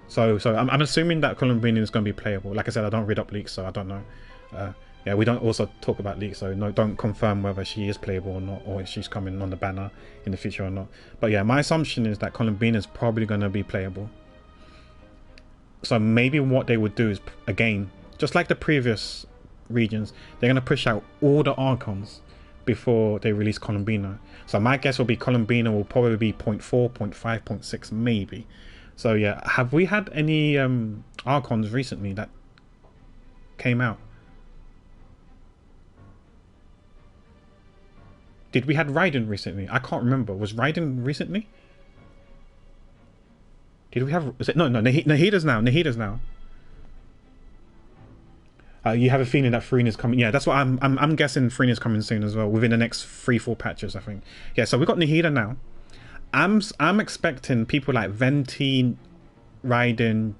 So I'm assuming that Columbina is going to be playable. Like I said, I don't read up leaks, so I don't know. Yeah, we don't also talk about leaks, so don't confirm whether she is playable or not, or if she's coming on the banner in the future or not. But yeah, my assumption is that Columbina is probably going to be playable. So maybe what they would do is, again, just like the previous regions, they're going to push out all the Archons before they release Colombina. So my guess will be Colombina will probably be 0.4, 0.5, 0.6 maybe. So yeah, have we had any Archons recently that came out? Did we had Raiden recently? I can't remember. Was Raiden recently? Did we have? Is it, no, Nahida's now. Nahida's now. You have a feeling that Furina's coming. Yeah, that's what I'm guessing. Furina's coming soon as well, within the next 3-4 patches, I think. Yeah, so we got Nahida now. I'm expecting people like Venti, Raiden,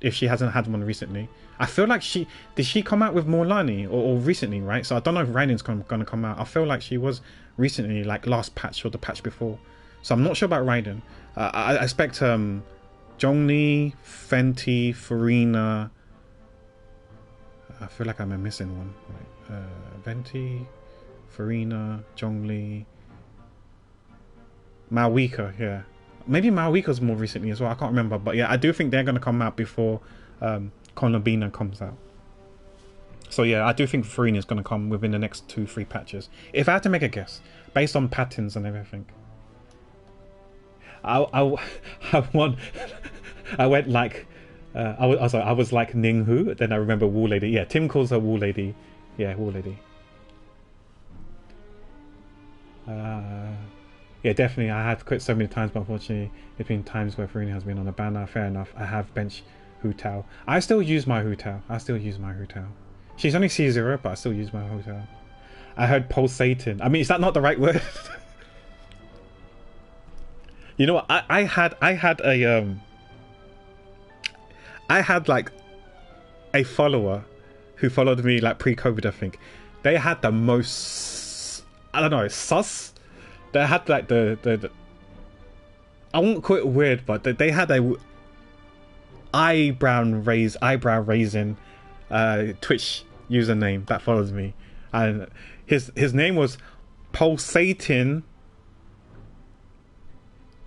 if she hasn't had one recently. I feel like did she come out with Morlani or recently, right? So I don't know if Raiden's gonna come out. I feel like she was recently, like last patch or the patch before. So I'm not sure about Raiden. I expect Zhongli, Fenty, Furina. I feel like I'm missing one. Right. Venti, Furina, Zhongli, Maoika, yeah. Maybe Maoika's more recently as well. I can't remember. But yeah, I do think they're going to come out before Colombina comes out. So yeah, I do think Furina is going to come within the next 2-3 patches. If I had to make a guess, based on patterns and everything. I went like... I was like Ninghu, then I remember Wall Lady. Yeah, Tim calls her Wall Lady. Yeah, Wall Lady. Yeah, definitely. I have quit so many times, but unfortunately, there's been times where Furina has been on a banner. Fair enough. I have bench Hu Tao. I still use my Hu Tao. She's only C0, but I still use my Hu Tao. I heard pulsating. I mean, is that not the right word? You know what? I had like a follower who followed me like pre-COVID, I think. They had the most, I don't know, sus. They had like the I won't call it weird, but they had a eyebrow raising Twitch username that follows me, and his name was Pulsating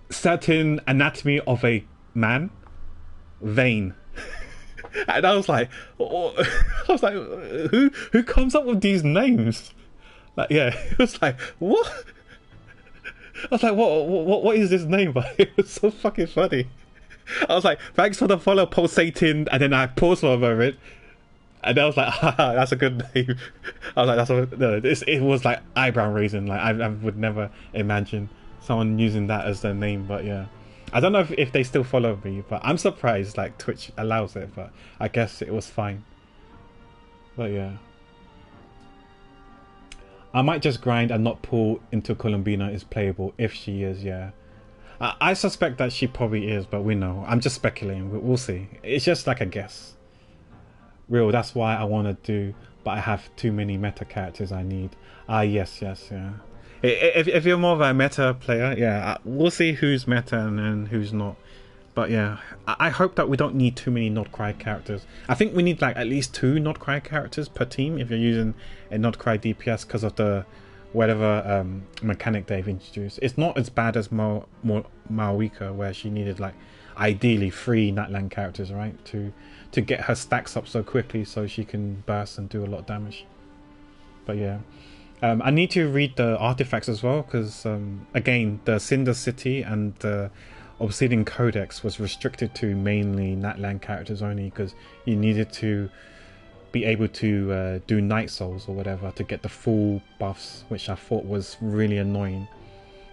Certain Anatomy of a Man Vein. And I was like, who comes up with these names? Like, yeah, it was like, what? I was like, what is this name? But it was so fucking funny. I was like, thanks for the follow, Pulsating, and then I paused for a moment, and I was like, haha, that's a good name. I was like, it was like eyebrow raising. Like I would never imagine someone using that as their name, but yeah. I don't know if they still follow me, but I'm surprised like Twitch allows it, but I guess it was fine. But yeah. I might just grind and not pull until Colombina is playable, if she is, yeah. I suspect that she probably is, but we know. I'm just speculating, we'll see. It's just like a guess. Real, that's why I want to do, but I have too many meta characters I need. Yes, yeah. If you're more of a meta player, yeah, we'll see who's meta and who's not. But yeah, I hope that we don't need too many Not Cry characters. I think we need like at least 2 Not Cry characters per team if you're using a Not Cry DPS because of the whatever mechanic they've introduced. It's not as bad as Maoika, where she needed like ideally 3 Natlan characters, right, to get her stacks up so quickly so she can burst and do a lot of damage. But yeah. I need to read the artifacts as well because again, the Cinder City and the Obsidian Codex was restricted to mainly Natlan characters only because you needed to be able to do Night Souls or whatever to get the full buffs, which I thought was really annoying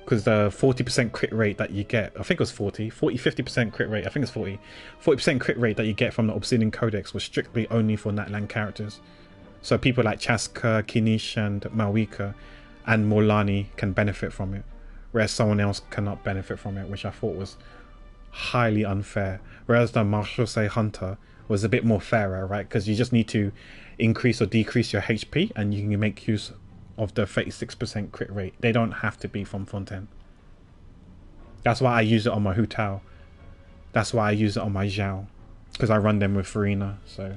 because the 40% crit rate that you get, I think it was 50% crit rate, I think it's 40% crit rate that you get from the Obsidian Codex was strictly only for Natlan characters. So people like Chaska, Kinish and Maoika and Morlani can benefit from it, whereas someone else cannot benefit from it, which I thought was highly unfair. Whereas the Marshal Hunter was a bit more fairer, right? Because you just need to increase or decrease your HP and you can make use of the 36% crit rate. They don't have to be from Fontaine. That's why I use it on my Hu Tao. That's why I use it on my Zhao, because I run them with Furina. So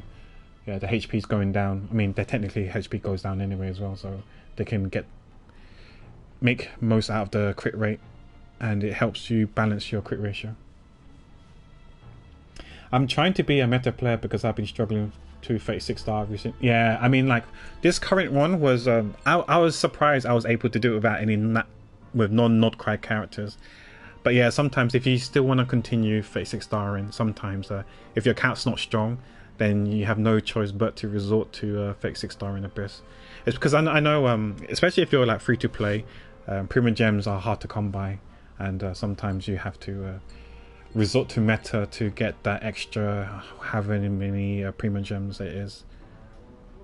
yeah, the HP's going down. I mean, technically HP goes down anyway as well, so they can make most out of the crit rate, and it helps you balance your crit ratio. I'm trying to be a meta player because I've been struggling to 36 star recent. Yeah, I mean, like this current one was I was surprised I was able to do it without any with non-Nordcry characters. But yeah, sometimes if you still want to continue 36 starring, sometimes if your account's not strong, then you have no choice but to resort to 36 starring Abyss. It's because I know, especially if you're like free to play, Prima Gems are hard to come by, and sometimes you have to resort to meta to get that extra however many Prima Gems it is.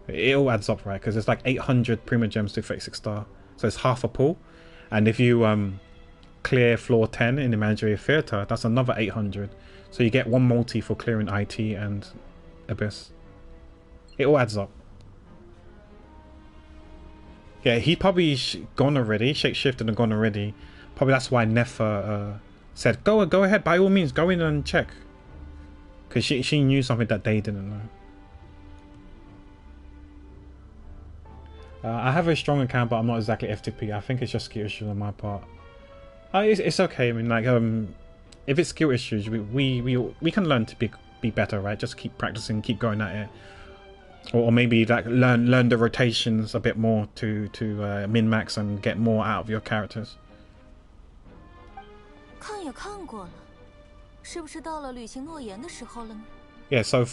It all adds up, right? Because it's like 800 Prima Gems to 36 star, so it's half a pool. And if you clear floor 10 in the Managerial Theatre, that's another 800. So you get one multi for clearing IT and Abyss. It all adds up. Yeah, he probably gone already, shapeshifted and gone already. Probably that's why Nefa said, go ahead, by all means, go in and check. Because she knew something that they didn't know. I have a strong account, but I'm not exactly FTP. I think it's just skill issues on my part. It's okay. I mean, like, if it's skill issues, we can learn to be better, right? Just keep practicing, keep going at it, or maybe like learn the rotations a bit more to min max and get more out of your characters. 看也看过了，是不是到了履行诺言的时候了呢？ Yeah, so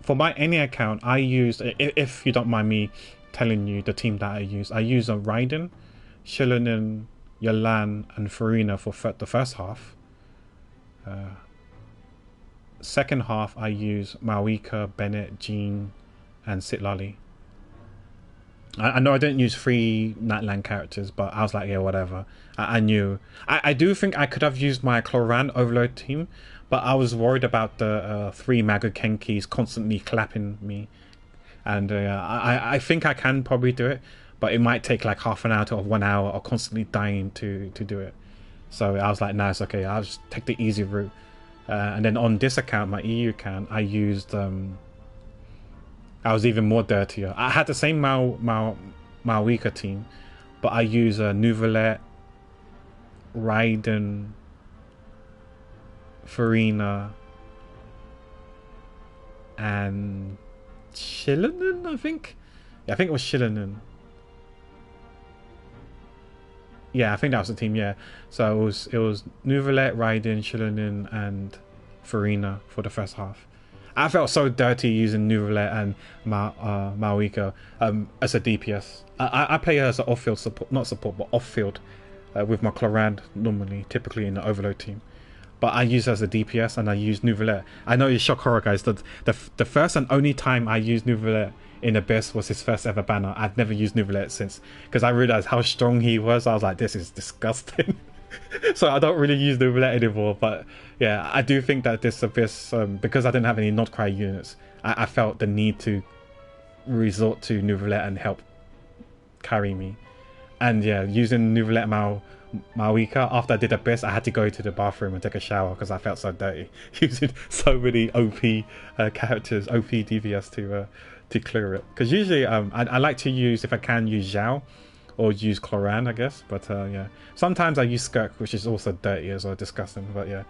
for my any account, I use, if you don't mind me telling you the team that I use a Raiden, Shilonen, Yalan and Farina for the first half. Second half I use Mawika, Bennett, Jean and Sitlali. I know I didn't use 3 Natlan characters, but I was like, yeah, whatever. I knew. I do think I could have used my Cloran Overload team, but I was worried about the 3 Magokenkis constantly clapping me. And I think I can probably do it, but it might take like half an hour to 1 hour of constantly dying to do it. So I was like, nah, it's okay, I'll just take the easy route. And then on this account, my EU account, I used I was even more dirtier. I had the same Mawika team, but I use Nouvelet, Raiden, Farina, and Shilonen, I think. Yeah, I think it was Shilonen. Yeah, I think that was the team. Yeah, so it was Nouvelet, Raiden, Shilonen, and Farina for the first half. I felt so dirty using Nouvelet and Mawika as a DPS. I play her as an off-field support, not support, but off-field with my Clorand normally, typically in the Overload team. But I use her as a DPS and I use Nouvelet. I know you shock horror, guys. The first and only time I used Nouvelet in Abyss was his first ever banner. I've never used Nouvelet since because I realized how strong he was. I was like, this is disgusting. So I don't really use Nouvelet anymore. But yeah, I do think that this Abyss, because I didn't have any Nordcry units, I felt the need to resort to Nouvelet and help carry me. And yeah, using Nouvelet Mawika, after I did Abyss, I had to go to the bathroom and take a shower because I felt so dirty using so many OP characters, OP DPS to clear it. Because usually I like to use, if I can, use Zhao or use Cloran, I guess. But yeah, sometimes I use Skirk, which is also dirty as well, disgusting. But yeah,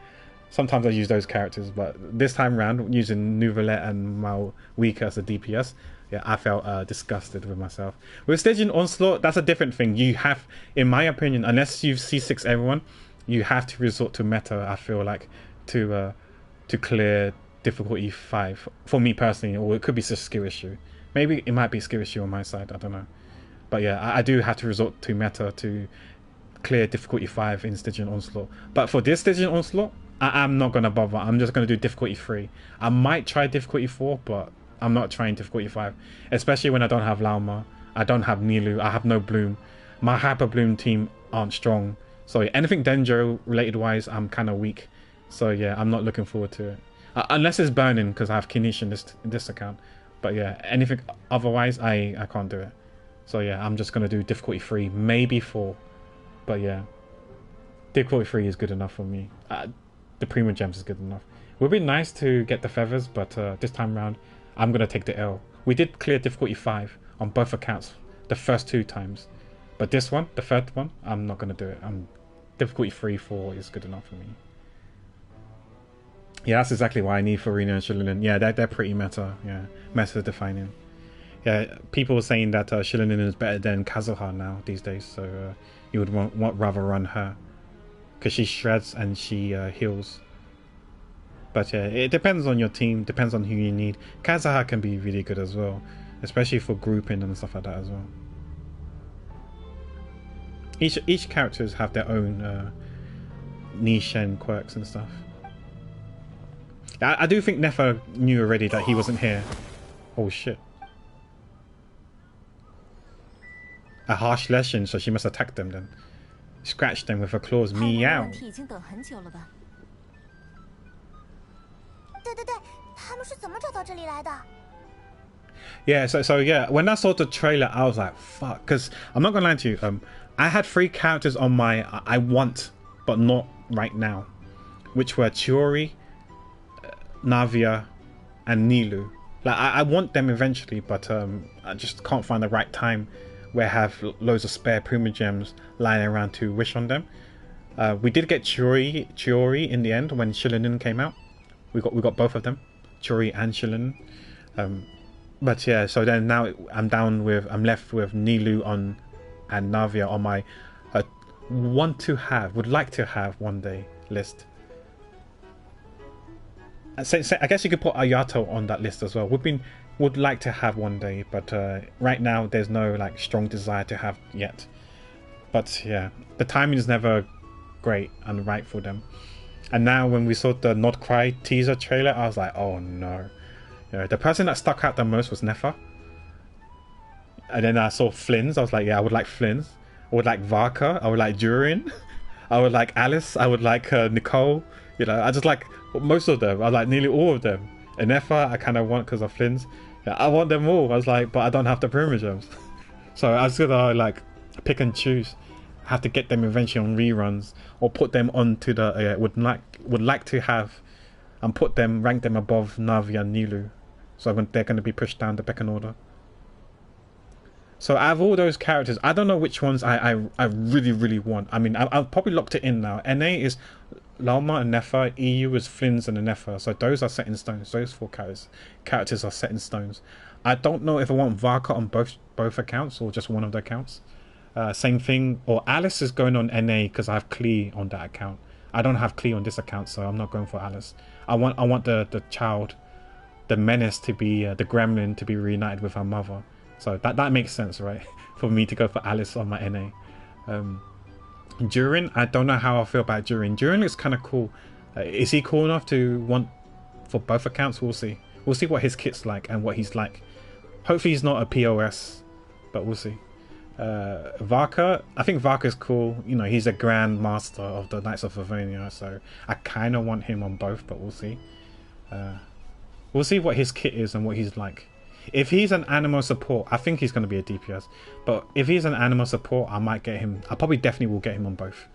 sometimes I use those characters. But this time around, using Nouvelet and Mawika as a DPS, yeah, I felt disgusted with myself. With Stygian Onslaught, that's a different thing. You have, in my opinion, unless you C6 everyone, you have to resort to meta, I feel like, to clear difficulty 5. For me personally, or it could be just a skill issue. Maybe it might be a skill issue on my side, I don't know. But yeah, I do have to resort to meta to clear difficulty 5 in Stygian Onslaught. But for this Stygian Onslaught, I'm not going to bother. I'm just going to do difficulty 3. I might try difficulty 4, but I'm not trying difficulty 5, especially when I don't have Lauma, I don't have Nilu, I have no Bloom. My Hyper Bloom team aren't strong. So anything Dendro related wise, I'm kind of weak. So yeah, I'm not looking forward to it. Unless it's burning, because I have Kinish in this account. But yeah, anything otherwise, I can't do it. So yeah, I'm just going to do difficulty 3, maybe 4. But yeah, difficulty 3 is good enough for me. The Prima Gems is good enough. It would be nice to get the feathers, but this time around, I'm going to take the L. We did clear difficulty 5 on both accounts the first 2 times. But this one, the third one, I'm not going to do it. Difficulty 3, 4 is good enough for me. Yeah, that's exactly why I need Farina and Shilinin. Yeah, they're pretty meta. Yeah, meta defining. Yeah, people are saying that Shilinin is better than Kazuha now these days. So you would want rather run her because she shreds and she heals. But yeah, it depends on your team. Depends on who you need. Kazuha can be really good as well, especially for grouping and stuff like that as well. Each characters have their own niche and quirks and stuff. I do think Nefa knew already that he wasn't here. Oh shit. A harsh lesson, so she must attack them then. Scratch them with her claws. Meow. Yeah, so yeah, when I saw the trailer, I was like, fuck. Because I'm not gonna lie to you, I had 3 characters on my I want, but not right now, which were Chiori, Navia, and Nilu. Like I want them eventually, but I just can't find the right time where I have loads of spare Primogems lying around to wish on them. We did get Chiori in the end when Shilinin came out. We got both of them, Chiori and Shilinin. But yeah, so then now I'm left with Nilu on and Navia on my would like to have one day list. I guess you could put Ayato on that list as well. Would like to have one day, but right now there's no like strong desire to have yet. But yeah, the timing is never great and right for them. And now when we saw the Not Cry teaser trailer, I was like, oh no. Yeah, the person that stuck out the most was Nefa. And then I saw Flynn's. I was like, yeah, I would like Flynn's. I would like Varka. I would like Durin. I would like Alice. I would like Nicole. You know, I just like most of them. I like nearly all of them. And Nefa, I kind of want because of Flynn's. Yeah, I want them all. I was like, but I don't have the Primogems. So I was gonna like pick and choose. I have to get them eventually on reruns or put them onto the would like to have and put them, rank them above Navi and Nilu. So they're going to be pushed down the pecking order. So out of all those characters, I don't know which ones I really want. I mean, I've probably locked it in now. NA is Lalma and Nefa. EU is Flynn's and the Nefa. So those are set in stones. Those 4 characters are set in stones. I don't know if I want Varka on both accounts or just one of the accounts. Same thing. Or Alice is going on NA because I have Klee on that account. I don't have Klee on this account, so I'm not going for Alice. I want the child, the menace to be the gremlin to be reunited with her mother. So that makes sense, right? For me to go for Alice on my NA. Durin, I don't know how I feel about Durin. Durin looks kind of cool. Is he cool enough to want for both accounts? We'll see. We'll see what his kit's like and what he's like. Hopefully he's not a POS, but we'll see. Varka, I think Varka's cool. You know, he's a Grand Master of the Knights of Livonia, so I kind of want him on both, but we'll see. We'll see what his kit is and what he's like. If he's an animal support, I think he's going to be a DPS. But if he's an animal support, I might get him. I probably definitely will get him on both.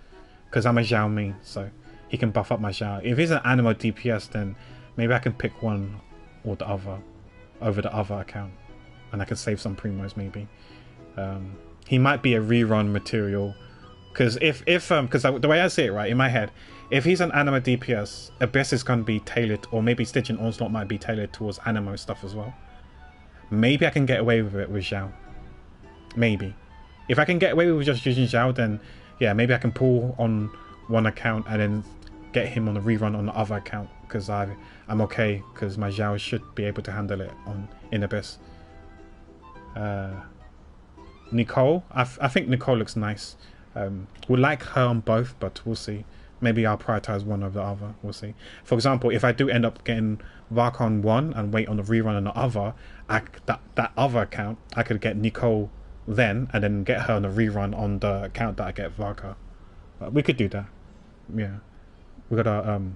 Because I'm a Zhao main, so he can buff up my Zhao. If he's an animal DPS, then maybe I can pick one or the other over the other account. And I can save some primos maybe. He might be a rerun material. Because because the way I see it, right, in my head, if he's an anima DPS, Abyss is going to be tailored, or maybe Stitch and Onslaught might be tailored towards animo stuff as well. Maybe I can get away with it with Zhao. Maybe. If I can get away with just using Zhao, then yeah, maybe I can pull on one account and then get him on a rerun on the other account, because I'm okay, because my Zhao should be able to handle it in Abyss. Nicole, I think Nicole looks nice. Would like her on both, but we'll see. Maybe I'll prioritize one over the other. We'll see. For example, if I do end up getting Varka on one and wait on the rerun on the other, that other account, I could get Nicole then and then get her on the rerun on the account that I get Varka. We could do that. Yeah, we gotta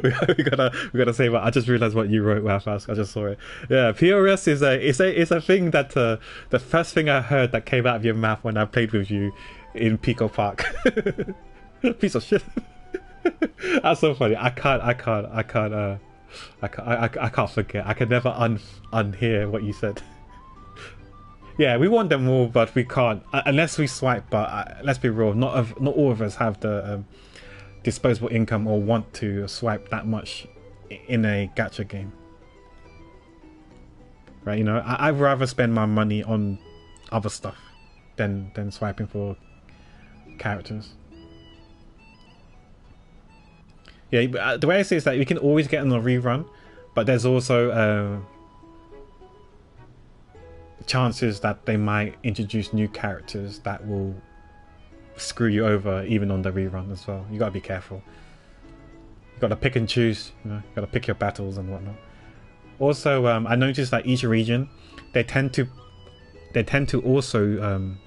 we gotta say what I just realized what you wrote while fast. I just saw it. Yeah, POS is a thing that the first thing I heard that came out of your mouth when I played with you in Pico Park. Piece of shit. That's so funny. I can't forget. I can never unhear what you said. Yeah, we want them all, but we can't unless we swipe. But let's be real. Not all of us have the disposable income or want to swipe that much in a gacha game. Right, you know, I'd rather spend my money on other stuff than swiping for characters. Yeah, but the way I say it is that we can always get on a rerun, but there's also chances that they might introduce new characters that will screw you over even on the rerun as well. You gotta be careful. You gotta pick and choose, you know, you gotta pick your battles and whatnot. Also, I noticed that each region, they tend to also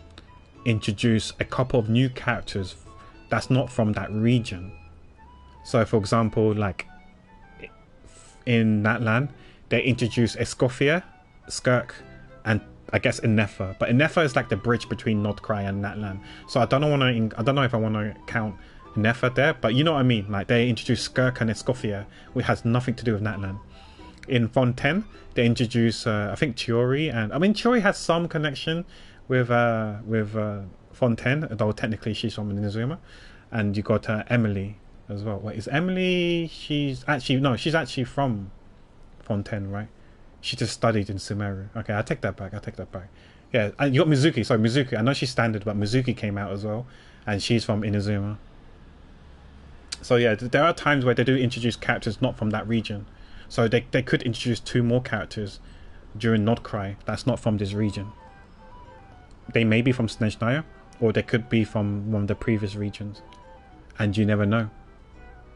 introduce a couple of new characters that's not from that region. So for example, like in Natlan, they introduce Escoffier, Skirk, and I guess Inefa. But Inefa is like the bridge between Nordcry and Natlan. So I don't know if I want to count Inefa there, but you know what I mean. Like they introduce Skirk and Escoffier, which has nothing to do with Natlan. In Fontaine, they introduce I think Chiori, and I mean Chiori has some connection with Fontaine, though technically she's from Inazuma. And you got Emily as well. Wait, is Emily? She's actually from Fontaine, right? She just studied in Sumeru. Okay, I take that back. Yeah, and you got Mizuki. Sorry, Mizuki. I know she's standard, but Mizuki came out as well, and she's from Inazuma. So yeah, there are times where they do introduce characters not from that region. So they could introduce 2 more characters during Nordcry that's not from this region. They may be from Snezhnaya, or they could be from one of the previous regions, and you never know.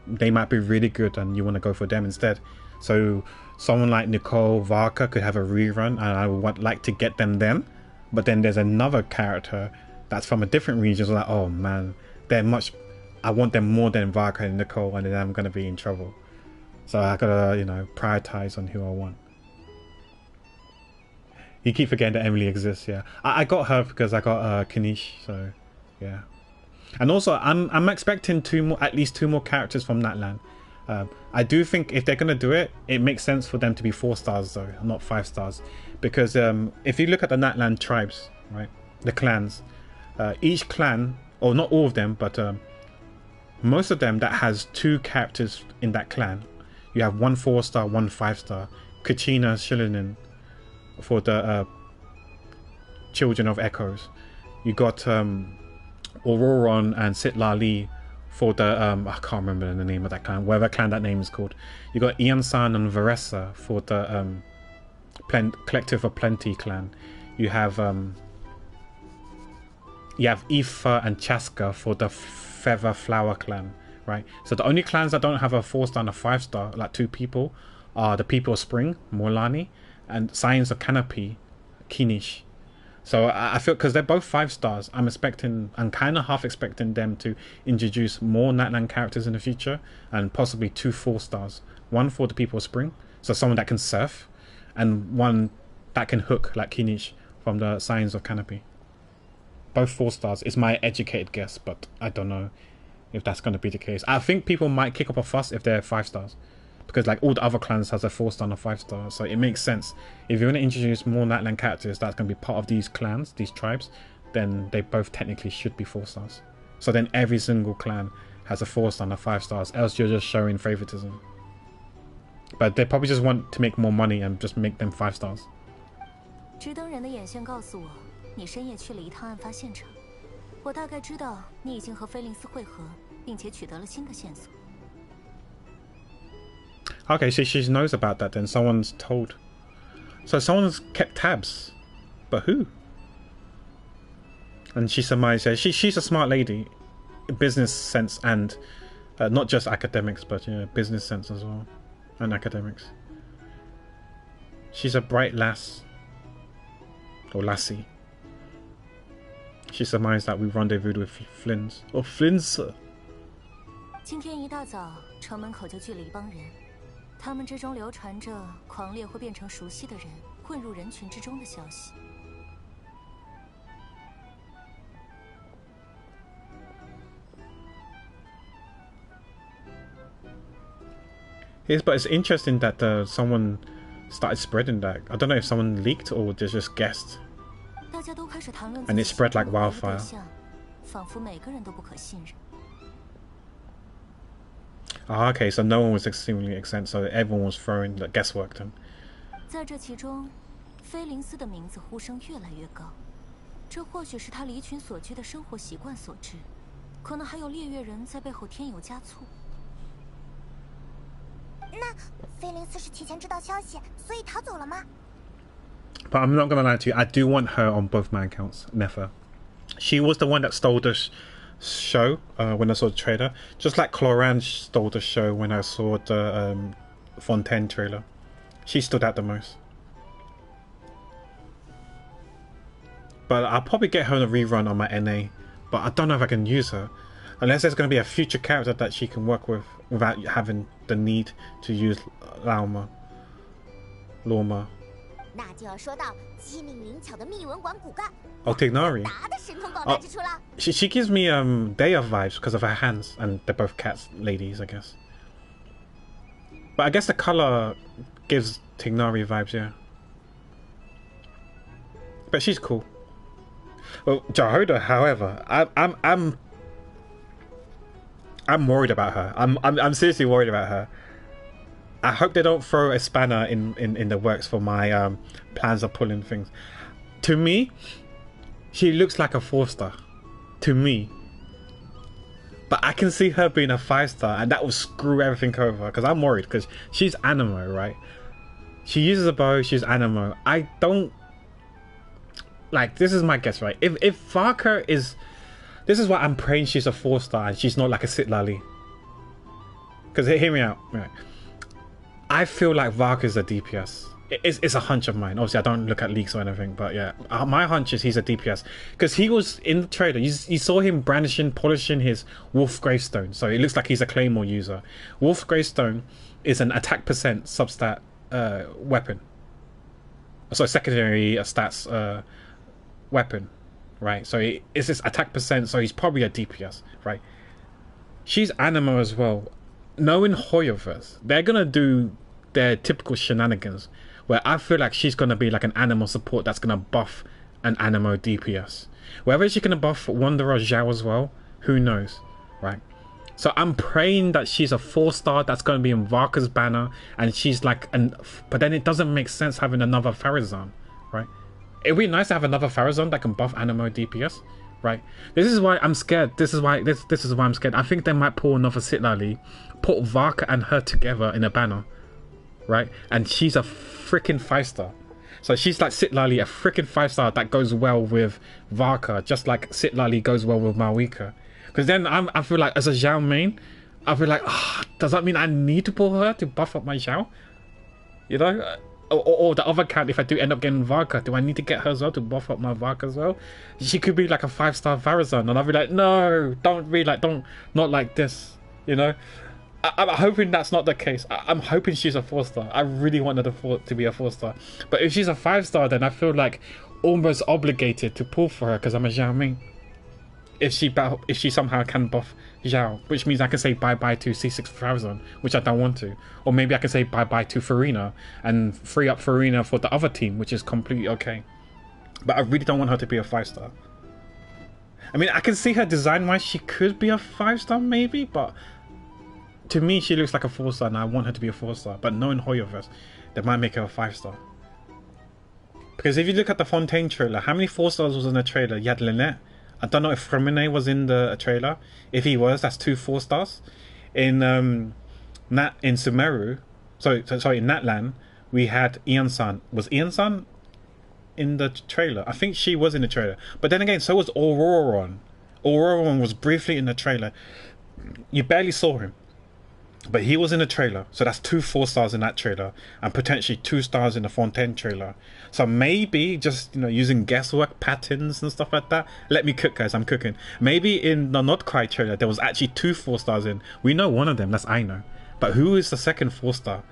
They might be really good and you want to go for them instead. So someone like Nicole Varka could have a rerun, and I would like to get them then. But then there's another character that's from a different region. So like, oh man, I want them more than Varka and Nicole, and then I'm gonna be in trouble. So I gotta, you know, prioritize on who I want. You keep forgetting that Emily exists. Yeah, I got her because I got Kanish. So yeah. And also, I'm expecting at least 2 more characters from Natlan. I do think if they're gonna do it, it makes sense for them to be 4 stars though, not 5 stars, because if you look at the Natlan tribes, right, the clans, each clan, or not all of them, but most of them that has 2 characters in that clan. You have 1 4-star, 1 5-star. Kachina Shilinin for the Children of Echoes. You got Auroron and Sitlali for the I can't remember the name of that clan, whatever clan that name is called. You got Iansan and Varessa for the Collective of Plenty clan. You have Ifa and Chaska for the Feather Flower clan, right? So the only clans that don't have a 4-star and a 5-star, like 2 people, are the People of Spring, Morlani, and Science of Canopy, Kinish. So I feel, because they're both 5 stars, I'm kind of half expecting them to introduce more Natlan characters in the future, and possibly 2 4 stars. 1 for the People of Spring, so someone that can surf, and 1 that can hook, like Kinish from the Science of Canopy. Both 4 stars is my educated guess, but I don't know if that's going to be the case. I think people might kick up a fuss if they're 5 stars. Because like all the other clans has a 4-star and a 5-star, so it makes sense. If you're going to introduce more Natlan characters that's going to be part of these clans, these tribes, then they both technically should be 4 stars. So then every single clan has a 4-star and a 5 stars, else you're just showing favoritism. But they probably just want to make more money and just make them 5 stars. 直登人的眼线告诉我，你深夜去了一趟案发现场。我大概知道你已经和菲林斯会合，并且取得了新的线索。 Okay, so she knows about that then. Someone's told. So someone's kept tabs. But who? And she surmised, she's a smart lady. Business sense and not just academics, but yeah, business sense as well. And academics. She's a bright lass. Or lassie. She surmised that we rendezvoused with Flins. Or Flins. 今天一大早，城门口就聚了一帮人。 他们之中流传着狂烈会变成熟悉的人，混入人群之中的消息。Yes, but it's interesting that someone started spreading that. I don't know if someone leaked or they just guessed. 大家都开始谈论 And it spread like wildfire. 仿佛每个人都不可信任。Oh, okay, so no one was extremely exempt, so everyone was throwing the guesswork then. 在这其中，菲林斯的名字呼声越来越高，这或许是他离群所居的生活习惯所致，可能还有猎月人在背后添油加醋。那菲林斯是提前知道消息，所以逃走了吗？ But I'm not gonna lie to you, I do want her on both my accounts, Nefer. She was the one that stole the show when I saw the trailer, just like Cloran stole the show when I saw the Fontaine trailer. She stood out the most. But I'll probably get her on a rerun on my NA, but I don't know if I can use her. Unless there's going to be a future character that she can work with without having the need to use Lorma. 那就要说到机灵灵巧的密文馆骨干 Oh, Tignari. 达的神通广大之处了。 She gives me Daya vibes because of her hands, and they're both cats ladies, I guess. But I guess the color gives Tignari vibes, yeah. But she's cool. Well, Jahoda, however, I'm worried about her. I'm seriously worried about her. I hope they don't throw a spanner in the works for my plans of pulling things. To me, she looks like a 4-star. To me. But I can see her being a 5-star, and that will screw everything over. Because I'm worried, because she's Animo, right? She uses a bow, she's Animo. I don't... Like, this is my guess, right? If Varka is... This is why I'm praying she's a 4-star and she's not like a Sitlali. Because, hear me out. Right. I feel like Varka is a DPS. It's a hunch of mine. Obviously, I don't look at leaks or anything, but yeah. My hunch is he's a DPS. Because he was in the trailer. You saw him brandishing, polishing his Wolf Gravestone. So it looks like he's a Claymore user. Wolf Gravestone is an attack percent substat weapon. So secondary stats weapon. Right, so it's this attack percent, so he's probably a DPS, right? She's Animo as well. Knowing Hoyoverse, they're gonna do their typical shenanigans, where I feel like she's gonna be like an Animo support that's gonna buff an Animo DPS. Whether she's gonna buff Wanderer Zhao as well, who knows, right? So I'm praying that she's a 4-star that's gonna be in Varka's banner, and she's like but then it doesn't make sense having another Farazan, right? It'd be nice to have another Farazan that can buff Animo DPS, right? This is why I'm scared. This is why I'm scared. I think they might pull another Sitlali, put Varka and her together in a banner, right? And she's a freaking 5-star. So she's like Sitlali, a freaking 5-star that goes well with Varka, just like Sitlali goes well with Malwika. Because then I feel like as a Zhao main, I feel like, does that mean I need to pull her to buff up my Zhao? You know? Or the other cat, if I do end up getting Varka, do I need to get her as well to buff up my Varka as well? She could be like a 5-star Farazan, and I'll be like, no, not like this, you know? I'm hoping that's not the case. I'm hoping she's a 4-star. I really want her to be a 4-star. But if she's a 5-star, then I feel like almost obligated to pull for her because I'm a Zhao main. If she somehow can buff Zhao, which means I can say bye-bye to C6 Farazan, which I don't want to. Or maybe I can say bye-bye to Farina and free up Farina for the other team, which is completely okay. But I really don't want her to be a 5-star. I mean, I can see her design-wise, she could be a 5-star maybe, but to me, she looks like a 4-star and I want her to be a 4-star. But knowing Hoyoverse, they might make her a 5-star. Because if you look at the Fontaine trailer, how many 4-stars was in the trailer? You had Lynette. I don't know if Fremine was in the trailer. If he was, that's 2 4-stars. In Sumeru, sorry, in Natlan, we had Ian-san. Was Ian-san in the trailer? I think she was in the trailer. But then again, so was Auroron. Auroron was briefly in the trailer. You barely saw him. But he was in the trailer, so that's 2 4-stars in that trailer, and potentially 2 stars in the Fontaine trailer. So maybe just, you know, using guesswork patterns and stuff like that. Let me cook, guys. I'm cooking. Maybe in the Not Cry trailer there was actually 2 4-stars in. We know one of them. That's Aino. But who is the second 4-star?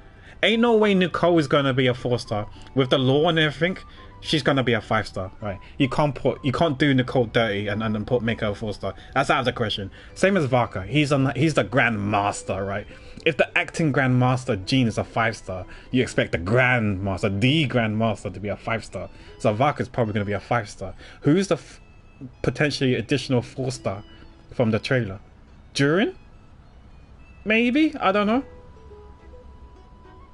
Ain't no way Nicole is gonna be a 4-star with the law and everything. She's gonna be a 5-star, right? You can't do Nicole dirty and make her a 4-star. That's out of the question. Same as Varka. He's the Grandmaster, right? If the acting Grandmaster Jean is a 5-star, you expect the Grandmaster to be a 5-star. So Varka's probably gonna be a 5-star. Who's the potentially additional 4-star from the trailer? Durin? maybe, I don't know.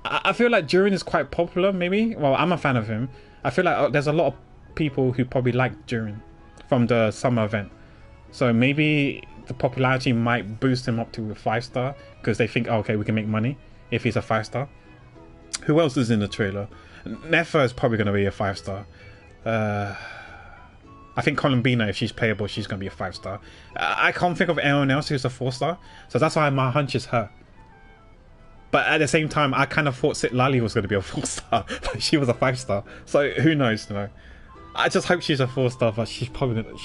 I feel like Durin is quite popular, maybe. Well, I'm a fan of him. I feel like there's a lot of people who probably like Durin from the summer event. So maybe the popularity might boost him up to a 5-star because they think, oh, okay, we can make money if he's a 5-star. Who else is in the trailer? Nefa is probably going to be a 5-star. I think Columbina, if she's playable, she's going to be a 5-star. I can't think of anyone else who's a 4-star. So that's why my hunch is her. But at the same time, I kind of thought Citlali was going to be a 4-star, but she was a 5-star. So who knows, you know? I just hope she's a 4-star, but she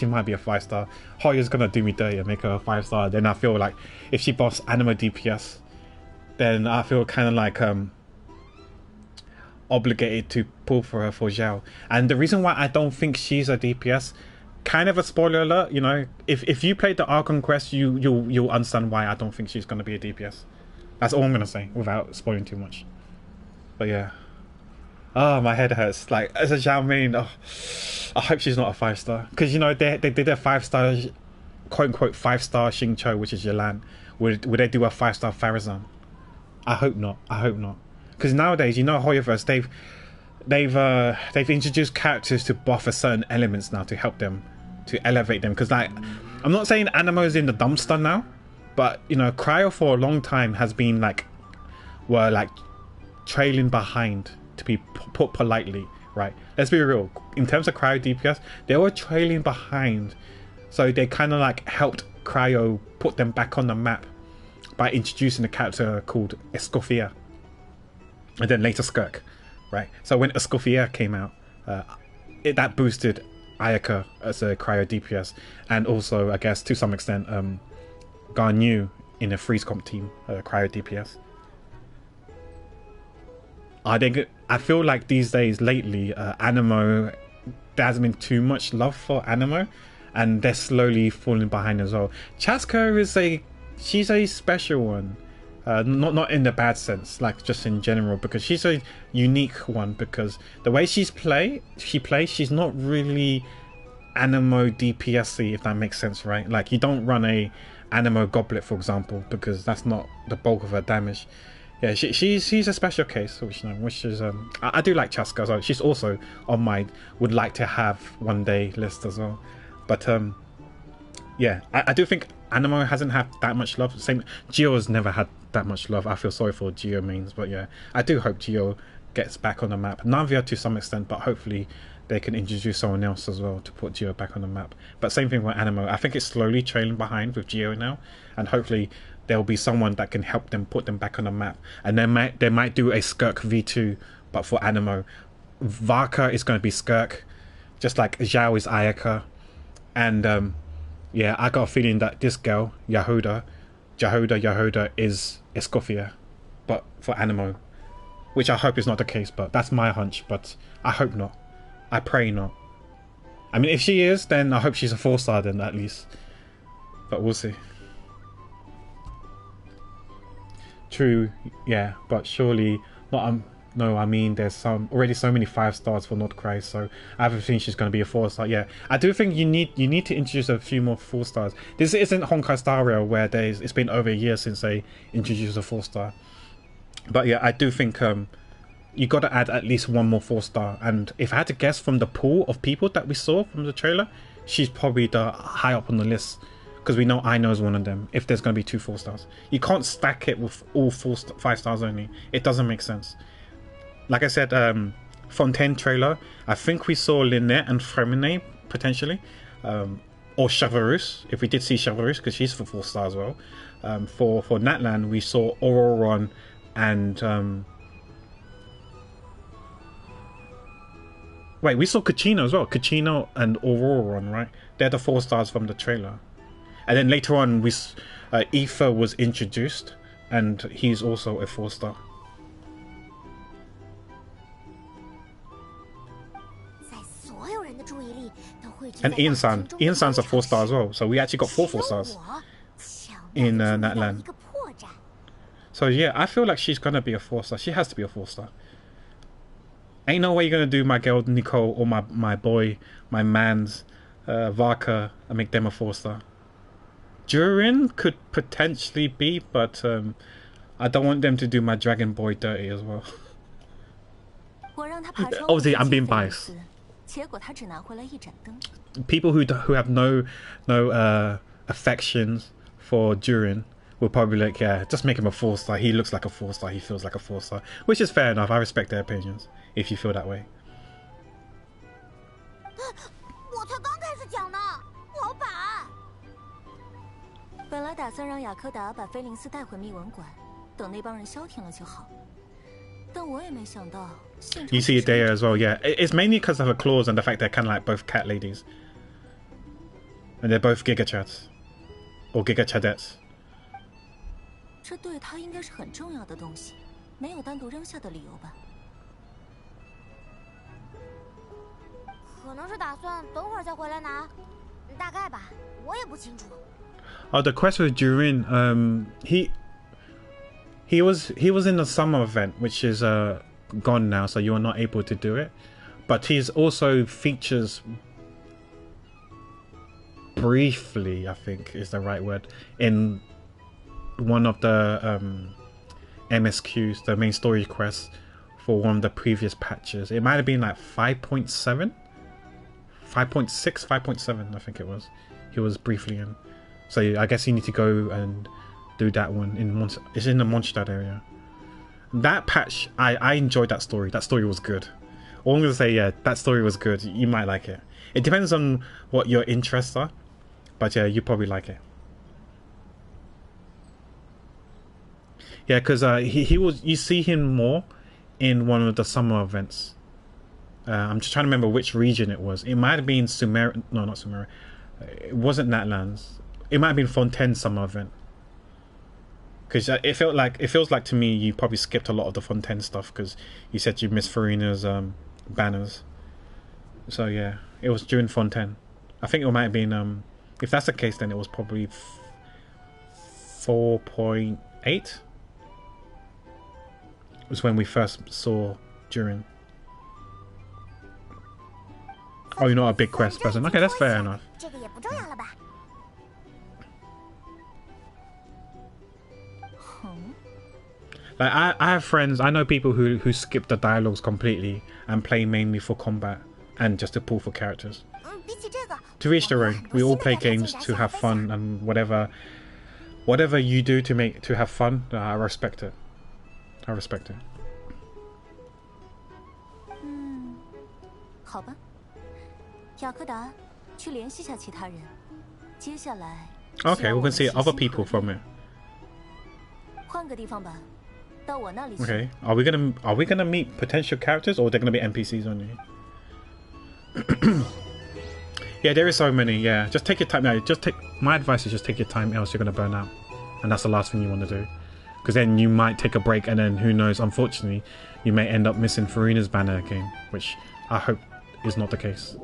might be a 5-star. Hoya's going to do me dirty and make her a 5-star. Then I feel like if she buffs Anima DPS, then I feel kind of like obligated to pull for her for Zhao. And the reason why I don't think she's a DPS, kind of a spoiler alert, you know, if you played the Archon quest, you'll understand why I don't think she's going to be a DPS. That's all I'm going to say without spoiling too much. But yeah. Oh, my head hurts. Like, as a Zhao main, oh, I hope she's not a 5-star. Because, you know, they did a 5-star, quote-unquote, 5-star Xingqiu, which is Yelan. Would they do a 5-star Farazan? I hope not. I hope not. Because nowadays, you know, Hoyoverse, they've introduced characters to buffer certain elements now to help them, to elevate them. Because, like, I'm not saying Animo's in the dumpster now, but, you know, Cryo for a long time has been, like, trailing behind, to be put politely, right? Let's be real. In terms of Cryo DPS, they were trailing behind. So they kind of, like, helped Cryo put them back on the map by introducing a character called Escoffier. And then later Skirk, right? So when Escoffier came out, that boosted Ayaka as a Cryo DPS. And also, I guess, to some extent, Garnu in a freeze comp team, Cryo DPS. I feel like these days, lately, Animo, there hasn't been too much love for Animo, and they're slowly falling behind as well. Chasko she's a special one, not in the bad sense, like just in general, because she's a unique one. Because the way she plays, she's not really Animo DPS-y, if that makes sense, right? Like, you don't run a Animo Goblet, for example, because that's not the bulk of her damage. Yeah, she's a special case, which is I do like Chaska, so she's also on my would like to have one day list as well. But yeah, I do think Animo hasn't had that much love. Same, Gio's never had that much love. I feel sorry for Gio mains, but yeah, I do hope Gio gets back on the map. Navia to some extent, but hopefully they can introduce someone else as well to put Gio back on the map. But same thing with Animo. I think it's slowly trailing behind with Gio now, and hopefully there'll be someone that can help them put them back on the map. And they might do a Skirk V2, but for Animo. Varka is going to be Skirk, just like Zhao is Ayaka. And yeah, I got a feeling that this girl, Yahoda is Escoffier, but for Animo. Which I hope is not the case, but that's my hunch. But I hope not. I pray not. I mean, if she is, then I hope she's a 4-star then, at least. But we'll see. True, yeah, but surely not. No, I mean, there's already so many 5-stars for Nordcry, so I have a feeling she's going to be a 4-star. Yeah, I do think you need to introduce a few more 4-stars. This isn't Honkai Star Rail where it's been over a year since they introduced a 4-star. But yeah, I do think you got to add at least one more 4-star. And if I had to guess from the pool of people that we saw from the trailer, she's probably the high up on the list. Because we know Aino is one of them. If there's going to be 2 4-stars, you can't stack it with all 5 stars only. It doesn't make sense. Like I said, Fontaine trailer. I think we saw Lynette and Fremine potentially, or Chavarus. If we did see Chavarus, because she's for 4-star as well. For Natlan, we saw Auroron and wait, we saw Cucino as well. Cucino and Auroron, right? They're the 4-stars from the trailer. And then later on, Aether was introduced, and he's also a 4-star. And Ian-san's a 4-star as well, so we actually got 4 4-stars in Natlan. So yeah, I feel like she's gonna be a 4-star. She has to be a 4-star. Ain't no way you're gonna do my girl Nicole or my boy, my man's Varka, and make them a 4-star. Durin could potentially be, but I don't want them to do my Dragon Boy dirty as well. Obviously, I'm being biased. People who have no affections for Durin will probably be like, yeah, just make him a 4-star. He looks like a 4-star. He feels like a 4-star, which is fair enough. I respect their opinions if you feel that way. 我才刚开始讲呢，老板。本来打算让雅科达把菲林斯带回密文馆，等那帮人消停了就好。但我也没想到。You see it there as well, yeah. It's mainly because of her claws and the fact they're kind of like both cat ladies, and they're both Giga Chads or Giga Chadettes. 这对他应该是很重要的东西，没有单独扔下的理由吧？可能是打算等会儿再回来拿，大概吧，我也不清楚。Oh, the quest with Durin, he was in the summer event, which is gone now, so you are not able to do it. But he's also features briefly, I think is the right word, in one of the MSQs, the main story quests for one of the previous patches. It might have been like 5.7, 5.6, 5.7, I think it was. He was briefly in. So I guess you need to go and do that one in it's in the Mondstadt area. That patch, I enjoyed that story. That story was good. All I'm gonna say, yeah, that story was good. You might like it. It depends on what your interests are, but yeah, you probably like it. Yeah, because he was. You see him more in one of the summer events. I'm just trying to remember which region it was. It might have been Sumer. No, not Sumer. It wasn't Natlands. It might have been Fontaine summer event. Because it feels like to me you probably skipped a lot of the Fontaine stuff because you said you missed Farina's banners. So yeah, it was during Fontaine. I think it might have been if that's the case, then it was probably 4.8 was when we first saw Durin. Oh, you're not a big quest person. Okay, that's fair enough. Like I have friends, I know people who skip the dialogues completely and play mainly for combat and just to pull for characters. To each their own. We all play games to have fun, and whatever you do to have fun, I respect it. I respect it. 好吧，雅科达，去联系下其他人。接下来。Okay, we can see other people from it. 换个地方吧。 Okay, are we gonna meet potential characters, or they're gonna be NPCs only? Yeah, there is so many. Yeah, just take your time. No, my advice is just take your time, else you're gonna burn out, and that's the last thing you want to do. Because then you might take a break, and then who knows? Unfortunately, you may end up missing Farina's banner again, which I hope is not the case.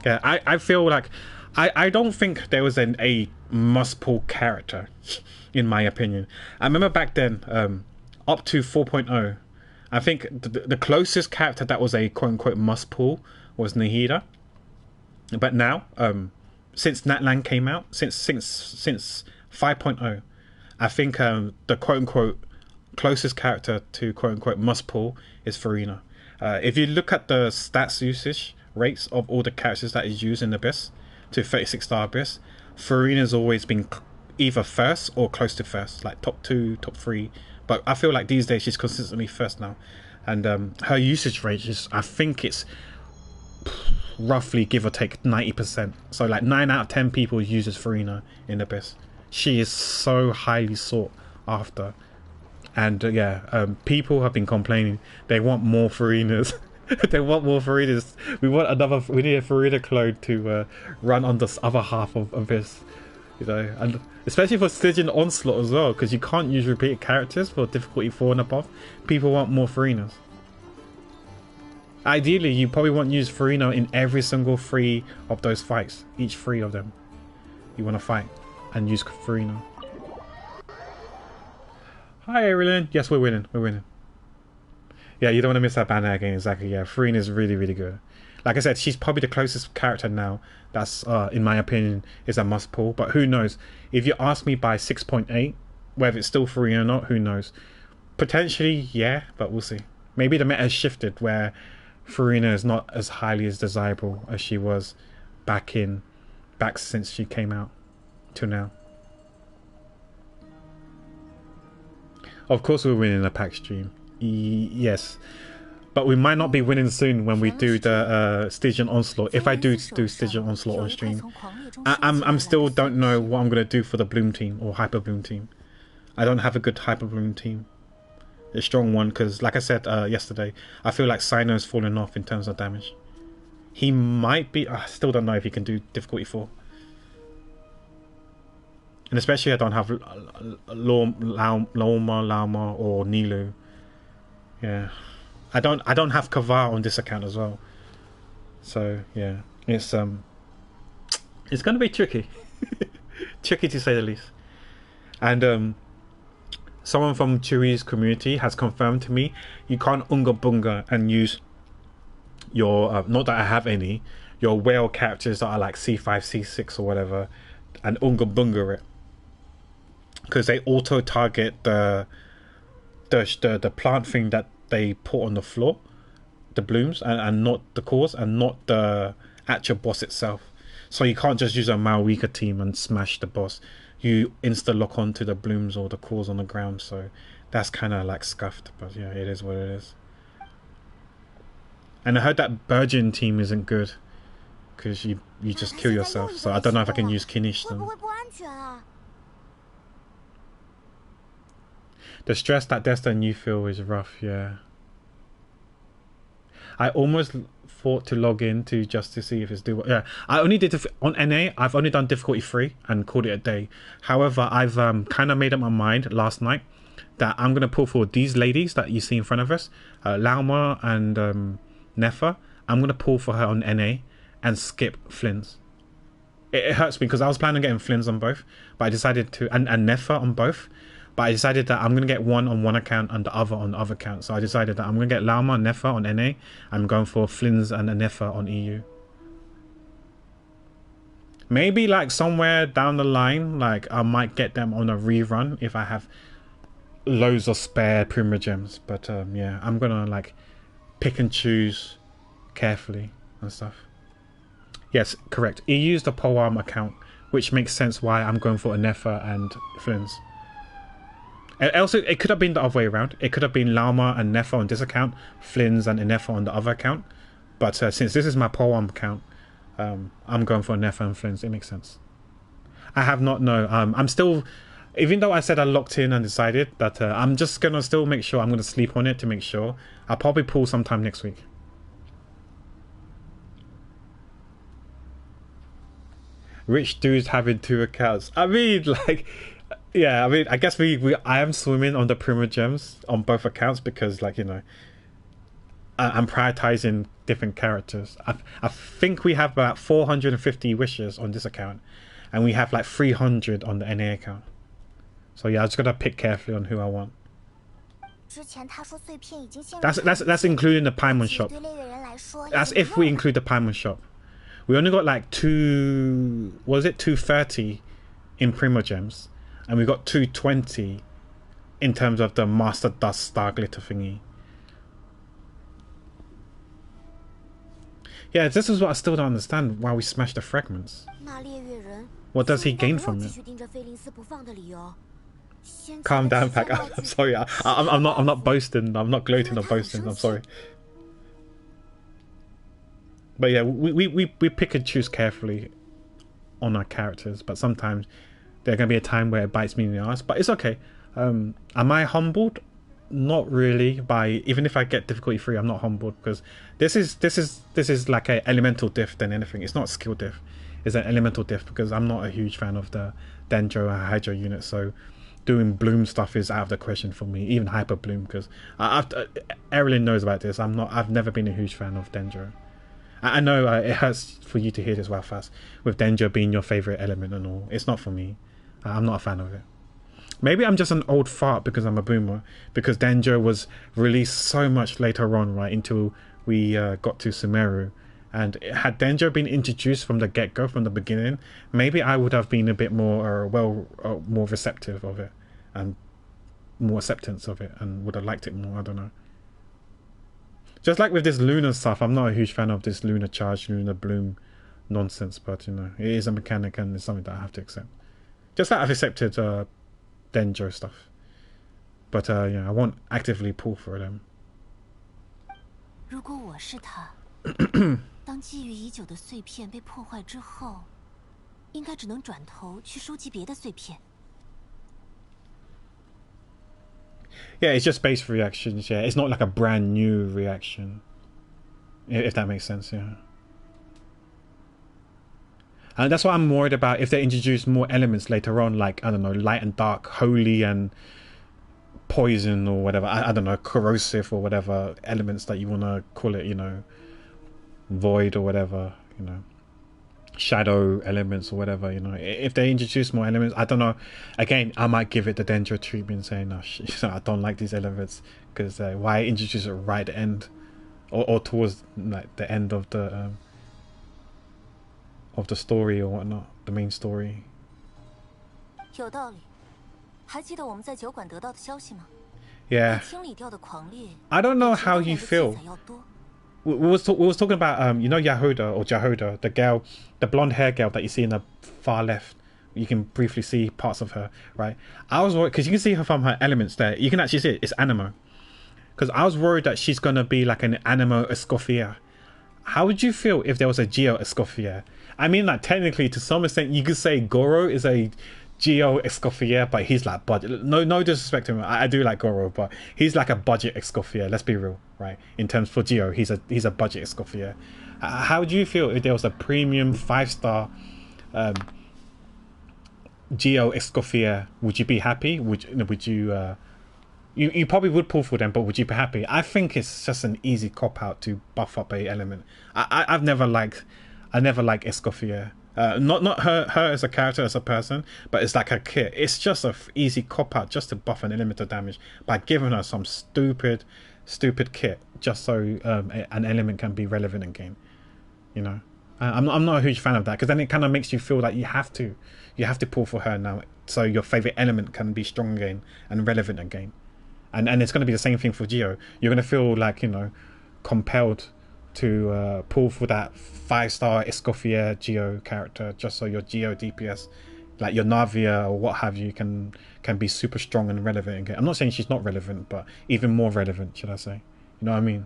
Yeah, I feel like I don't think there was a must pull character. In my opinion, I remember back then, up to 4.0, I think the closest character that was a quote-unquote must pull was Nahida. But now, since Natlan came out, since 5.0, I think the quote-unquote closest character to quote-unquote must pull is Farina. If you look at the stats usage rates of all the characters that is used in Abyss to 36-star Abyss, Farina's always been either first or close to first, like top 2, top 3. But I feel like these days she's consistently first now, and her usage rate is, I think it's roughly give or take 90%. So like 9 out of 10 people uses Farina in Abyss. She is so highly sought after, and yeah, people have been complaining they want more Farinas. They want more Farinas. We need a Farina clone to run on this other half of Abyss. You know, and especially for Stygian Onslaught as well, because you can't use repeated characters for difficulty 4 and above. People want more Farinas. Ideally, you probably want to use Farina in every single 3 of those fights. Each 3 of them, you want to fight and use Farina. Hi, Erilyn. Yes, we're winning. We're winning. Yeah, you don't want to miss that banner again. Exactly. Yeah, Farina is really, really good. like I said, she's probably the closest character now that's, in my opinion, is a must pull. But who knows? If you ask me by 6.8, whether it's still free or not, who knows? Potentially, yeah, but we'll see. Maybe the meta has shifted where Farina is not as highly as desirable as she was back since she came out to now. Of course we're winning a pack stream. Yes. But we might not be winning soon when we do the Stygian Onslaught. If I do Stygian Onslaught on stream, I'm still don't know what I'm gonna do for the Bloom team or Hyper Bloom team. I don't have a good Hyper Bloom team, a strong one, because like I said yesterday, I feel like Cyno's fallen off in terms of damage. He might be. I still don't know if he can do difficulty 4, and especially I don't have Lauma or Nilu. Yeah. I don't have Kavar on this account as well, so yeah, it's gonna be tricky, tricky to say the least. And someone from Chewy's community has confirmed to me you can't Unga Bunga and use your not that I have any, your whale characters that are like C5, C6 or whatever, and Unga Bunga it, because they auto target the plant thing that they put on the floor, the blooms, and not the cores, and not the actual boss itself. So you can't just use a Malwika team and smash the boss. You insta lock onto the blooms or the cores on the ground. So that's kind of like scuffed, but yeah, it is what it is. And I heard that Burgeon team isn't good because you just kill yourself. So I don't know if I can use Kinish them. The stress that Desta and you feel is rough, yeah. I almost thought to log in just to see if it's doable. Yeah, I only did on NA. I've only done difficulty 3 and called it a day. However, I've kind of made up my mind last night that I'm gonna pull for these ladies that you see in front of us, Lauma and Nefa. I'm gonna pull for her on NA and skip Flynn's. It hurts me because I was planning on getting Flynn's on both, but I decided to and Nefa on both. But I decided that I'm going to get one on one account and the other on the other account. So I decided that I'm going to get Lauma and Nefa on NA. I'm going for Flynn's and Nefa on EU. Maybe like somewhere down the line, like I might get them on a rerun if I have loads of spare Primogems. But yeah, I'm going to like pick and choose carefully and stuff. Yes, correct. EU's the polearm account, which makes sense why I'm going for a Nefa and Flynn's. Also, it could have been the other way around. It could have been Lauma and Nefa on this account, Flynn's and Nefa on the other account. But since this is my polearm account, I'm going for Nefa and Flynn's. It makes sense. I have not, no. I'm still, even though I said I locked in and decided that I'm just going to still make sure I'm going to sleep on it to make sure. I'll probably pull sometime next week. Rich dudes having 2 accounts. I mean, like... Yeah, I mean, I guess I am swimming on the Primogems on both accounts because, like, you know, I'm prioritizing different characters. I think we have about 450 wishes on this account, and we have like 300 on the NA account. So yeah, I just gotta pick carefully on who I want. That's including the Paimon shop. That's if we include the Paimon shop. We only got like 230 in Primogems. And we got 220 in terms of the Master Dust Star Glitter thingy. Yeah, this is what I still don't understand. Why we smashed the fragments. What does he gain from it? Calm down, Pack. I'm sorry. I'm not boasting. I'm not gloating or boasting. I'm sorry. But yeah, we pick and choose carefully on our characters. But sometimes there's going to be a time where it bites me in the ass, but it's okay. Am I humbled? Not really. Even if I get difficulty 3, I'm not humbled because this is like a elemental diff than anything. It's not a skill diff. It's an elemental diff because I'm not a huge fan of the Dendro and Hydro unit. So doing Bloom stuff is out of the question for me. Even Hyper Bloom because Erilyn knows about this. I've never been a huge fan of Dendro. I know it hurts for you to hear this, Fast, with Dendro being your favorite element and all. It's not for me. I'm not a fan of it. Maybe I'm just an old fart because I'm a boomer. Because Dendro was released so much later on, right, until we got to Sumeru. And had Denjo been introduced from the get-go, from the beginning, maybe I would have been a bit more more receptive of it and more acceptance of it, and would have liked it more. I don't know. Just like with this Luna stuff, I'm not a huge fan of this Luna Charge, Luna Bloom nonsense, but you know, it is a mechanic and it's something that I have to accept. Just like I've accepted Denjo stuff. But yeah, I won't actively pull for them. 如果我是他，当觊觎已久的碎片被破坏之后，应该只能转头去收集别的碎片。 Yeah, it's just base reactions. Yeah, it's not like a brand new reaction. If that makes sense, yeah. And that's what I'm worried about if they introduce more elements later on, like, I don't know, light and dark, holy and poison or whatever. I don't know, corrosive or whatever elements that you want to call it, you know, void or whatever, you know, shadow elements or whatever, you know. If they introduce more elements, I don't know. Again, I might give it the Dendro treatment, saying, no, I don't like these elements, because why introduce it right at the end or towards like the end of the story or whatnot, the main story. 有道理。还记得我们在酒馆得到的消息吗？ Yeah. 清理掉的狂烈 I don't know how you feel. We was talking about you know, Yahoda or Jahoda, the girl, the blonde hair girl that you see in the far left. You can briefly see parts of her, right? I was worried because you can see her from her elements there. You can actually see it. It's Animo. Because I was worried that she's gonna be like an Animo Escoffier. How would you feel if there was a Geo Escoffier? I mean, like, technically, to some extent, you could say Goro is a Geo Escoffier, but he's like budget. No disrespect to him. I do like Goro, but he's like a budget Escoffier. Let's be real, right? In terms for Geo, he's a budget Escoffier. How would you feel if there was a premium 5-star Geo Escoffier? Would you be happy? Would you you probably would pull for them, but would you be happy? I think it's just an easy cop out to buff up a element. I never liked Escoffier. Not her as a character, as a person, but it's like a kit. It's just a easy cop out just to buff an element of damage by giving her some stupid kit just so an element can be relevant in game. You know, I'm not a huge fan of that, because then it kind of makes you feel like you have to pull for her now, so your favorite element can be strong again and relevant again. And it's going to be the same thing for Geo. You're going to feel like, you know, compelled to pull for that 5-star Escoffier Geo character, just so your Geo DPS, like your Navia or what have you, can be super strong and relevant again. I'm not saying she's not relevant, but even more relevant, should I say? You know what I mean?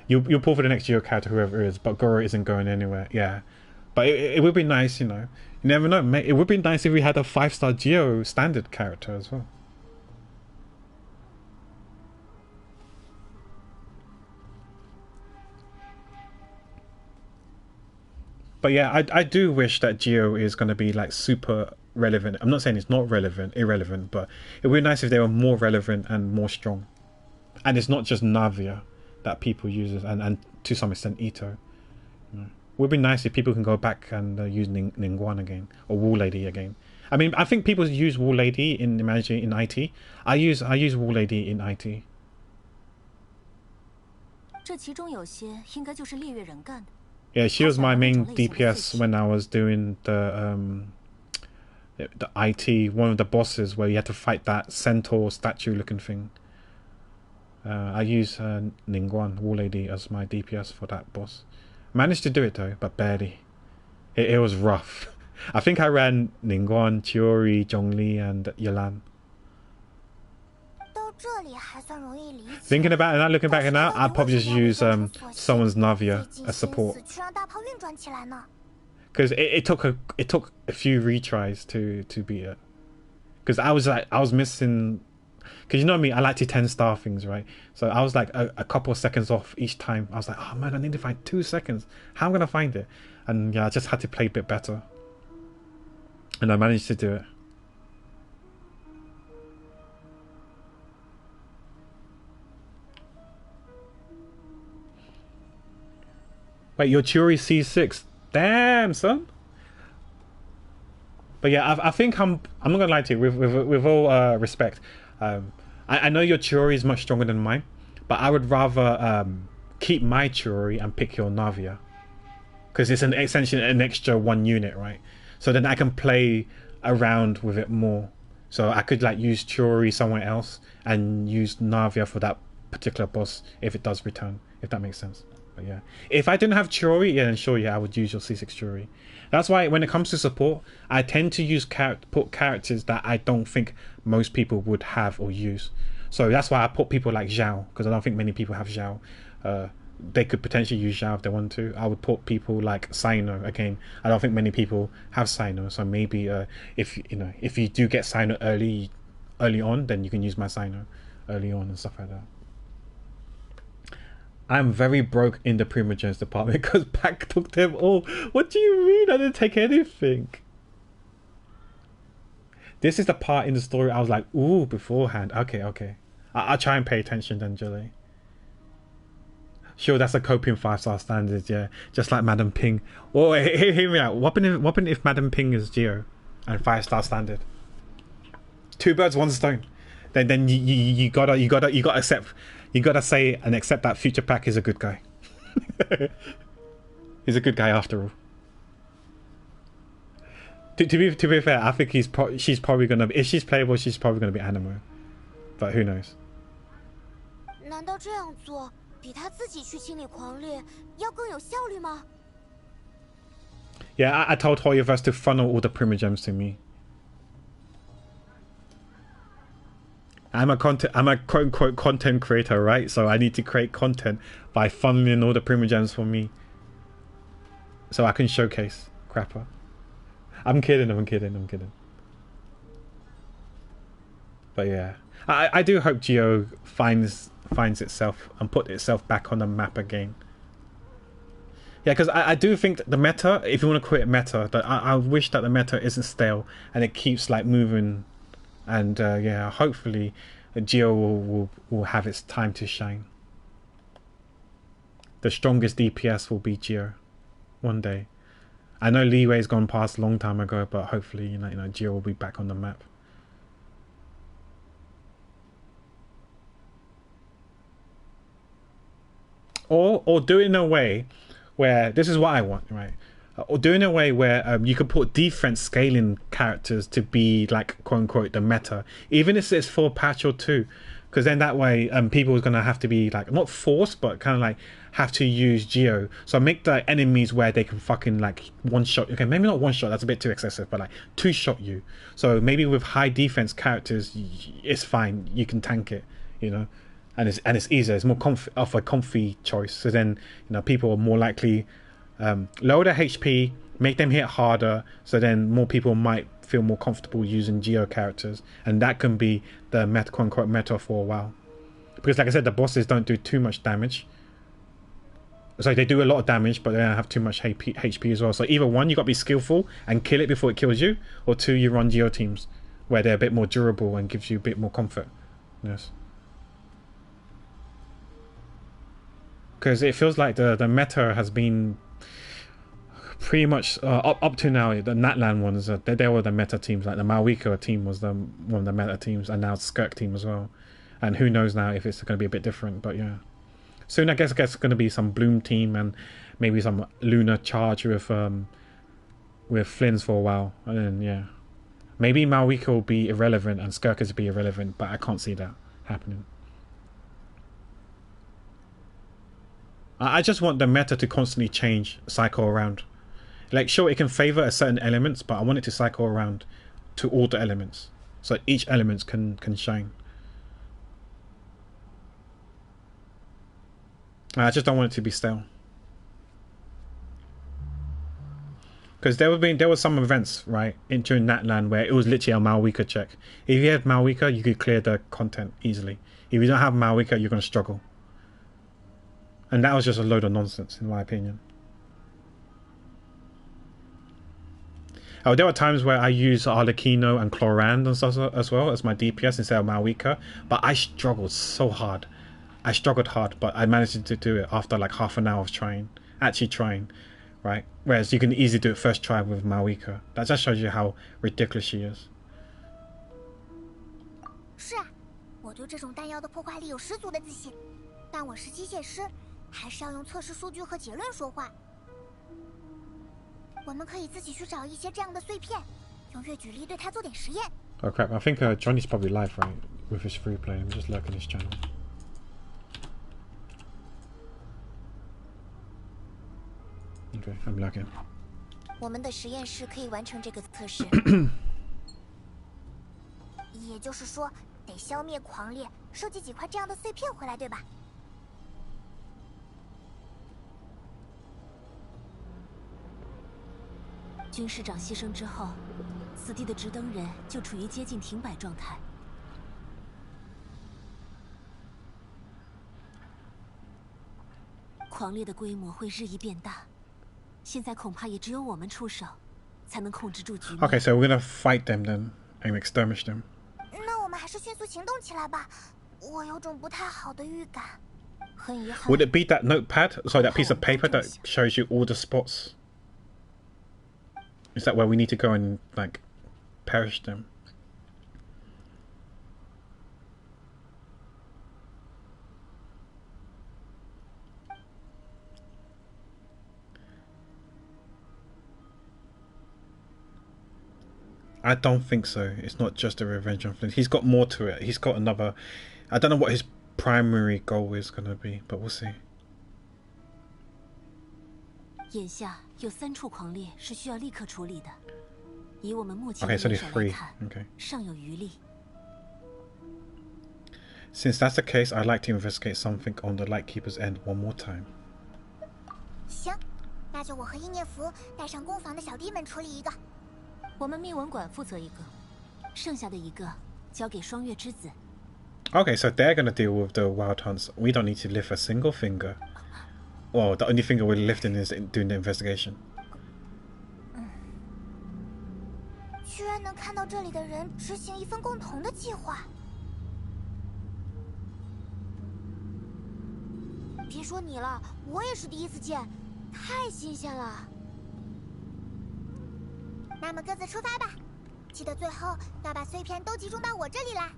You'll pull for the next Geo character, whoever it is, but Goro isn't going anywhere. Yeah, but it would be nice, you know. You never know. It would be nice if we had a 5-star Geo standard character as well. But yeah, I do wish that Geo is going to be like super relevant. I'm not saying it's not irrelevant, but it would be nice if they were more relevant and more strong. And it's not just Navia that people use, and to some extent Ito. You know, it would be nice if people can go back and use Ningguang again, or Wall Lady again. I mean, I think people use Wall Lady in IT. I use Wall Lady in IT. 这其中有些应该就是猎月人干的。 Yeah, she was my main DPS when I was doing the IT, one of the bosses where you had to fight that centaur statue looking thing. I use Ningguang, Wall Lady, as my DPS for that boss. Managed to do it though, but barely. It was rough. I think I ran Ningguang, Chiori, Zhongli, and Yalan. Thinking about it now, looking back now, I'd probably just use someone's Navia as support. Because it took a few retries to beat it. Because I was missing. Because you know me, I like to 10-star things, right? So I was like a couple of seconds off each time. I was like, oh man, I need to find 2 seconds. How am I gonna find it? And yeah, I just had to play a bit better. And I managed to do it. Wait, your Chiori C6? Damn, son. But yeah, I think I'm not gonna lie to you. With all respect, I know your Chiori is much stronger than mine, but I would rather keep my Churi and pick your Navia, because it's essentially an extra 1 unit, right? So then I can play around with it more. So I could like use Churi somewhere else and use Navia for that particular boss if it does return, if that makes sense. But yeah, if I didn't have Churi, yeah, then sure, yeah, I would use your C6 Churi. That's why when it comes to support, I tend to use put characters that I don't think most people would have or use. So that's why I put people like Zhao, because I don't think many people have Zhao. They could potentially use Zhao if they want to. I would put people like Sino. Again, I don't think many people have Sino, so maybe if you do get Sino early on, then you can use my Sino early on and stuff like that. I'm very broke in the Primogens department because Pack took them all. What do you mean? I didn't take anything. This is the part in the story I was like, ooh, beforehand. Okay. I'll try and pay attention then, Julie. Sure, that's a coping 5-star standard, yeah. Just like Madam Ping. Oh, hear me out. What if Madam Ping is Geo and 5-star standard? 2 birds, 1 stone. Then you gotta accept. You gotta say and accept that Future Pack is a good guy. He's a good guy after all. To be fair, I think she's probably gonna be, if she's playable, she's probably gonna be Animo, but who knows? 难道这样做比他自己去清理狂猎要更有效率吗？ Yeah, I told Hoyoverse to funnel all the Primogems to me. I'm a quote-unquote content creator, right? So I need to create content by funneling all the Primogems for me, so I can showcase Crapper. I'm kidding. But yeah, I do hope Geo finds itself and put itself back on the map again. Yeah, because I do think that the meta, if you want to call it meta, that I wish that the meta isn't stale and it keeps like moving. And yeah, hopefully Geo will have its time to shine. The strongest DPS will be Geo one day. I know Leeway's gone past a long time ago, but hopefully you know Geo will be back on the map. Or do it in a way where, this is what I want, right? Or do it in a way where you could put defense scaling characters to be like quote unquote the meta, even if it's for a patch or 2, because then that way people are gonna have to be like not forced, but kind of like have to use Geo. So make the enemies where they can fucking like 1-shot. Okay, maybe not 1-shot, that's a bit too excessive, but like 2-shot you. So maybe with high defense characters, it's fine. You can tank it, you know. And it's easier. It's more of a comfy choice. So then people are more likely lower their HP, make them hit harder. So then more people might feel more comfortable using Geo characters, and that can be the quote unquote meta for a while. Because like I said, the bosses don't do too much damage. So they do a lot of damage, but they don't have too much HP as well. So either one, you got to be skillful and kill it before it kills you, or 2, you run Geo teams where they're a bit more durable and gives you a bit more comfort. Yes. Because it feels like the meta has been pretty much up to now. The Natlan ones, they were the meta teams. Like the Malwika team was one of the meta teams, and now Skirk team as well. And who knows now if it's going to be a bit different. But yeah, soon I guess it's going to be some Bloom team and maybe some Lunar Charge with Flynn's for a while, and then yeah, maybe Malwika will be irrelevant and Skirkers will be irrelevant. But I can't see that happening. I just want the meta to constantly change, cycle around. Like, sure, it can favor a certain elements, but I want it to cycle around to all the elements, so each element can shine. I just don't want it to be stale. Because there were some events, right, during Natlan where it was literally a Malwika check. If you had Malwika, you could clear the content easily. If you don't have Malwika, you're going to struggle. And that was just a load of nonsense, in my opinion. Oh, there were times where I used Arlecchino and Chlorand and stuff as well as my DPS instead of Malwika, but I struggled so hard. I struggled hard, but I managed to do it after like half an hour of actually trying, right? Whereas you can easily do it first try with Malwika. That just shows you how ridiculous she is. 是啊，我对这种弹药的破坏力有十足的自信，但我是机械师。还是要用测试数据和结论说话。我们可以自己去找一些这样的碎片，用月举例对它做点实验。Oh crap! I think Johnny's probably live, right, with his free play. I'm just lurking his channel. Okay, I'm lurking. 我们的实验室可以完成这个测试。也就是说，得消灭狂烈，收集几块这样的碎片回来，对吧？军师长牺牲之后，此地的直登人就处于接近停摆状态。狂烈的规模会日益变大，现在恐怕也只有我们出手，才能控制住局面。Okay, so we're gonna fight them then and exterminate them. 那我们还是迅速行动起来吧。我有种不太好的预感。很遗憾。Would it be that notepad? Sorry, that piece of paper that shows you all the spots? Is that where we need to go and like perish them? I don't think so. It's not just a revenge on Flint. He's got more to it. He's got another. I don't know what his primary goal is gonna be, but we'll see. 眼下有3处狂烈是需要立刻处理的，以我们目前 Okay, 的 so 人 there's 手来 3. 看， Okay. 尚有余力。Since that's the case, I'd like to investigate something on the Lightkeeper's end one more time. 行，那就我和意念符带上攻防的小弟们处理一个。我们密文馆负责一个，剩下的一个交给双月之子。Okay, so they're gonna deal with the wild hunts. We don't need to lift a single finger. Well, the only finger we're lifting is doing the investigation. 居然能看到这里的人执行一份共同的计划。别说你了，我也是第一次见，太新鲜了。那么各自出发吧，记得最后要把碎片都集中到我这里来。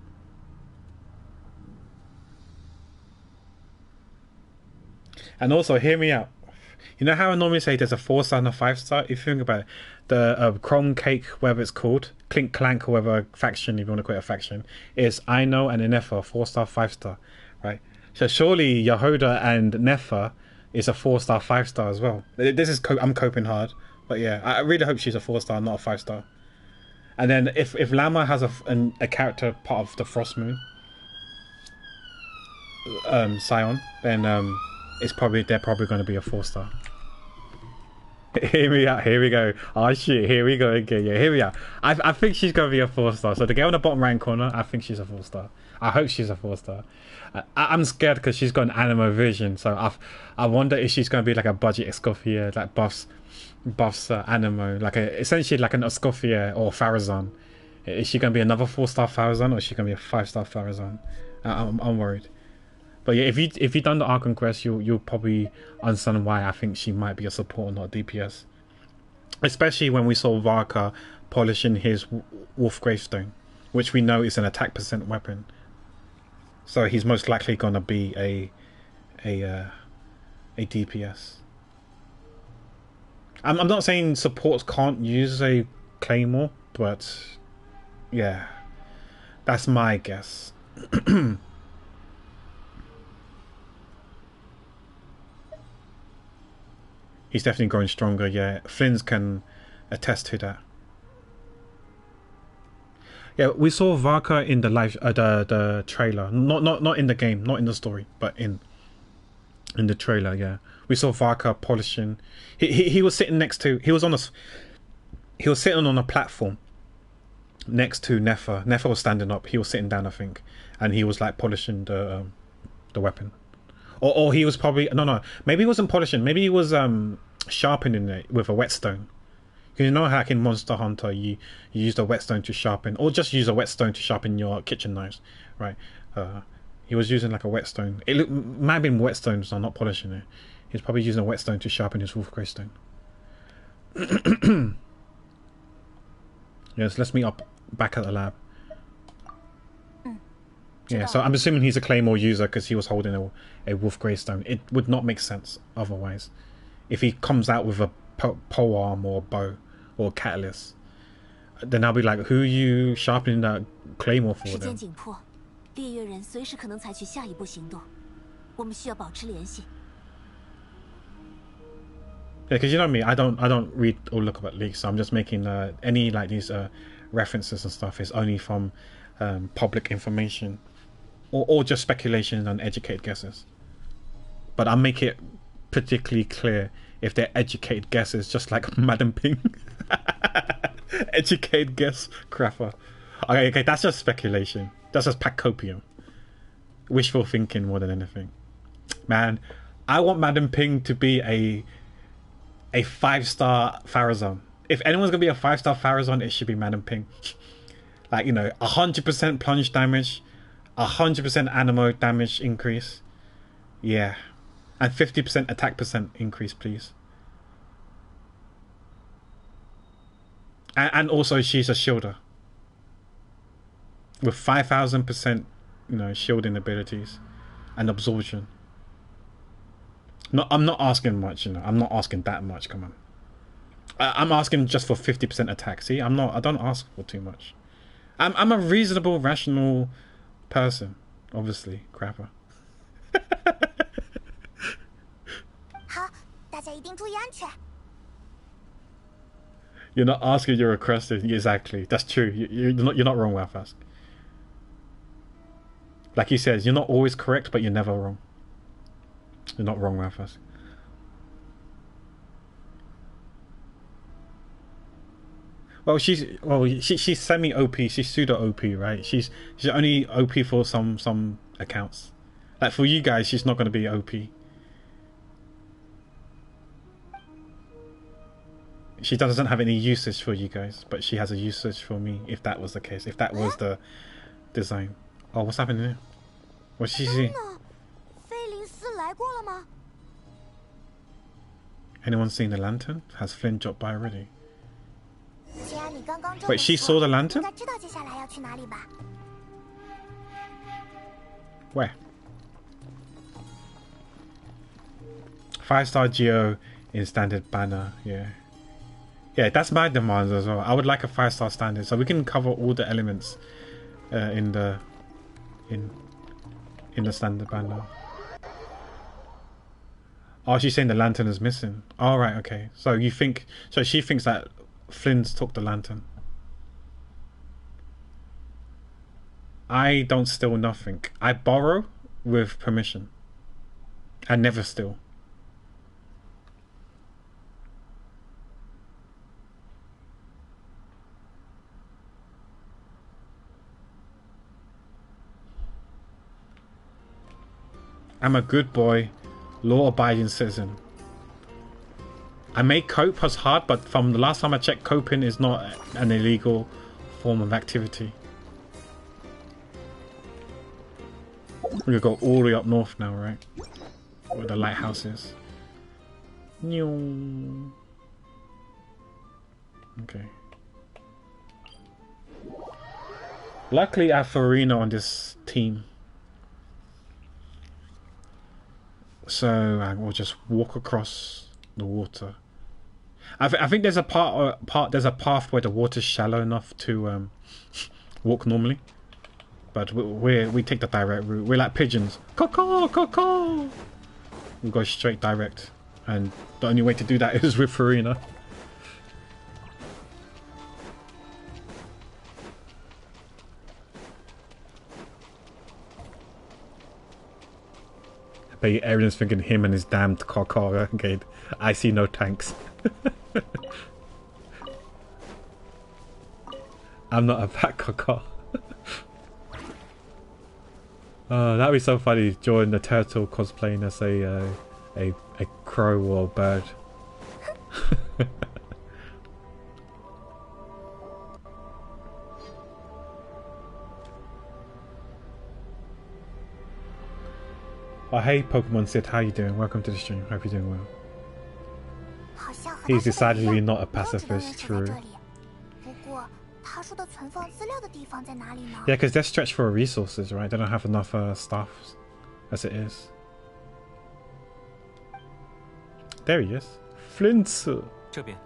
And also, hear me out. You know how I normally say there's a 4-star and a 5-star? If you think about it, the Chrome Cake, whatever it's called, Clink Clank, or whatever faction, if you want to call it a faction, is Aino and Nefer, 4-star, 5-star, right? So surely Yehoda and Nefer is a 4-star, 5-star as well. This is I'm coping hard, but yeah, I really hope she's a 4-star, not a 5-star. And then if Lama has a character part of the Frost Moon, Scion, then they're probably going to be a 4-star. Hear me out. Here we go. Oh shit. Here we go again. Yeah. Here we are. I think she's going to be a 4-star. So the girl in the bottom right corner, I think she's a 4-star. I hope she's a 4-star. I'm scared because she's got an animo vision. So I wonder if she's going to be like a budget Escoffier, like buffs animo, like essentially like an Escoffier or Farazan. Is she going to be another 4-star Farazan, or is she going to be a 5-star Farazan? I'm worried. But yeah, if you've done the Archon quest, you'll probably understand why I think she might be a support, not a DPS. Especially when we saw Varka polishing his Wolf Gravestone, which we know is an attack % weapon. So he's most likely gonna be a DPS. I'm not saying supports can't use a Claymore, but yeah, that's my guess. He's definitely growing stronger, yeah. Flynn's can attest to that. Yeah, we saw Varka in the live, the trailer. Not in the game, not in the story, but in the trailer. Yeah, we saw Varka polishing. He was sitting next to. He was sitting on a platform next to Nefer. Nefer was standing up. He was sitting down, I think, and he was like polishing the weapon. Or he was probably no. Maybe he wasn't polishing. Maybe he was sharpening it with a whetstone. You know how in Monster Hunter you use the whetstone to sharpen, or just use a whetstone to sharpen your kitchen knives, right? He was using like a whetstone. It might have been whetstone, so I'm not polishing it. He was probably using a whetstone to sharpen his Wolf Greystone. Yes, let's meet up back at the lab. Yeah, so I'm assuming he's a Claymore user because he was holding a Wolf Greystone. It would not make sense otherwise. If he comes out with a polearm or a bow or a catalyst, then I'll be like, who are you sharpening that Claymore for 时间 then? 紧迫，猎月人随时可能采取下一步行动，我们需要保持联系。 Yeah, because you know me, I don't read or look up at leaks, so I'm just making any like these references and stuff is only from public information or just speculation and educated guesses. But I'll make it particularly clear if they're educated guesses, just like Madam Ping. Educated guess crapper. Okay, that's just speculation. That's just pacopium. Wishful thinking more than anything. Man, I want Madam Ping to be a 5-star Pharazon. If anyone's gonna be a 5-star Pharazon, it should be Madam Ping. Like, you know, 100% plunge damage, 100% animo damage increase. Yeah. And 50% attack percent increase, please. And also she's a shielder. With 5,000%, you know, shielding abilities and absorption. No, I'm not asking much, you know. I'm not asking that much, come on. I'm asking just for 50% attack. See, I don't ask for too much. I'm a reasonable, rational person. Obviously, crapper. 好，大家一定注意安全。 You're not asking, you're requesting. Exactly, that's true. You're not wrong, Wafask. Like he says, you're not always correct, but you're never wrong. You're not wrong, Wafask. Well, she's semi OP. She's pseudo OP, right? She's only OP for some accounts. Like for you guys, she's not going to be OP. She doesn't have any usage for you guys, but she has a usage for me. If that was the case, if that was the design. Oh, what's happening here? What's she see? 菲林斯来过了吗？ Anyone seen the lantern? Has Flynn dropped by already? 既然你刚刚这么 Wait, she saw the lantern? 应该知道接下来要去哪里吧？ Where? 5-star Geo in standard banner, yeah. Yeah, that's my demands as well. I would like a 5-star standard so we can cover all the elements in the standard banner. Oh, she's saying the lantern is missing. All right, okay. So she thinks that Flynn's took the lantern. I don't steal nothing. I borrow with permission. I never steal. I'm a good boy, law-abiding citizen. I may cope as hard, but from the last time I checked, coping is not an illegal form of activity. We're gonna go all the way up north now, right? Where the lighthouse is. Okay. Luckily, I have Farina on this team. So I will just walk across the water. I think there's a there's a path where the water's shallow enough to walk normally, but we take the direct route. We're like pigeons. Caw. We go straight direct, and the only way to do that is with Farina. But everyone's thinking him and his damned caw. Okay, I see no tanks. I'm not a fat caw. That'd be so funny. Join the turtle cosplaying as a crow or a bird. Oh hey Pokemon Sid, how you doing? Welcome to the stream. Hope you're doing well. He's decidedly not a pacifist, true. 他说的存放资料的地方在哪里呢？ Yeah, because they're stretched for resources, right? They don't have enough staff as it is. There he is. Flint. 这边。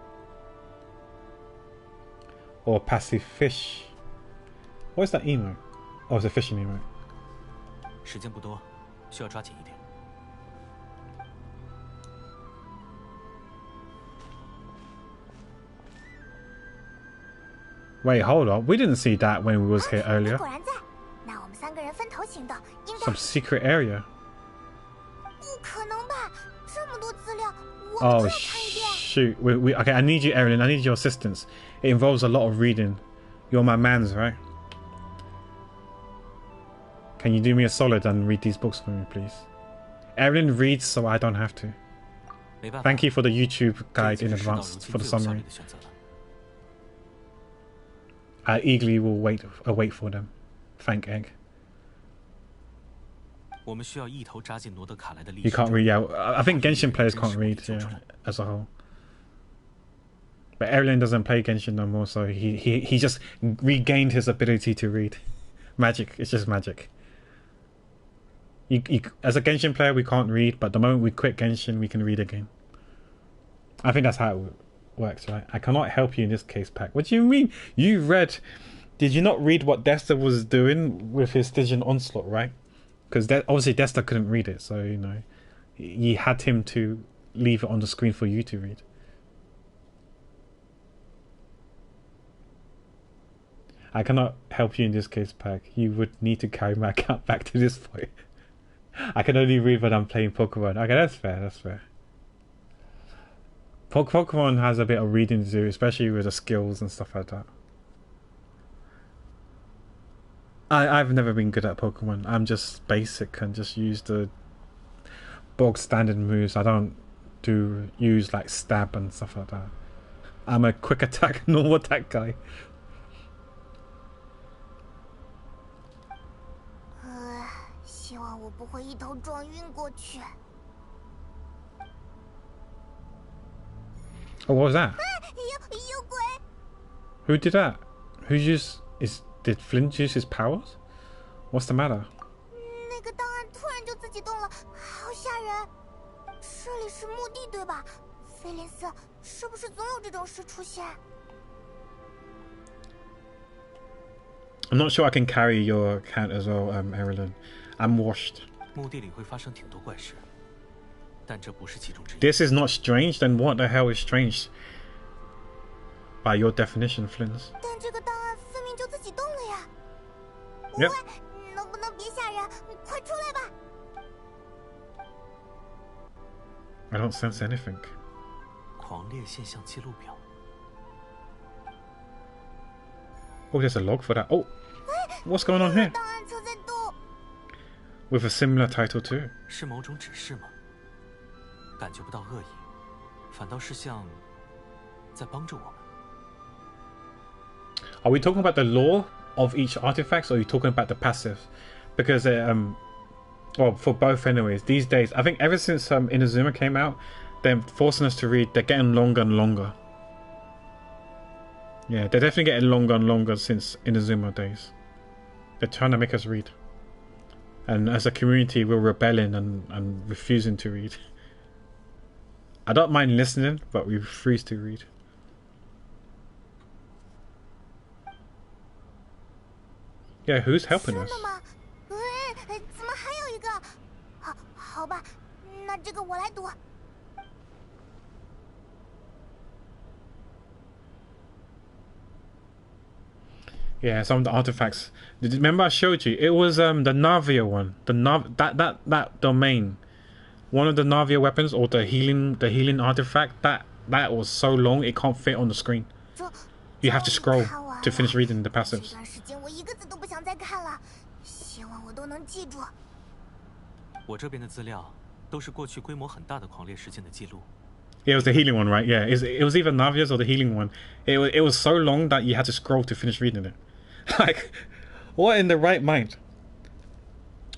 Or passive fish. What's that emote? Oh, it's a fishing emote. 时间不多，需要抓紧一点。 Wait, hold on. We didn't see that when we was here earlier. 果然在。那我们3个人分头行动，应该。 Some secret area. 不可能吧？这么多资料，我 Oh shoot! Okay. I need you, Erin. I need your assistance. It involves a lot of reading. You're my man's, right? Can you do me a solid and read these books for me, please? Erin reads so I don't have to. Thank you for the YouTube guide in advance for the summary. I eagerly will wait for them. Thank Egg. You can't read, yeah. I think Genshin players can't read, yeah, as a whole. But Erin doesn't play Genshin no more, so he just regained his ability to read. Magic, it's just magic. As a Genshin player, we can't read, but the moment we quit Genshin, we can read again. I think that's how it works, right? I cannot help you in this case, Pack. What do you mean? You read... Did you not read what Desta was doing with his Stygian Onslaught, right? Because obviously Desta couldn't read it, so, you know, you had him to leave it on the screen for you to read. I cannot help you in this case, Pack. You would need to carry my account back to this point. I can only read when I'm playing Pokemon. Okay, that's fair, that's fair. Pokemon has a bit of reading to do, especially with the skills and stuff like that. I've never been good at Pokemon. I'm just basic and just use the bog standard moves. I don't use like stab and stuff like that. I'm a quick attack, normal attack guy. Oh, what was that? Who did that? Did Flint use his powers? What's the matter? I'm not sure I can carry your account as well, Erilyn. I'm washed. This is not strange, then what the hell is strange? By your definition, Flint. Yep. I don't sense anything. Oh, there's a log for that. Oh, what's going on here? With a similar title too. Are we talking about the lore of each artifact, or are you talking about the passive? Because well, for both anyways, these days I think ever since Inazuma came out, they're forcing us to read. They're getting longer and longer. Yeah, they're definitely getting longer and longer since Inazuma days. They're trying to make us read, and as a community we're rebelling and refusing to read. I don't mind listening, but we refuse to read. Yeah, who's helping us? Yeah, some of the artifacts. Remember I showed you? It was the Navia one. That domain. One of the Navia weapons, or the healing artifact, that was so long it can't fit on the screen. You have to scroll to finish reading the passives. Yeah, it was the healing one, right? Yeah, it was either Navia's or the healing one. It was so long that you had to scroll to finish reading it. Like, what in the right mind?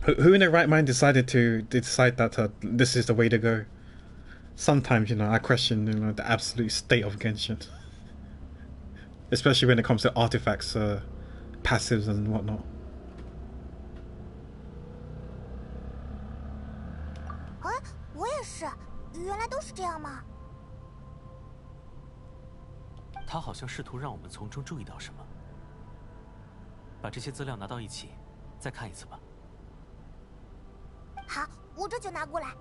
Who in their right mind decided that this is the way to go? Sometimes, you know, I question, you know, the absolute state of Genshin. especially when it comes to artifacts, passives and whatnot. 哎，我也是，原来都是这样吗？他好像试图让我们从中注意到什么。把这些资料拿到一起，再看一次吧。好，我这就拿过来。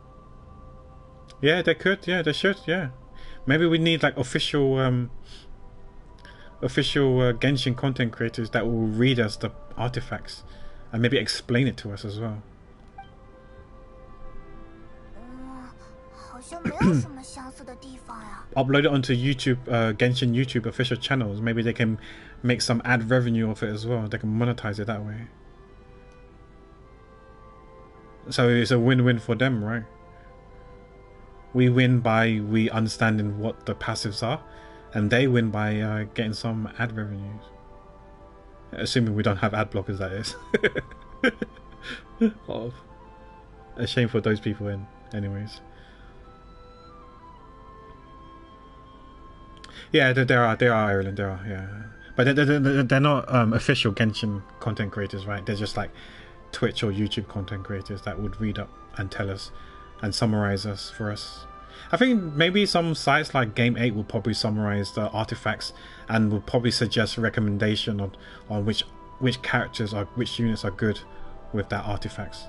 Yeah, they could. Yeah, they should. Yeah, maybe we need like official Genshin content creators that will read us the artifacts and maybe explain it to us as well. 好像没有什么相似的地方呀。Upload it onto YouTube, Genshin YouTube official channels. Maybe they can make some ad revenue of it as well. They can monetize it that way. So it's a win-win for them, right? We win by we understanding what the passives are, and they win by getting some ad revenues. Assuming we don't have ad blockers, that is. Oh, a shame for those people in, anyways. Yeah, they are Ireland, they are, yeah. But they're not official Genshin content creators, right? They're just like Twitch or YouTube content creators that would read up and tell us and summarize us for us. I think maybe some sites like Game 8 will probably summarize the artifacts and will probably suggest a recommendation on which characters or which units are good with that artifacts.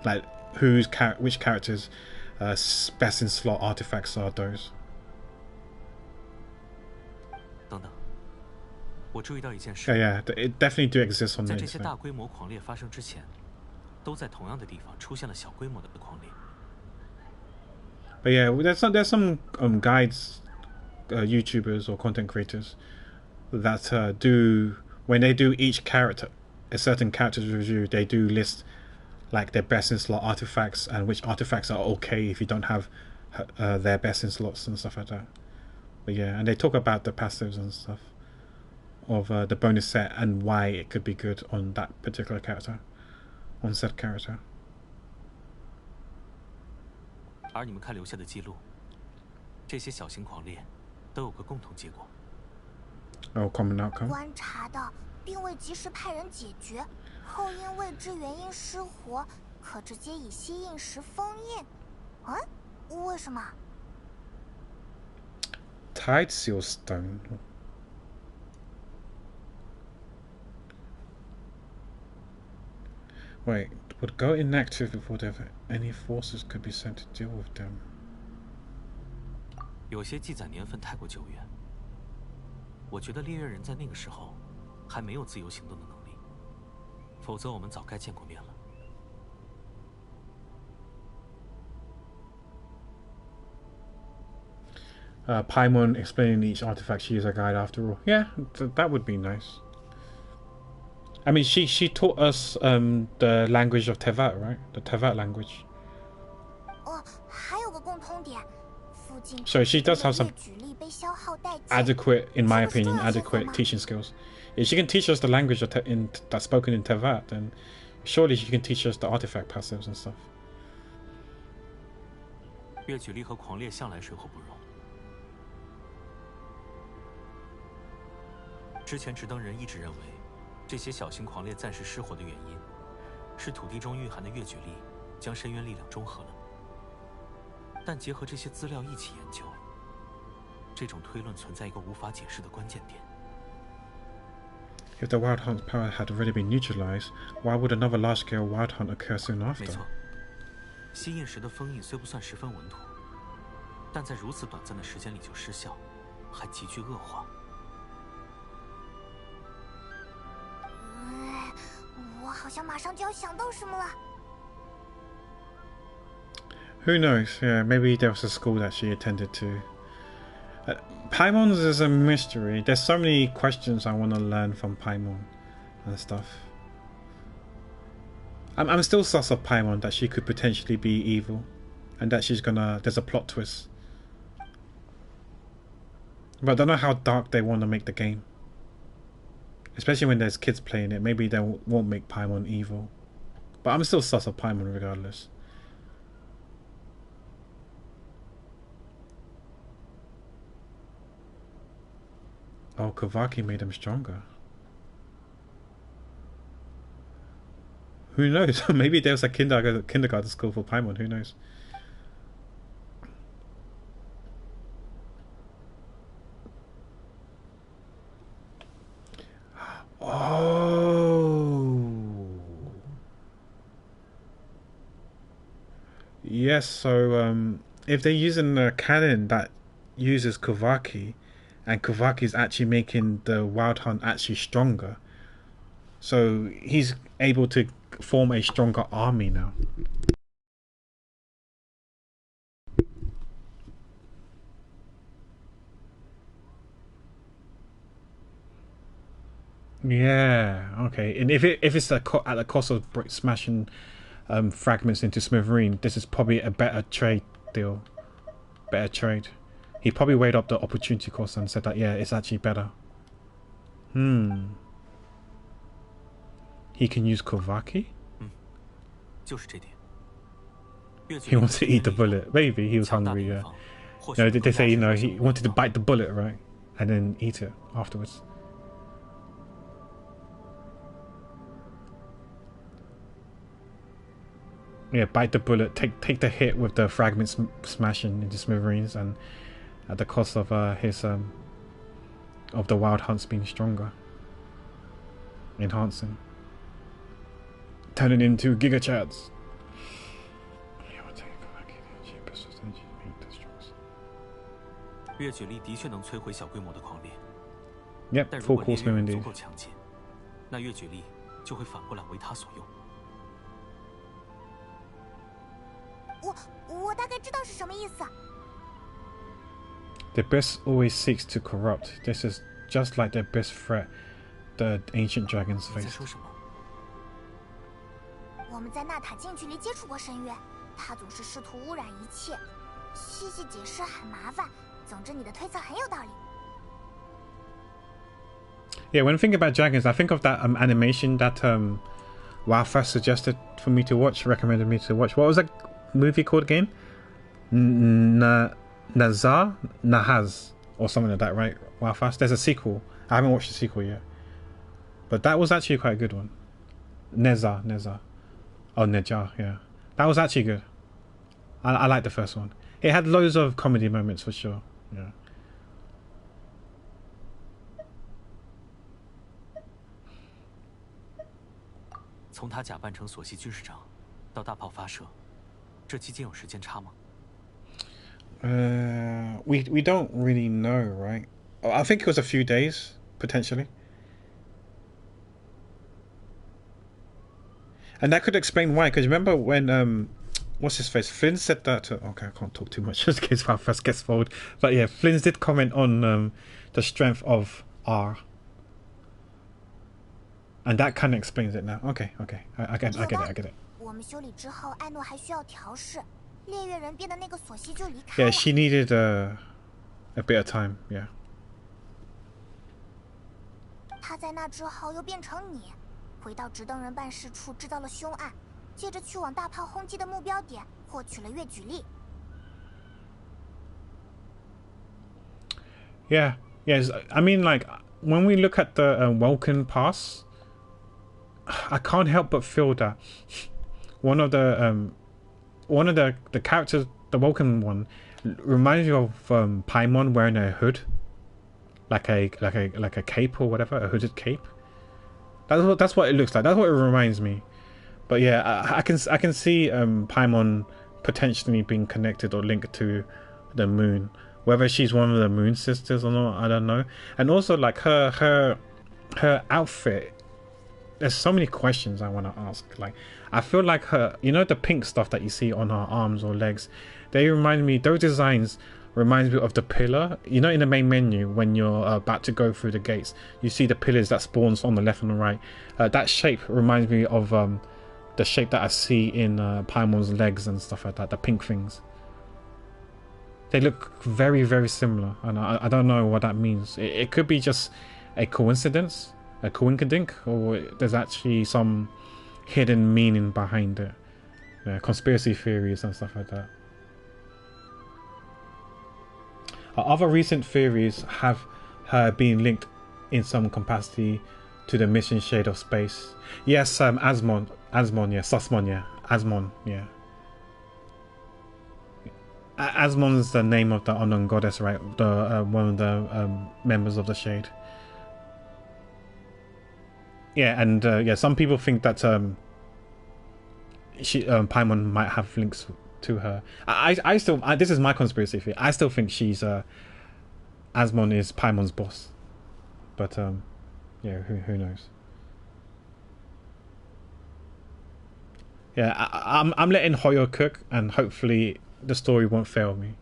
Like which characters best in slot artifacts are those. 等等，我注意到一件 Yeah, it definitely do exist on 在 the 这些 internet. 大规模狂烈发生之前，都在同样的地方出现了小规模的狂烈。But yeah, there's some guides, YouTubers or content creators that do, when they do each character, a certain character's review, they do list like their best in slot artifacts and which artifacts are okay if you don't have their best in slots and stuff like that. But yeah, and they talk about the passives and stuff of the bonus set and why it could be good on that particular character, on said character. 而你们看留下的记录，这些小型狂烈都有个共同结果。Oh, common outcome. 观察到，并未及时派人解决，后因未知原因失活，可直接以吸印石封印。为什么？ Tide Seal Stone. Wait, would go inactive before any forces could be sent to deal with them. 有些记载年份太过久远，我觉得猎人在那个时候还没有自由行动的能力，否则我们早该见过面了。Paimon explaining each artifact. She is a guide after all. Yeah, that would be nice. I mean, she taught us the language of Tevat, right? The Tevat language. 还有个共通点，附近 So she does have some 举例被消耗殆尽 adequate, in my opinion, adequate teaching skills. If she can teach us the language of that's spoken in Tevat, then surely she can teach us the artifact passives and stuff. 越举例和狂烈向来水火不容。之前执灯人一直认为，这些小型狂烈暂时失火的原因，是土地中蕴含的越举力将深渊力量中和了。但结合这些资料一起研究，这种推论存在一个无法解释的关键点。If the Wild Hunt's power had already been neutralized, why would another large-scale Wild Hunt occur soon 没 after? 错，吸印石的封印虽不算十分稳妥，但在如此短暂的时间里就失效，还急剧恶化。我好像马上就要想到什么了。 Who knows? Yeah, maybe there was a school that she attended to. Paimon is a mystery. There's so many questions I want to learn from Paimon and stuff. I'm still sus of Paimon that she could potentially be evil, and that there's a plot twist. But I don't know how dark they want to make the game. Especially when there's kids playing it, maybe they won't make Paimon evil. But I'm still sus of Paimon regardless. Oh, Kavaki made him stronger. Who knows? Maybe there was a kindergarten school for Paimon. Who knows? Oh. Yes, so if they're using a cannon that uses Kavaki, and Kavaki is actually making the Wild Hunt actually stronger, so he's able to form a stronger army now. Yeah, okay. And if it's at the cost of smashing fragments into smithereen, this is probably a better trade deal. Better trade. He probably weighed up the opportunity cost and said that, yeah, it's actually better. He can use Kavaki? He wants to eat the bullet. Maybe he was hungry, yeah. No, they say, you know, he wanted to bite the bullet, right? And then eat it afterwards. Yeah, bite the bullet, take the hit with the fragments smashing into smithereens, and at the cost of his of the Wild Hunts being stronger. Enhancing. Turning into Giga Chads. Yep, full course meal indeed. 那月举力就会反过来为他所用。我大概知道是什么意思。The beast always seeks to corrupt. This is just like the best threat the ancient dragons faced. 我们在纳塔近距离接触过深渊，他总是试图污染一切，细细解释很麻烦。总之，你的推测很有道理。 Yeah, when I think about dragons, I think of that animation that WoW first suggested for me to watch, recommended me to watch. What was that movie called again? Nahaz, or something like that, right? WoW Fast. There's a sequel. I haven't watched the sequel yet, but that was actually quite a good one. Neza. Oh, Nejar, yeah. That was actually good. I like the first one. It had loads of comedy moments for sure. Yeah. We don't really know, right? I think it was a few days, potentially. And that could explain why, because remember when what's his face? Flynn said that okay, I can't talk too much just in case my first gets followed. But yeah, Flynn did comment on the strength of R. And that kind of explains it now. Okay. I get it. Yeah, she needed a bit of time, yeah. 他在那之后又变成你，回到直登人办事处制造了凶案，接着去往大炮轰击的目标点，获取了月举力。Yeah, yes. I mean, like when we look at the Vulcan Pass, I can't help but feel that one of the characters, the Vulcan one, reminds me of Paimon wearing a hood, like a cape or whatever, a hooded cape. That's what it looks like. That's what it reminds me. But yeah, I can see Paimon potentially being connected or linked to the moon. Whether she's one of the Moon Sisters or not, I don't know. And also, like her outfit. There's so many questions I want to ask. Like, I feel like her, you know, the pink stuff that you see on her arms or legs, those designs reminds me of the pillar. You know, in the main menu, when you're about to go through the gates, you see the pillars that spawns on the left and the right. That shape reminds me of the shape that I see in Paimon's legs and stuff like that, the pink things. They look very, very similar, and I don't know what that means. It could be just a coincidence. A coinkydink, or there's actually some hidden meaning behind it, conspiracy theories and stuff like that. Other recent theories have her being linked in some capacity to the missing shade of space. Yes, Asmon, yeah, Susmon, yeah, Asmon, yeah. Asmon's the name of the unknown goddess, right? The one of the members of the Shade. Yeah, and yeah, some people think that Paimon might have links to her. I still, this is my conspiracy theory. I still think she's Asmon is Paimon's boss, but yeah, who knows? Yeah, I'm letting Hoyo cook, and hopefully the story won't fail me.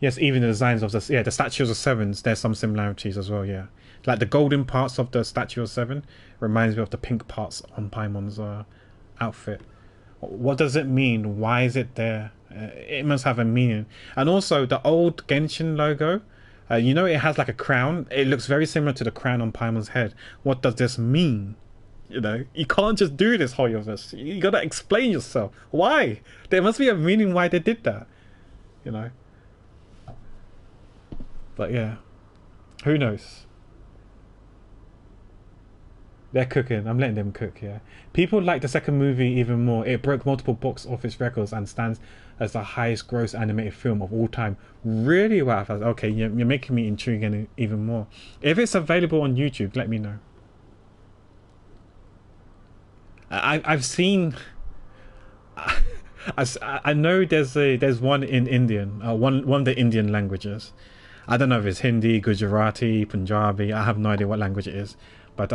Yes, even the designs of the statues of sevens, there's some similarities as well. Yeah, like the golden parts of the statue of seven reminds me of the pink parts on Paimon's outfit. What does it mean? Why is it there? It must have a meaning. And also the old Genshin logo, you know, it has like a crown. It looks very similar to the crown on Paimon's head. What does this mean? You know, you can't just do this, Hoyoverse. You gotta explain yourself. Why? There must be a meaning why they did that. You know. But yeah, who knows? They're cooking. I'm letting them cook. Yeah. People like the second movie even more. It broke multiple box office records and stands as the highest gross animated film of all time. Really? Wow. Okay, you're making me intrigued even more. If it's available on YouTube, let me know. I've seen. I know there's one in Indian, one of the Indian languages. I don't know if it's Hindi, Gujarati, Punjabi. I have no idea what language it is, but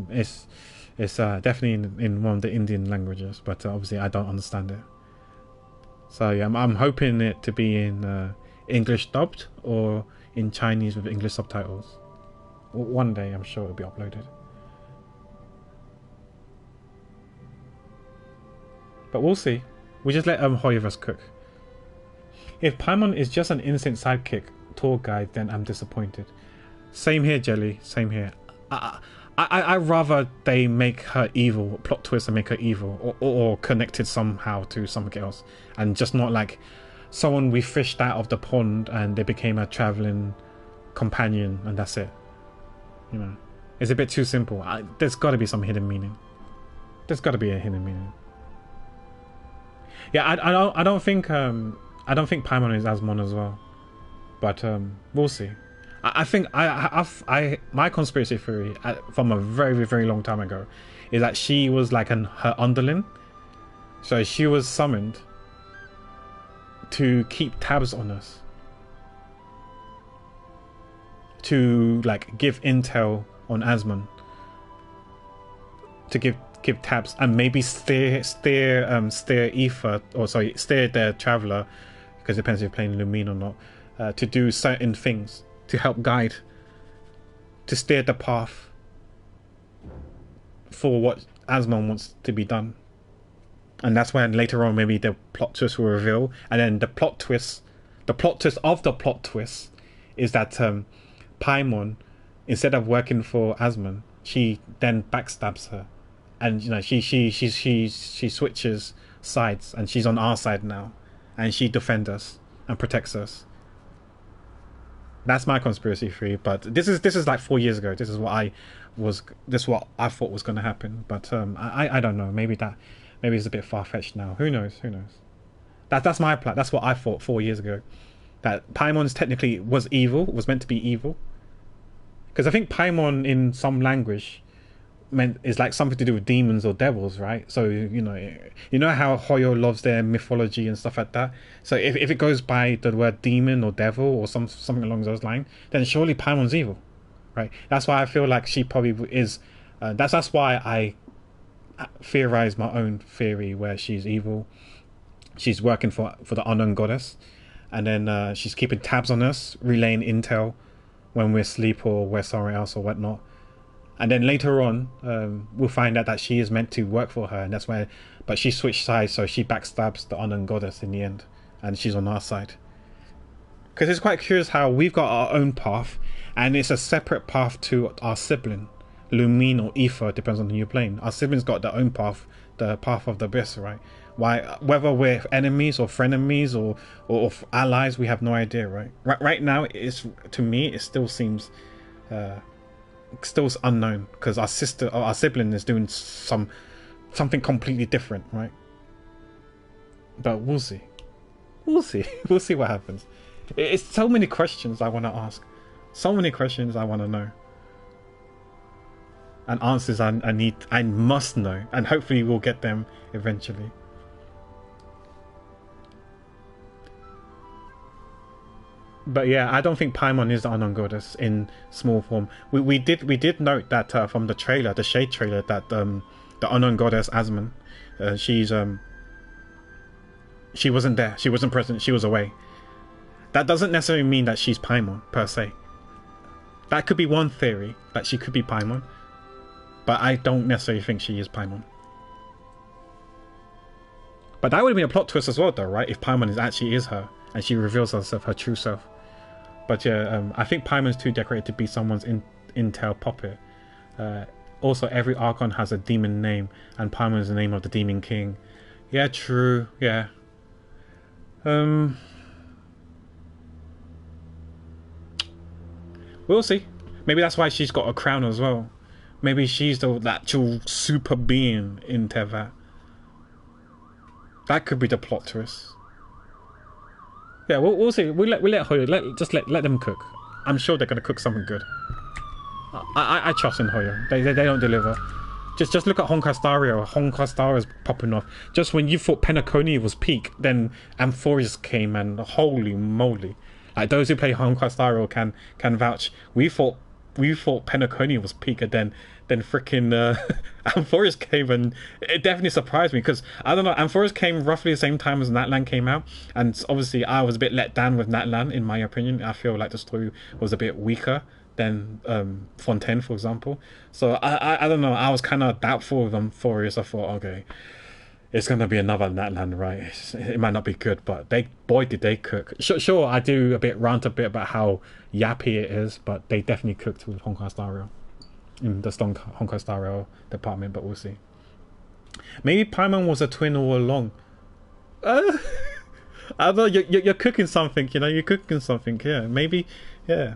it's definitely in one of the Indian languages. But obviously, I don't understand it. So yeah, I'm hoping it to be in English dubbed or in Chinese with English subtitles. One day, I'm sure it'll be uploaded. But we'll see. We just let Hoyoverse cook. If Paimon is just an innocent sidekick tour guide, then I'm disappointed. Same here, Jelly. Same here. I rather they make her evil, plot twist and make her evil, or connected somehow to something else, and just not like someone we fished out of the pond and they became a traveling companion and that's it. You know, it's a bit too simple. There's got to be some hidden meaning. There's got to be a hidden meaning. Yeah, I don't think Paimon is Asmon as well, but we'll see. I think my conspiracy theory from a very, very long time ago is that she was like her underling, so she was summoned to keep tabs on us, to like give intel on Asmon, to give tabs and maybe steer Aoife, or sorry, steer the Traveler, because it depends if you're playing Lumine or not, to do certain things, to help guide, to steer the path for what Asmon wants to be done. And that's when later on maybe the plot twist will reveal, and then the plot twist of the plot twist is that Paimon, instead of working for Asmon, she then backstabs her. And you know, she switches sides, and she's on our side now, and she defends us and protects us. That's my conspiracy theory. But this is like 4 years ago. This is what I thought was going to happen. But I don't know. Maybe it's a bit far fetched now. Who knows? That's my plan. That's what I thought 4 years ago. That Paimon technically was evil. Was meant to be evil. Because I think Paimon in some language is like something to do with demons or devils, right? So you know how Hoyo loves their mythology and stuff like that. So if it goes by the word demon or devil or something along those lines, then surely Paimon's evil, right? That's why I feel like she probably is. That's why I theorize my own theory where she's evil. She's working for the unknown goddess, and then she's keeping tabs on us, relaying intel when we're asleep or we're somewhere else or whatnot. And then later on, we'll find out that she is meant to work for her, and that's why. But she switched sides, so she backstabs the unknown goddess in the end, and she's on our side. Because it's quite curious how we've got our own path, and it's a separate path to our sibling, Lumine or Aoife, depends on who you're playing. Our siblings got their own path, the path of the abyss, right? Why, whether we're enemies or frenemies or allies, we have no idea, right? Right now, it's, to me, it still seems still unknown, because our sibling is doing something completely different, right? But we'll see. We'll see. We'll see what happens. It's so many questions I want to ask. So many questions I want to know. And answers I must know. And hopefully we'll get them eventually. But yeah, I don't think Paimon is the unknown goddess in small form. We did note that from the trailer, the Shade trailer, that the unknown goddess Asmon, she wasn't there. She wasn't present. She was away. That doesn't necessarily mean that she's Paimon per se. That could be one theory, that she could be Paimon, but I don't necessarily think she is Paimon. But that would have been a plot twist as well, though, right? If Paimon actually is her and she reveals herself, her true self. But yeah, I think Paimon's too decorated to be someone's intel puppet. Also, every Archon has a demon name, and Paimon is the name of the Demon King. Yeah, true. Yeah. We'll see. Maybe that's why she's got a crown as well. Maybe she's the actual super being in Teyvat. That could be the plot twist. Yeah, we'll see. We let Hoyo, let them cook. I'm sure they're gonna cook something good. I trust in Hoyo. They don't deliver. Just look at Honkai Stario. Honkai Star is popping off. Just when you thought Penacony was peak, then Amphorius came, and holy moly! Like, those who play Honkai Stario can vouch. We thought Penacony was peak, and then freaking Amphorius came, and it definitely surprised me, because I don't know, Amphorius came roughly the same time as Natlan came out, and obviously I was a bit let down with Natlan in my opinion. I feel like the story was a bit weaker than Fontaine, for example. So I don't know, I was kind of doubtful of Amphorius. I thought, okay, it's gonna be another Natlan, right? It might not be good, but boy did they cook. Sure, I do rant a bit about how yappy it is, but they definitely cooked with Honkai Star Rail in the Honkai Star Rail department. But we'll see. Maybe Paimon was a twin all along. I don't know, you're cooking something, you know. You're cooking something. Yeah, maybe. Yeah.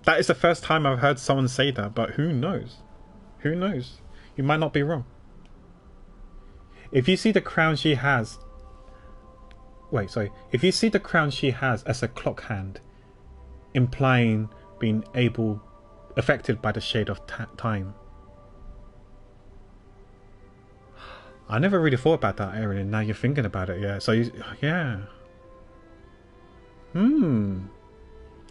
That is the first time I've heard someone say that, but who knows? Who knows? You might not be wrong. If you see the crown she has... Wait, sorry. If you see the crown she has as a clock hand, implying being affected by the shade of time. I never really thought about that, Erin. Now you're thinking about it, yeah. So, yeah.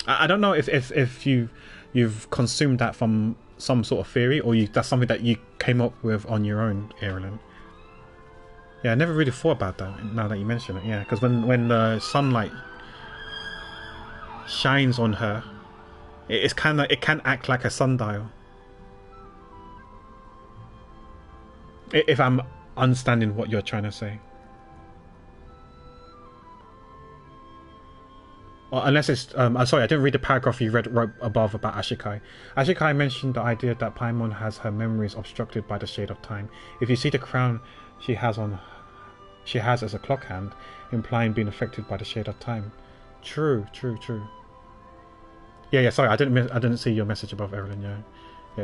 I don't know if you've consumed that from some sort of theory, or that's something that you came up with on your own, Erin. Yeah, I never really thought about that, now that you mention it. Yeah, because when the sunlight shines on her, it can act like a sundial. If I'm understanding what you're trying to say. Unless it's sorry, I didn't read the paragraph you read right above about Ashikai. Ashikai mentioned the idea that Paimon has her memories obstructed by the shade of time. If you see the crown she has as a clock hand, implying being affected by the shade of time. True. Yeah. Sorry, I didn't see your message above, Evelyn. Yeah,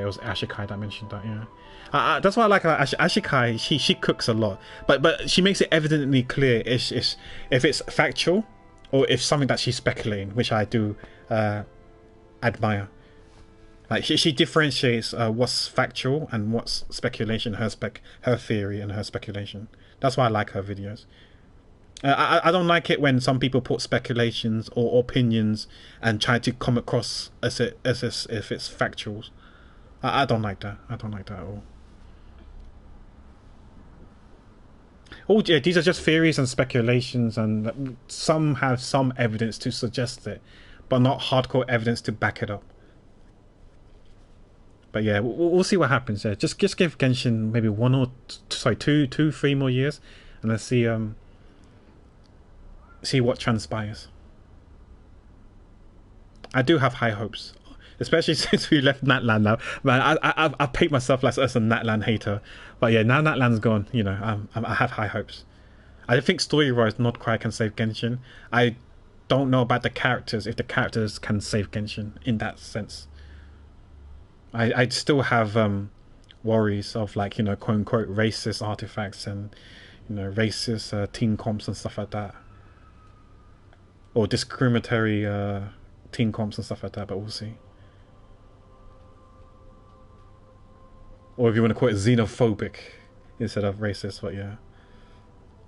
it was Ashikai that mentioned that. Yeah, that's why I like her. Ashikai. She cooks a lot, but she makes it evidently clear if it's factual, or if something that she's speculating, which I do admire. Like, she differentiates what's factual and what's speculation, her theory and her speculation. That's why I like her videos. I don't like it when some people put speculations or opinions and try to come across as if it's factual. I don't like that. I don't like that at all. Oh yeah, these are just theories and speculations, and some have some evidence to suggest it, but not hardcore evidence to back it up. But yeah, we'll see what happens there. Just give Genshin maybe 3 more years, and let's see what transpires. I do have high hopes. especially since we left Natlan now. Man, I paint myself as a Natlan hater, but yeah, now Natlan's gone. You know, I have high hopes. I think story-wise, Nordcry can save Genshin. I don't know about the characters, if the characters can save Genshin in that sense. I still have worries of, like, you know, quote-unquote racist artifacts and, you know, racist team comps and stuff like that. Or discriminatory team comps and stuff like that, but we'll see. Or if you want to call it xenophobic instead of racist, but yeah.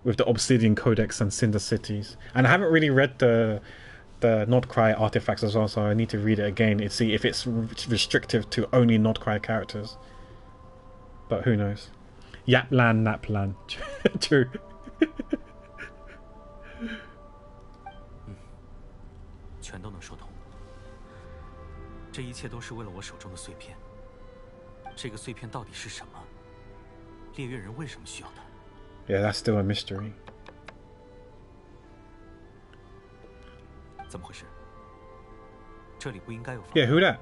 With the Obsidian Codex and Cinder Cities. And I haven't really read the Nordcry artifacts as well, so I need to read it again and see if it's restrictive to only Nordcry characters. But who knows? Yaplan, Naplan. True. 全都能说通。这一切都是为了我手中的碎片。这个碎片到底是什么？猎月人为什么需要它？ Yeah, that's still a mystery. 怎么回事？这里不应该有。Yeah, who that?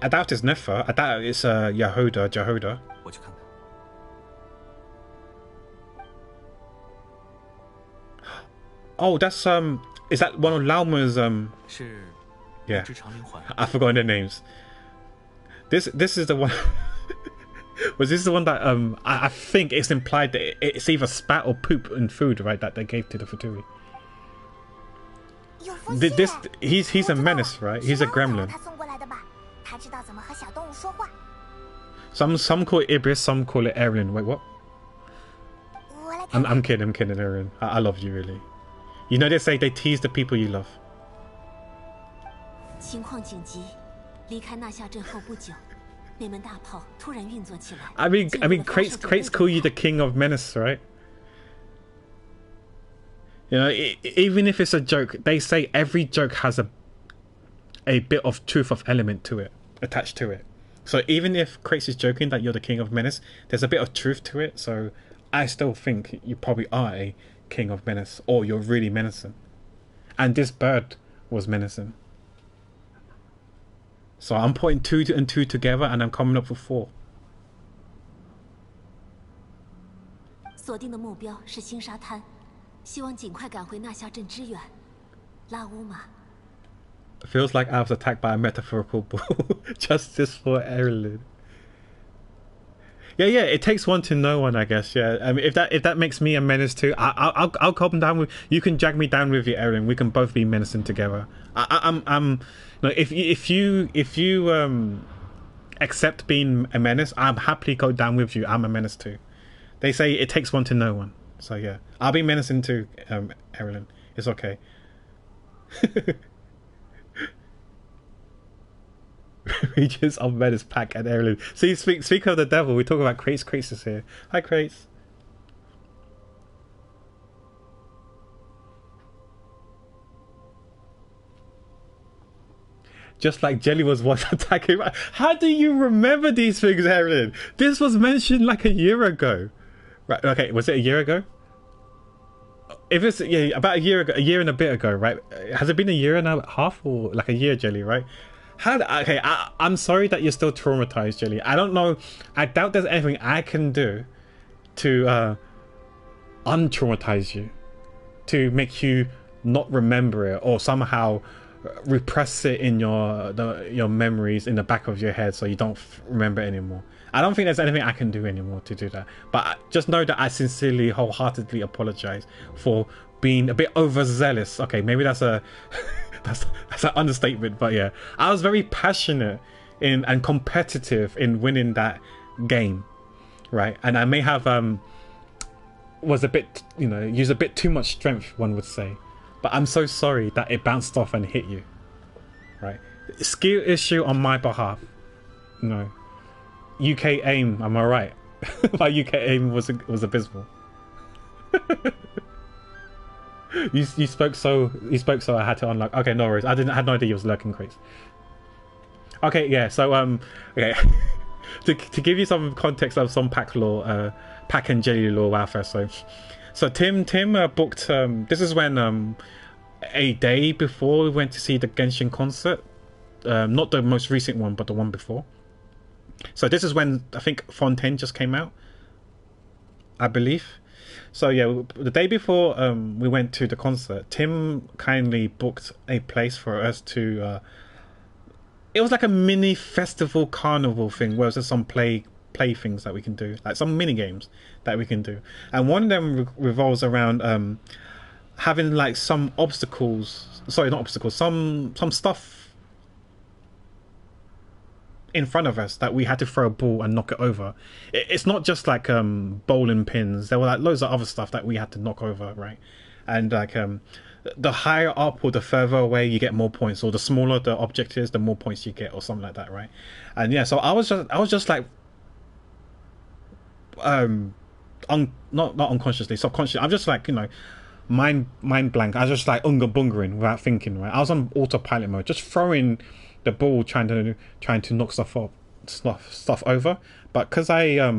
I doubt it's Nefer. I doubt it's Jehoda. 我去看看。Oh, that's is that one of Lauma's 是。Yeah, I forgot their names. This is the one. Was this the one that I think it's implied that it's either spat or poop in food, right? That they gave to the Futuri. He's a menace, right? He's a gremlin. Some call it Ibris, some call it Erin. Wait, what? I'm kidding, Erin. I love you, really. You know they say they tease the people you love. 情况紧急，离开纳夏镇后不久。 那门大炮突然运作起来。I mean, crates call you the king of menace, right? You know, even if it's a joke, they say every joke has a bit of truth of element to it, attached to it. So even if Crates is joking that you're the king of menace, there's a bit of truth to it. So I still think you probably are a king of menace, or you're really menacing. And this bird was menacing. So I'm putting 2 and 2 together, and I'm coming up with 4. 锁定的目标是新沙滩，希望尽快赶回纳夏镇支援。拉乌玛。Feels like I was attacked by a metaphorical bull. Justice for Erilyn. Yeah, it takes one to know one, I guess. Yeah, I mean, if that makes me a menace too, I'll calm down with. You can drag me down with you, Erin. We can both be menacing together. I'm. No, if you accept being a menace, I'm happily go down with you. I'm a menace too. They say it takes one to know one. So yeah, I'll be menacing too, Erilyn. It's okay. Regions of Menace Pack and Erilyn. See, speak of the devil. We talk about Crates. Crates is here. Hi, Crates. Just like Jelly was once attacking. How do you remember these things, Erilyn? This was mentioned like a year ago. Right, okay, was it a year ago? If it's, yeah, about a year ago, a year and a bit ago, right? Has it been a year and a half or like a year, Jelly, right? Okay, I'm sorry that you're still traumatized, Jelly. I don't know. I doubt there's anything I can do to untraumatize you, to make you not remember it or somehow repress it in your memories in the back of your head so you don't remember it anymore. I don't think there's anything I can do anymore to do that. But just know that I sincerely, wholeheartedly apologize for being a bit overzealous. Okay, maybe that's a that's an understatement, but yeah, I was very passionate and competitive in winning that game, right? And I may have was a bit, you know, used a bit too much strength, one would say. But I'm so sorry that it bounced off and hit you, right? Skill issue on my behalf. No. UK aim, am I right? My UK aim was abysmal. You spoke so I had to unlock. Okay, no worries. I had no idea you was lurking crates. Okay, yeah. So okay. to give you some context of some pack lore, pack and jelly lore warfare. So Tim booked. This is when a day before we went to see the Genshin concert. not the most recent one, but the one before. So this is when I think Fontaine just came out, I believe. So yeah, the day before we went to the concert, Tim kindly booked a place for us to. It was like a mini festival carnival thing where there's some play things that we can do, like some mini games that we can do, and one of them revolves around having like some obstacles. Sorry, not obstacles. Some stuff in front of us that we had to throw a ball and knock it over. It's not just like bowling pins. There were like loads of other stuff that we had to knock over, right? And like the higher up or the further away you get more points, or the smaller the object is, the more points you get, or something like that, right? And yeah, so I was just like not unconsciously, subconsciously, I'm just like, you know, mind blank. I was just like unga bungering without thinking, right? I was on autopilot mode, just throwing the ball, trying to knock stuff over. But because I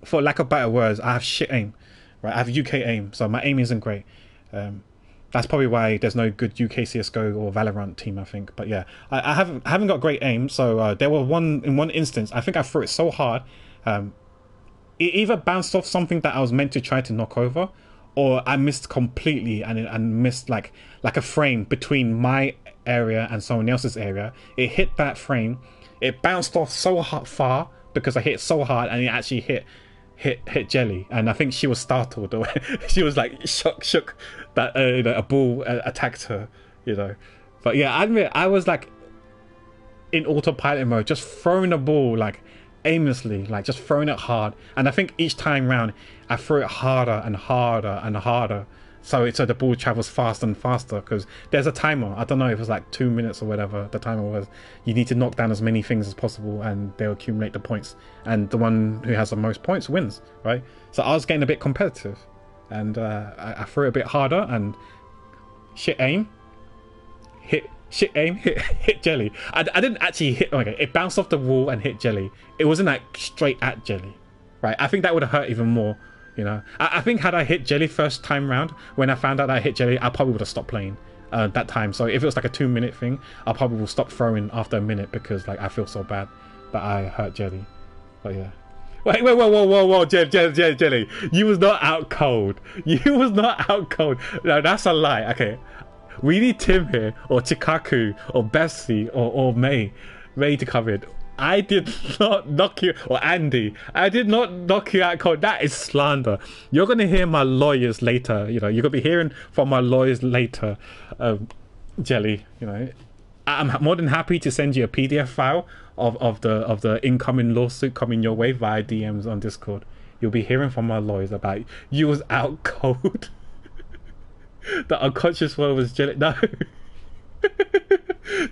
for lack of better words, I have shit aim, right? I have UK aim, so my aim isn't great. That's probably why there's no good UK CS:GO or Valorant team, I think. But yeah, I haven't got great aim. So there were in one instance, I think I threw it so hard, it either bounced off something that I was meant to try to knock over, or I missed completely and missed like a frame between my area and someone else's area. It hit that frame, it bounced off so far because I hit so hard, and it actually hit Jelly, and I think she was startled, or she was like shook that a ball attacked her, you know. But yeah, I admit I was like in autopilot mode, just throwing the ball like aimlessly, like just throwing it hard, and I think each time round I threw it harder and harder and harder, so the ball travels faster and faster, because there's a timer. I don't know if it was like 2 minutes or whatever the timer was. You need to knock down as many things as possible, and they'll accumulate the points, and the one who has the most points wins, right? So I was getting a bit competitive, and I threw it a bit harder, and shit aim, hit Jelly. I didn't actually hit. Okay, it bounced off the wall and hit Jelly. It wasn't like straight at Jelly, right? I think that would have hurt even more. You know, I think had I hit Jelly first time round, when I found out that I hit Jelly, I probably would have stopped playing that time. So if it was like a 2 minute thing, I probably will stop throwing after a minute, because like I feel so bad that I hurt Jelly. But yeah. Wait, whoa, Jelly. You was not out cold. You was not out cold. No, that's a lie. Okay. We need Tim here, or Chikaku, or Bessie, or May to come in. I did not knock you, or Andy. I did not knock you out cold. That is slander. You're going to hear my lawyers later. You know, you're going to be hearing from my lawyers later, Jelly. You know, I'm more than happy to send you a PDF file of the incoming lawsuit coming your way via DMs on Discord. You'll be hearing from my lawyers about you was out cold. The unconscious one was Jelly. No.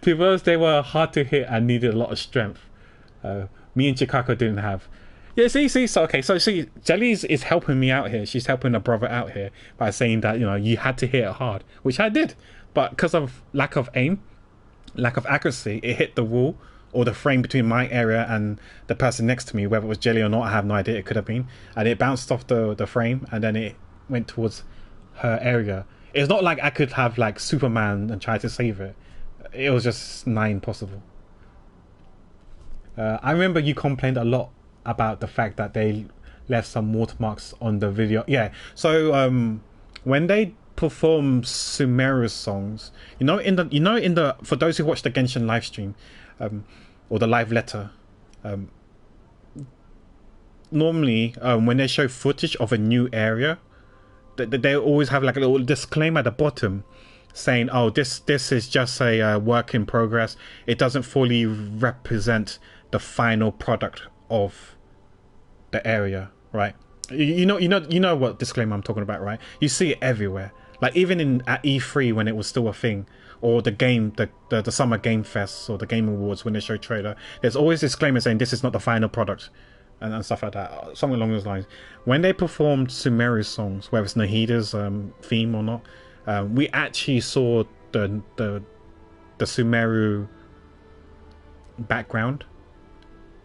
To those, they were hard to hit and needed a lot of strength. Me and Chikako didn't have. Yeah, see, so okay, so see, Jelly is helping me out here. She's helping her brother out here by saying that, you know, you had to hit it hard, which I did, but because of lack of aim, lack of accuracy, it hit the wall or the frame between my area and the person next to me, whether it was Jelly or not. I have no idea. It could have been, and it bounced off the frame, and then it went towards her area. It's not like I could have like Superman and try to save it. It was just nigh impossible. I remember you complained a lot about the fact that they left some watermarks on the video. Yeah, so when they perform Sumeru's songs, in the for those who watch the Genshin live stream, or the live letter, normally when they show footage of a new area, they always have like a little disclaimer at the bottom saying, oh, this is just a work in progress. It doesn't fully represent the final product of the area, right? You know what disclaimer I'm talking about, right? You see it everywhere, like even at E3 when it was still a thing, or the summer game fests or the game awards when they show trailer. There's always disclaimer saying this is not the final product, and stuff like that, something along those lines. When they performed Sumeru's songs, whether it's Nahida's theme or not, we actually saw the Sumeru background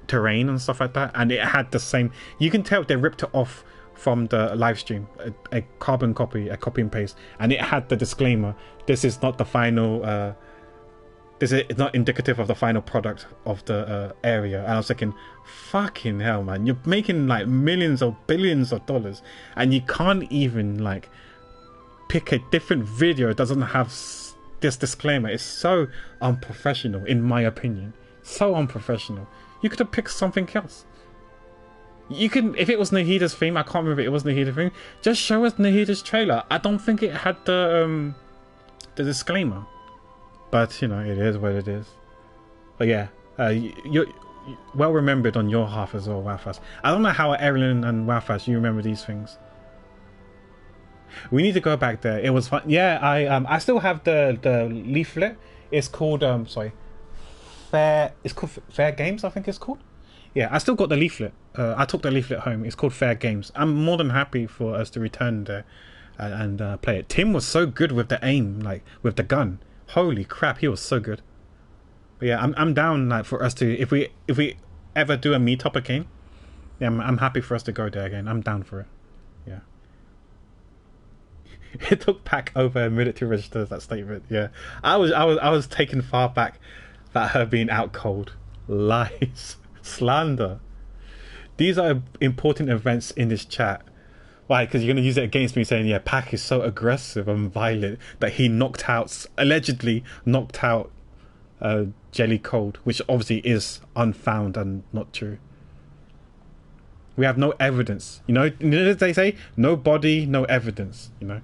terrain and stuff like that, and it had the same. You can tell they ripped it off from the live stream, a carbon copy, a copy and paste, and it had the disclaimer: this is not the final this is not indicative of the final product of the area. And I was thinking, fucking hell, man, you're making like millions or billions of dollars, and you can't even like pick a different video that doesn't have this disclaimer. It's so unprofessional, in my opinion. So unprofessional. You could have picked something else. You can, if it was Nahida's theme, I can't remember if it was Nahida's theme, just show us Nahida's trailer. I don't think it had the disclaimer. But, you know, it is what it is. But yeah, you're well remembered on your half as well, Wowfast. I don't know how Erin and Wowfast, you remember these things. We need to go back there. It was fun. Yeah, I still have the leaflet. It's called, it's called Fair Games, I think it's called. Yeah, I still got the leaflet. I took the leaflet home. It's called Fair Games. I'm more than happy for us to return there and play it. Tim was so good with the aim, like with the gun. Holy crap, he was so good. But yeah, I'm down like for us to, if we ever do a meetup again, yeah, I'm happy for us to go there again. I'm down for it. Yeah. It took Pac over a minute to register that statement. Yeah, I was taken far back that her being out cold. Lies. Slander. These are important events in this chat. Why? Because you're going to use it against me saying, yeah, Pac is so aggressive and violent that he allegedly knocked out Jelly cold, which obviously is unfound and not true. We have no evidence. You know as they say, no body, no evidence. You know,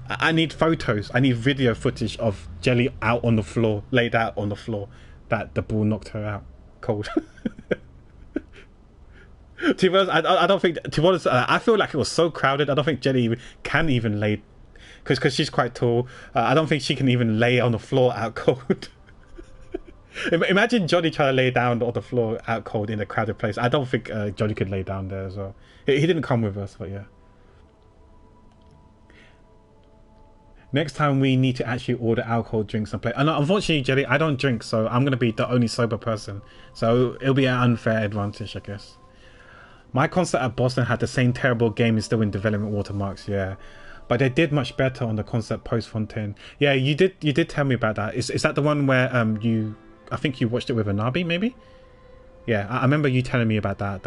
I need photos. I need video footage of Jelly out on the floor, laid out on the floor, that the ball knocked her out cold. To be honest, I don't think. To be honest, I feel like it was so crowded. I don't think Jelly can even lay, because she's quite tall. I don't think she can even lay on the floor out cold. Imagine Johnny trying to lay down on the floor out cold in a crowded place. I don't think Johnny could lay down there as well. He didn't come with us, but yeah. Next time we need to actually order alcohol drinks and play. And unfortunately, Jelly, I don't drink, so I'm gonna be the only sober person. So it'll be an unfair advantage, I guess. My concert at Boston had the same terrible game is still in development watermarks, yeah. But they did much better on the concert post Fontaine. Yeah, you did tell me about that. Is that the one where I think you watched it with Anabi, maybe? Yeah, I remember you telling me about that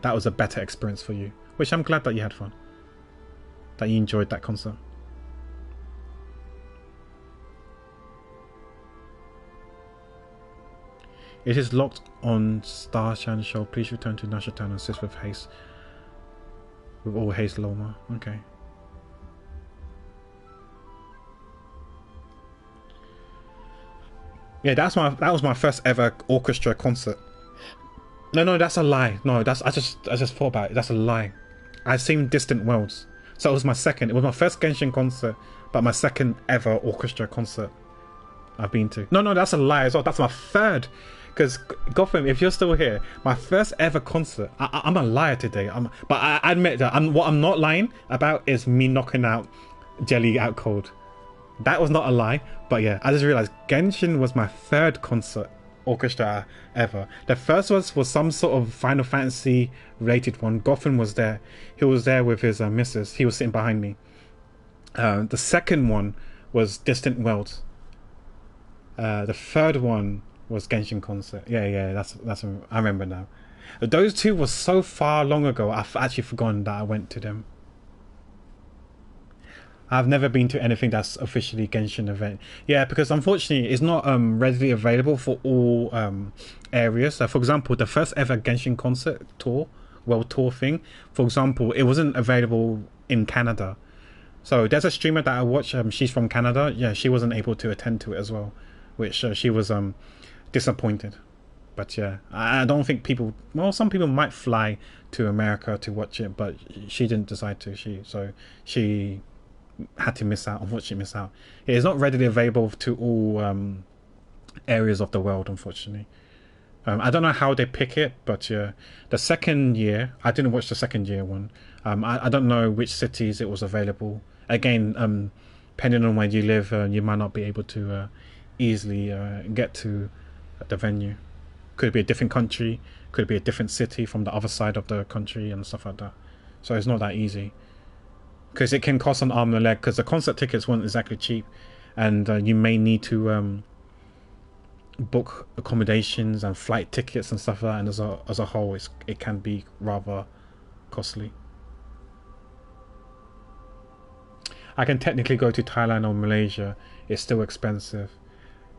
that was a better experience for you. Which I'm glad that you had fun. That you enjoyed that concert. It is locked on Starshan show. Please return to Nashatan and assist with haste. With all haste, Loma. Okay. Yeah, that was my first ever orchestra concert. No, that's a lie. No, I just thought about it. That's a lie. I've seen Distant Worlds. So it was my second. It was my first Genshin concert, but my second ever orchestra concert I've been to. No, that's a lie as well. That's my third. Because Gotham, if you're still here, my first ever concert. I'm a liar today. But I admit that what I'm not lying about is me knocking out Jelly out cold. That was not a lie. But yeah, I just realized Genshin was my third concert orchestra ever. The first was some sort of Final Fantasy related one. Gotham was there. He was there with his missus. He was sitting behind me. The second one was Distant Worlds. The third one was Genshin concert. Yeah, that's I remember now. Those two were so far long ago, I've actually forgotten that I went to them. I've never been to anything that's officially Genshin event. Yeah, because unfortunately it's not readily available for all areas. So for example, the first ever Genshin concert tour, world tour thing, for example, it wasn't available in Canada. So there's a streamer that I watch, she's from Canada. Yeah, she wasn't able to attend to it as well, which she was disappointed. But yeah, I don't think people, well, some people might fly to America to watch it, but she didn't decide to. She had to miss out, unfortunately miss out. It is not readily available to all areas of the world, unfortunately. I don't know how they pick it, but yeah, the second year, I didn't watch the second year one. I don't know which cities it was available. Again, depending on where you live, you might not be able to easily get to the venue. Could be a different country, could be a different city from the other side of the country and stuff like that. So it's not that easy. Because it can cost an arm and a leg, because the concert tickets weren't exactly cheap. And you may need to book accommodations and flight tickets and stuff like that, and as a whole, it can be rather costly. I can technically go to Thailand or Malaysia. It's still expensive.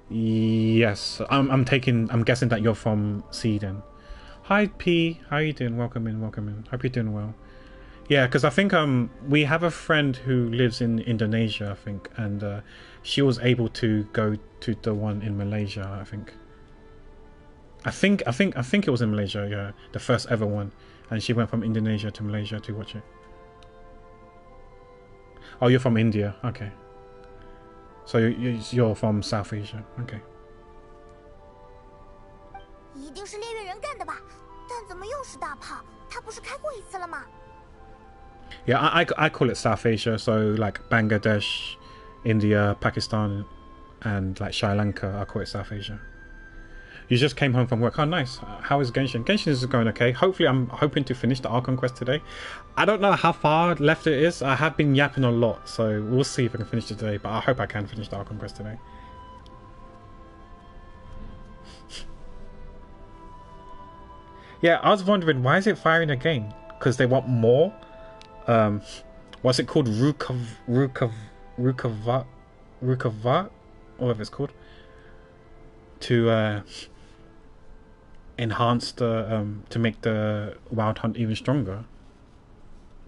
Yes, I'm guessing that you're from Sweden. Hi P, how you doing? Welcome in, welcome in. Hope you're doing well. Yeah, because I think we have a friend who lives in Indonesia, I think, and she was able to go to the one in Malaysia. I think it was in Malaysia. Yeah, the first ever one, and she went from Indonesia to Malaysia to watch it. Oh, you're from India. Okay. So you're from South Asia. Okay. 一定是猎月人干的吧？但怎么又是大炮？他不是开过一次了吗？ Yeah, I call it South Asia. So like Bangladesh, India, Pakistan, and like Sri Lanka, I call it South Asia. You just came home from work. Oh, nice. How is Genshin? Genshin is going okay. Hopefully, I'm hoping to finish the Archon quest today. I don't know how far left it is. I have been yapping a lot, so we'll see if I can finish it today. But I hope I can finish the Archon quest today. Yeah, I was wondering, why is it firing again? Because they want more. What's it called? Rukavat, whatever it's called. To enhance the to make the wild hunt even stronger,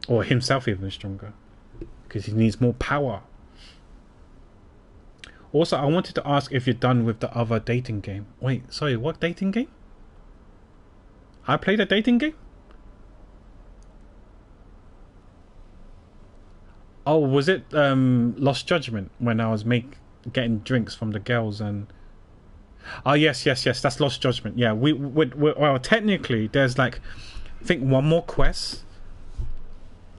or himself even stronger, because he needs more power. Also, I wanted to ask if you're done with the other dating game. Wait, sorry, what dating game? I played a dating game? Oh, was it Lost Judgment, when I was getting drinks from the girls and... Oh yes, that's Lost Judgment. Yeah, well, technically there's like, I think one more quest.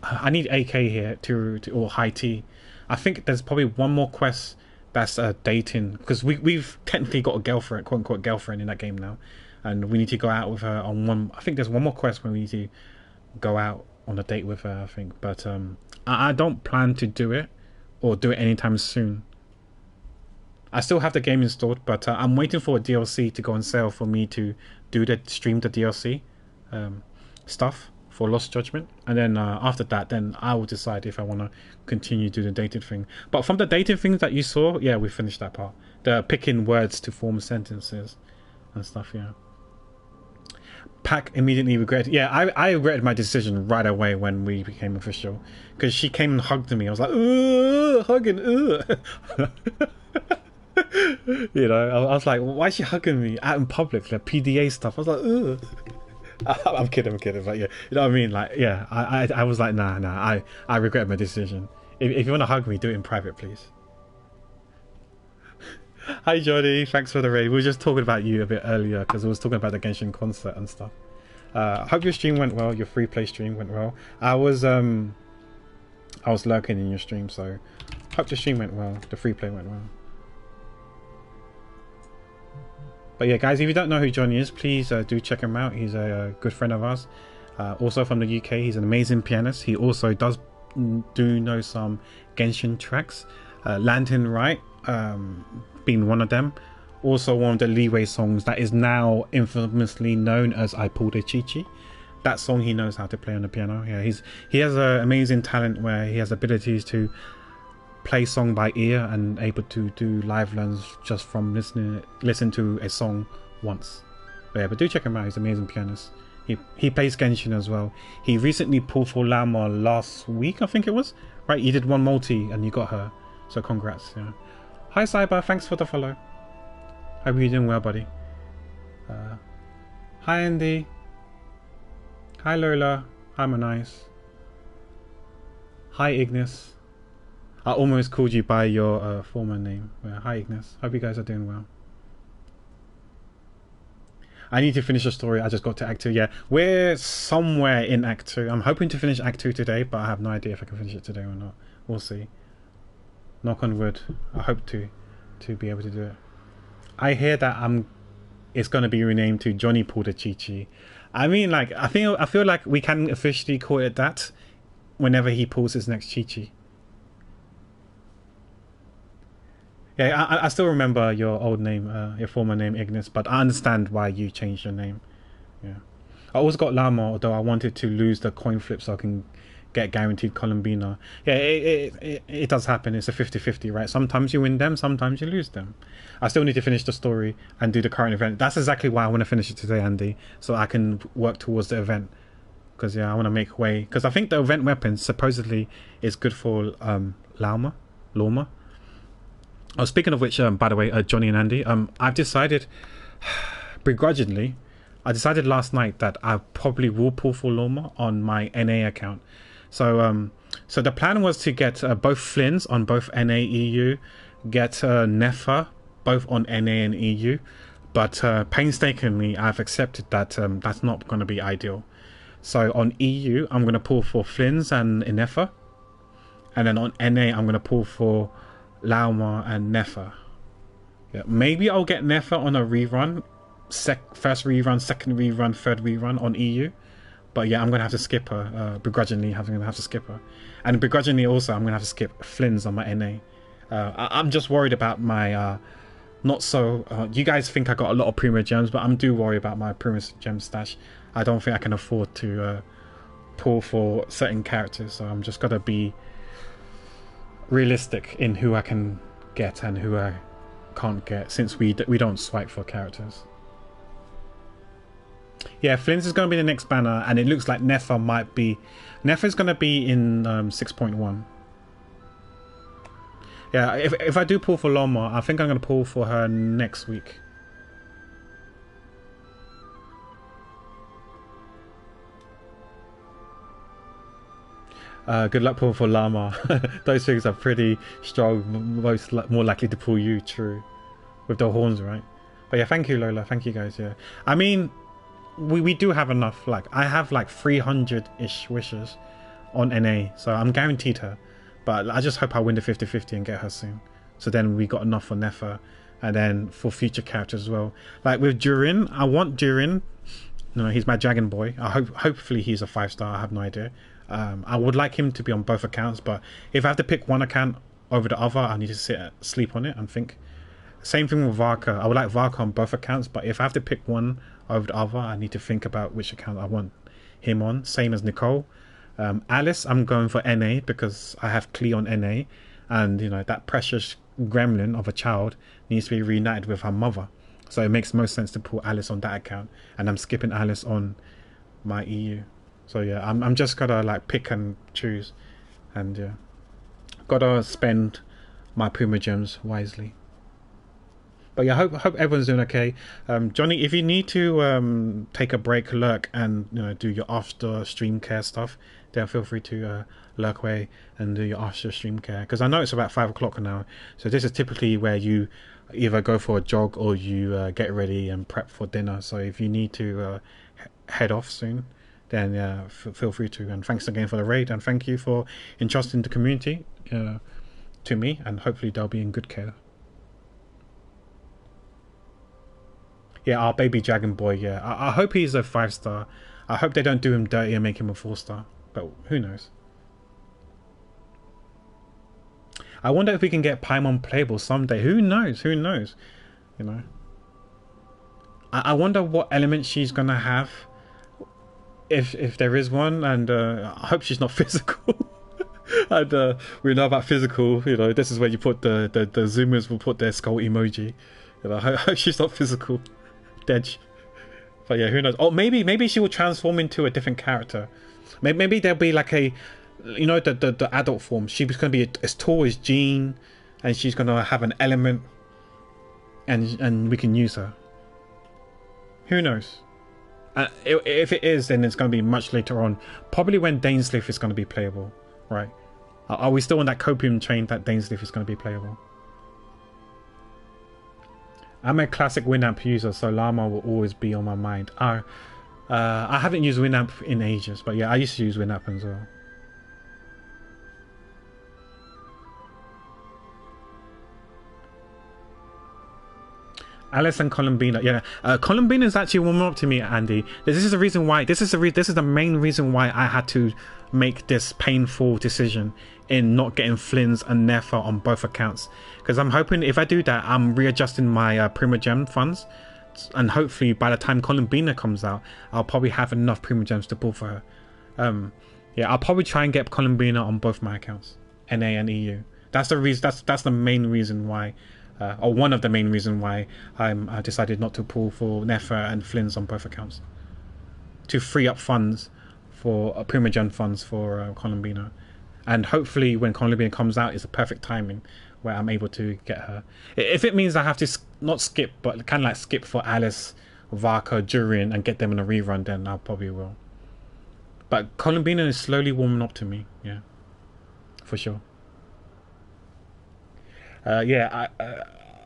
I need AK here to or high T. I think there's probably one more quest that's dating, because we've technically got a girlfriend, quote unquote girlfriend, in that game now, and we need to go out with her on one. I think there's one more quest where we need to go out on a date with her, I think, but I don't plan to do it or do it anytime soon. I still have the game installed, but I'm waiting for a DLC to go on sale for me to stream the DLC stuff for Lost Judgment, and then after that, then I will decide if I want to continue to do the dating thing. But from the dating things that you saw, yeah, we finished that part. The picking words to form sentences and stuff, yeah. Pack immediately regretted. Yeah, I regretted my decision right away when we became official, because she came and hugged me. I was like, ugh, hugging, ugh. You know, I was like, why is she hugging me out in public, like PDA stuff? I was like, ugh. I'm kidding, but yeah, you know what I mean? Like, yeah, I was like, nah, I regret my decision. If you want to hug me, do it in private, please. Hi, Jody, thanks for the raid. We were just talking about you a bit earlier, because I was talking about the Genshin concert and stuff. Hope your stream went well, your free play stream went well. I was lurking in your stream, so hope the stream went well, the free play went well. But yeah, guys, if you don't know who Johnny is, please do check him out. He's a good friend of ours, also from the UK. He's an amazing pianist. He also does know some Genshin tracks, Lantern Right being one of them. Also one of the Leeway songs that is now infamously known as I Pulled a Chi-Chi. That song he knows how to play on the piano. Yeah, he has an amazing talent where he has abilities to play song by ear and able to do live learns just from listen to a song once. But yeah, but do check him out. He's an amazing pianist. He plays Genshin as well. He recently pulled for Llama last week, I think it was. Right, you did one multi and you got her. So congrats. Yeah. Hi Cyber, thanks for the follow. Hope you're doing well, buddy. Hi Andy. Hi Lola. Hi Manice. Hi Ignis. I almost called you by your former name. Hi Ignis. Hope you guys are doing well. I need to finish the story. I just got to Act 2. Yeah, we're somewhere in Act 2. I'm hoping to finish Act 2 today, but I have no idea if I can finish it today or not. We'll see. Knock on wood. I hope to be able to do it. I hear that it's going to be renamed to Johnny Pulled a Chi-Chi. I mean, like, I feel like we can officially call it that whenever he pulls his next Chi-Chi. Yeah, I still remember your old name, your former name, Ignis, but I understand why you changed your name. Yeah. I always got Llama, although I wanted to lose the coin flip so I can get guaranteed Columbina. Yeah, it does happen. It's a 50-50, right? Sometimes you win them, sometimes you lose them. I still need to finish the story and do the current event. That's exactly why I want to finish it today, Andy, so I can work towards the event. Because, yeah, I want to make way. Because I think the event weapon supposedly is good for Lama. Oh, speaking of which, by the way, Johnny and Andy, I've decided, begrudgingly, I decided last night that I probably will pull for Loma on my NA account. So so the plan was to get both Flynns on both NA EU, get Nefa both on NA and EU, but painstakingly I've accepted that that's not going to be ideal. So on EU I'm going to pull for Flynns and Nefa, and then on NA I'm going to pull for Lauma and Nefa. Yeah, maybe I'll get Nefa on a rerun, first rerun, second rerun, third rerun on EU. But yeah, I'm going to have to skip her, begrudgingly I'm going to have to skip her. And begrudgingly also, I'm going to have to skip Flynn's on my NA. I'm just worried about my, not so, you guys think I got a lot of Prima Gems, but I'm do worry about my Prima Gem stash. I don't think I can afford to pull for certain characters, so I'm just got to be realistic in who I can get and who I can't get, since we don't swipe for characters. Yeah, Flynn's is going to be the next banner, and it looks like Nefa might be... Nefa is going to be in 6.1. Yeah, if I do pull for Loma, I think I'm going to pull for her next week. Good luck pulling for Llama. Those things are pretty strong, more likely to pull you, true. With the horns, right? But yeah, thank you, Lola. Thank you, guys. Yeah, I mean... We do have enough. Like, I have like 300-ish wishes on NA, so I'm guaranteed her. But I just hope I win the 50-50 and get her soon. So then we got enough for Nefa, and then for future characters as well. Like with Durin, I want Durin. You know, he's my dragon boy. Hopefully he's a 5-star. I have no idea. I would like him to be on both accounts, but if I have to pick one account over the other, I need to sleep on it and think. Same thing with Varka. I would like Varka on both accounts, but if I have to pick one over the other, I need to think about which account I want him on. Same as Nicole. Alice, I'm going for NA because I have Klee on NA, and you know, that precious gremlin of a child needs to be reunited with her mother, so it makes most sense to put Alice on that account, and I'm skipping Alice on my EU. So yeah, I'm just gotta like pick and choose, and yeah, gotta spend my Prima Gems wisely. But yeah, I hope everyone's doing okay. Johnny, if you need to take a break, lurk, and you know, do your after stream care stuff, then feel free to lurk away and do your after stream care. Because I know it's about 5 o'clock now, so this is typically where you either go for a jog or you get ready and prep for dinner. So if you need to head off soon, then feel free to. And thanks again for the raid, and thank you for entrusting the community to me, and hopefully they'll be in good care. Yeah, our baby dragon boy, yeah. I hope he's a 5-star. I hope they don't do him dirty and make him a 4-star. But who knows? I wonder if we can get Paimon playable someday. Who knows? Who knows? You know. I wonder what element she's going to have. If there is one. And I hope she's not physical. And we know about physical. You know, this is where you put the zoomers will put their skull emoji. You know, I hope she's not physical. Dead. But yeah, who knows? Oh, maybe she will transform into a different character. Maybe there'll be like a, you know, the adult form. She's going to be as tall as Jean, and she's going to have an element, and we can use her. Who knows? If it is, then it's going to be much later on. Probably when Dainsleif is going to be playable, right? Are we still on that copium train that Dainsleif is going to be playable? I'm a classic Winamp user, so Llama will always be on my mind. I haven't used Winamp in ages, but yeah, I used to use Winamp as well. Alice and Columbina, yeah. Columbina is actually warming up to me, Andy. This is the reason why. This is the main reason why I had to make this painful decision in not getting Flynn's and Nefer on both accounts, because I'm hoping if I do that, I'm readjusting my Primogem funds, and hopefully by the time Columbina comes out, I'll probably have enough Primogems to pull for her. Yeah, I'll probably try and get Columbina on both my accounts, NA and EU. That's the reason. That's the main reason why, or one of the main reasons why I decided not to pull for Nefer and Flynn's on both accounts, to free up funds for Primogen funds for Columbina, and hopefully when Columbina comes out, it's a perfect timing where I'm able to get her. If it means I have to not skip, but kind of like skip for Alice, Varka, Durian, and get them in a rerun, then I probably will. But Columbina is slowly warming up to me, yeah, for sure. Yeah,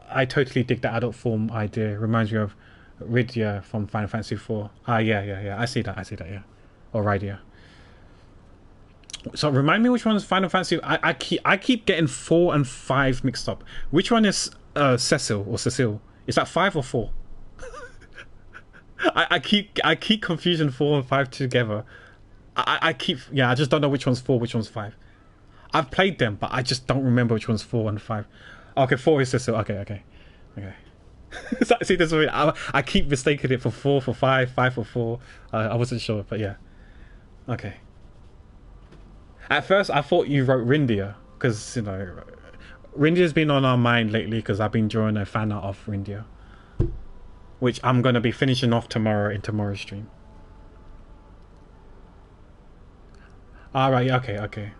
I totally dig the adult form idea. Reminds me of Rydia from Final Fantasy IV. Yeah. I see that, yeah. Or Rydia. So remind me which one is Final Fantasy. I keep getting 4 and 5 mixed up. Which one is Cecil or Cecile? Is that 5 or 4? I keep confusing 4 and 5 together. I just don't know which one's 4, which one's 5. I've played them, but I just don't remember which one's 4 and 5. Okay, 4 is Cecil. Okay. See, this is weird. I keep mistaking it for 4 for 5, 5 for 4. I wasn't sure, but yeah. Okay. At first, I thought you wrote Rindia, because, you know, Rindia's been on our mind lately, because I've been drawing a fan art of Rindia, which I'm going to be finishing off tomorrow in tomorrow's stream. Alright, okay.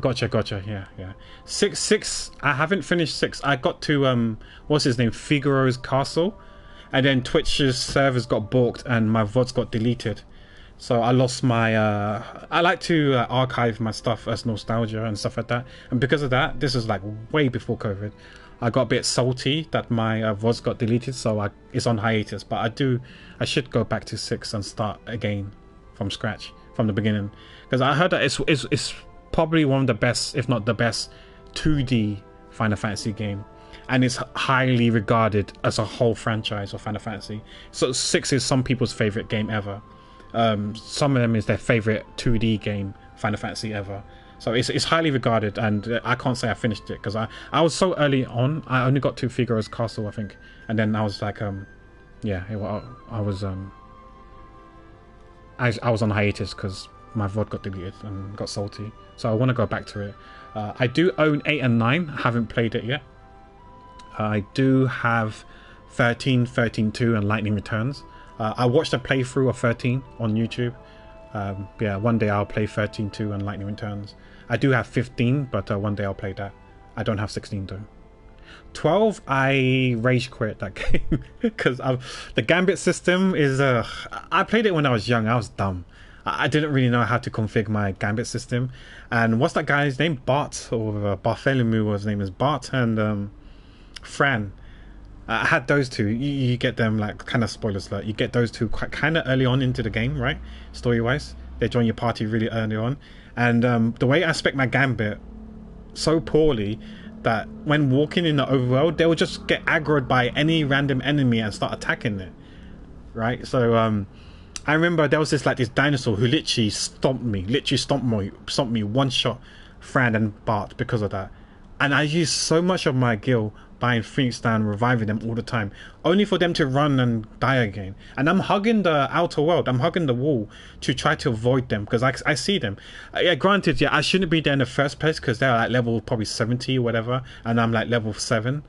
Gotcha, yeah. 6, I haven't finished 6. I got to, what's his name, Figaro's Castle, and then Twitch's servers got balked and my VODs got deleted. So I lost my, I like to archive my stuff as nostalgia and stuff like that. And because of that, this is like way before COVID, I got a bit salty that my VODs got deleted, so it's on hiatus. But I should go back to 6 and start again from scratch, from the beginning. Because I heard that it's probably one of the best, if not the best, 2D Final Fantasy game. And it's highly regarded as a whole franchise of Final Fantasy. So 6 is some people's favorite game ever. Some of them is their favorite 2D game Final Fantasy ever. So it's highly regarded, and I can't say I finished it because I was so early on. I only got to Figaro's Castle, I think, and then I was like, I was on hiatus because my VOD got deleted and got salty. So I want to go back to it. I do own 8 and 9. I haven't played it yet. I do have 13, 13-2, and Lightning Returns. I watched a playthrough of 13 on YouTube. Yeah, one day I'll play 13-2 and Lightning Returns. I do have 15, but one day I'll play that. I don't have 16 though. 12, I rage quit that game because the Gambit system is I played it when I was young. I was dumb. I didn't really know how to configure my Gambit system. And what's that guy's name? Bart, or Bartholomew, his name is Bart, and Fran. I had those two. You get them, like, kind of spoilers alert, you get those two kind of early on into the game, right? Story wise, they join your party really early on, and the way I spec my Gambit so poorly that when walking in the overworld, they will just get aggroed by any random enemy and start attacking it, right? So I remember there was this dinosaur who literally stomped me one shot, Fran and Bart, because of that. And I used so much of my gil buying Phoenix down, reviving them all the time, only for them to run and die again. And I'm hugging the outer world, I'm hugging the wall to try to avoid them, because I see them. Yeah, granted, yeah, I shouldn't be there in the first place, because they're like level probably 70 or whatever, and I'm like level 7.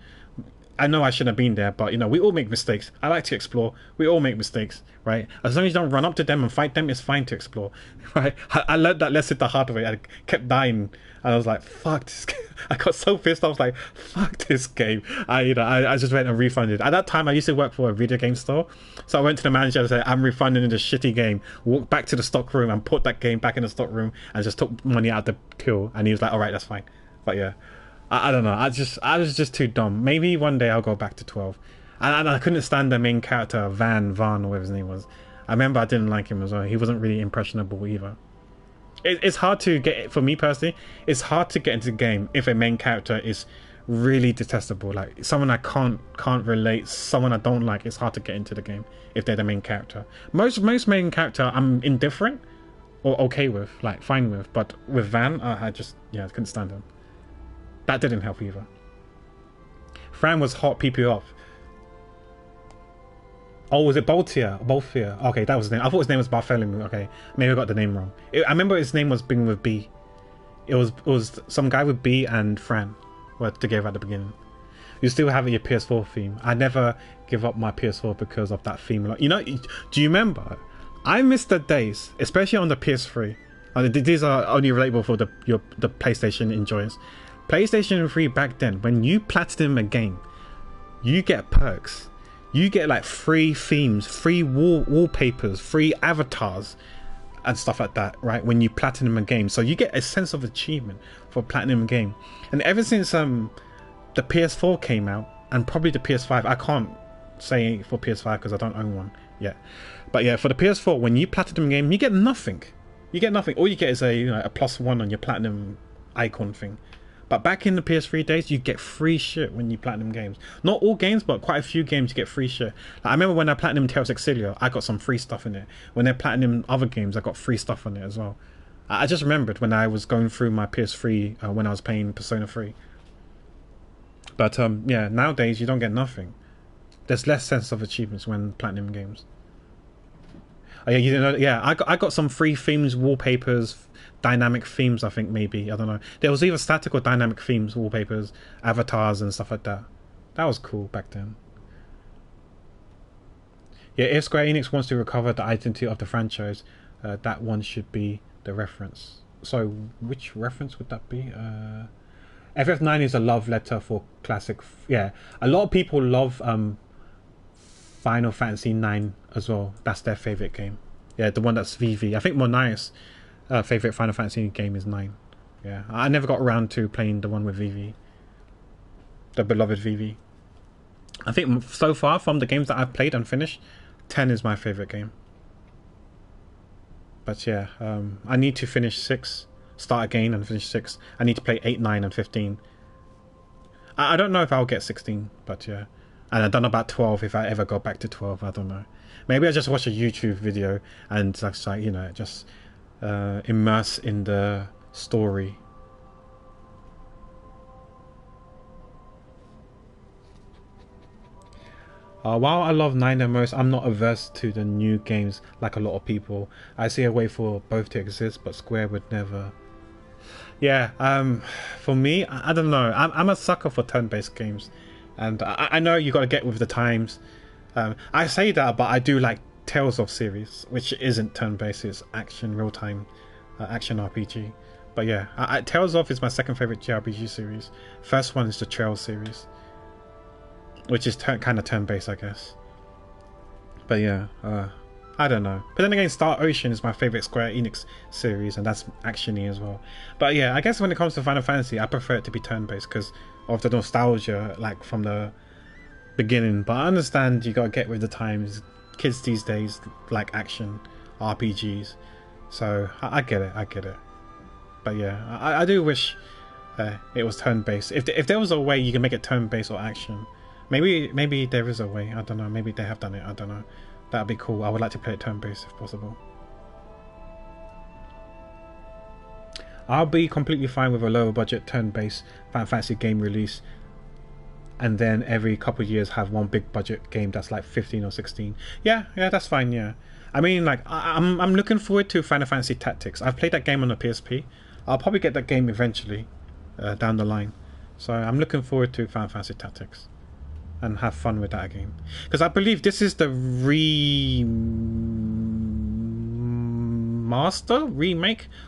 I know I shouldn't have been there, but you know, we all make mistakes. I like to explore. We all make mistakes, right? As long as you don't run up to them and fight them, it's fine to explore, right? I learned that lesson the hard way. I kept dying, and I was like, "Fuck this game." I got so pissed. I was like, "Fuck this game." I just went and refunded. At that time, I used to work for a video game store, so I went to the manager and said, "I'm refunding this shitty game." Walked back to the stock room and put that game back in the stock room and just took money out the till. And he was like, "All right, that's fine." But yeah. I don't know. I was just too dumb. Maybe one day I'll go back to 12. And I couldn't stand the main character, Van, or whatever his name was. I remember I didn't like him as well. He wasn't really impressionable either. It's hard to get, for me personally, it's hard to get into the game if a main character is really detestable. Like someone I can't relate, someone I don't like. It's hard to get into the game if they're the main character. Most main character I'm indifferent, or okay with, like fine with. But with Van, I just I couldn't stand him. That didn't help either. Fran was hot PP off. Oh, was it Boltier? Boltier. Okay, that was his name. I thought his name was Bartholomew. Okay, maybe I got the name wrong. I remember his name was beginning with B. It was some guy with B and Fran were together at the beginning. You still have your PS4 theme. I never give up my PS4 because of that theme. Like, you know, do you remember? I miss the days, especially on the PS3. These are only relatable for the PlayStation enjoyers. PlayStation 3 back then, when you platinum a game, you get perks. You get like free themes, free wallpapers, free avatars, and stuff like that, right? When you platinum a game, so you get a sense of achievement for platinum a game. And ever since the PS4 came out, and probably the PS5, I can't say for PS5 because I don't own one yet. But yeah, for the PS4, when you platinum a game, you get nothing. You get nothing. All you get is a +1 on your platinum icon thing. But back in the PS3 days, you get free shit when you platinum games. Not all games, but quite a few games you get free shit. Like, I remember when I platinum Tales of Exilio, I got some free stuff in it. When they platinum other games, I got free stuff on it as well. I just remembered when I was going through my PS3 when I was playing Persona 3. But yeah, nowadays you don't get nothing. There's less sense of achievements when platinum games. Oh, yeah, you know, yeah, I got some free themes, wallpapers, dynamic themes. I think maybe, I don't know. There was either static or dynamic themes, wallpapers, avatars, and stuff like that. That was cool back then. Yeah, if Square Enix wants to recover the identity of the franchise, that one should be the reference. So, which reference would that be? FF9 is a love letter for classic. Yeah, a lot of people love Final Fantasy 9 as well. That's their favorite game. Yeah, the one that's VV. I think Monai's favorite Final Fantasy game is 9. Yeah, I never got around to playing the one with VV, the beloved VV. I think so far from the games that I've played and finished, 10 is my favorite game. But yeah, I need to finish 6, start again and finish 6. I need to play 8, 9 and 15. I don't know if I'll get 16, but yeah. And I don't know about 12, if I ever go back to 12, I don't know. Maybe I just watch a YouTube video and just, like, you know, just immerse in the story. While I love 9 the most, I'm not averse to the new games like a lot of people. I see a way for both to exist, but Square would never. Yeah, for me, I don't know. I'm a sucker for turn-based games. And I know you got to get with the times. I say that, but I do like Tales of series, which isn't turn-based, it's action, real-time action RPG. But yeah, Tales of is my second favorite JRPG series. First one is the Trail series, which is kind of turn-based, I guess. But yeah, I don't know. But then again, Star Ocean is my favorite Square Enix series, and that's action-y as well. But yeah, I guess when it comes to Final Fantasy, I prefer it to be turn-based because of the nostalgia, like from the beginning. But I understand you gotta get with the times. Kids these days like action RPGs, so I get it. But yeah, I do wish it was turn-based. If there was a way you can make it turn-based or action, maybe there is a way. I don't know. Maybe they have done it. I don't know. That'd be cool. I would like to play it turn-based if possible. I'll be completely fine with a lower budget turn-based Final Fantasy game release, and then every couple of years have one big budget game that's like 15 or 16. Yeah, that's fine. Yeah, I mean, like I'm looking forward to Final Fantasy Tactics. I've played that game on the PSP. I'll probably get that game eventually down the line. So I'm looking forward to Final Fantasy Tactics and have fun with that game, because I believe this is the remake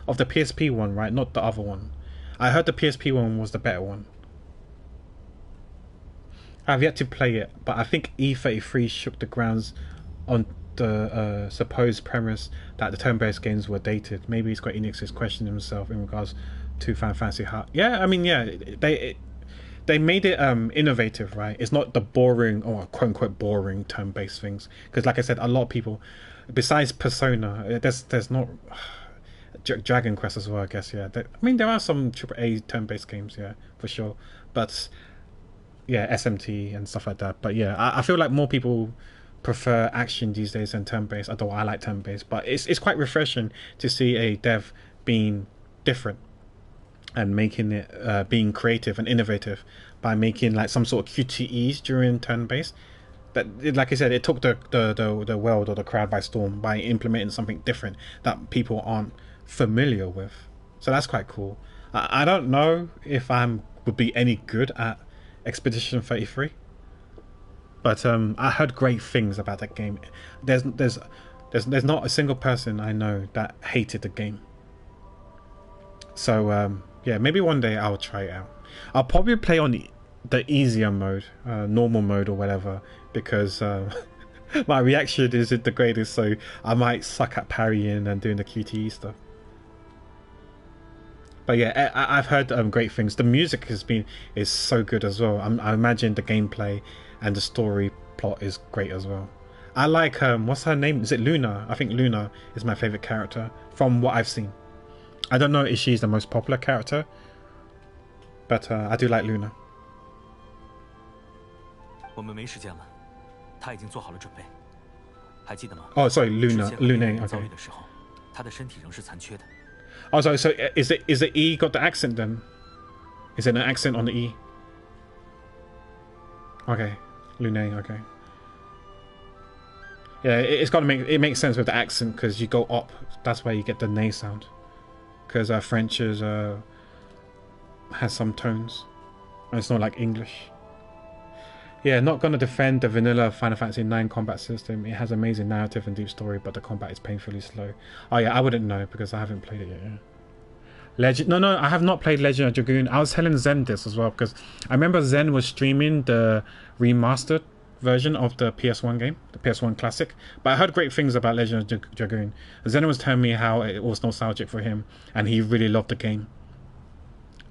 of the PSP one, right? Not the other one. I heard the PSP one was the better one. I've yet to play it, but I think E33 shook the grounds on the supposed premise that the turn-based games were dated. Maybe Square Enix is questioning himself in regards to Final Fantasy Heart. Yeah, I mean, yeah, they made it innovative, right? It's not the boring or quote-unquote boring turn-based things, because like I said, a lot of people, besides Persona, there's not Dragon Quest as well, I guess. Yeah, I mean, there are some AAA turn-based games, yeah, for sure, but yeah, SMT and stuff like that. But yeah, I feel like more people prefer action these days than turn-based, although I like turn-based. But it's quite refreshing to see a dev being different and making it being creative and innovative by making like some sort of QTEs during turn-based. That, like I said, it took the world or the crowd by storm by implementing something different that people aren't familiar with. So that's quite cool. I don't know if would be any good at Expedition 33, but I heard great things about that game. There's not a single person I know that hated the game. So yeah, maybe one day I'll try it out. I'll probably play on the easier mode, normal mode or whatever, because my reaction isn't the greatest, so I might suck at parrying and doing the QTE stuff. But yeah, I've heard great things. The music is so good as well. I imagine the gameplay and the story plot is great as well. I like what's her name? Is it Luna? I think Luna is my favorite character from what I've seen. I don't know if she's the most popular character, but I do like Luna. 我们没时间了，他已经做好了准备，还记得吗？ Oh, sorry, Luna. Okay. 遭遇的时候，他的身体仍是残缺的。 Oh, so is the E got the accent then? Is it an accent on the E? Okay, Lune. Okay. Yeah, it makes sense with the accent because you go up. That's where you get the nay sound. Because French is has some tones, and it's not like English. Yeah, not gonna defend the vanilla Final Fantasy IX combat system. It has amazing narrative and deep story, but the combat is painfully slow. Oh yeah, I wouldn't know because I haven't played it yet. Yeah. No, I have not played Legend of Dragoon. I was telling Zen this as well because I remember Zen was streaming the remastered version of the PS1 game, the PS1 classic. But I heard great things about Legend of Dragoon. Zen was telling me how it was nostalgic for him and he really loved the game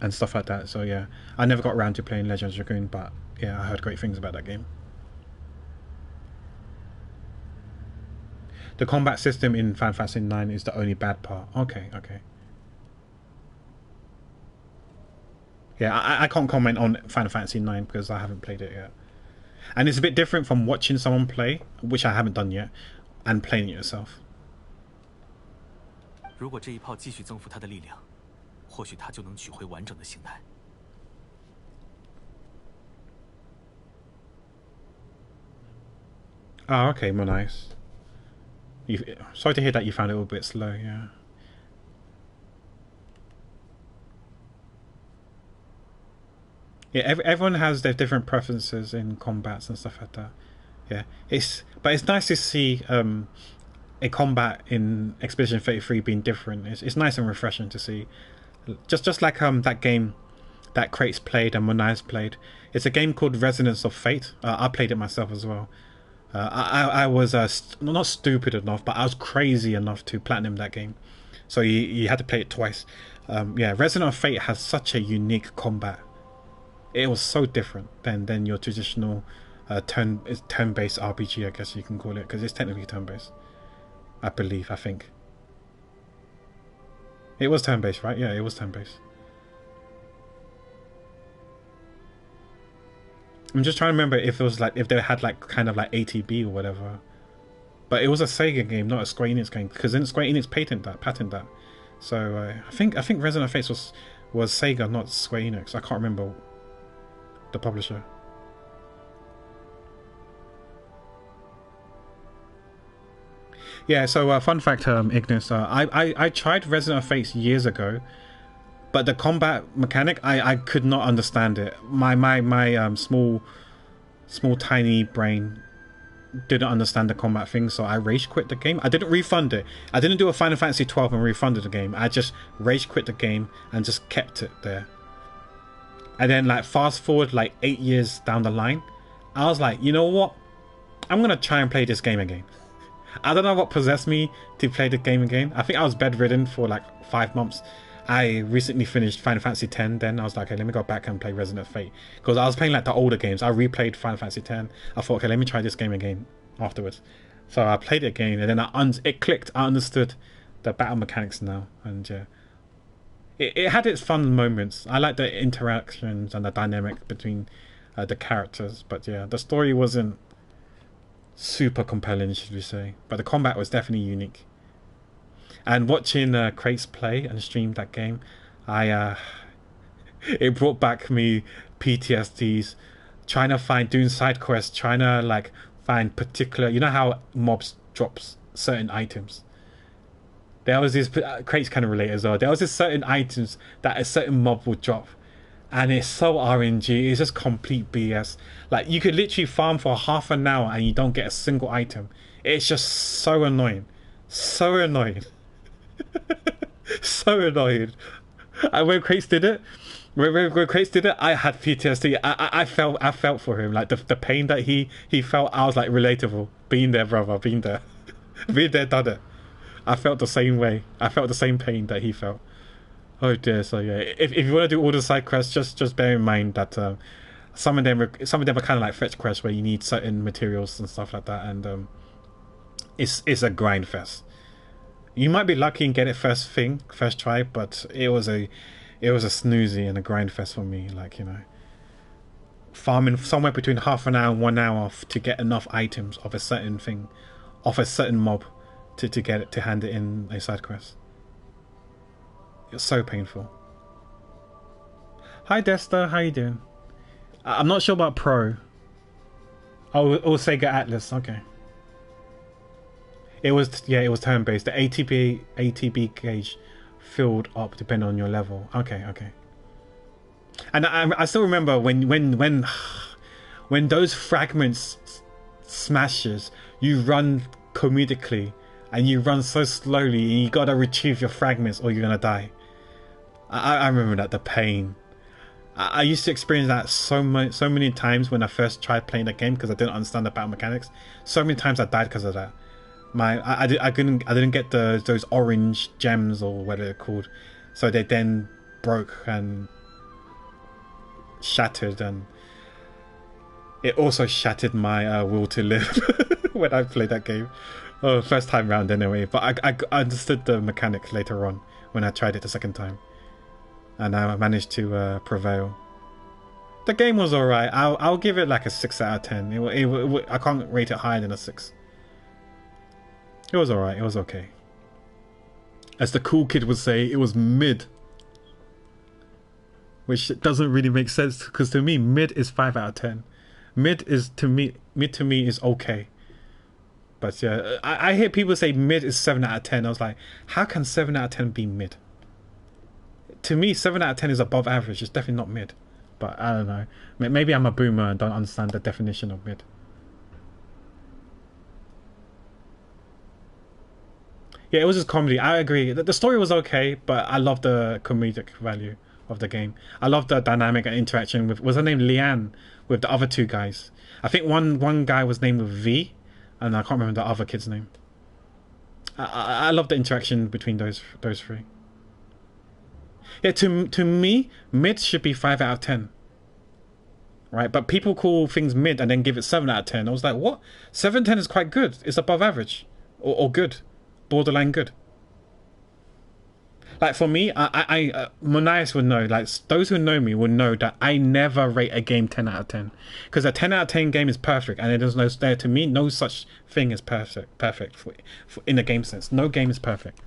and stuff like that. So yeah, I never got around to playing Legend of Dragoon, but yeah, I heard great things about that game. The combat system in Final Fantasy IX is the only bad part. Okay. Yeah, I can't comment on Final Fantasy IX because I haven't played it yet. And it's a bit different from watching someone play, which I haven't done yet, and playing it yourself. 如果这一炮继续增幅他的力量，或许他就能取回完整的形态。 Oh, okay, more nice. Sorry to hear that you found it a little bit slow, yeah. Yeah, everyone has their different preferences in combats and stuff like that. Yeah, but it's nice to see a combat in Expedition 33 being different. It's nice and refreshing to see. Just like that game that Crates played and Monai's played. It's a game called Resonance of Fate. I played it myself as well. I was not stupid enough, but I was crazy enough to platinum that game. So you had to play it twice. Yeah, Resonance of Fate has such a unique combat. It was so different than your traditional turn-based RPG, I guess you can call it, because it's technically turn-based. I think. It was turn-based, right? Yeah, it was turn-based. I'm just trying to remember if it was like if they had like kind of like ATB or whatever, but it was a Sega game, not a Square Enix game, because then Square Enix patent that. So I think Resident of Fate was Sega, not Square Enix. I can't remember the publisher. Yeah. So fun fact, Ignis, I tried Resident of Fate years ago. But the combat mechanic, I could not understand it. My small tiny brain didn't understand the combat thing, so I rage quit the game. I didn't refund it. I didn't do a Final Fantasy 12 and refunded the game. I just rage quit the game and just kept it there. And then like fast forward like 8 years down the line, I was like, you know what? I'm gonna try and play this game again. I don't know what possessed me to play the game again. I think I was bedridden for like 5 months. I recently finished Final Fantasy X. Then I was like, okay, let me go back and play Resident of Fate, because I was playing like the older games. I replayed Final Fantasy X. I thought, okay, let me try this game again afterwards. So I played it again, and then it clicked. I understood the battle mechanics now, and yeah, it had its fun moments. I like the interactions and the dynamic between the characters, but yeah, the story wasn't super compelling, should we say. But the combat was definitely unique. And watching Crates play and stream that game, it brought back me PTSDs, trying to find, doing side quests, trying to like find particular, you know how mobs drops certain items. There was this, Crates kind of relate as well. There was this certain items that a certain mob would drop, and it's so RNG. It's just complete BS. Like you could literally farm for half an hour and you don't get a single item. It's just so annoying, so annoying, so annoying. And when Crates did it, when Crates did it, I had PTSD. I felt for him, like the pain that he felt. I was like relatable. Been there, brother. Been there, been there, done it. I felt the same way. I felt the same pain that he felt. Oh dear. So yeah, if you want to do all the side quests, just bear in mind that some of them are kind of like fetch quests where you need certain materials and stuff like that, and it's a grind fest. You might be lucky and get it first try, but it was a snoozy and a grind fest for me. Like, you know, farming somewhere between half an hour and 1 hour to get enough items of a certain thing, of a certain mob, to get it, to hand it in a side quest. It's so painful. Hi Desta, how you doing? I'm not sure about Pro. Oh, Sega Atlas, okay. It was turn-based. The ATB gauge filled up depending on your level. Okay. And I still remember when those fragments smashes, you run comedically and you run so slowly and you gotta retrieve your fragments or you're gonna die. I remember that, the pain. I used to experience that so many times when I first tried playing the game because I didn't understand the battle mechanics. So many times I died because of that. I didn't get those orange gems or what they're called, so they then broke and shattered, and it also shattered my will to live when I played that game. First time round anyway, but I understood the mechanic later on when I tried it the second time, and I managed to prevail. The game was alright. I'll give it like a 6 out of 10. I can't rate it higher than a 6. It was alright, it was okay. As the cool kid would say, it was mid. Which doesn't really make sense, because to me, mid is 5 out of 10. Mid to me is okay. But yeah, I hear people say mid is 7 out of 10. I was like, how can 7 out of 10 be mid? To me, 7 out of 10 is above average. It's definitely not mid. But I don't know. Maybe I'm a boomer and don't understand the definition of mid. Yeah, it was just comedy. I agree. The story was okay, but I love the comedic value of the game. I love the dynamic and interaction with, was her name Leanne, with the other two guys. I think one guy was named with V, and I can't remember the other kid's name. I love the interaction between those three. Yeah, to me, mid should be 5 out of 10. Right, but people call things mid and then give it 7 out of 10. I was like, what? 7 10 is quite good. It's above average, or good. Borderline good. Like for me, Monias would know, like those who know me would know that I never rate a game 10 out of 10, because a 10 out of 10 game is perfect, and there's no, there to me, no such thing is perfect for in a game sense. No game is perfect,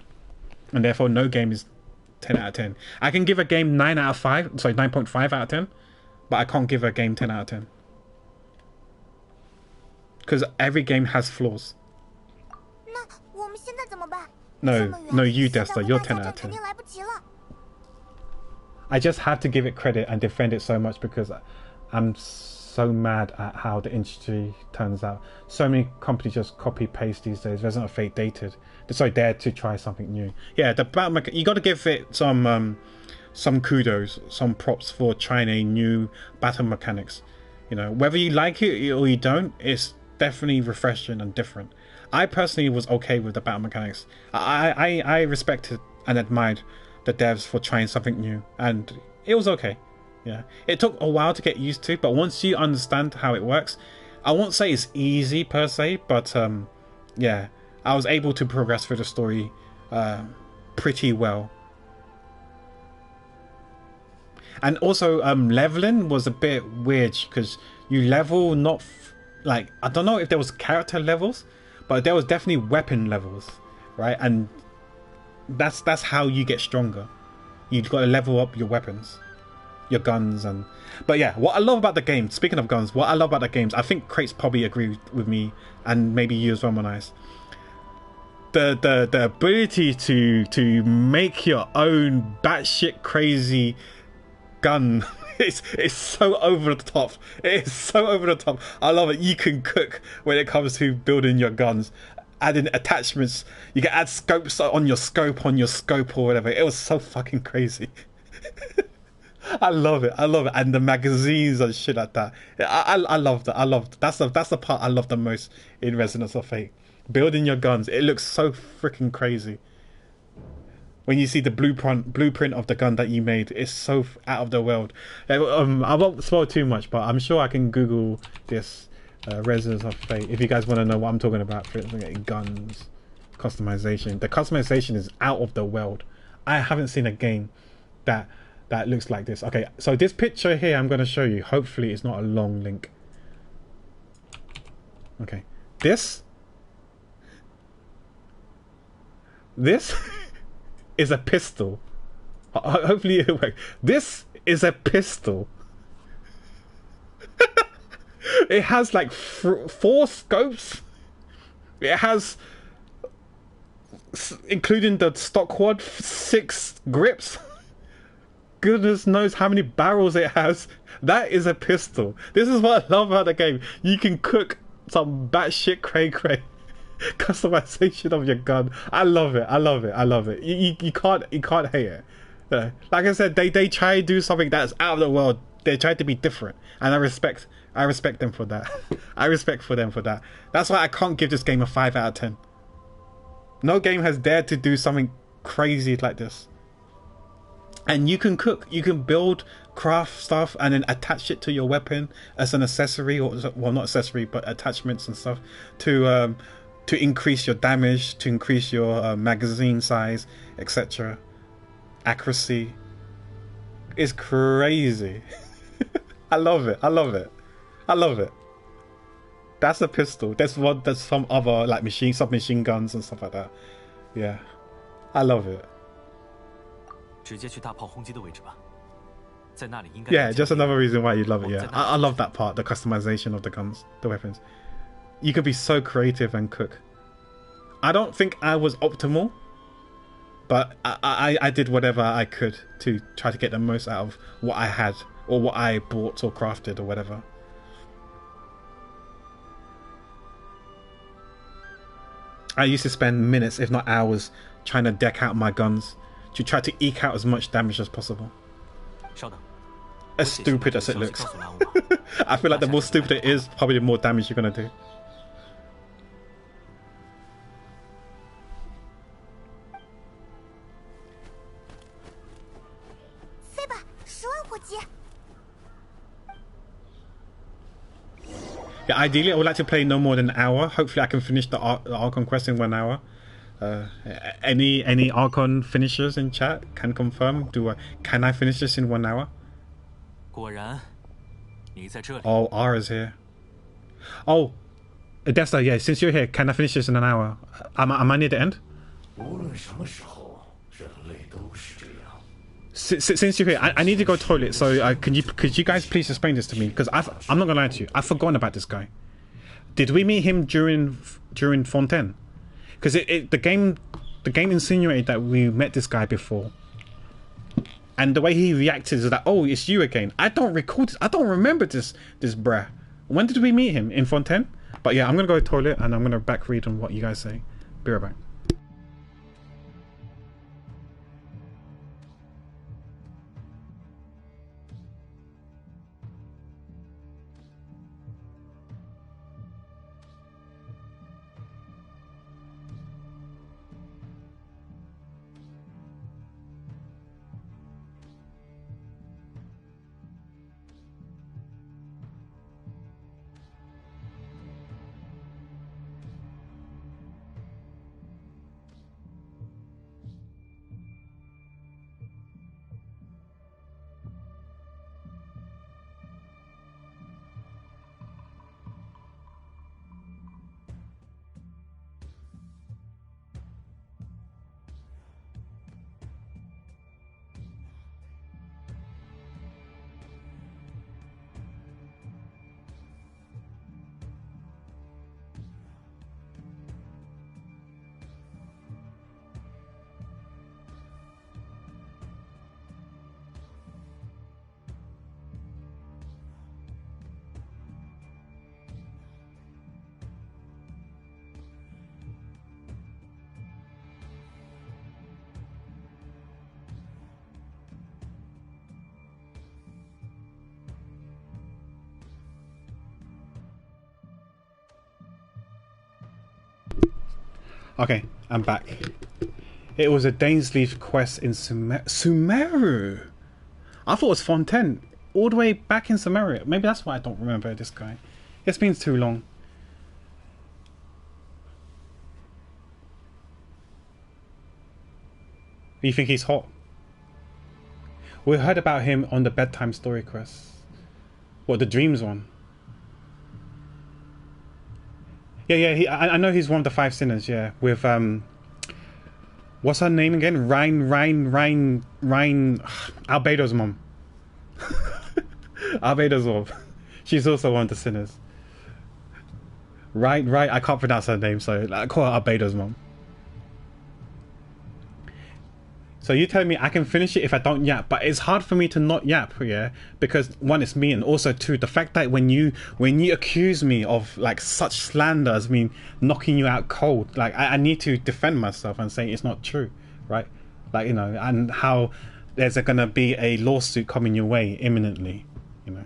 and therefore no game is 10 out of 10. I can give a game 9 out of 5, sorry, 9.5 out of 10, but I can't give a game 10 out of 10, because every game has flaws. No, you, Desta, you're 10 out of 10. I just have to give it credit and defend it so much because I'm so mad at how the industry turns out. So many companies just copy paste these days. Resident Evil 8 dated. So dare to try something new. Yeah, the battle you got to give it some kudos, some props for trying a new battle mechanics. You know, whether you like it or you don't, it's definitely refreshing and different. I personally was okay with the battle mechanics. I respected and admired the devs for trying something new, and it was okay. Yeah, it took a while to get used to, but once you understand how it works, I won't say it's easy per se, but yeah, I was able to progress through the story pretty well. And also leveling was a bit weird because you level not like, I don't know if there was character levels, but there was definitely weapon levels, right? And that's how you get stronger. You've got to level up your weapons, your guns. And but yeah, what I love about the game, speaking of guns, what I love about the games, I think Crates probably agree with me, and maybe you as well, Monice. The ability to make your own batshit crazy gun it's so over the top. It is so over the top. I love it. You can cook when it comes to building your guns, adding attachments. You can add scopes on your scope or whatever. It was so fucking crazy. I love it. And the magazines and shit like that. I love that. That's the part I love the most in Resonance of Fate. Building your guns. It looks so freaking crazy. When you see the blueprint of the gun that you made, it's so out of the world. I won't spoil too much, but I'm sure I can Google this Resonance of Fate if you guys want to know what I'm talking about. For guns, customization. The customization is out of the world. I haven't seen a game that looks like this. Okay, so this picture here I'm going to show you. Hopefully it's not a long link. Okay, this is a pistol. Hopefully it works. This is a pistol. It has like 4 scopes. It has, including the stock quad, 6 grips. Goodness knows how many barrels it has. That is a pistol. This is what I love about the game. You can cook some batshit cray customization of your gun. I love it. You can't hate it. Like I said, they try to do something that's out of the world. They try to be different, and I respect them for that. I respect them for that. That's why I can't give this game a 5 out of 10. No game has dared to do something crazy like this. And you can cook, you can build, craft stuff, and then attach it to your weapon as an accessory, or well, not accessory, but attachments and stuff to increase your damage, to increase your magazine size, etc. Accuracy. It's crazy. I love it. That's a pistol. There's some other like submachine guns and stuff like that. Yeah, I love it. Yeah, just another reason why you love it. Yeah, I love that part, the customization of the guns, the weapons. You can be so creative and cook. I don't think I was optimal, but I did whatever I could to try to get the most out of what I had, or what I bought or crafted or whatever. I used to spend minutes, if not hours, trying to deck out my guns to try to eke out as much damage as possible. As stupid as it looks. I feel like the more stupid it is, probably the more damage you're gonna do. Yeah, ideally I would like to play no more than an hour. Hopefully I can finish the Archon quest in 1 hour. Any Archon finishers in chat can confirm. Can I finish this in 1 hour? Oh, Ara's here. Oh, Desta, yeah, since you're here, can I finish this in an hour? Am I near the end? Since you're here, I need to go toilet, so could you guys please explain this to me? Because I'm not gonna lie to you, I've forgotten about this guy. Did we meet him during Fontaine? Because the game insinuated that we met this guy before, and the way he reacted is that, oh, it's you again. I don't recall this. I don't remember this bruh. When did we meet him? In Fontaine? But yeah, I'm gonna go to the toilet and I'm gonna back read on what you guys say. Be right back. Okay, I'm back. It was a Dainsleif quest in Sumeru. I thought it was Fontaine. All the way back in Sumeru. Maybe that's why I don't remember this guy. It's been too long. You think he's hot? We heard about him on the bedtime story quest. What, the dreams one? Yeah. I know he's one of the 5 sinners. Yeah, with what's her name again? Rhine. Albedo's mom. Albedo's mom. She's also one of the sinners. Right. I can't pronounce her name, so I call her Albedo's mom. So you telling me I can finish it if I don't yap, but it's hard for me to not yap, yeah? Because one, it's me, and also two, the fact that when you accuse me of like such slander as me knocking you out cold, like I need to defend myself and say it's not true, right? Like, you know, and how there's gonna be a lawsuit coming your way imminently, you know.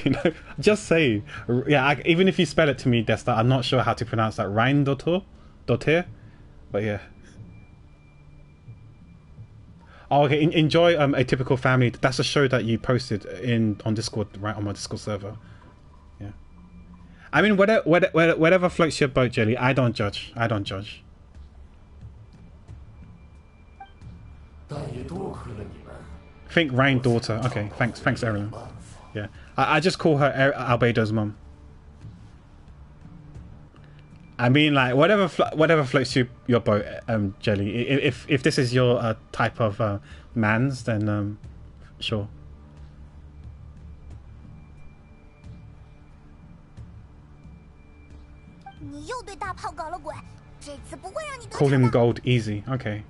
You know, just say, yeah. Even if you spell it to me, Desta, I'm not sure how to pronounce that. Rhine Dotir, but yeah. Oh, okay. Enjoy A Typical Family. That's a show that you posted on Discord, right, on my Discord server. Yeah. I mean, whatever floats your boat, Jelly. I don't judge. I think Rhine daughter. Okay, thanks, Erin. Yeah, I just call her Albedo's mum. I mean, like, whatever floats your boat, Jelly. If this is your type of mans, then sure. Call him gold, easy. Okay.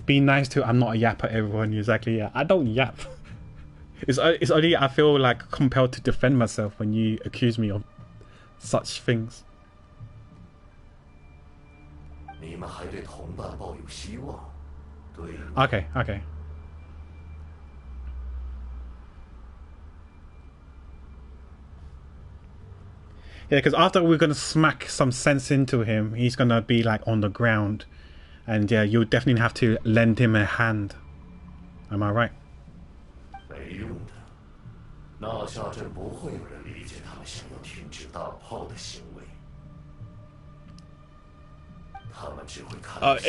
Be nice to. I'm not a yapper, everyone. Exactly. Yeah, I don't yap. It's only I feel like compelled to defend myself when you accuse me of such things. Okay. Yeah, because after we're gonna smack some sense into him, he's gonna be like on the ground, and yeah, you'll definitely have to lend him a hand. Am I right?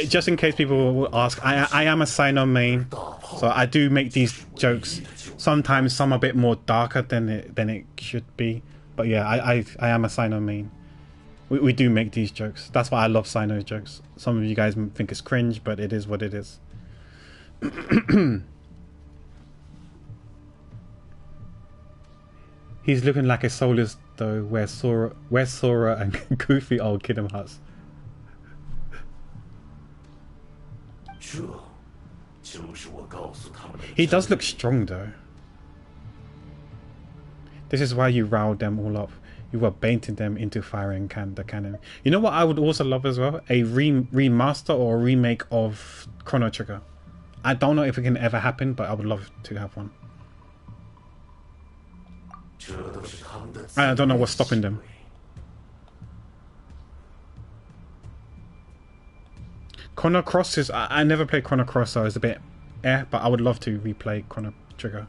Just in case people will ask, I am a Sino main, so I do make these jokes. Sometimes some are a bit more darker than it should be, but yeah, I am a Sino main. We do make these jokes. That's why I love Sino jokes. Some of you guys think it's cringe, but it is what it is. He's looking like a soulless though. Where's Sora and goofy old Kingdom Hearts? He does look strong though. This is why you riled them all up. You were baiting them into firing the cannon. You know what I would also love as well? A remaster or a remake of Chrono Trigger. I don't know if it can ever happen, but I would love to have one. I don't know what's stopping them. Chrono Cross is... I never played Chrono Cross, so it's a bit but I would love to replay Chrono Trigger.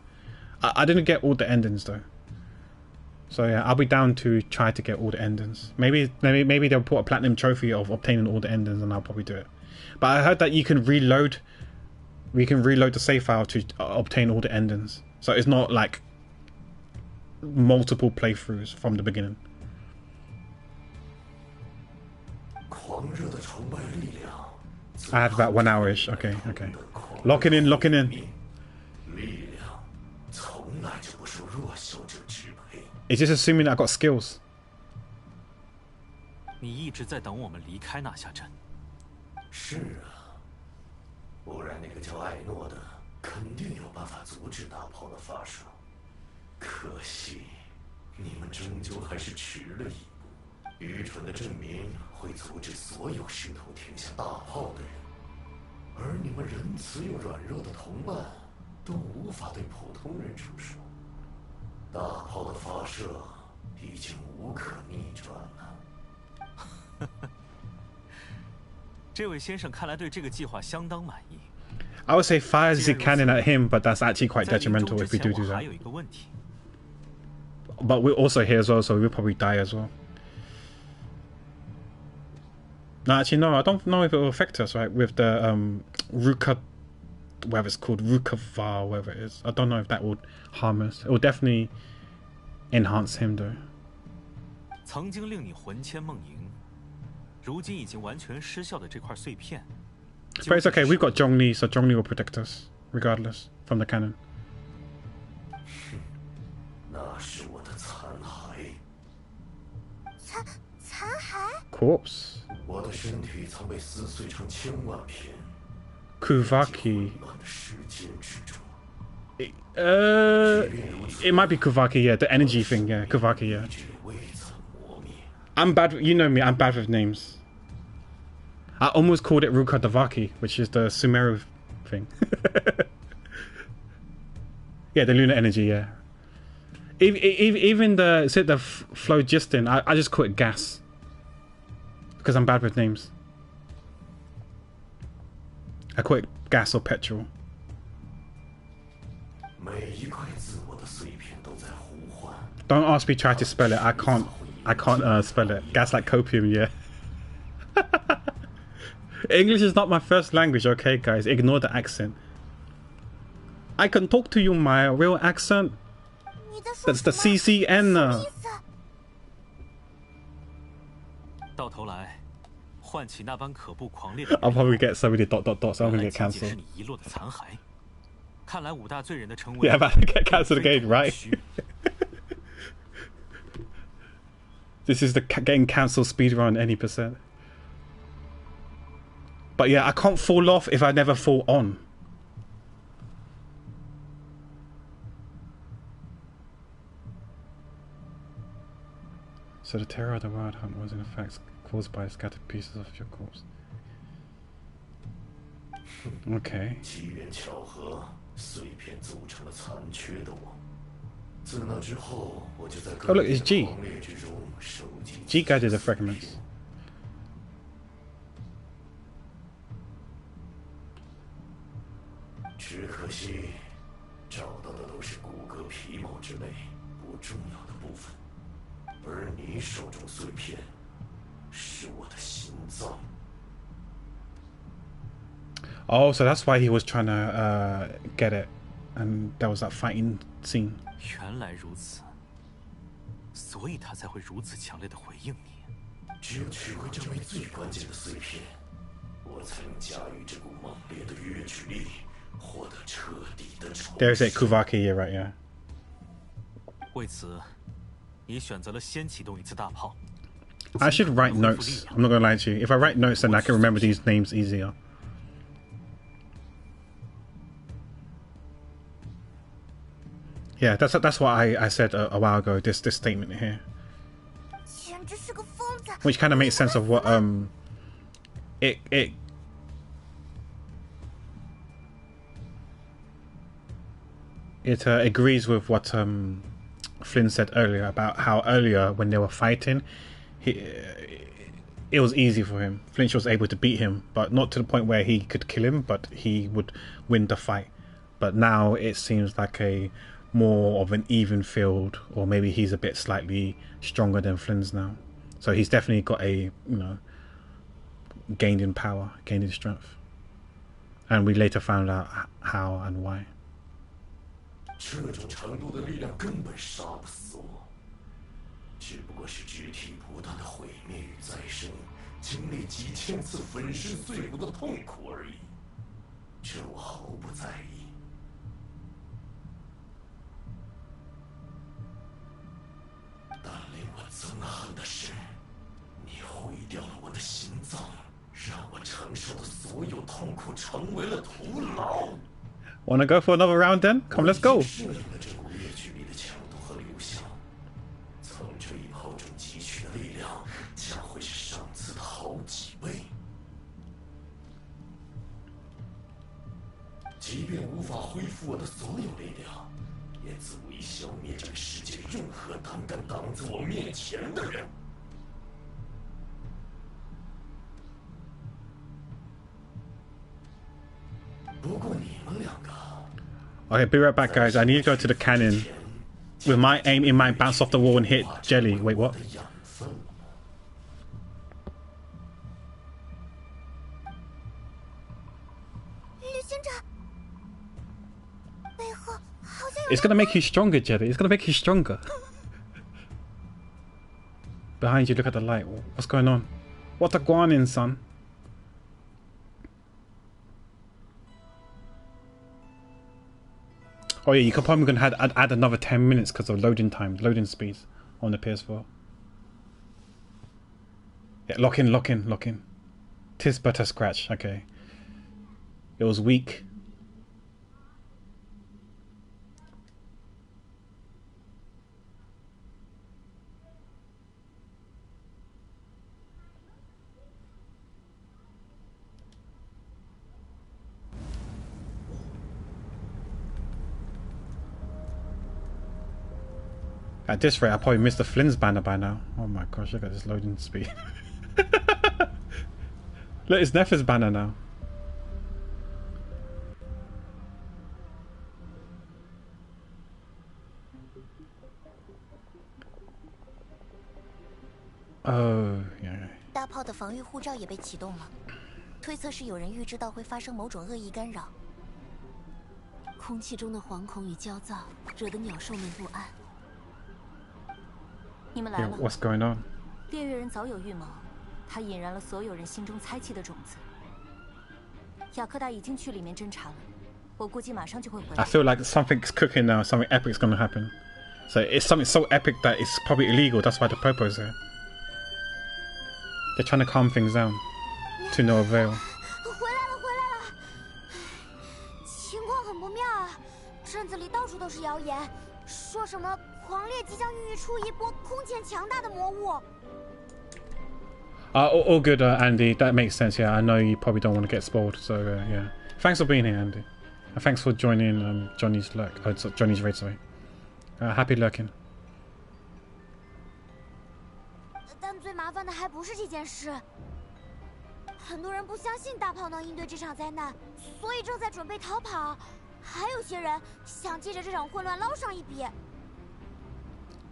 I didn't get all the endings though. So yeah, I'll be down to try to get all the endings. Maybe they'll put a platinum trophy of obtaining all the endings, and I'll probably do it. But I heard that you can reload. We can reload the save file to obtain all the endings. So it's not like multiple playthroughs from the beginning. I had about 1 hour-ish. Okay. Locking in. It's just assuming I got skills. 你一直在等我们离开那下镇。是啊，不然那个叫艾诺的肯定有办法阻止大炮的发射。可惜，你们终究还是迟了一步。愚蠢的证明会阻止所有试图停下大炮的人，而你们仁慈又软弱的同伴都无法对普通人出手。大炮的发射已经无可逆转了。这位先生看来对这个计划相当满意。I would say fires the cannon at him, but that's actually quite detrimental if we do that. 还有一个问题。But we're also here as well, so we'll probably die as well. No, actually, no, I don't know if it will affect us, right? With the Ruka, whatever it's called, Rukavar, whatever it is. I don't know if that would harm us. It will definitely enhance him, though. 曾经令你魂牵梦萦，如今已经完全失效的这块碎片。But it's okay. We've got Zhongli, so Zhongli will protect us, regardless, from the cannon. 那是我的残骸。残骸 Corpse. 我的身体曾被撕碎成千万片。 Kuvaki. 乱的时间之中。It might be Kuvaki, yeah. The energy thing, yeah. Kuvaki, yeah. I'm bad. You know me. I'm bad with names. I almost called it Ruka Davaki, which is the Sumeru thing. Yeah, the lunar energy, yeah. Even the phlogiston, I just call it gas. Because I'm bad with names. I call it gas or petrol. Don't ask me to try to spell it. I can't spell it. Gas like copium, yeah. English is not my first language, okay, guys? Ignore the accent. I can talk to you my real accent. That's the CCN. 到头来，唤起那般可怖狂烈 I'll probably get so many ... so I'm gonna get cancelled. 是你遗落的残骸。看来五大罪人的称 Yeah, I'm about to get cancelled again, right? This is the getting cancelled speedrun any percent. But yeah, I can't fall off if I never fall on. So the terror of the wild hunt was in effect caused by scattered pieces of your corpse. Okay. Oh look, it's G. G guided the fragments. Oh, so that's why he was trying to get it, and there was that fighting scene. 原来如此，所以他才会如此强烈的回应你。只有取回这枚最关键的碎片，我才能驾驭这股猛烈的越举力，获得彻底的重生。 There's a Kuvaki, yeah, right, yeah. 为此，你选择了先启动一次大炮。 I should write notes. I'm not gonna lie to you. If I write notes, then I can remember these names easier. Yeah, that's what I said a while ago. This statement here, which kind of makes sense of what it agrees with what Flynn said earlier about how earlier when they were fighting, it was easy for him. Flinch was able to beat him, but not to the point where he could kill him, but he would win the fight. But now it seems like a more of an even field, or maybe he's a bit slightly stronger than Flynn's now. So he's definitely got a, gained in power, gained in strength. And we later found out how and why. 这种程度的力量根本杀不死我，只不过是肢体不断的毁灭与再生，经历几千次粉身碎骨的痛苦而已。这我毫不在意。但令我憎恨的是，你毁掉了我的心脏，让我承受的所有痛苦成为了徒劳。 Wanna go for another round then? Come, let's go. Okay, be right back, guys. I need to go to the cannon. With my aim, it might bounce off the wall and hit Jelly. Wait, what? It's gonna make you stronger, Jelly. It's gonna make you stronger. Behind you, look at the light. What's going on? What a guanin, son? Oh yeah, you could probably gonna add another 10 minutes because of loading time, loading speeds on the PS4. Yeah, lock in. Tis but a scratch. Okay. It was weak. At this rate, I probably missed the Flynn's banner by now. Oh my gosh, look at this loading speed. Look, it's Nefer's banner now. Oh, yeah. 大炮的防御护罩也被启动了，推测是有人预知到会发生某种恶意干扰。空气中的惶恐与焦躁，惹得鸟兽们不安。 你们来了。What's going on? 猎月人早有预谋，他引燃了所有人心中猜忌的种子。雅克达已经去里面侦查了，我估计马上就会回来。 I feel like something's cooking now. Something epic's gonna happen. So it's something so epic that it's probably illegal. That's why the Popo's here. They're trying to calm things down. To no avail. 回来了！情况很不妙啊，镇子里到处都是谣言，说什么。 狂烈即将孕育出一波空前强大的魔物。All good, Andy. That makes sense. Yeah, I know you probably don't want to get spoiled. So yeah, thanks for being here, Andy, and thanks for joining Johnny's lurk. Johnny's raid, sorry. Happy lurking. 但最麻烦的还不是这件事。很多人不相信大炮能应对这场灾难，所以正在准备逃跑。还有些人想借着这场混乱捞上一笔。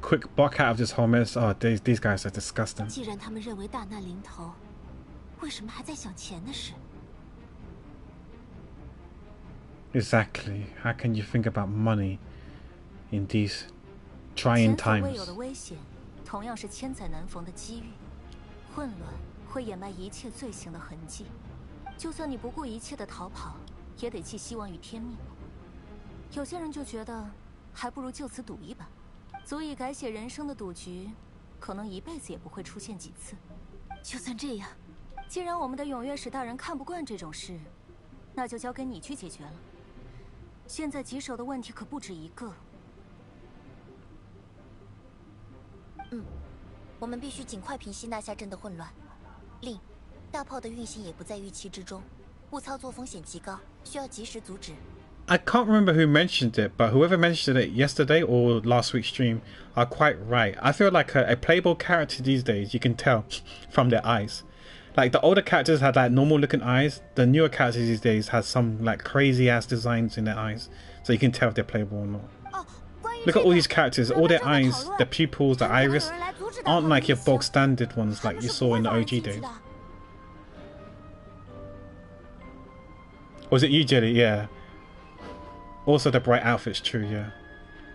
Quick buck out of this whole mess. Oh, these guys are disgusting. 既然他们认为大难临头，为什么还在想钱的事 Exactly. How can you think about money in these trying 前所未 times? 有的危险，同样是千载难逢的机遇。混乱会掩埋一切罪行的痕迹，就算你不顾一切的逃跑，也得寄希望于天命。有些人就觉得，还不如就此赌一把。 足以改写人生的赌局，可能一辈子也不会出现几次。就算这样，既然我们的踊跃使大人看不惯这种事，那就交给你去解决了。现在棘手的问题可不止一个。我们必须尽快平息纳夏镇的混乱。另，大炮的运行也不在预期之中，误操作风险极高，需要及时阻止。 I can't remember who mentioned it, but whoever mentioned it yesterday or last week's stream are quite right. I feel like a playable character these days, you can tell from their eyes. Like the older characters had like normal looking eyes, the newer characters these days has some like crazy ass designs in their eyes, so you can tell if they're playable or not. Look at all these characters, all their eyes, the pupils, the iris, aren't like your bog standard ones like you saw in the OG days. Was it you, Jelly? Yeah. Also the bright outfits, true, yeah.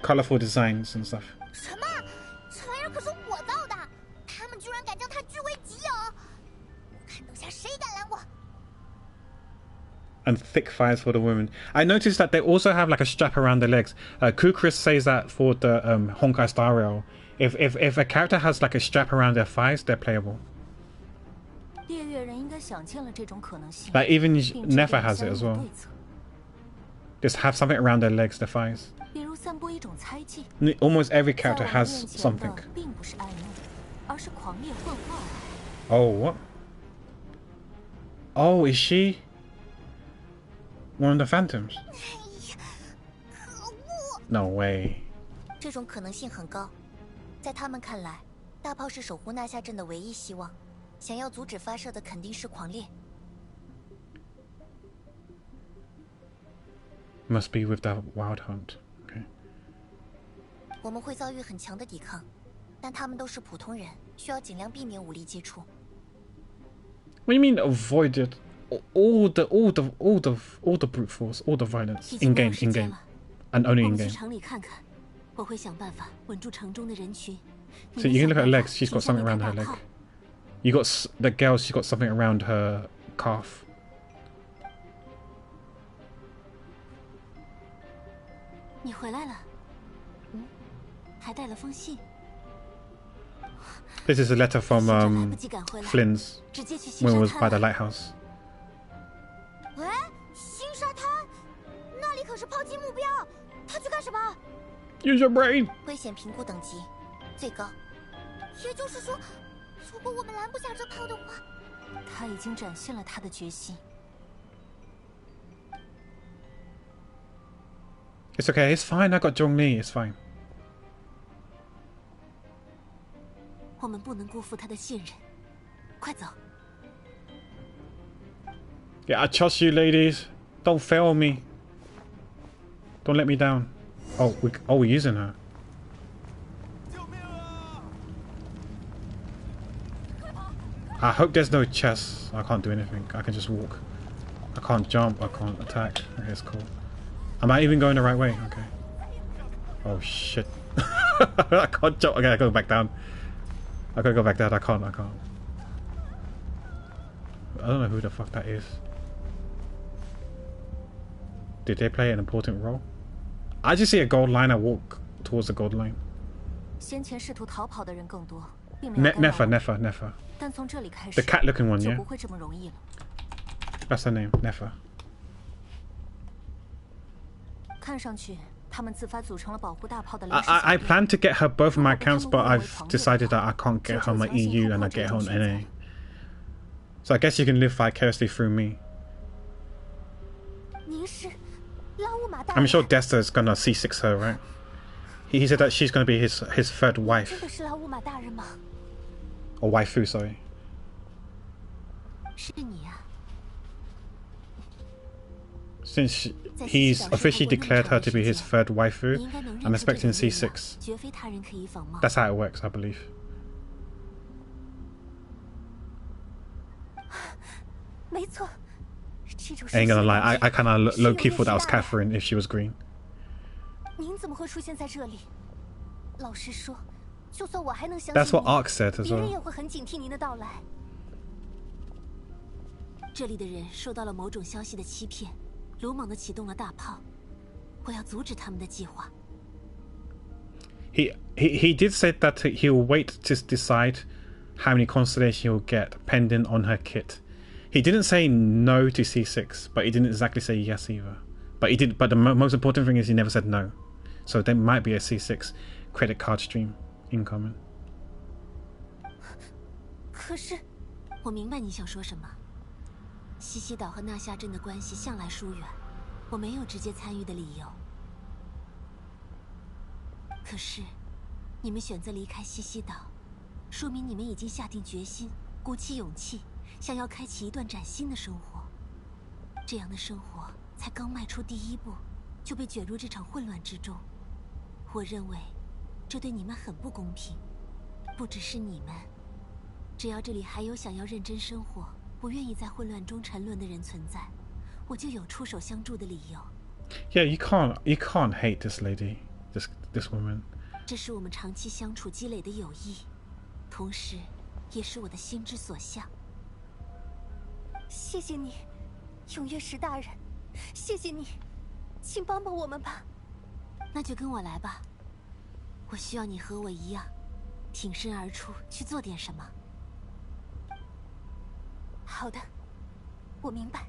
Colorful designs and stuff. 什么？这玩意儿可是我造的，他们居然敢将它据为己有！我看等下谁敢拦我！ And thick thighs for the women. I noticed that they also have like a strap around their legs. Kukris says that for the Honkai Star Rail. If a character has like a strap around their thighs, they're playable. 猎月人应该想见了这种可能性。 Like even Nefer has it as well. Just have something around their legs, their thighs. 比如散播一种猜忌。 Almost every character has something. 并不是爱怒，而是狂烈混化。 Oh, what? Oh, is she one of the phantoms? No way. 这种可能性很高，在他们看来，大炮是守护纳夏镇的唯一希望，想要阻止发射的肯定是狂烈。Must be with the wild hunt. Okay. 我们会遭遇很强的抵抗，但他们都是普通人，需要尽量避免武力接触。What do you mean avoided? All the brute force, all the violence in game, and only in game. 城里看看，我会想办法稳住城中的人群。 So you can look at her legs. She's got something around her leg. You got the girl. She's got something around her calf. 你回来了，还带了封信。 This is a letter from Flynn's when he was by the lighthouse. 喂，新沙滩，那里可是炮击目标，他去干什么 ？Use your brain. 危险评估等级最高，也就是说，如果我们拦不下这炮的话，他已经展现了他的决心。 It's okay. It's fine. I got Zhongli. It's fine. 我们不能辜负他的信任，快走！ Yeah, I trust you, ladies. Don't fail me. Don't let me down. Oh, we're using her. I hope there's no chest. I can't do anything. I can just walk. I can't jump. I can't attack. Okay, it's cool. Am I even going the right way? Okay. Oh shit. I can't jump. Okay, I gotta go back down. I gotta go back down. I can't. I don't know who the fuck that is. Did they play an important role? I just see a gold line. I walk towards the gold line. 先前试图逃跑的人更多，并没有 Nefa. 但从这里开始 The cat-looking one, 就 yeah. 不会这么容易了。 That's her name, Nefa. 看上去，他们自发组成了保护大炮的。I plan to get her both of my accounts, but I've decided that I can't get her on my EU and I get her on NA. So I guess you can live vicariously through me. 您是拉乌马大 I'm sure Desta is gonna C6 her, right? He said that she's gonna be his third wife. 真的是拉乌马大人吗？ Or waifu, sorry. 是你呀。 Since he's officially declared her to be his third waifu, I'm expecting C6. That's how it works, I believe. 没错。 I ain't gonna lie, I kinda low-key thought that was Catherine if she was green. 您怎么会出现在这里？老实说，就算我还能相信 That's what Ark said as 别人 well. 也会很警惕您的到来。这里的人受到了某种消息的欺骗，鲁莽地启动了大炮。我要阻止他们的计划。He did say that he'll wait to decide how many constellations he'll get, depending on her kit. He didn't say no to C6, but he didn't exactly say yes either. But he did. But the most important thing is he never said no. So there might be a C6 credit card stream incoming. 可是，我明白你想说什么。西西岛和纳夏镇的关系向来疏远，我没有直接参与的理由。可是，你们选择离开西西岛，说明你们已经下定决心，鼓起勇气。 想要开启一段崭新的生活，这样的生活才刚迈出第一步，就被卷入这场混乱之中。我认为，这对你们很不公平。不只是你们，只要这里还有想要认真生活、不愿意在混乱中沉沦的人存在，我就有出手相助的理由。Yeah, you can't hate this lady, this woman. 这是我们长期相处积累的友谊，同时，也是我的心之所向。 谢谢你，永月石大人，谢谢你，请帮帮我们吧。那就跟我来吧。我需要你和我一样，挺身而出去做点什么。好的，我明白。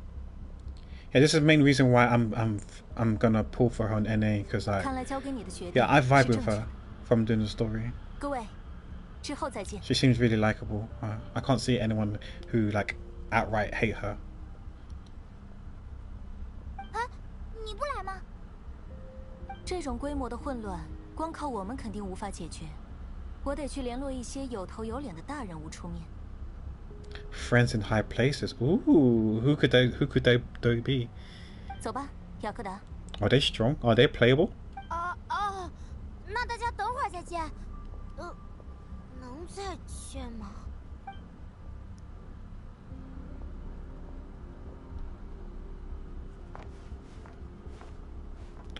Yeah, this is the main reason why I'm gonna pull for her on NA because I. 看来交给你的决定 Yeah, I vibe with her from doing the story. 各位，之后再见。 She seems really likable. I can't see anyone who like. Outright hate her. 啊，你不来吗？这种规模的混乱，光靠我们肯定无法解决。我得去联络一些有头有脸的大人物出面。Friends in high places. Ooh, who could they be? 走吧，雅克达。Are they strong? Are they playable? 那大家等会儿再见。能再见吗？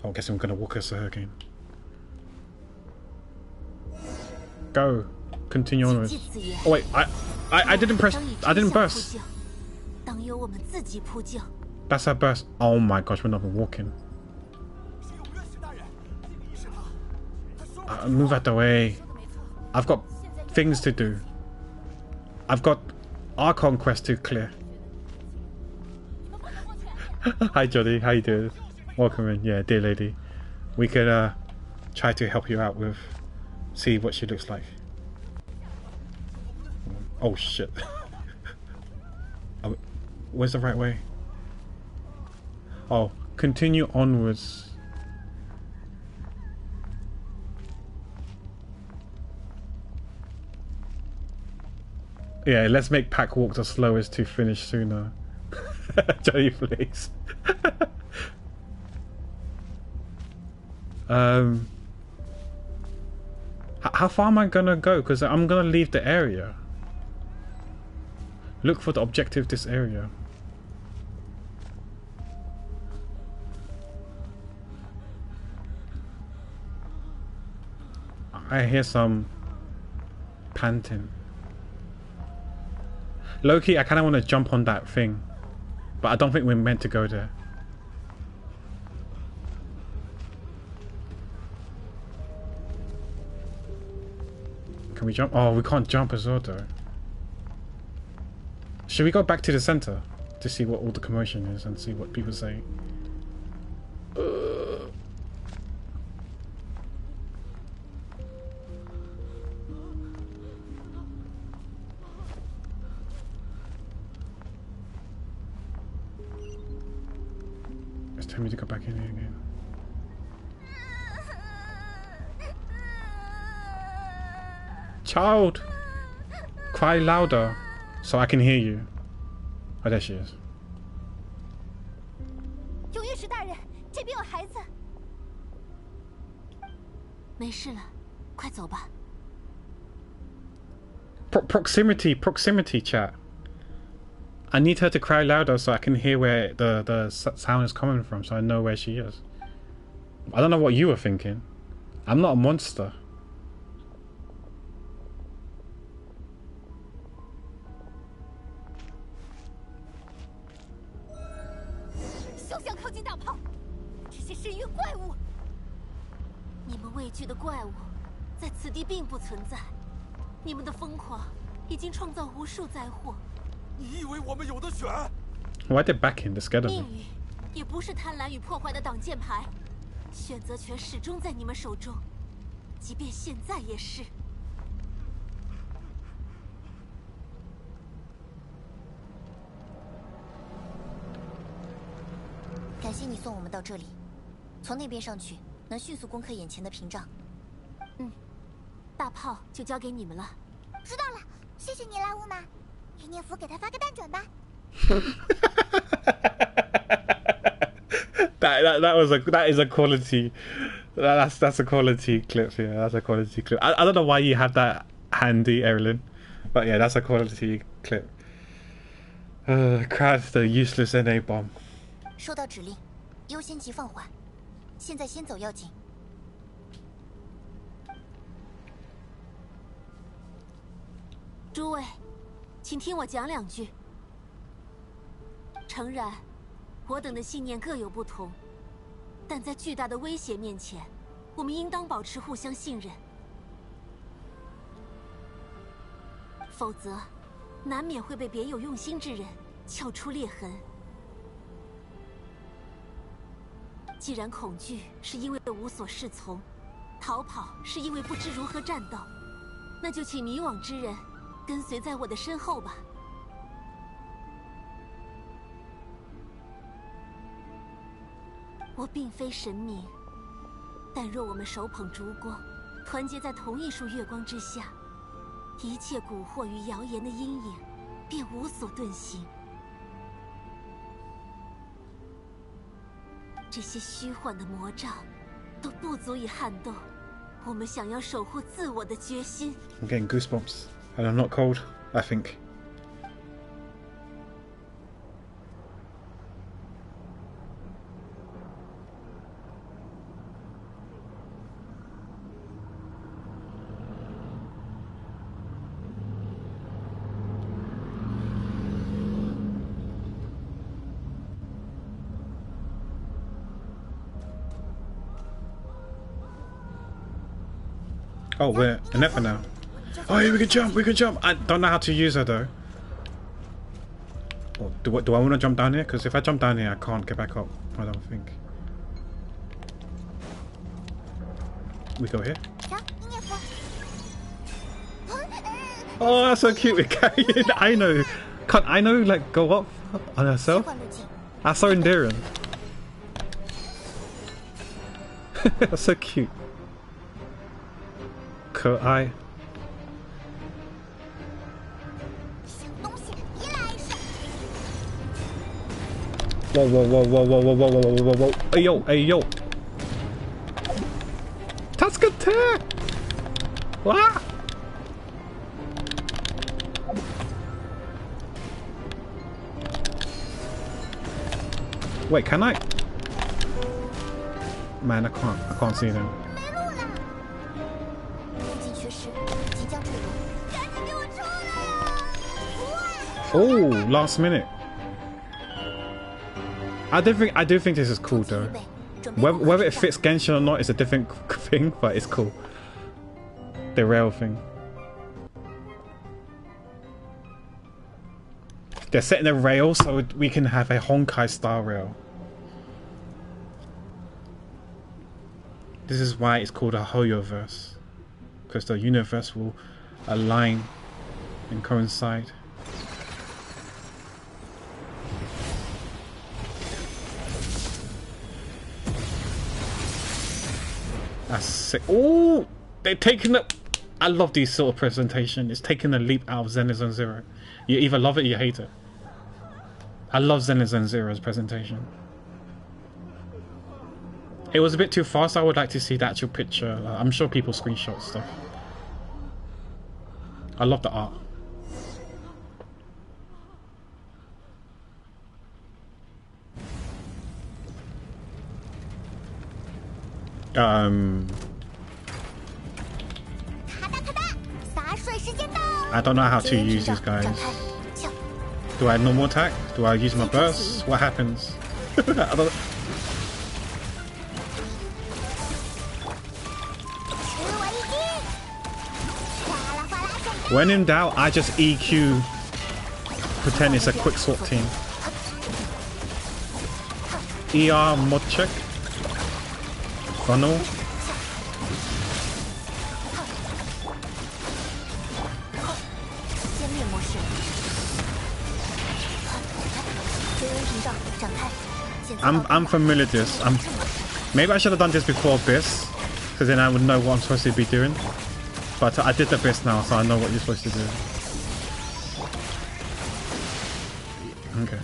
Oh, I guess I'm gonna walk us again. Go. Continue onwards. Oh wait, I didn't press. I didn't burst. That's our burst. Oh my gosh, we're not even walking. Move out the way. I've got things to do. I've got Archon quest to clear. Hi Johnny, how you doing? Welcome in. Yeah, dear lady. We could try to help you out with see what she looks like. Oh shit. Where's the right way? Oh, continue onwards. Yeah, let's make pack walk the slowest to finish sooner. Johnny, please. How far am I gonna go? Because I'm gonna leave the area. Look for the objective this area. I hear some panting. Low-key, I kind of want to jump on that thing, but I don't think we're meant to go there. Can we jump? Oh, we can't jump as well though. Should we go back to the center to see what all the commotion is and see what people say? It's telling me to go back in here again. Child! Cry louder so I can hear you. Oh, there she is. 永乐使大人，这边有孩子。没事了，快走吧。Proximity chat. I need her to cry louder so I can hear where the sound is coming from, so I know where she is. I don't know what you were thinking. I'm not a monster. Why they back in? They're scared of me. 命运也不是贪婪与破坏的挡箭牌，选择权始终在你们手中，即便现在也是。感谢你送我们到这里，从那边上去能迅速攻克眼前的屏障。嗯，大炮就交给你们了。知道了，谢谢你，莱乌玛。余念福给他发个蛋转吧。that is a quality. That's a quality clip. Yeah, that's a quality clip. I don't know why you have that handy, Erilyn, but yeah, that's a quality clip. Crowd the useless NA bomb. 收到指令，优先级放缓，现在先走要紧。诸位，请听我讲两句。诚然，我等的信念各有不同，但在巨大的威胁面前，我们应当保持互相信任，否则难免会被别有用心之人撬出裂痕。既然恐惧是因为无所适从，逃跑是因为不知如何战斗，那就请迷惘之人跟随在我的身后吧。我并非神明，但若我们手捧烛光，团结在同一束月光之下，一切蛊惑与谣言的阴影便无所遁形。这些虚幻的魔障都不足以撼动我们想要守护自我的决心。I'm getting goosebumps, and I'm not cold, I think. Oh, we're an F now. Oh, yeah, we can jump, we can jump. I don't know how to use her though. Oh, do I want to jump down here? Because if I jump down here, I can't get back up. I don't think. We go here. Oh, that's so cute. We're carrying Aino. Can't Aino like go up on herself? That's so endearing. That's so cute. I. Whoa, whoa, whoa, whoa, whoa, whoa, whoa, whoa, whoa, whoa, whoa. Hey, yo, hey, yo. Tusk attack! What? Wait, can I? Man, I can't see them. Oh, last minute. I do think this is cool though. Whether it fits Genshin or not is a different thing, but it's cool. The rail thing. They're setting a rail so we can have a Honkai style rail. This is why it's called a Hoyoverse, because the universe will align and coincide. That's sick. Oh, they're taking the. I love these sort of presentation. It's taking a leap out of Zenith Zero. You either love it or you hate it. I love Zenith Zero's presentation. It was a bit too fast. I would like to see the actual picture. I'm sure people screenshot stuff. I love the art. I don't know how to use these guys. Do I normal attack? Do I use my burst? What happens? I don't. When in doubt, I just EQ. Pretend it's a quick swap team. ER mod check. Funnel. I'm familiar with this. Maybe I should have done this before Abyss, because then I would know what I'm supposed to be doing. But I did the Abyss now, so I know what you're supposed to do. Okay.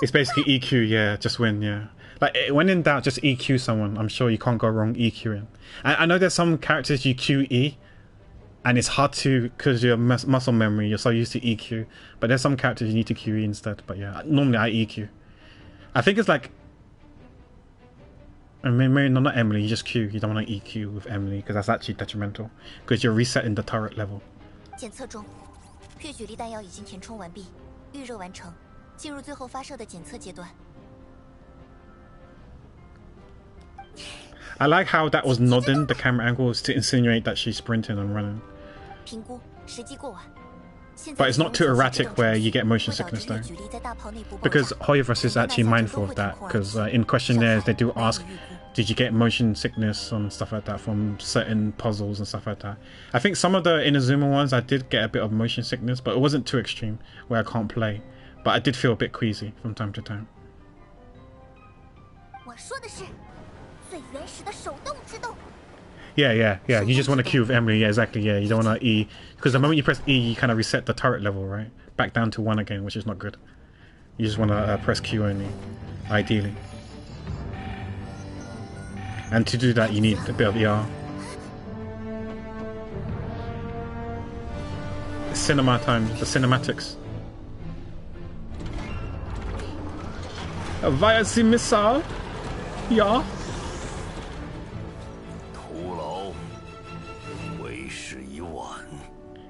It's basically EQ, yeah, just win, yeah. Like, when in doubt, just EQ someone. I'm sure you can't go wrong EQing. I know there's some characters you QE, and it's hard to, because your muscle memory, you're so used to EQ. But there's some characters you need to QE instead. But yeah, normally I EQ. I think it's like, I mean, maybe not Emily, you just Q. You don't want to EQ with Emily, because that's actually detrimental. Because you're resetting the turret level. I like how that was nodding, the camera angle was to insinuate that she's sprinting and running. But it's not too erratic where you get motion sickness though. Because Hoyoverse is actually mindful of that, because in questionnaires they do ask, did you get motion sickness and stuff like that from certain puzzles and stuff like that. I think some of the Inazuma ones I did get a bit of motion sickness, but it wasn't too extreme where I can't play. But I did feel a bit queasy from time to time. Yeah. You just want to queue with Emily. Yeah, exactly. Yeah, you don't want to E, because the moment you press E, you kind of reset the turret level, right? Back down to 1 again, which is not good. You just want to press Q only, ideally. And to do that, you need a bit of ER. Cinema time, the cinematics. Via the missile. Yeah.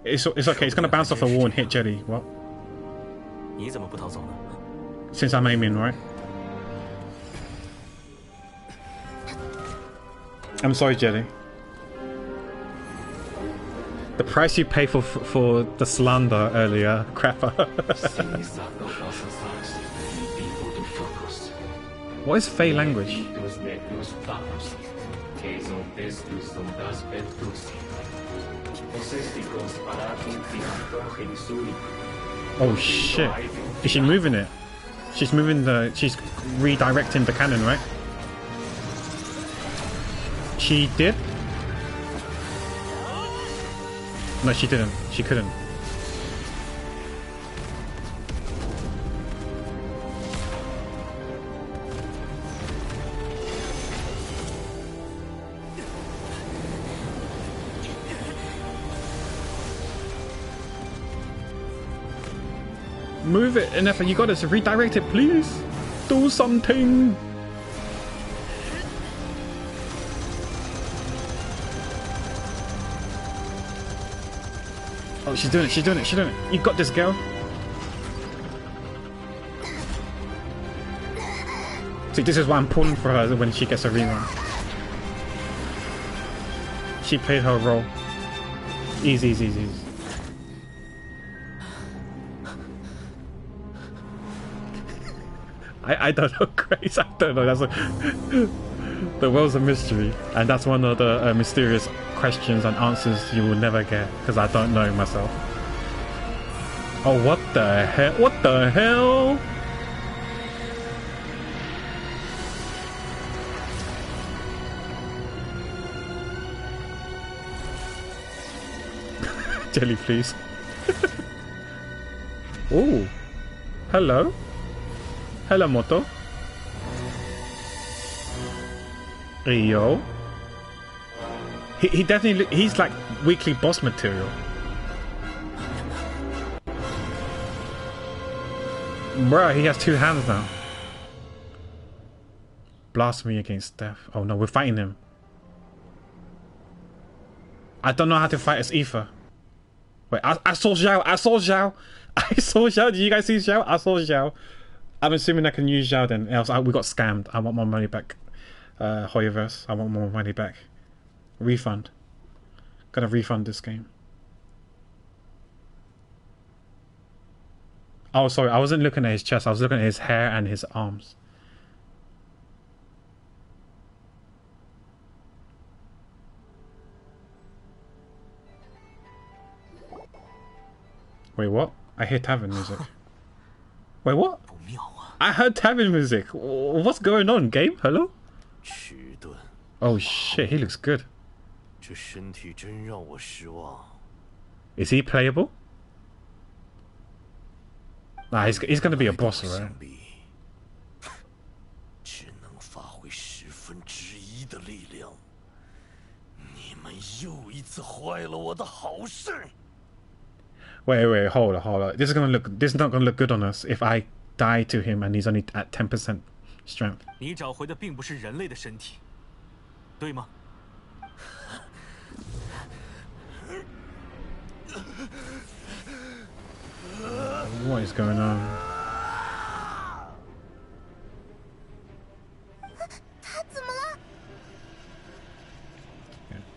It's okay, it's gonna bounce off the wall and hit Jelly. What? Since I'm aiming, right? I'm sorry, Jelly. The price you pay for the slander earlier, crapper. What is Fey language? Oh shit. Is she moving it? She's moving she's redirecting the cannon, right? She did? No, she didn't. She couldn't. Move it, Inefa, you got us. Redirect it, please. Do something. Oh, she's doing it, she's doing it, she's doing it. You got this, girl. See, this is why I'm pulling for her when she gets a rerun. She played her role. Easy, easy, easy. I don't know, Grace. I don't know. That's the world's a mystery, and that's one of the mysterious questions and answers you will never get, because I don't know myself. Oh, what the hell? What the hell? Jelly, please. Oh, hello. Hello, Moto. Hey, yo. He definitely, he's like weekly boss material. Bruh, he has 2 hands now. Blasphemy against death. Oh no, we're fighting him. I don't know how to fight as Aoife. Wait, I saw Zhao. I saw Zhao. I saw Zhao. Did you guys see Zhao? I saw Zhao. I'm assuming I can use Zhao then, else we got scammed. I want my money back. Hoyoverse, I want more money back. Refund. Gotta refund this game. Oh, sorry, I wasn't looking at his chest, I was looking at his hair and his arms. Wait, what? I hear tavern music. Wait, what? I heard tavern music. What's going on, game? Hello? Oh shit, he looks good. Is he playable? Nah, he's gonna be a boss, right? Wait, hold on. This is not gonna look good on us if I die to him and he's only at 10% strength. 你找回的并不是人类的身体，对吗？ What is going on?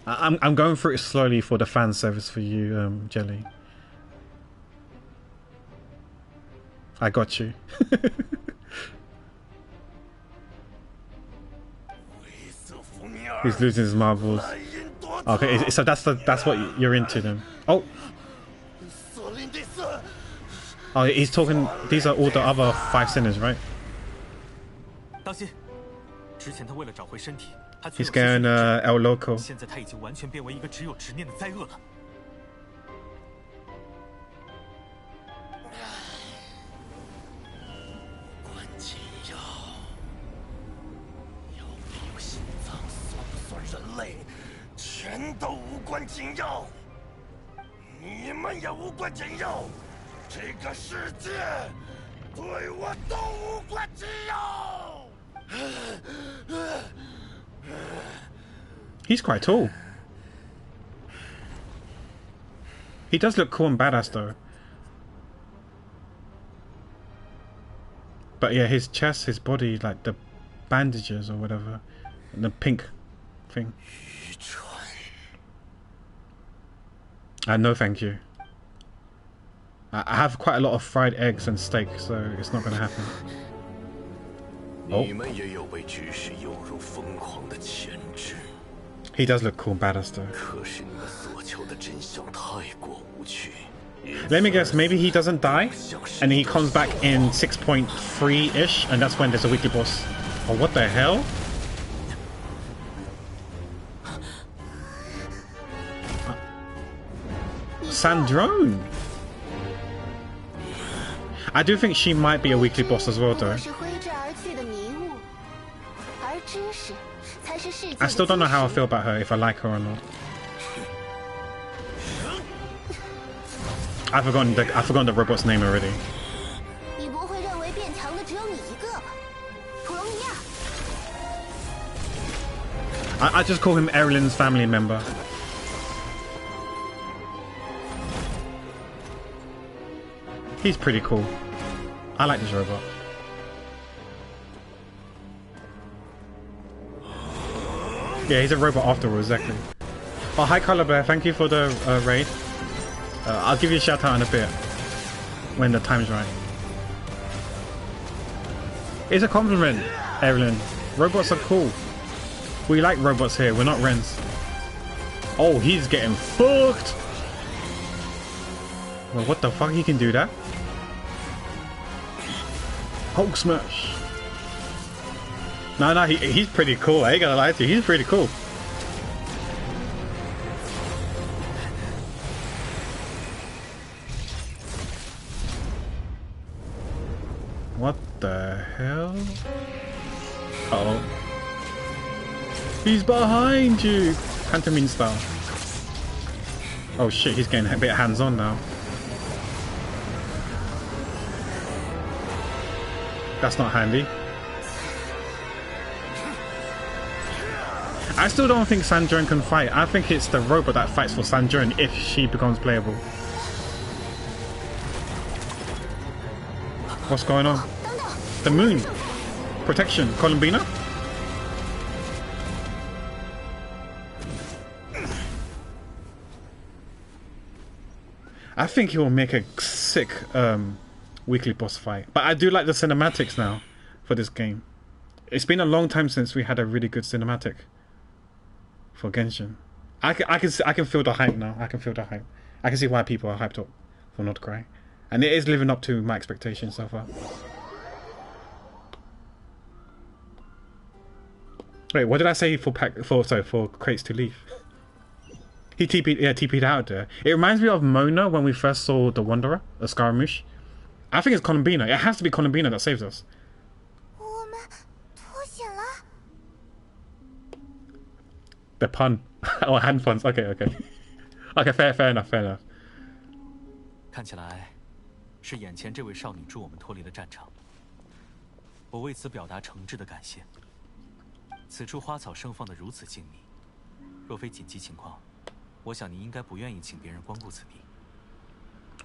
I'm going through it slowly for the fan service for you, Jelly. I got you. He's losing his marbles. Okay, so that's what you're into then. Oh, he's talking. These are all the other 5 sinners, right? 当心，之前他为了找回身体， He's going El Loco. 现在他已经完全变为一个只有执念的灾厄了。无关紧要，要没有心脏算不算人类，全都无关紧要。你们也无关紧要，这个世界对我都无关紧要。He's quite tall. He does look cool and badass though. But yeah, his chest, his body, like the bandages or whatever, and the pink thing. No thank you. I have quite a lot of fried eggs and steak, so it's not gonna happen. Oh. He does look cool and badass though. Let me guess, maybe he doesn't die and he comes back in 6.3-ish and that's when there's a weekly boss. Oh, what the hell? Sandrone! I do think she might be a weekly boss as well though. I still don't know how I feel about her, if I like her or not. I've forgotten the robot's name already. I just call him Erilyn's family member. He's pretty cool. I like this robot. Yeah, he's a robot after all, exactly. Oh, hi Color Bear, thank you for the raid. I'll give you a shout out in a bit, when the time's right. It's a compliment, Evelyn. Robots are cool. We like robots here, we're not Rens. Oh, he's getting fucked! Well, what the fuck, he can do that? Hulk smash! No, he's pretty cool, I ain't gonna lie to you, he's pretty cool. What the hell? Uh-oh. He's behind you! Pantomime style. Oh shit, he's getting a bit hands-on now. That's not handy. I still don't think Sandrone can fight. I think it's the robot that fights for Sandrone if she becomes playable. What's going on? The moon. Protection. Columbina? I think he will make a sick weekly boss fight. But I do like the cinematics now for this game. It's been a long time since we had a really good cinematic for Genshin. I can feel the hype now. I can feel the hype. I can see why people are hyped up for Nordcry. And it is living up to my expectations so far. Wait, what did I say for crates to leave? He TP'd out there. It reminds me of Mona when we first saw the Wanderer, a Scaramouche. I think it's Columbina. It has to be Columbina that saves us. The pun. Oh, hand puns. Okay. Okay, fair enough. 看起来是眼前这位少女助我们脱离了战场，我为此表达诚挚的感谢。此处花草生放得如此静谧，若非紧急情况，我想您应该不愿意请别人光顾此地。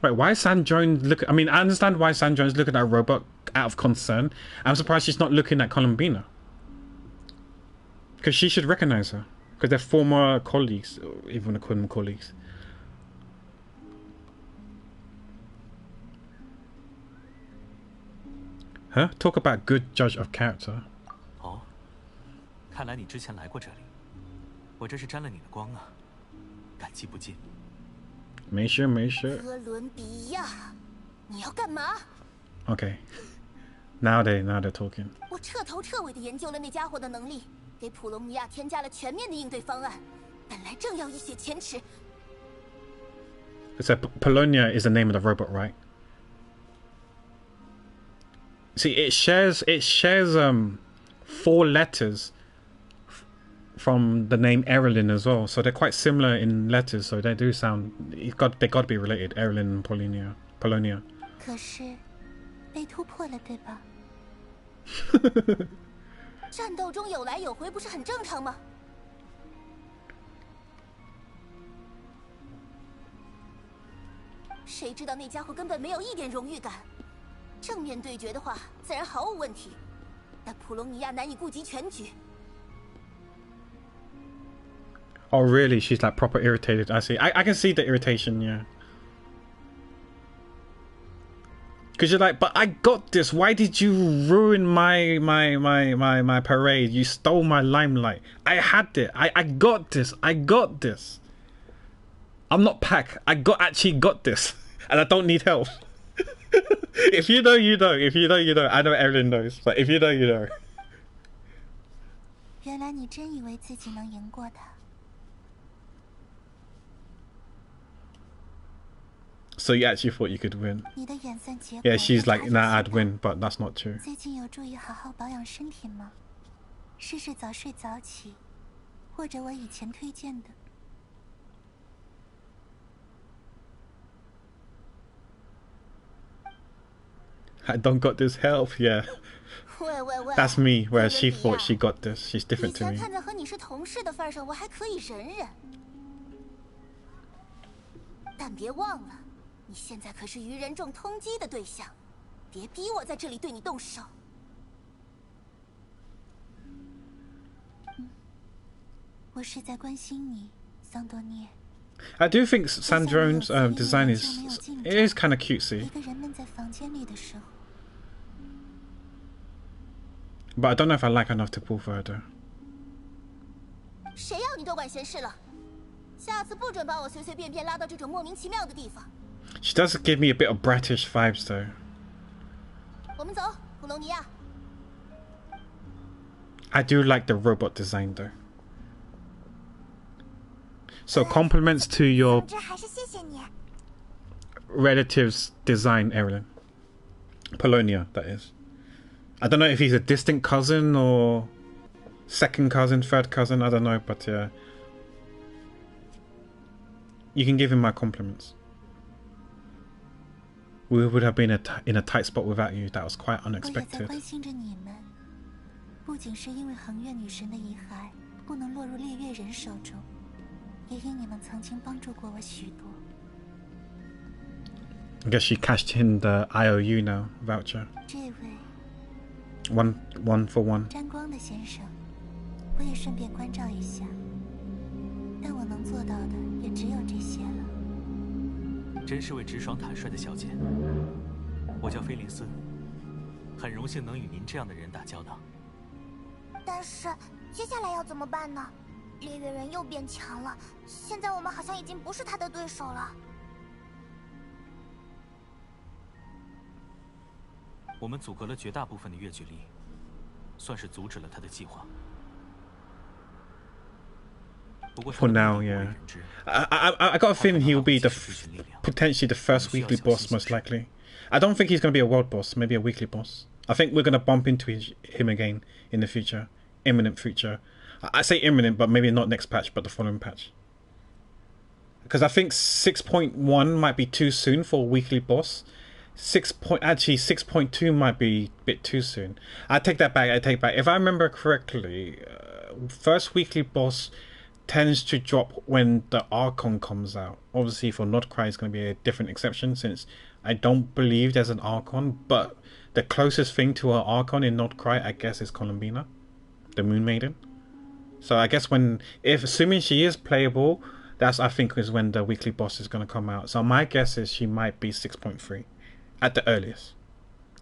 Wait, why is Sandrone look? I mean, I understand why Sandrone's looking at a robot out of concern. I'm surprised she's not looking at Columbina. Because she should recognize her. Because they're former colleagues, or even call them colleagues. Huh? Talk about good judge of character. 哦，看来你之前来过这里，我这是沾了你的光啊，感激不尽。 没事。哥伦比亚，你要干嘛 Okay. Now they're talking. 我彻头彻尾的研究了那家伙的能力，给普隆尼亚添加了全面的应对方案，本来正要一雪前耻。So Polonia is the name of the robot, right? See, it shares 4 letters from the name Erilyn as well, so they're quite similar in letters. So they do sound they got to be related. Erilyn and Polonia. 可是被突破了，对吧？战斗中有来有回，不是很正常吗？谁知道那家伙根本没有一点荣誉感。正面对决的话，自然毫无问题，但普隆尼亚难以顾及全局。 Oh really? She's like proper irritated. I see. I can see the irritation, yeah. Cause you're like, but I got this. Why did you ruin my parade? You stole my limelight. I had it. I got this. I got this. I'm not Pac. I actually got this, and I don't need help. If you know, you know. If you know, you know. I know everyone knows, but if you know, you know. 原来你真以为自己能赢过他。 So you actually thought you could win? 你的演算结果 Yeah, she's like, nah, I'd win, but that's not true. 最近有注意好好保养身体吗？试试早睡早起，或者我以前推荐的。 I don't got this health, yeah. 喂喂喂 That's me, whereas she thought she got this. She's 以 different to 前 me. 看在和你是同事的份上，我还可以忍忍。但别忘了，你现在可是愚人众通缉的对象，别逼我在这里对你动手。我是在关心你，桑多涅。 I do think Sandrone's design is kind of cutesy. 一个人闷在房间里的时候。 But I don't know if I like enough to pull further. 谁要你多管闲事了？下次不准把我随随便便拉到这种莫名其妙的地方。 She does give me a bit of bratish vibes though. 我们走，普隆尼亚。 I do like the robot design though. So compliments to your 总之还是谢谢你。 relative's design, Erilyn. Polonia, that is. I don't know if he's a distant cousin or second cousin, third cousin, I don't know, but yeah. You can give him my compliments. We would have been in a tight spot without you. That was quite 我也在 unexpected. 关心着你们，不仅是因为横越女神的遗骸不能落入猎月人手中，也因你们曾经帮助过我许多。 I guess she cashed in the IOU now voucher. 这位 One for one. 沾光的先生，我也顺便关照一下，但我能做到的也只有这些了。真是位直爽坦率的小姐。我叫菲灵斯，很荣幸能与您这样的人打交道。但是接下来要怎么办呢？猎月人又变强了，现在我们好像已经不是他的对手了。 我们阻隔了绝大部分的越距离，算是阻止了他的计划。不过 For now, yeah. I got a feeling he'll be potentially the first weekly boss, most likely. I don't think he's going to be a world boss, maybe a weekly boss. I think we're going to bump into him again in the future, imminent future. I say imminent, but maybe not next patch, but the following patch. Because I think 6.1 might be too soon for a weekly boss. 6.2 might be a bit too soon. I take that back. If I remember correctly, first weekly boss tends to drop when the Archon comes out. Obviously for Nodcry is going to be a different exception since I don't believe there's an Archon, but the closest thing to an Archon in Nodcry I guess is Columbina, the Moon Maiden. So I guess assuming she is playable, that's I think is when the weekly boss is going to come out. So my guess is she might be 6.3 at the earliest.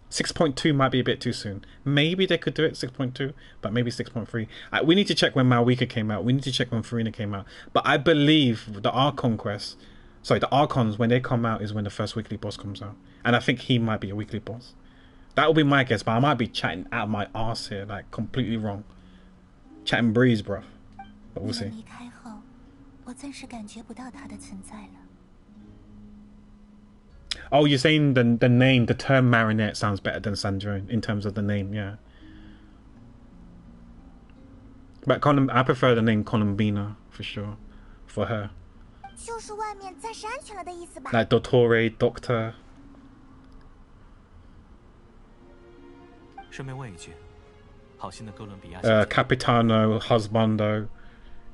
6.2 might be a bit too soon. Maybe they could do it 6.2, but maybe 6.3. We need to check when Malwika came out. We need to check when Farina came out. But I believe the Archon quest, sorry, the Archons, when they come out is when the first weekly boss comes out. And I think he might be a weekly boss. That would be my guess, but I might be chatting out of my arse here, like completely wrong. chat and breeze, bro. But we'll see. 离开后，我暂时感觉不到它的存在了。 Oh, you're saying the name, the term Marinette sounds better than Sandra in terms of the name, yeah. But I prefer the name Columbina for sure, for her. 就是外面暂时安全了的意思吧。 Like Dottore, Doctor. 顺便问一句，好心的哥伦比亚。Capitano, Husbando,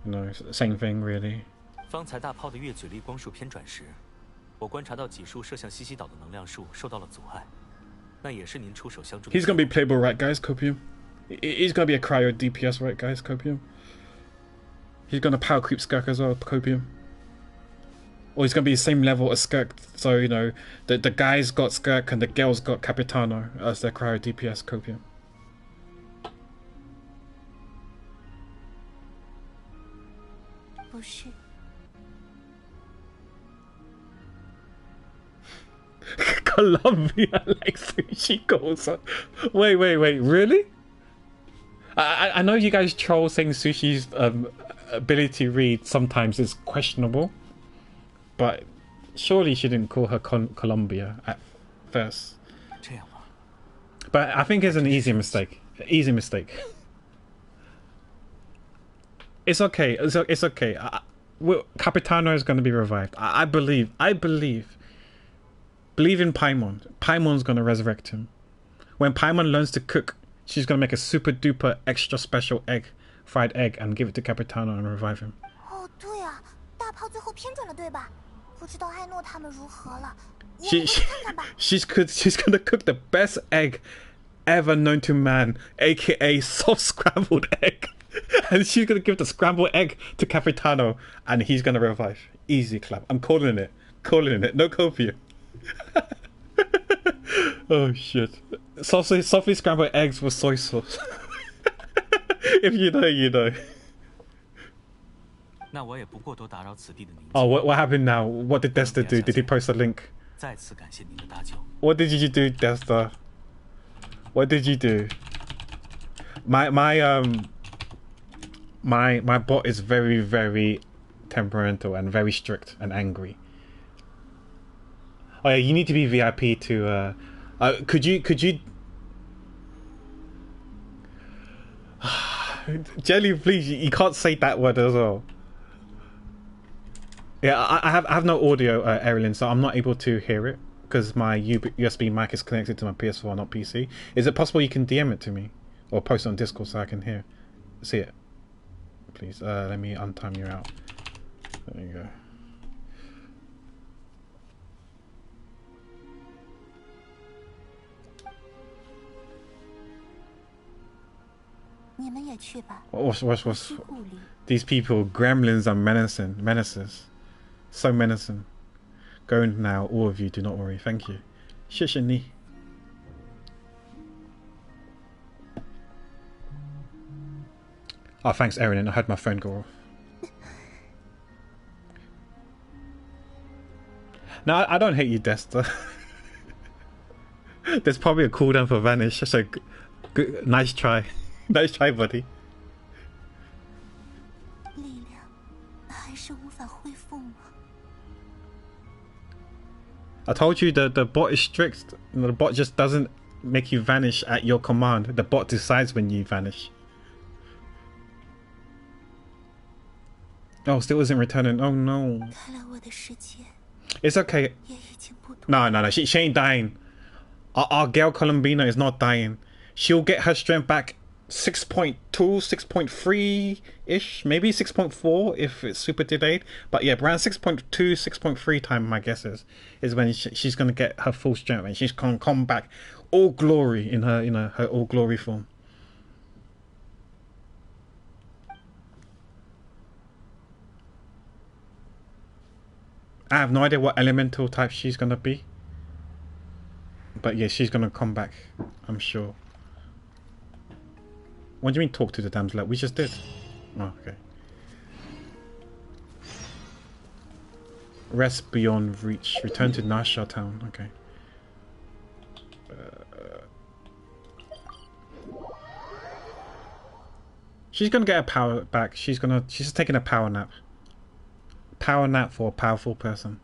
you know, same thing really. 方才大炮的月举力光束偏转时，我观察到几束射向西西岛的能量束受到了阻碍，那也是您出手相助。He's gonna be playable, right, guys? Copium. He's gonna be a cryo DPS, right, guys? Copium. He's gonna power creep Skirk as well, Copium. Or he's gonna be the same level as Skirk, so you know the guys got Skirk and the girls got Capitano as their cryo DPS, Copium. 不是。 Colombia like sushi goes. Wait, really? I know you guys troll saying Sushi's ability to read sometimes is questionable, but surely she didn't call her Colombia at first. But I think it's an easy mistake. Easy mistake. It's okay. It's okay. Capitano is going to be revived. I believe. Believe in Paimon. Paimon's gonna resurrect him. When Paimon learns to cook, she's gonna make a super duper extra special egg, fried egg, and give it to Capitano and revive him. 哦，对啊，大炮最后偏转了，对吧？不知道艾诺他们如何了。 She's gonna cook the best egg ever known to man, aka soft scrambled egg, and she's gonna give the scrambled egg to Capitano, and he's gonna revive. Easy clap. I'm calling it. No copia. Oh shit. Softly scrambled eggs with soy sauce. If you know, you know. Oh, what happened now? What did Desta do? Did he post a link? What did you do, Desta? What did you do? My bot is very, very temperamental and very strict and angry. Oh yeah, you need to be VIP to could you Jelly, please, you can't say that word as well. Yeah, I have no audio, Erilyn, so I'm not able to hear it because my USB mic is connected to my PS4, not PC. Is it possible you can DM it to me or post it on Discord so I can see it? Please, let me untime you out. There you go. 你们也去吧。 What's these people? Gremlins are menaces. So menacing. Go now, all of you. Do not worry. Thank you. Shishini. Oh, thanks, Erin. I had my phone go off. No, I don't hate you, Desta. There's probably a cooldown for Vanish. So, good, nice try. Nice try, buddy. I told you the bot is strict. The bot just doesn't make you vanish at your command. The bot decides when you vanish. Oh, still isn't returning. Oh no. It's okay. No. She ain't dying. Our girl Columbina is not dying. She'll get her strength back 6.2, 6.3-ish, maybe 6.4 if it's super delayed. But yeah, around 6.2, 6.3 time, my guess is when she's going to get her full strength and she's going to come back all glory in her, her all glory form. I have no idea what elemental type she's going to be. But yeah, she's going to come back, I'm sure. What do you mean talk to the damsel? We just did. Oh, okay. Rest beyond reach. Return to Nasha town. Okay. She's gonna get her power back. She's just taking a power nap. Power nap for a powerful person.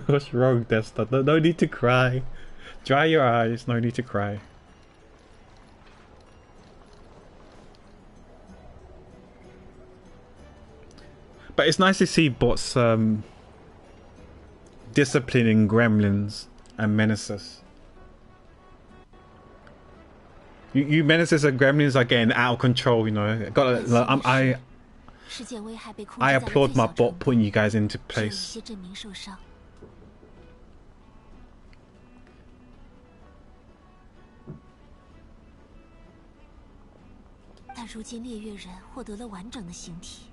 What's wrong, Desta? No need to cry. Dry your eyes. No need to cry. But it's nice to see bots disciplining gremlins and menaces. You menaces and gremlins are getting out of control, you know. I applaud my bot putting you guys into place. 但如今猎月人获得了完整的形体，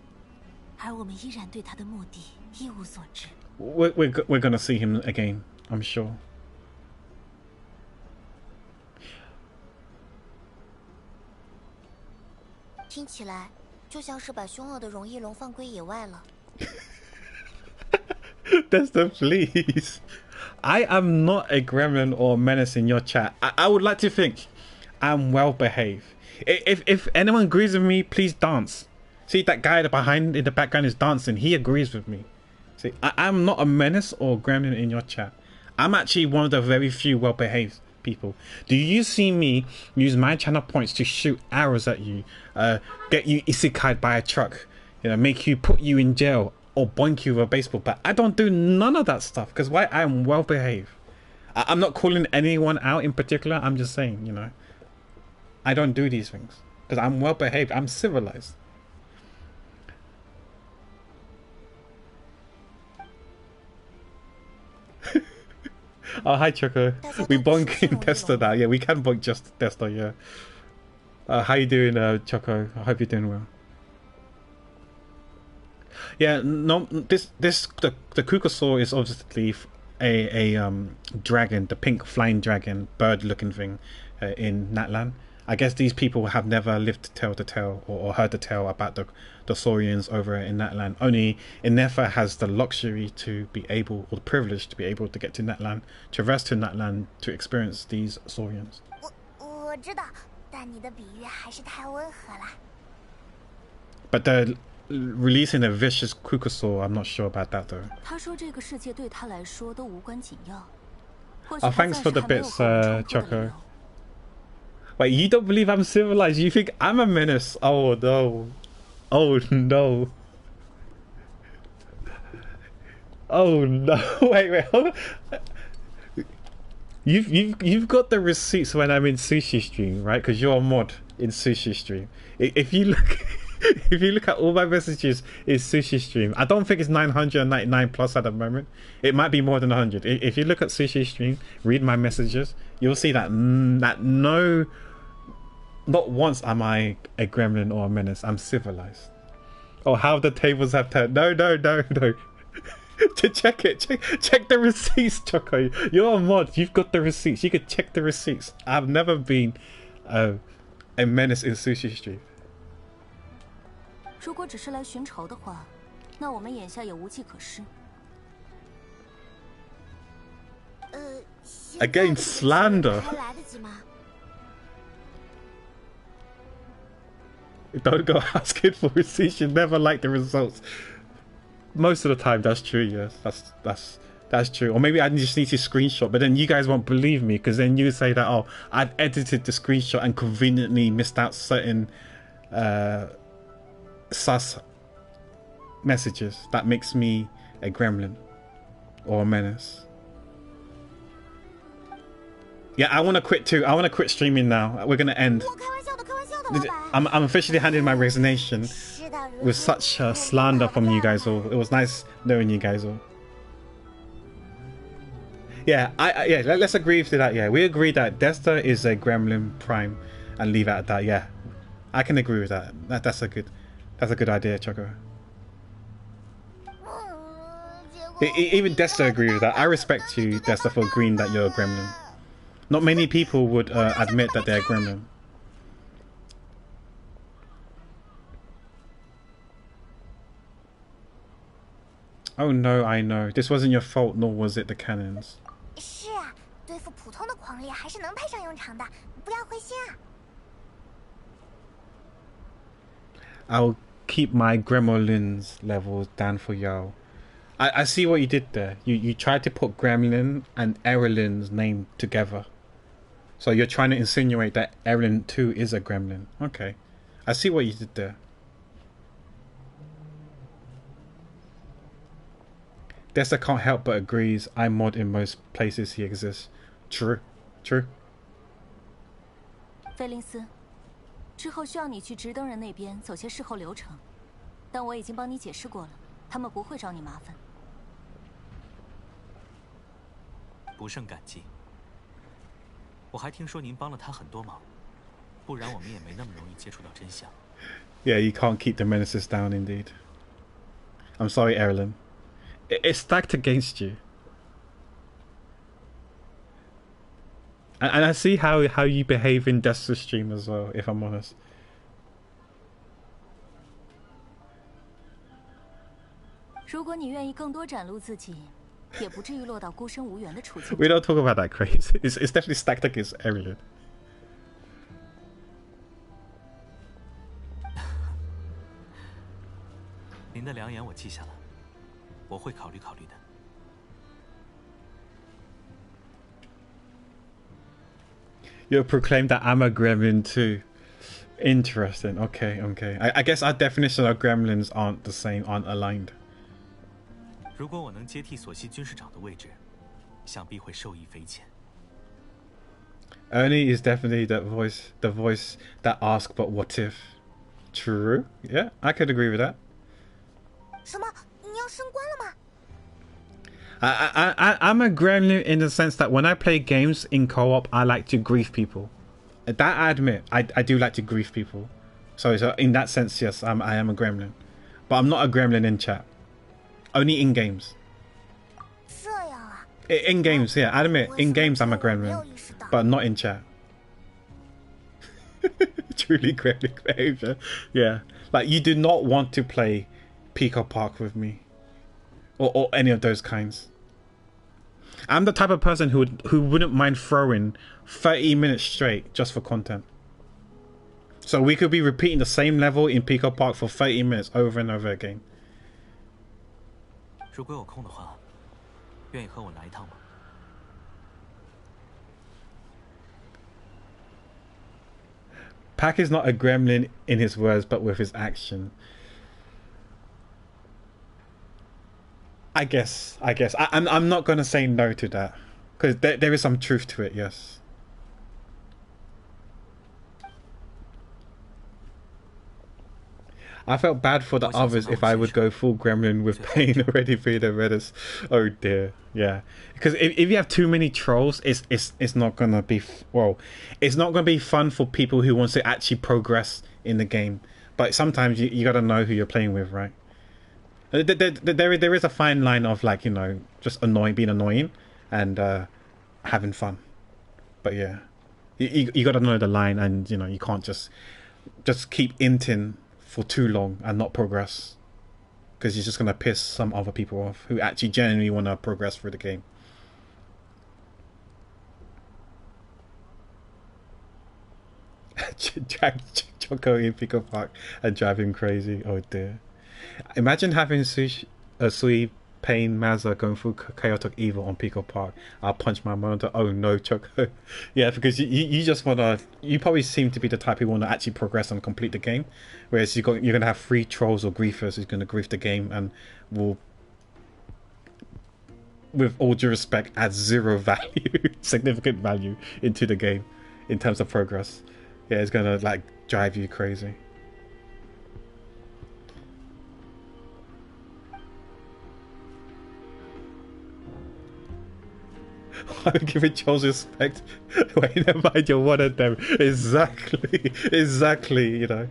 而我们依然对他的目的一无所知。We're gonna see him again, I'm sure. 听起来就像是把凶恶的荣翼龙放归野外了。Desta, please. I am not a gremlin or menace in your chat. I would like to think I'm well behaved. If anyone agrees with me, please dance. See that guy behind in the background is dancing. He agrees with me. See, I'm not a menace or gremlin in your chat. I'm actually one of the very few well behaved people. Do you see me use my channel points to shoot arrows at you, get you isekai'd by a truck, you know, put you in jail, or boink you with a baseball bat? I don't do none of that stuff because why? I'm well behaved. I'm not calling anyone out in particular. I'm just saying, you know, I don't do these things because I'm well behaved. I'm civilized. Oh, hi Choco. We bonk in Desta now. Yeah, we can bonk just Desta, yeah. How you doing, Choco? I hope you're doing well. Yeah, no, the Kukasaur is obviously a dragon, the pink flying dragon, bird-looking thing in Natlan. I guess these people have never lived to tell the tale or heard the tale about the Saurians over in Natlan. Only Inefa has the luxury to be able, or the privilege to be able to get to Natlan, traverse to Natlan to experience these Saurians. 我知道，但你的比喻还是太温和了。 But the releasing a vicious Kukasaur, I'm not sure about that though. 他说这个世界对他来说都无关紧要。 Oh, thanks for the bits, Choco. Wait, you don't believe I'm civilized? You think I'm a menace? Oh no. Oh no. Oh no. Wait, hold on. You've got the receipts when I'm in Sushi Stream, right? Because you're a mod in Sushi Stream. If you look at all my messages in Sushi Stream, I don't think it's 999 plus at the moment. It might be more than 100. If you look at Sushi Stream, read my messages, you'll see that not once am I a gremlin or a menace. I'm civilized. Oh, how the tables have turned. No. To check it. Check the receipts, Choco. You're a mod. You've got the receipts. You could check the receipts. I've never been a menace in Sushi Stream. 如果只是来寻仇的话，那我们眼下也无计可施。Again, slander. Don't go asking for receipts. You never like the results. Most of the time, that's true. Yes, that's true. Or maybe I just need to screenshot, but then you guys won't believe me because then you say that, oh, I've edited the screenshot and conveniently missed out certain sus messages. That makes me a gremlin or a menace. Yeah, I want to quit too. I want to quit streaming now. We're gonna end. I'm officially handing my resignation with such slander from you guys all. It was nice knowing you guys all. Yeah, yeah. Let's agree to that. Yeah, we agree that Desta is a Gremlin Prime, and leave it at that. Yeah, I can agree with that. That's a good idea, Choco. Even Desta agrees with that. I respect you, Desta, for agreeing that you're a Gremlin. Not many people would admit that they're a Gremlin. Oh no, I know. This wasn't your fault, nor was it the cannons. 是啊，对付普通的狂猎还是能派上用场的，不要灰心啊。I'll keep my gremlins levels down for y'all. I see what you did there. You tried to put Gremlin and Erlin's name together. So you're trying to insinuate that Erlin 2 is a gremlin. Okay. I see what you did there. Dessa can't help but agrees. I mod in most places he exists. True. True. 菲林斯，之后需要你去直登人那边走些事后流程，但我已经帮你解释过了，他们不会找你麻烦。不胜感激。我还听说您帮了他很多忙，不然我们也没那么容易接触到真相。Yeah, you can't keep the menaces down, indeed. I'm sorry, Erlen. It's stacked against you. And I see how you behave in Dessa's stream as well, if I'm honest. 如果你愿意更多展露自己，也不至于落到孤身无援的处境。We don't talk about that craze. It's definitely stacked against Erlen. 您的良言我记下了，我会考虑考虑的。You'll proclaim that I'm a gremlin too. Interesting. Okay, okay. I guess our definition of gremlins aren't the same, aren't aligned. 如果我能接替索西军事长的位置，想必会受益匪浅。Ernie is definitely the voice that asks, but what if? True. Yeah, I could agree with that. 什么？你要升官了吗？ I'm a gremlin in the sense that when I play games in co-op, I like to grief people. That I admit, I do like to grief people. So in that sense, yes, I am a gremlin. But I'm not a gremlin in chat. Only in games. 这样啊。In games, yeah, I admit, in games I'm a gremlin. But not in chat. Truly gremlin behavior. Yeah. Like, you do not want to play Pico Park with me. Or any of those kinds. I'm the type of person who wouldn't mind throwing 30 minutes straight just for content. So we could be repeating the same level in Pico Park for 30 minutes over and over again. 如果有空的话，愿意和我来一趟吗？ Pack is not a gremlin in his words, but with his action. I guess. I'm not gonna say no to that, because there is some truth to it. Yes. I felt bad for the others if I would go full gremlin with pain already through the Reddit. Oh dear, yeah. Because if you have too many trolls, it's not gonna be it's not gonna be fun for people who want to actually progress in the game. But sometimes you gotta know who you're playing with, right? There is a fine line of, like, you know, just being annoying and having fun. But yeah, you gotta know the line, and you know you can't just keep inting for too long and not progress, because you're just gonna piss some other people off who actually genuinely want to progress through the game. Drag Choco in Pico Park and drive him crazy. Oh dear. Imagine having Sui Pain Mazza going through Chaotic Evil on Pico Park. I'll punch my monitor. Oh no, Choco. Yeah, because you just wanna, you probably seem to be the type who want to actually progress and complete the game, whereas you're gonna have 3 trolls or griefers who's gonna grief the game and will, with all due respect, add 0 value, significant value into the game in terms of progress. Yeah, it's gonna like drive you crazy. I'm giving trolls respect. Wait, never mind, you're one of them. Exactly, you know.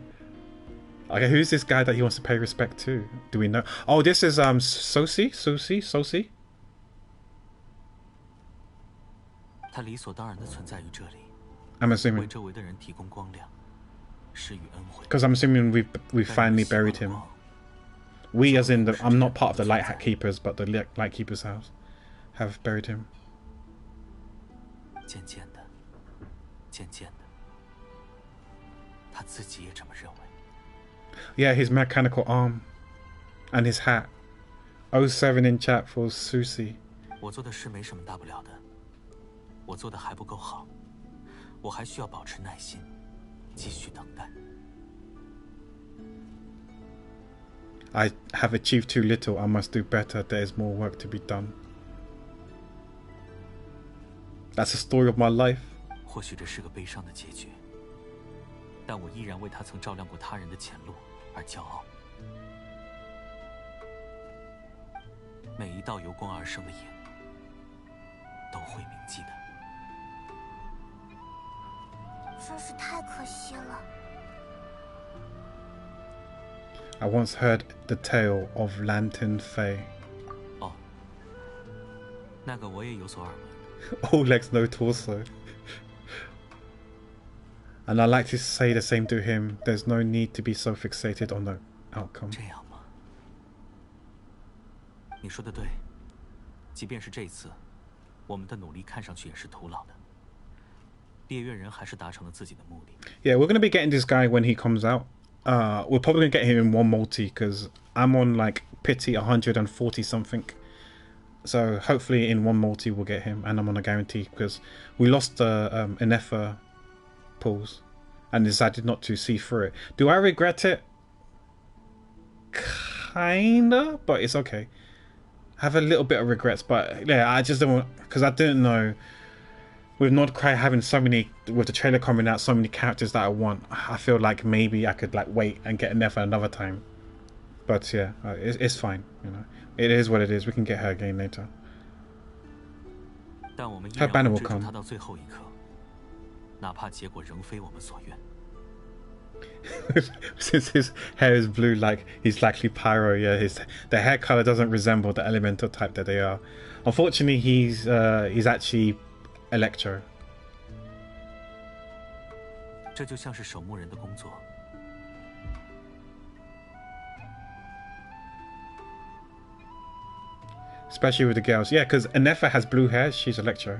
Okay, who's this guy that he wants to pay respect to? Do we know? Oh, this is Sosi? 他理所当然的存在于这里， I'm assuming. 为周围的人提供光亮，施予恩惠。 Because I'm assuming we've finally buried him. We, as in the, I'm not part of the Light Keepers, but the Light Keepers have buried him. 渐渐的，渐渐的，他自己也这么认为。Yeah, his mechanical arm and his hat. 07 in chat for Susie. 我做的事没什么大不了的，我做的还不够好，我还需要保持耐心，继续等待。 I have achieved too little. I must do better. There is more work to be done. That's the story of my life. 或许这是个悲伤的结局，但我依然为他曾照亮过他人的前路而骄傲。每一道由光而生的影，都会铭记的。真是太可惜了。 I once heard the tale of Lantern Faye. 哦，那个我也有所耳闻。 All legs, no torso. And I like to say the same to him. There's no need to be so fixated on the outcome. 这样吗？你说的对，即便是这一次，我们的努力看上去也是徒劳的。猎月人还是达成了自己的目的。Yeah, we're gonna be getting this guy when he comes out. We're probably gonna get him in one multi because I'm on like pity 140 something. So hopefully in one multi we'll get him, and I'm on a guarantee because we lost the Inefa pools and decided not to see through it. Do I regret it? Kinda, but it's okay. I have a little bit of regrets, but yeah, I just don't, because I didn't know with Nordcry having so many, with the trailer coming out, so many characters that I want. I feel like maybe I could like wait and get Inefa another time. But yeah, it's fine, you know. It is what it is. We can get her again later. Her banner will come. Since his hair is blue, like he's likely pyro. Yeah, the hair color doesn't resemble the elemental type that they are. Unfortunately, he's actually Electro. 这就像是守墓人的工作。 Especially with the girls. Yeah, because Inefa has blue hair. She's Electro.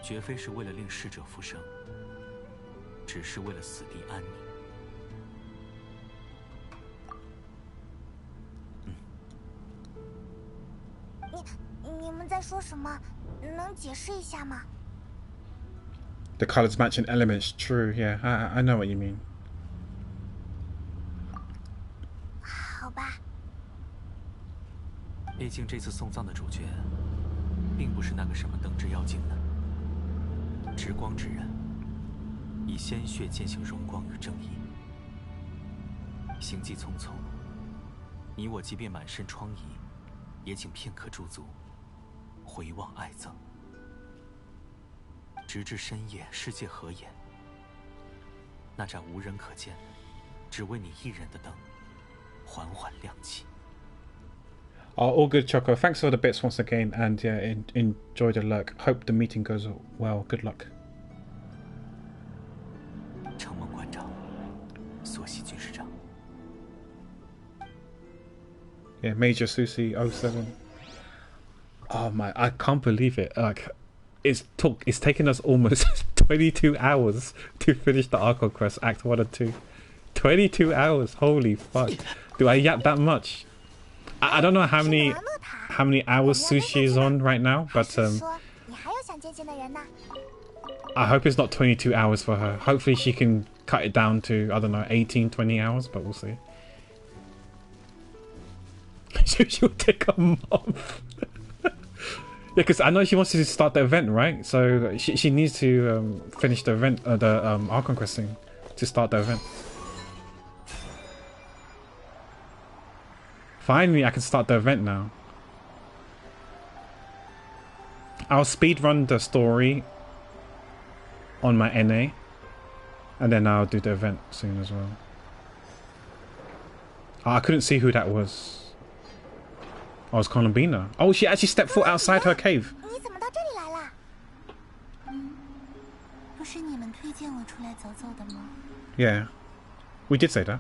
绝非是为了令逝者复生，只是为了死地安宁。你们在说什么？能解释一下吗？ The colors matching elements. True. Yeah, I know what you mean. 好吧。毕竟这次送葬的主角，并不是那个什么灯之妖精呢。执光之人，以鲜血践行荣光与正义。行迹匆匆，你我即便满身疮痍，也请片刻驻足，回望爱憎。直至深夜，世界合眼，那盏无人可见，只为你一人的灯，缓缓亮起。 Oh, all good, Choco. Thanks for the bits once again, and yeah, enjoy the lurk. Hope the meeting goes well. Good luck. 承蒙馆长，索系军师长。 Yeah, Major Susie 07. Oh my, I can't believe it. Like, it's taken us almost 22 hours to finish the Archon quest, Act 1 and 2. 22 hours. Holy fuck. Do I yap that much? I don't know how many hours Sushi is on right now, but I hope it's not 22 hours for her. Hopefully she can cut it down to, I don't know, 18, 20 hours, but we'll see. She'll take a month. Yeah, because I know she wants to start the event, right? So she needs to finish the event, the Archon questing to start the event. Finally, I can start the event now. I'll speedrun the story on my NA, and then I'll do the event soon as well. Oh, I couldn't see who that was. Oh, it's Columbina. Oh, she actually stepped foot outside her cave. Mm. 不是你们推荐我出来走走的吗？ Yeah. We did say that.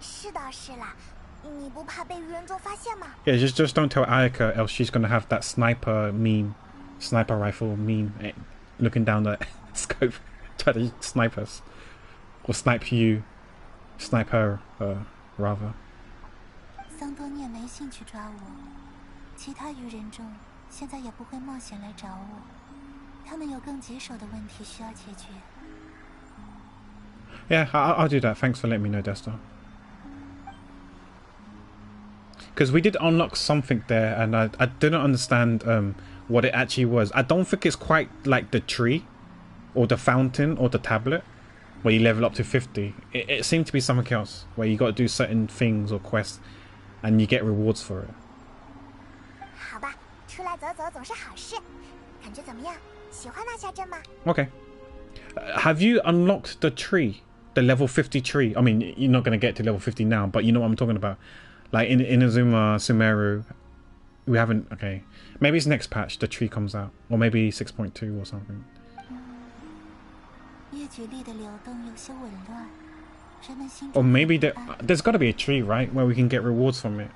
是的，是啦，你不怕被愚人众发现吗？ Yeah, just don't tell Ayaka, else she's gonna have that sniper rifle meme, looking down the scope, try to snipe us, or snipe you, snipe her, rather. 桑多涅没兴趣抓我，其他愚人众现在也不会冒险来找我，他们有更棘手的问题需要解决。Yeah, I'll do that. Thanks for letting me know, Desta. Because we did unlock something there, and I didn't understand what it actually was. I don't think it's quite like the tree, or the fountain, or the tablet, where you level up to 50. It seemed to be something else, where you got to do certain things or quests, and you get rewards for it. 好吧，出来走走总是好事。感觉怎么样？喜欢那下镇吗？ Okay. Have you unlocked the tree? The level 50 tree? I mean, you're not going to get to level 50 now, but you know what I'm talking about. Like in Inazuma, Sumeru, we haven't... Okay. Maybe it's next patch, the tree comes out. Or maybe 6.2 or something. Or maybe there's got to be a tree, right? Where we can get rewards from it.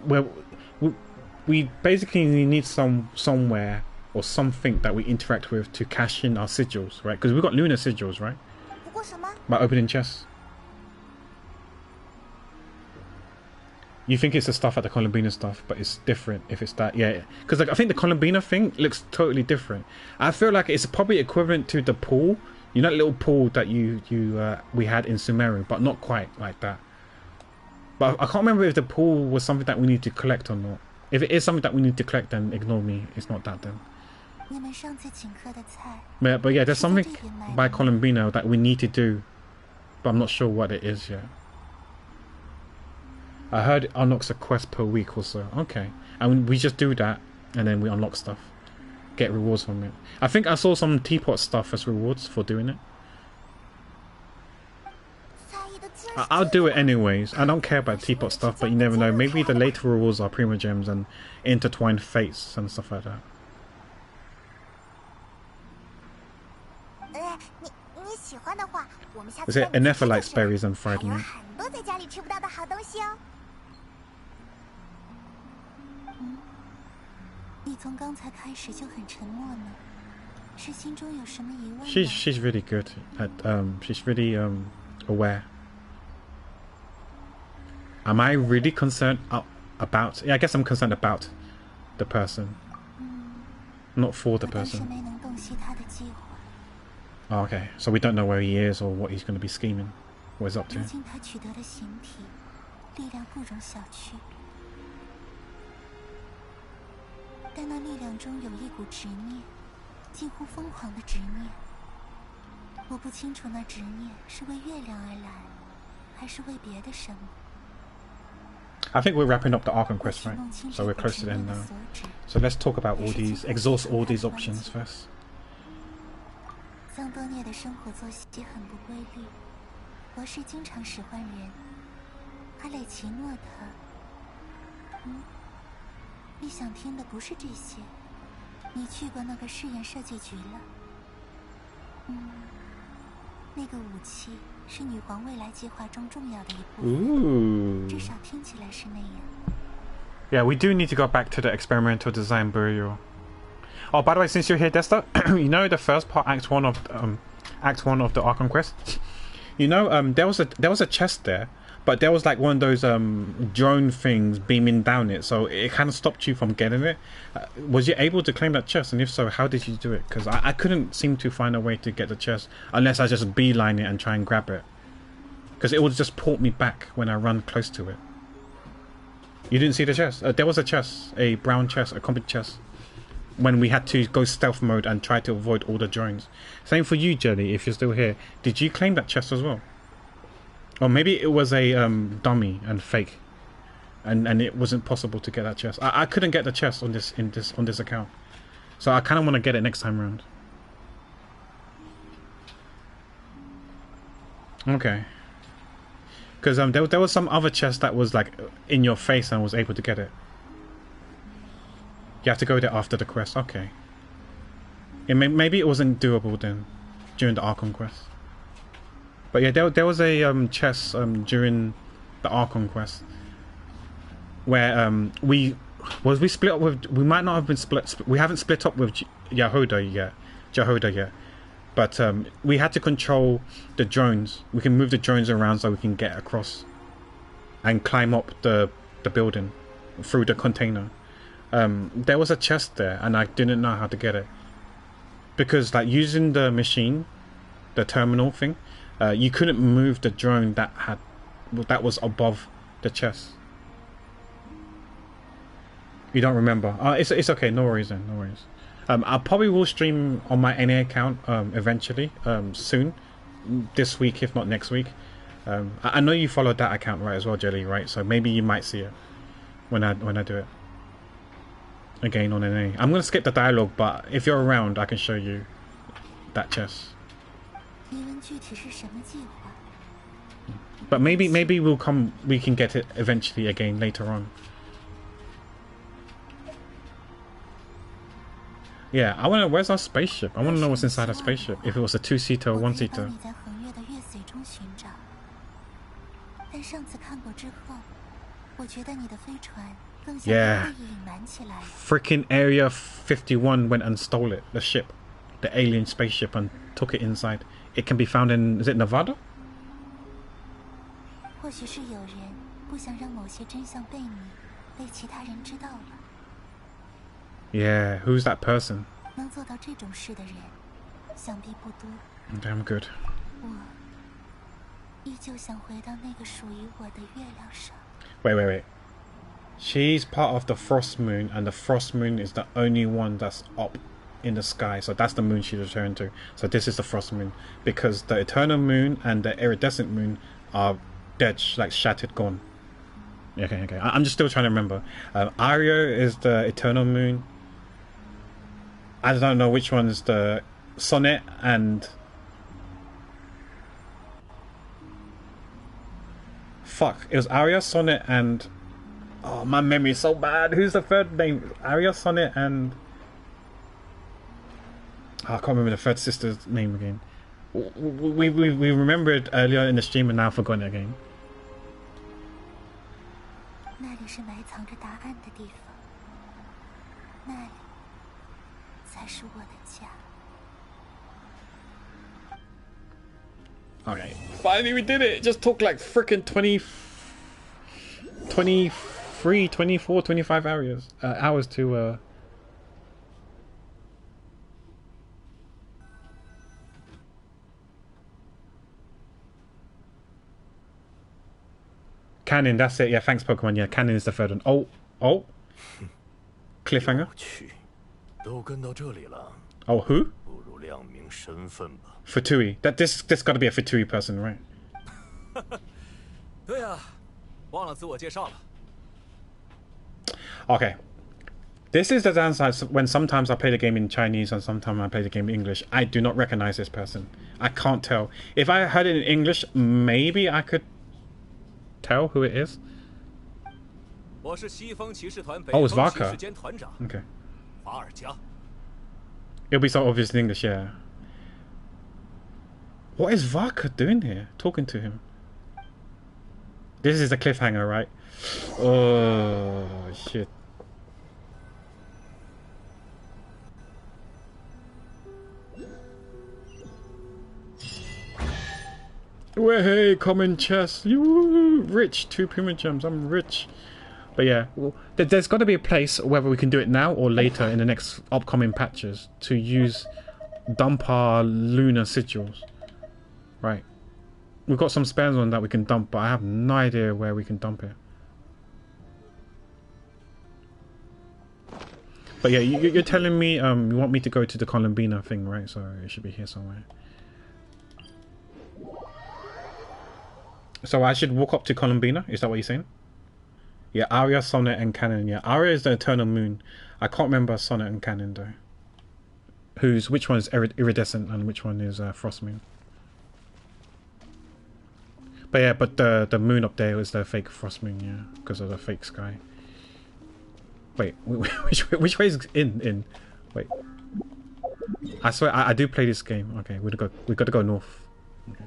Where we basically need somewhere or something that we interact with to cash in our sigils, right? Because we've got lunar sigils, right? By opening chests. You think it's the stuff at the Columbina stuff, but it's different if it's that. Yeah, because like, I think the Columbina thing looks totally different. I feel like it's probably equivalent to the pool. You know, that little pool that we had in Sumeru, but not quite like that. But I can't remember if the pool was something that we need to collect or not. If it is something that we need to collect, then ignore me. It's not that then. But yeah, there's something by Columbina that we need to do, but I'm not sure what it is yet. I heard it unlocks a quest per week or so. Okay, and we just do that, and then we unlock stuff, get rewards from it. I think I saw some teapot stuff as rewards for doing it. I'll do it anyways. I don't care about teapot stuff, but you never know. Maybe the later rewards are Prima Gems and intertwined fates and stuff like that. Is it Anephilites berries and fried meat? She's really good at she's really aware. Am I really concerned about? Yeah, I guess I'm concerned about the person, not for the person. Oh, okay, so we don't know where he is or what he's going to be scheming, what he's up to. I think we're wrapping up the Archon quest, right? So we're close to the end now. So let's talk about all these, exhaust all these options first. 桑多涅的生活作息很不规律，博士经常使唤人。阿蕾奇诺他，你想听的不是这些。你去过那个试验设计局了？那个武器是女皇未来计划中重要的一部分，至少听起来是那样。Yeah, we do need to go back to the experimental design burial. Oh, by the way, since you're here, Desta, you know the first part, Act 1 of the Archon quest. You know, there was a chest there, but there was like one of those drone things beaming down it, so it kind of stopped you from getting it. Was you able to claim that chest, and if so, how did you do it? Because I couldn't seem to find a way to get the chest unless I just beeline it and try and grab it, because it would just port me back when I run close to it. You didn't see the chest? There was a chest, a brown chest, a complete chest, when we had to go stealth mode and try to avoid all the drones. Same for you, Jelly, if you're still here. Did you claim that chest as well? Or maybe it was a dummy and fake, and it wasn't possible to get that chest. I couldn't get the chest on this account, so I kind of want to get it next time around. Okay, because there was some other chest that was like in your face and I was able to get it. You have to go there after the quest. Okay. Yeah, maybe it wasn't doable then during the Archon quest. But yeah, there was a chest during the Archon quest where we split up with. We might not have been split. We haven't split up with Jehoda yet. But we had to control the drones. We can move the drones around so we can get across and climb up the building through the container. There was a chest there, and I didn't know how to get it because, like, using the machine, the terminal thing, you couldn't move the drone that was above the chest. You don't remember? It's okay. No worries then. No worries. I probably will stream on my NA account eventually, soon, this week if not next week. I know you followed that account right as well, Jelly, right? So maybe you might see it when I do it again on NA. I'm gonna skip the dialogue, but if you're around, I can show you that chest. But maybe we can get it eventually again later on. Yeah, I wanna. Where's our spaceship? I wanna know what's inside our spaceship. If it was a 2-seater or 1-seater. Yeah. Freaking Area 51 went and stole it. The ship, the alien spaceship, and took it inside. It can be found in. Is it Nevada? Yeah, who's that person? Damn good. Wait. She's part of the Frost Moon, and the Frost Moon is the only one that's up in the sky. So that's the moon she's returning to. So this is the Frost Moon, because the Eternal Moon and the Iridescent Moon are dead, like shattered, gone. Okay. I'm just still trying to remember. Aria is the Eternal Moon. I don't know which one is the Sonnet and... Fuck, it was Aria, Sonnet and... Oh, my memory is so bad. Who's the third name? Aria, Sonnet and... Oh, I can't remember the third sister's name again. We remembered earlier in the stream and now forgotten it again. Okay, finally we did it. It just took like freaking 23, 24, 25 hours to Cannon, that's it. Yeah, thanks Pokemon. Yeah, Cannon is the third one. Oh. Cliffhanger. Oh, who? Fatui. This got to be a Fatui person, right? Okay. This is the downside when sometimes I play the game in Chinese and sometimes I play the game in English. I do not recognize this person. I can't tell. If I heard it in English, maybe I could tell who it is. Oh, it's Varka. Okay. It'll be so obvious in English, yeah. What is Varka doing here? Talking to him. This is a cliffhanger, right? Oh, shit. Well, hey, common chest. You rich. 2 Puma gems. I'm rich. But yeah, well, there's got to be a place, whether we can do it now or later in the next upcoming patches, to use dump our lunar sigils. Right. We've got some spares on that we can dump, but I have no idea where we can dump it. But yeah, you're telling me you want me to go to the Columbina thing, right? So it should be here somewhere. So I should walk up to Columbina? Is that what you're saying? Yeah, Aria, Sonnet, and Cannon. Yeah, Aria is the Eternal Moon. I can't remember Sonnet and Cannon though. Which one is Iridescent and which one is Frost Moon? But yeah, but the moon up there was the fake Frost Moon, yeah, because of the fake sky. Wait, which way is in? Wait, I swear I do play this game. Okay, we got to go north. Okay.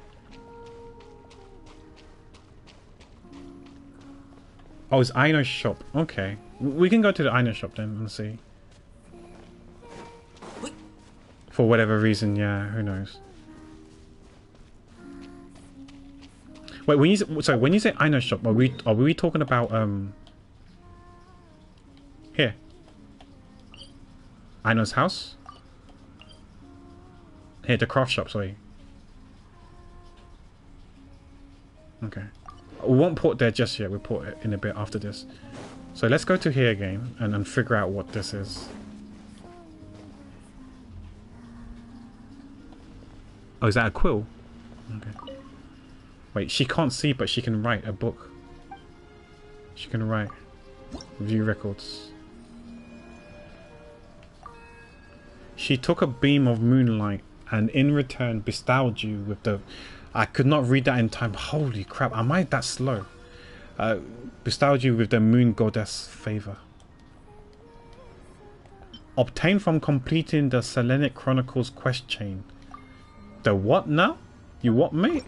Oh, it's Aino's shop. Okay. We can go to the Aino shop then and see. For whatever reason, yeah, who knows. Wait, when you say Aino shop, are we talking about here? Aino's house? Here, the craft shop, sorry. Okay. We won't port there just yet, we'll port it in a bit after this. So let's go to here again and figure out what this is. Oh, is that a quill? Okay. Wait, she can't see, but she can write a book. She can write. View records. She took a beam of moonlight and in return bestowed you with the... I could not read that in time. Holy crap, am I that slow? Bestowed you with the moon goddess favor. Obtained from completing the Selenic Chronicles quest chain. The what now? You what, mate?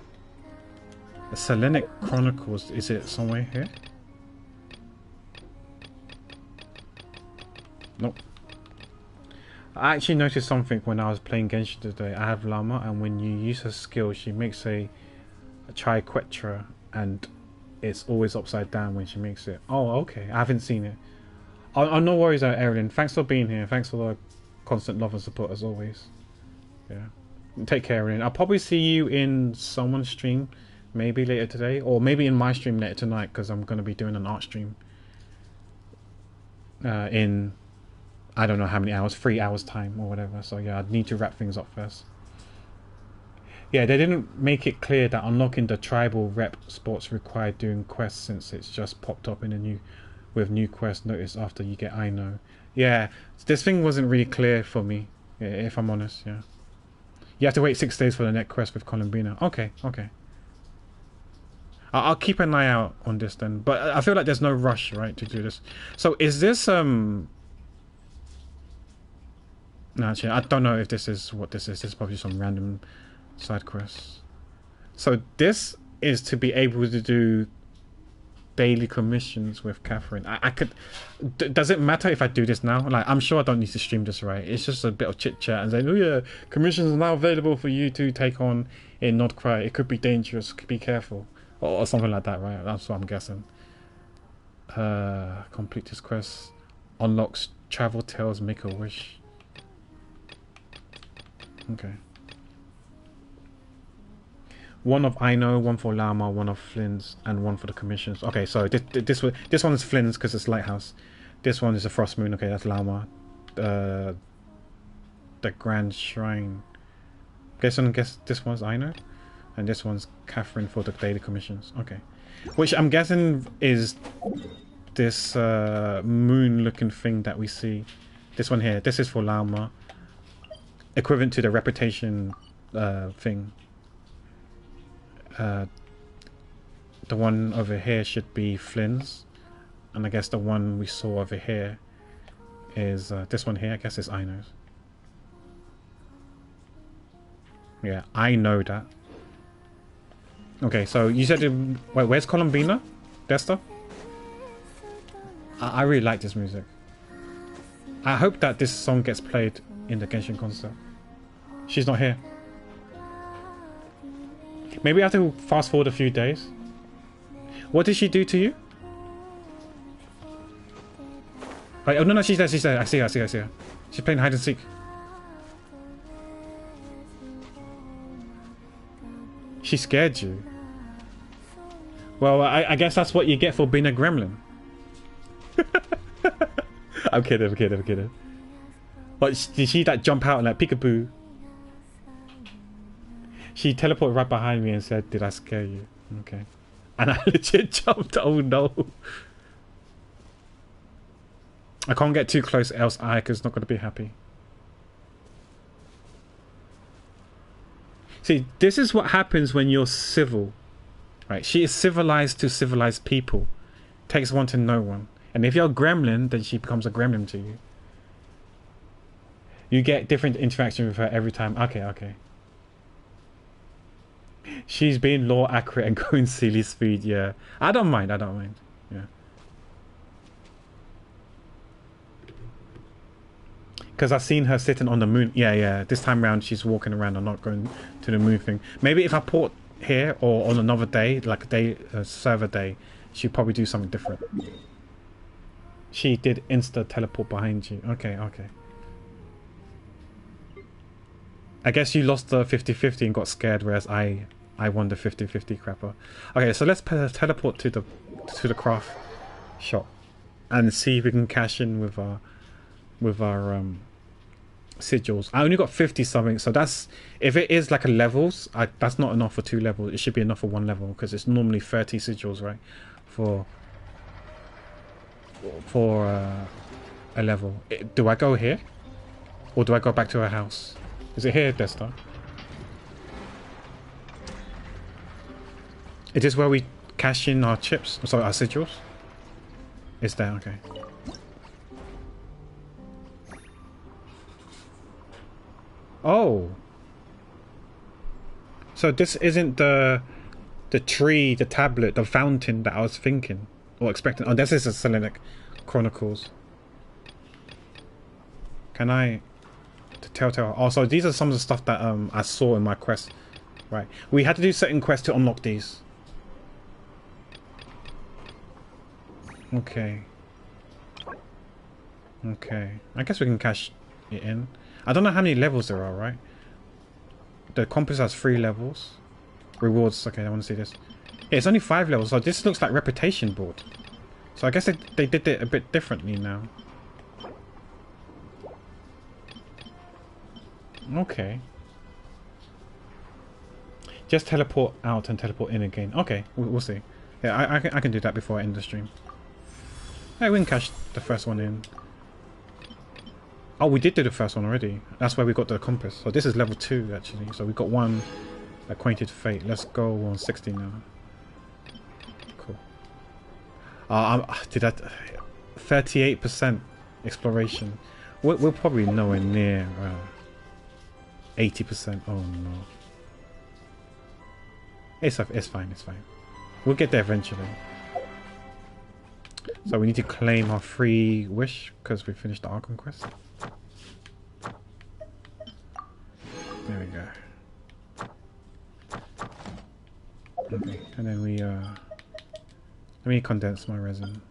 The Selenic Chronicles, is it somewhere here? Nope. I actually noticed something when I was playing Genshin today. I have Llama, and when you use her skill, she makes a Triquetra, and it's always upside down when she makes it. Oh, okay. I haven't seen it. Oh, no worries, Erin. Thanks for being here. Thanks for the constant love and support as always. Yeah. Take care, Erin. I'll probably see you in someone's stream, maybe later today, or maybe in my stream later tonight, because I'm going to be doing an art stream in... I don't know how many hours, 3 hours time or whatever. So yeah, I'd need to wrap things up first. Yeah, they didn't make it clear that unlocking the tribal rep spots required doing quests, since it's just popped up in a new quest notice after you get Aino. Yeah, this thing wasn't really clear for me, if I'm honest. Yeah, you have to wait 6 days for the next quest with Columbina. Okay. I'll keep an eye out on this then. But I feel like there's no rush, right, to do this. So is this No, actually, I don't know if this is what this is. This is probably some random side quest. So this is to be able to do daily commissions with Catherine. I could... does it matter if I do this now? Like, I'm sure I don't need to stream this, right? It's just a bit of chit chat and saying, oh yeah, commissions are now available for you to take on in Nordcry. It could be dangerous. Be careful, or something like that, right? That's what I'm guessing. Complete this quest. Unlocks travel tales. Make a wish. Okay. One of Aino, one for Llama, one of Flynn's, and one for the commissions. Okay, so this one is Flynn's because it's Lighthouse. This one is a Frost Moon. Okay, that's Llama. The Grand Shrine. Guess this one's Aino, and this one's Catherine for the daily commissions. Okay, which I'm guessing is this moon-looking thing that we see. This one here. This is for Llama. Equivalent to the reputation thing. The one over here should be Flynn's, and I guess the one we saw over here is this one here. I guess is Aino's. Yeah, I know that. Okay, so you said wait, where's Columbina? Desta? I really like this music. I hope that this song gets played in the Genshin concert. She's not here. Maybe I have to fast forward a few days. What did she do to you? Wait, oh no, she's there, she's there. I see her. She's playing hide and seek. She scared you. Well, I guess that's what you get for being a gremlin. I'm kidding. But did she like jump out and like peekaboo? She teleported right behind me and said, "Did I scare you?" Okay. And I legit jumped. Oh no. I can't get too close, else Ayaka's not going to be happy. See, this is what happens when you're civil. Right? She is civilized to civilized people. Takes one to know one. And if you're a gremlin, then she becomes a gremlin to you. You get different interaction with her every time. Okay. She's being law accurate and going silly speed, yeah. I don't mind. Yeah. because I've seen her sitting on the moon. Yeah. This time around, she's walking around and not going to the moon thing. Maybe if I port here or on another day, like a server day, she'd probably do something different. She did insta teleport behind you. Okay. I guess you lost the 50-50 and got scared, whereas I won the 50-50 crapper. Okay, so let's teleport to the craft shop and see if we can cash in with our sigils. I only got 50 something, so that's, if it is like a levels, that's not enough for 2 levels. It should be enough for 1 level because it's normally 30 sigils, right? For a level. Do I go here or do I go back to her house? Is it here, Desta? Is this where we cash in our chips? Sorry, our sigils? It's there, okay. Oh. So this isn't the tree, the tablet, the fountain that I was thinking or expecting. Oh, this is a Selenic Chronicles. Can I... Telltale. Oh, so these are some of the stuff that I saw in my quest. Right. We had to do certain quests to unlock these. Okay. I guess we can cash it in. I don't know how many levels there are, right? The compass has 3 levels. Rewards. Okay, I want to see this. Yeah, it's only 5 levels, so this looks like reputation board. So I guess they did it a bit differently now. Okay. Just teleport out and teleport in again. Okay, we'll see. Yeah, I can do that before I end the stream. Hey, we can cash the first one in. Oh, we did do the first one already. That's where we got the compass. So this is level 2 actually. So we got 1 acquainted fate. Let's go on 60 now. Cool. Did that 38% exploration. We're probably nowhere near 80%. Oh no. It's fine. We'll get there eventually. So we need to claim our free wish because we finished the Archon quest. There we go. Okay, and then we let me condense my resin.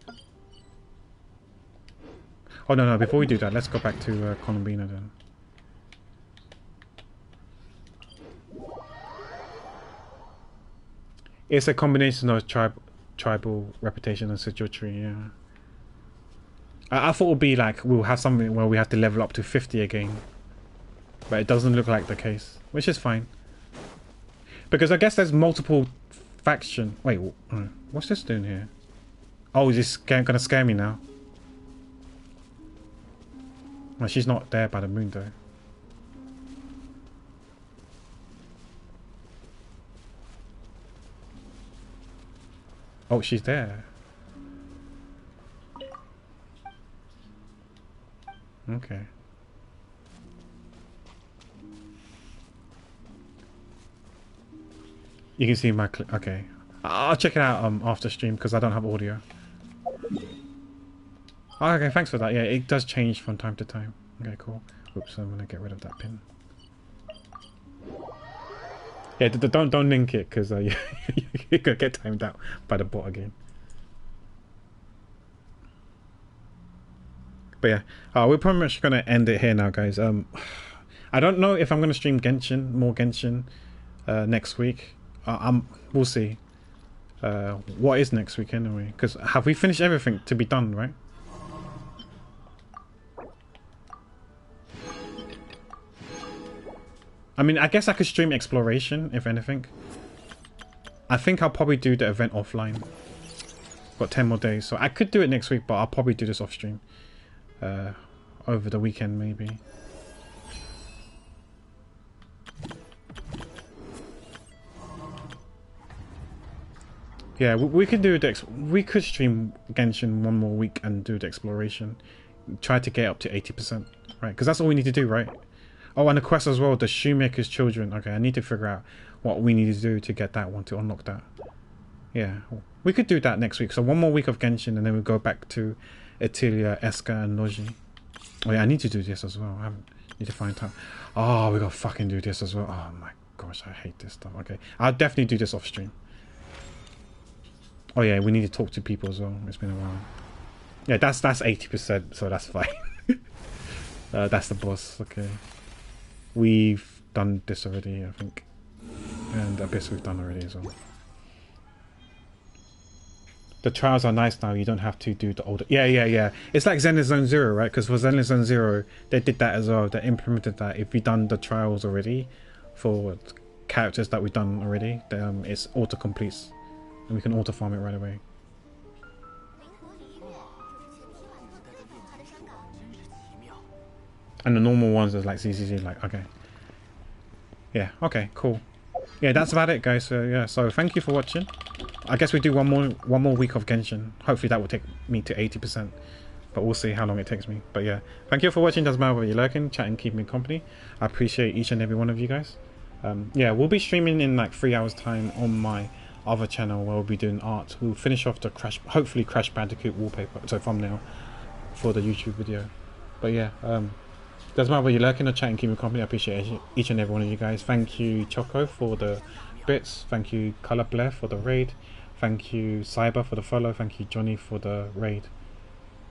Oh no, before we do that, let's go back to Columbina then. It's a combination of tribal reputation and sigil tree, yeah. I thought it would be like we'll have something where we have to level up to 50 again. But it doesn't look like the case, which is fine. Because I guess there's multiple faction. Wait, what's this doing here? Oh, is this gonna scare me now? Well, she's not there by the moon though. Oh, she's there. Okay. You can see my clip. Okay. I'll check it out after stream because I don't have audio. Oh, okay, thanks for that. Yeah, it does change from time to time. Okay, cool. Oops, I'm gonna get rid of that pin. Yeah, don't link it because you're gonna get timed out by the bot again. But yeah, we're pretty much gonna end it here now, guys. I don't know if I'm gonna stream more Genshin next week. We'll see. What is next week anyway? Because have we finished everything to be done, right? I mean, I guess I could stream exploration, if anything. I think I'll probably do the event offline. Got 10 more days, so I could do it next week, but I'll probably do this off stream. Over the weekend, maybe. Yeah, we could do we could stream Genshin one more week and do the exploration. Try to get up to 80%, right? Because that's all we need to do, right? Oh, and the quest as well, the Shoemaker's Children. Okay, I need to figure out what we need to do to get that one, to unlock that. Yeah, we could do that next week. So one more week of Genshin and then we go back to Etilia, Eska and Noji. Oh yeah, I need to do this as well. I need to find time. Oh, we gotta fucking do this as well. Oh my gosh, I hate this stuff. Okay, I'll definitely do this off stream. Oh yeah, we need to talk to people as well. It's been a while. Yeah, that's 80%, so that's fine. That's the boss. Okay, we've done this already, I think, and Abyss we've done already as well. The trials are nice now. You don't have to do the older. Yeah. It's like Zenless Zone Zero, right? Because for Zenless Zone Zero, they did that as well. They implemented that. If you've done the trials already for characters that we've done already, it's auto completes, and we can auto farm it right away. And the normal ones is like ZZZ. Like okay. Yeah. Okay. Cool. Yeah, that's about it, guys. So yeah, so thank you for watching. I guess we do one more week of Genshin. Hopefully that will take me to 80%, but we'll see how long it takes me. But yeah, thank you for watching. Doesn't matter whether you're lurking, chatting, keeping me company. I appreciate each and every one of you guys. Yeah, we'll be streaming in like 3 hours time on my other channel where we'll be doing art. We'll finish off the hopefully Crash Bandicoot wallpaper, so thumbnail for the YouTube video. But yeah, doesn't matter whether you're lurking or chatting, keeping me company. I appreciate each and every one of you guys. Thank you Choco for the bits. Thank you Color Blair for the raid. Thank you Cyber for the follow. Thank you Johnny for the raid.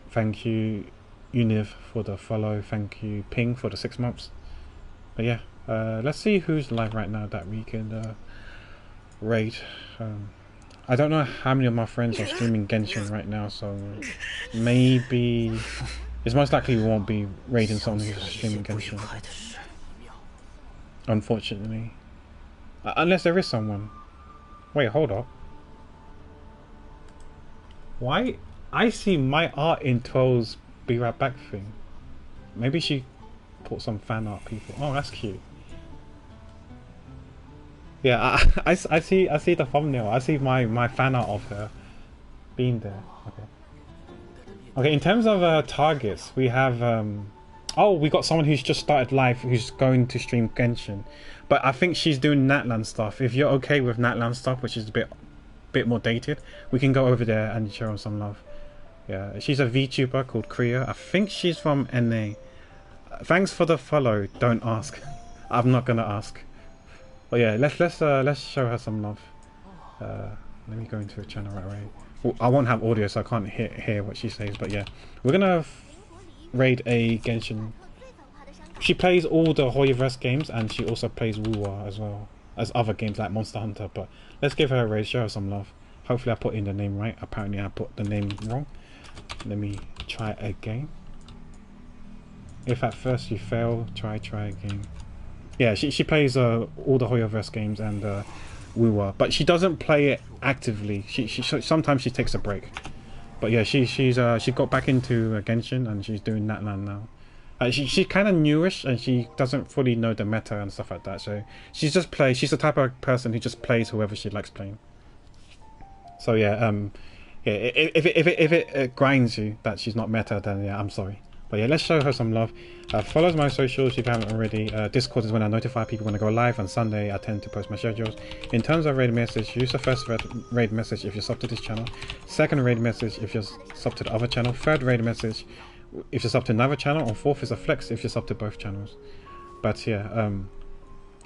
Thank you Univ for the follow. Thank you Ping for the 6 months. But yeah, let's see who's live right now that we can raid. I don't know how many of my friends are streaming Genshin right now, so maybe it's most likely we won't be raiding someone who's streaming Genshin, unfortunately. Unless there is someone. Wait, hold up. Why? I see my art in 12's Be Right Back thing. Maybe she put some fan art people. Oh, that's cute. Yeah, I see the thumbnail. I see my fan art of her being there. Okay. Okay, in terms of targets, we have oh, we got someone who's just started live who's going to stream Genshin. But I think she's doing Natlan stuff. If you're okay with Natlan stuff, which is a bit more dated, we can go over there and show her some love. Yeah, she's a VTuber called Kriya. I think she's from NA. Thanks for the follow. Don't ask. I'm not gonna ask. But yeah, let's show her some love. Let me go into her channel right away. Well, I won't have audio, so I can't hear what she says. But yeah, we're gonna raid a Genshin. She plays all the Hoyoverse games, and she also plays Wuwa as well as other games like Monster Hunter. But let's give her a raid, show her some love. Hopefully I put in the name right. Apparently I put the name wrong. Let me try again. If at first you fail, try again. Yeah, she plays all the Hoyoverse games and Wuwa, but she doesn't play it actively. She sometimes she takes a break. But yeah, she got back into Genshin and she's doing Natlan now. She's kind of newish and she doesn't fully know the meta and stuff like that. So she's the type of person who just plays whoever she likes playing. So yeah, yeah. If it grinds you that she's not meta, then yeah, I'm sorry. But yeah, let's show her some love. Follow my socials if you haven't already. Discord is when I notify people when I go live. On Sunday, I tend to post my schedules. In terms of raid message, use the first raid message if you're sub to this channel. Second raid message if you're sub to the other channel. Third raid message if you're sub to another channel. And fourth is a flex if you're sub to both channels. But yeah, it'd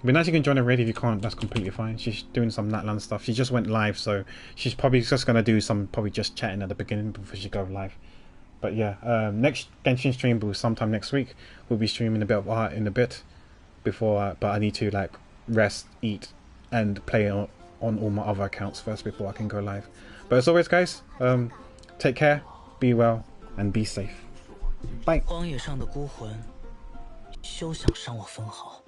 be nice you can join a raid. If you can't, that's completely fine. She's doing some Natlan stuff. She just went live, so she's probably just gonna do some just chatting at the beginning before she goes live. But yeah, next Genshin stream will be sometime next week. We'll be streaming a bit of art in a bit before, but I need to like rest, eat, and play on all my other accounts first before I can go live. But as always, guys, take care, be well, and be safe. Bye.荒野上的孤魂，休想伤我分毫。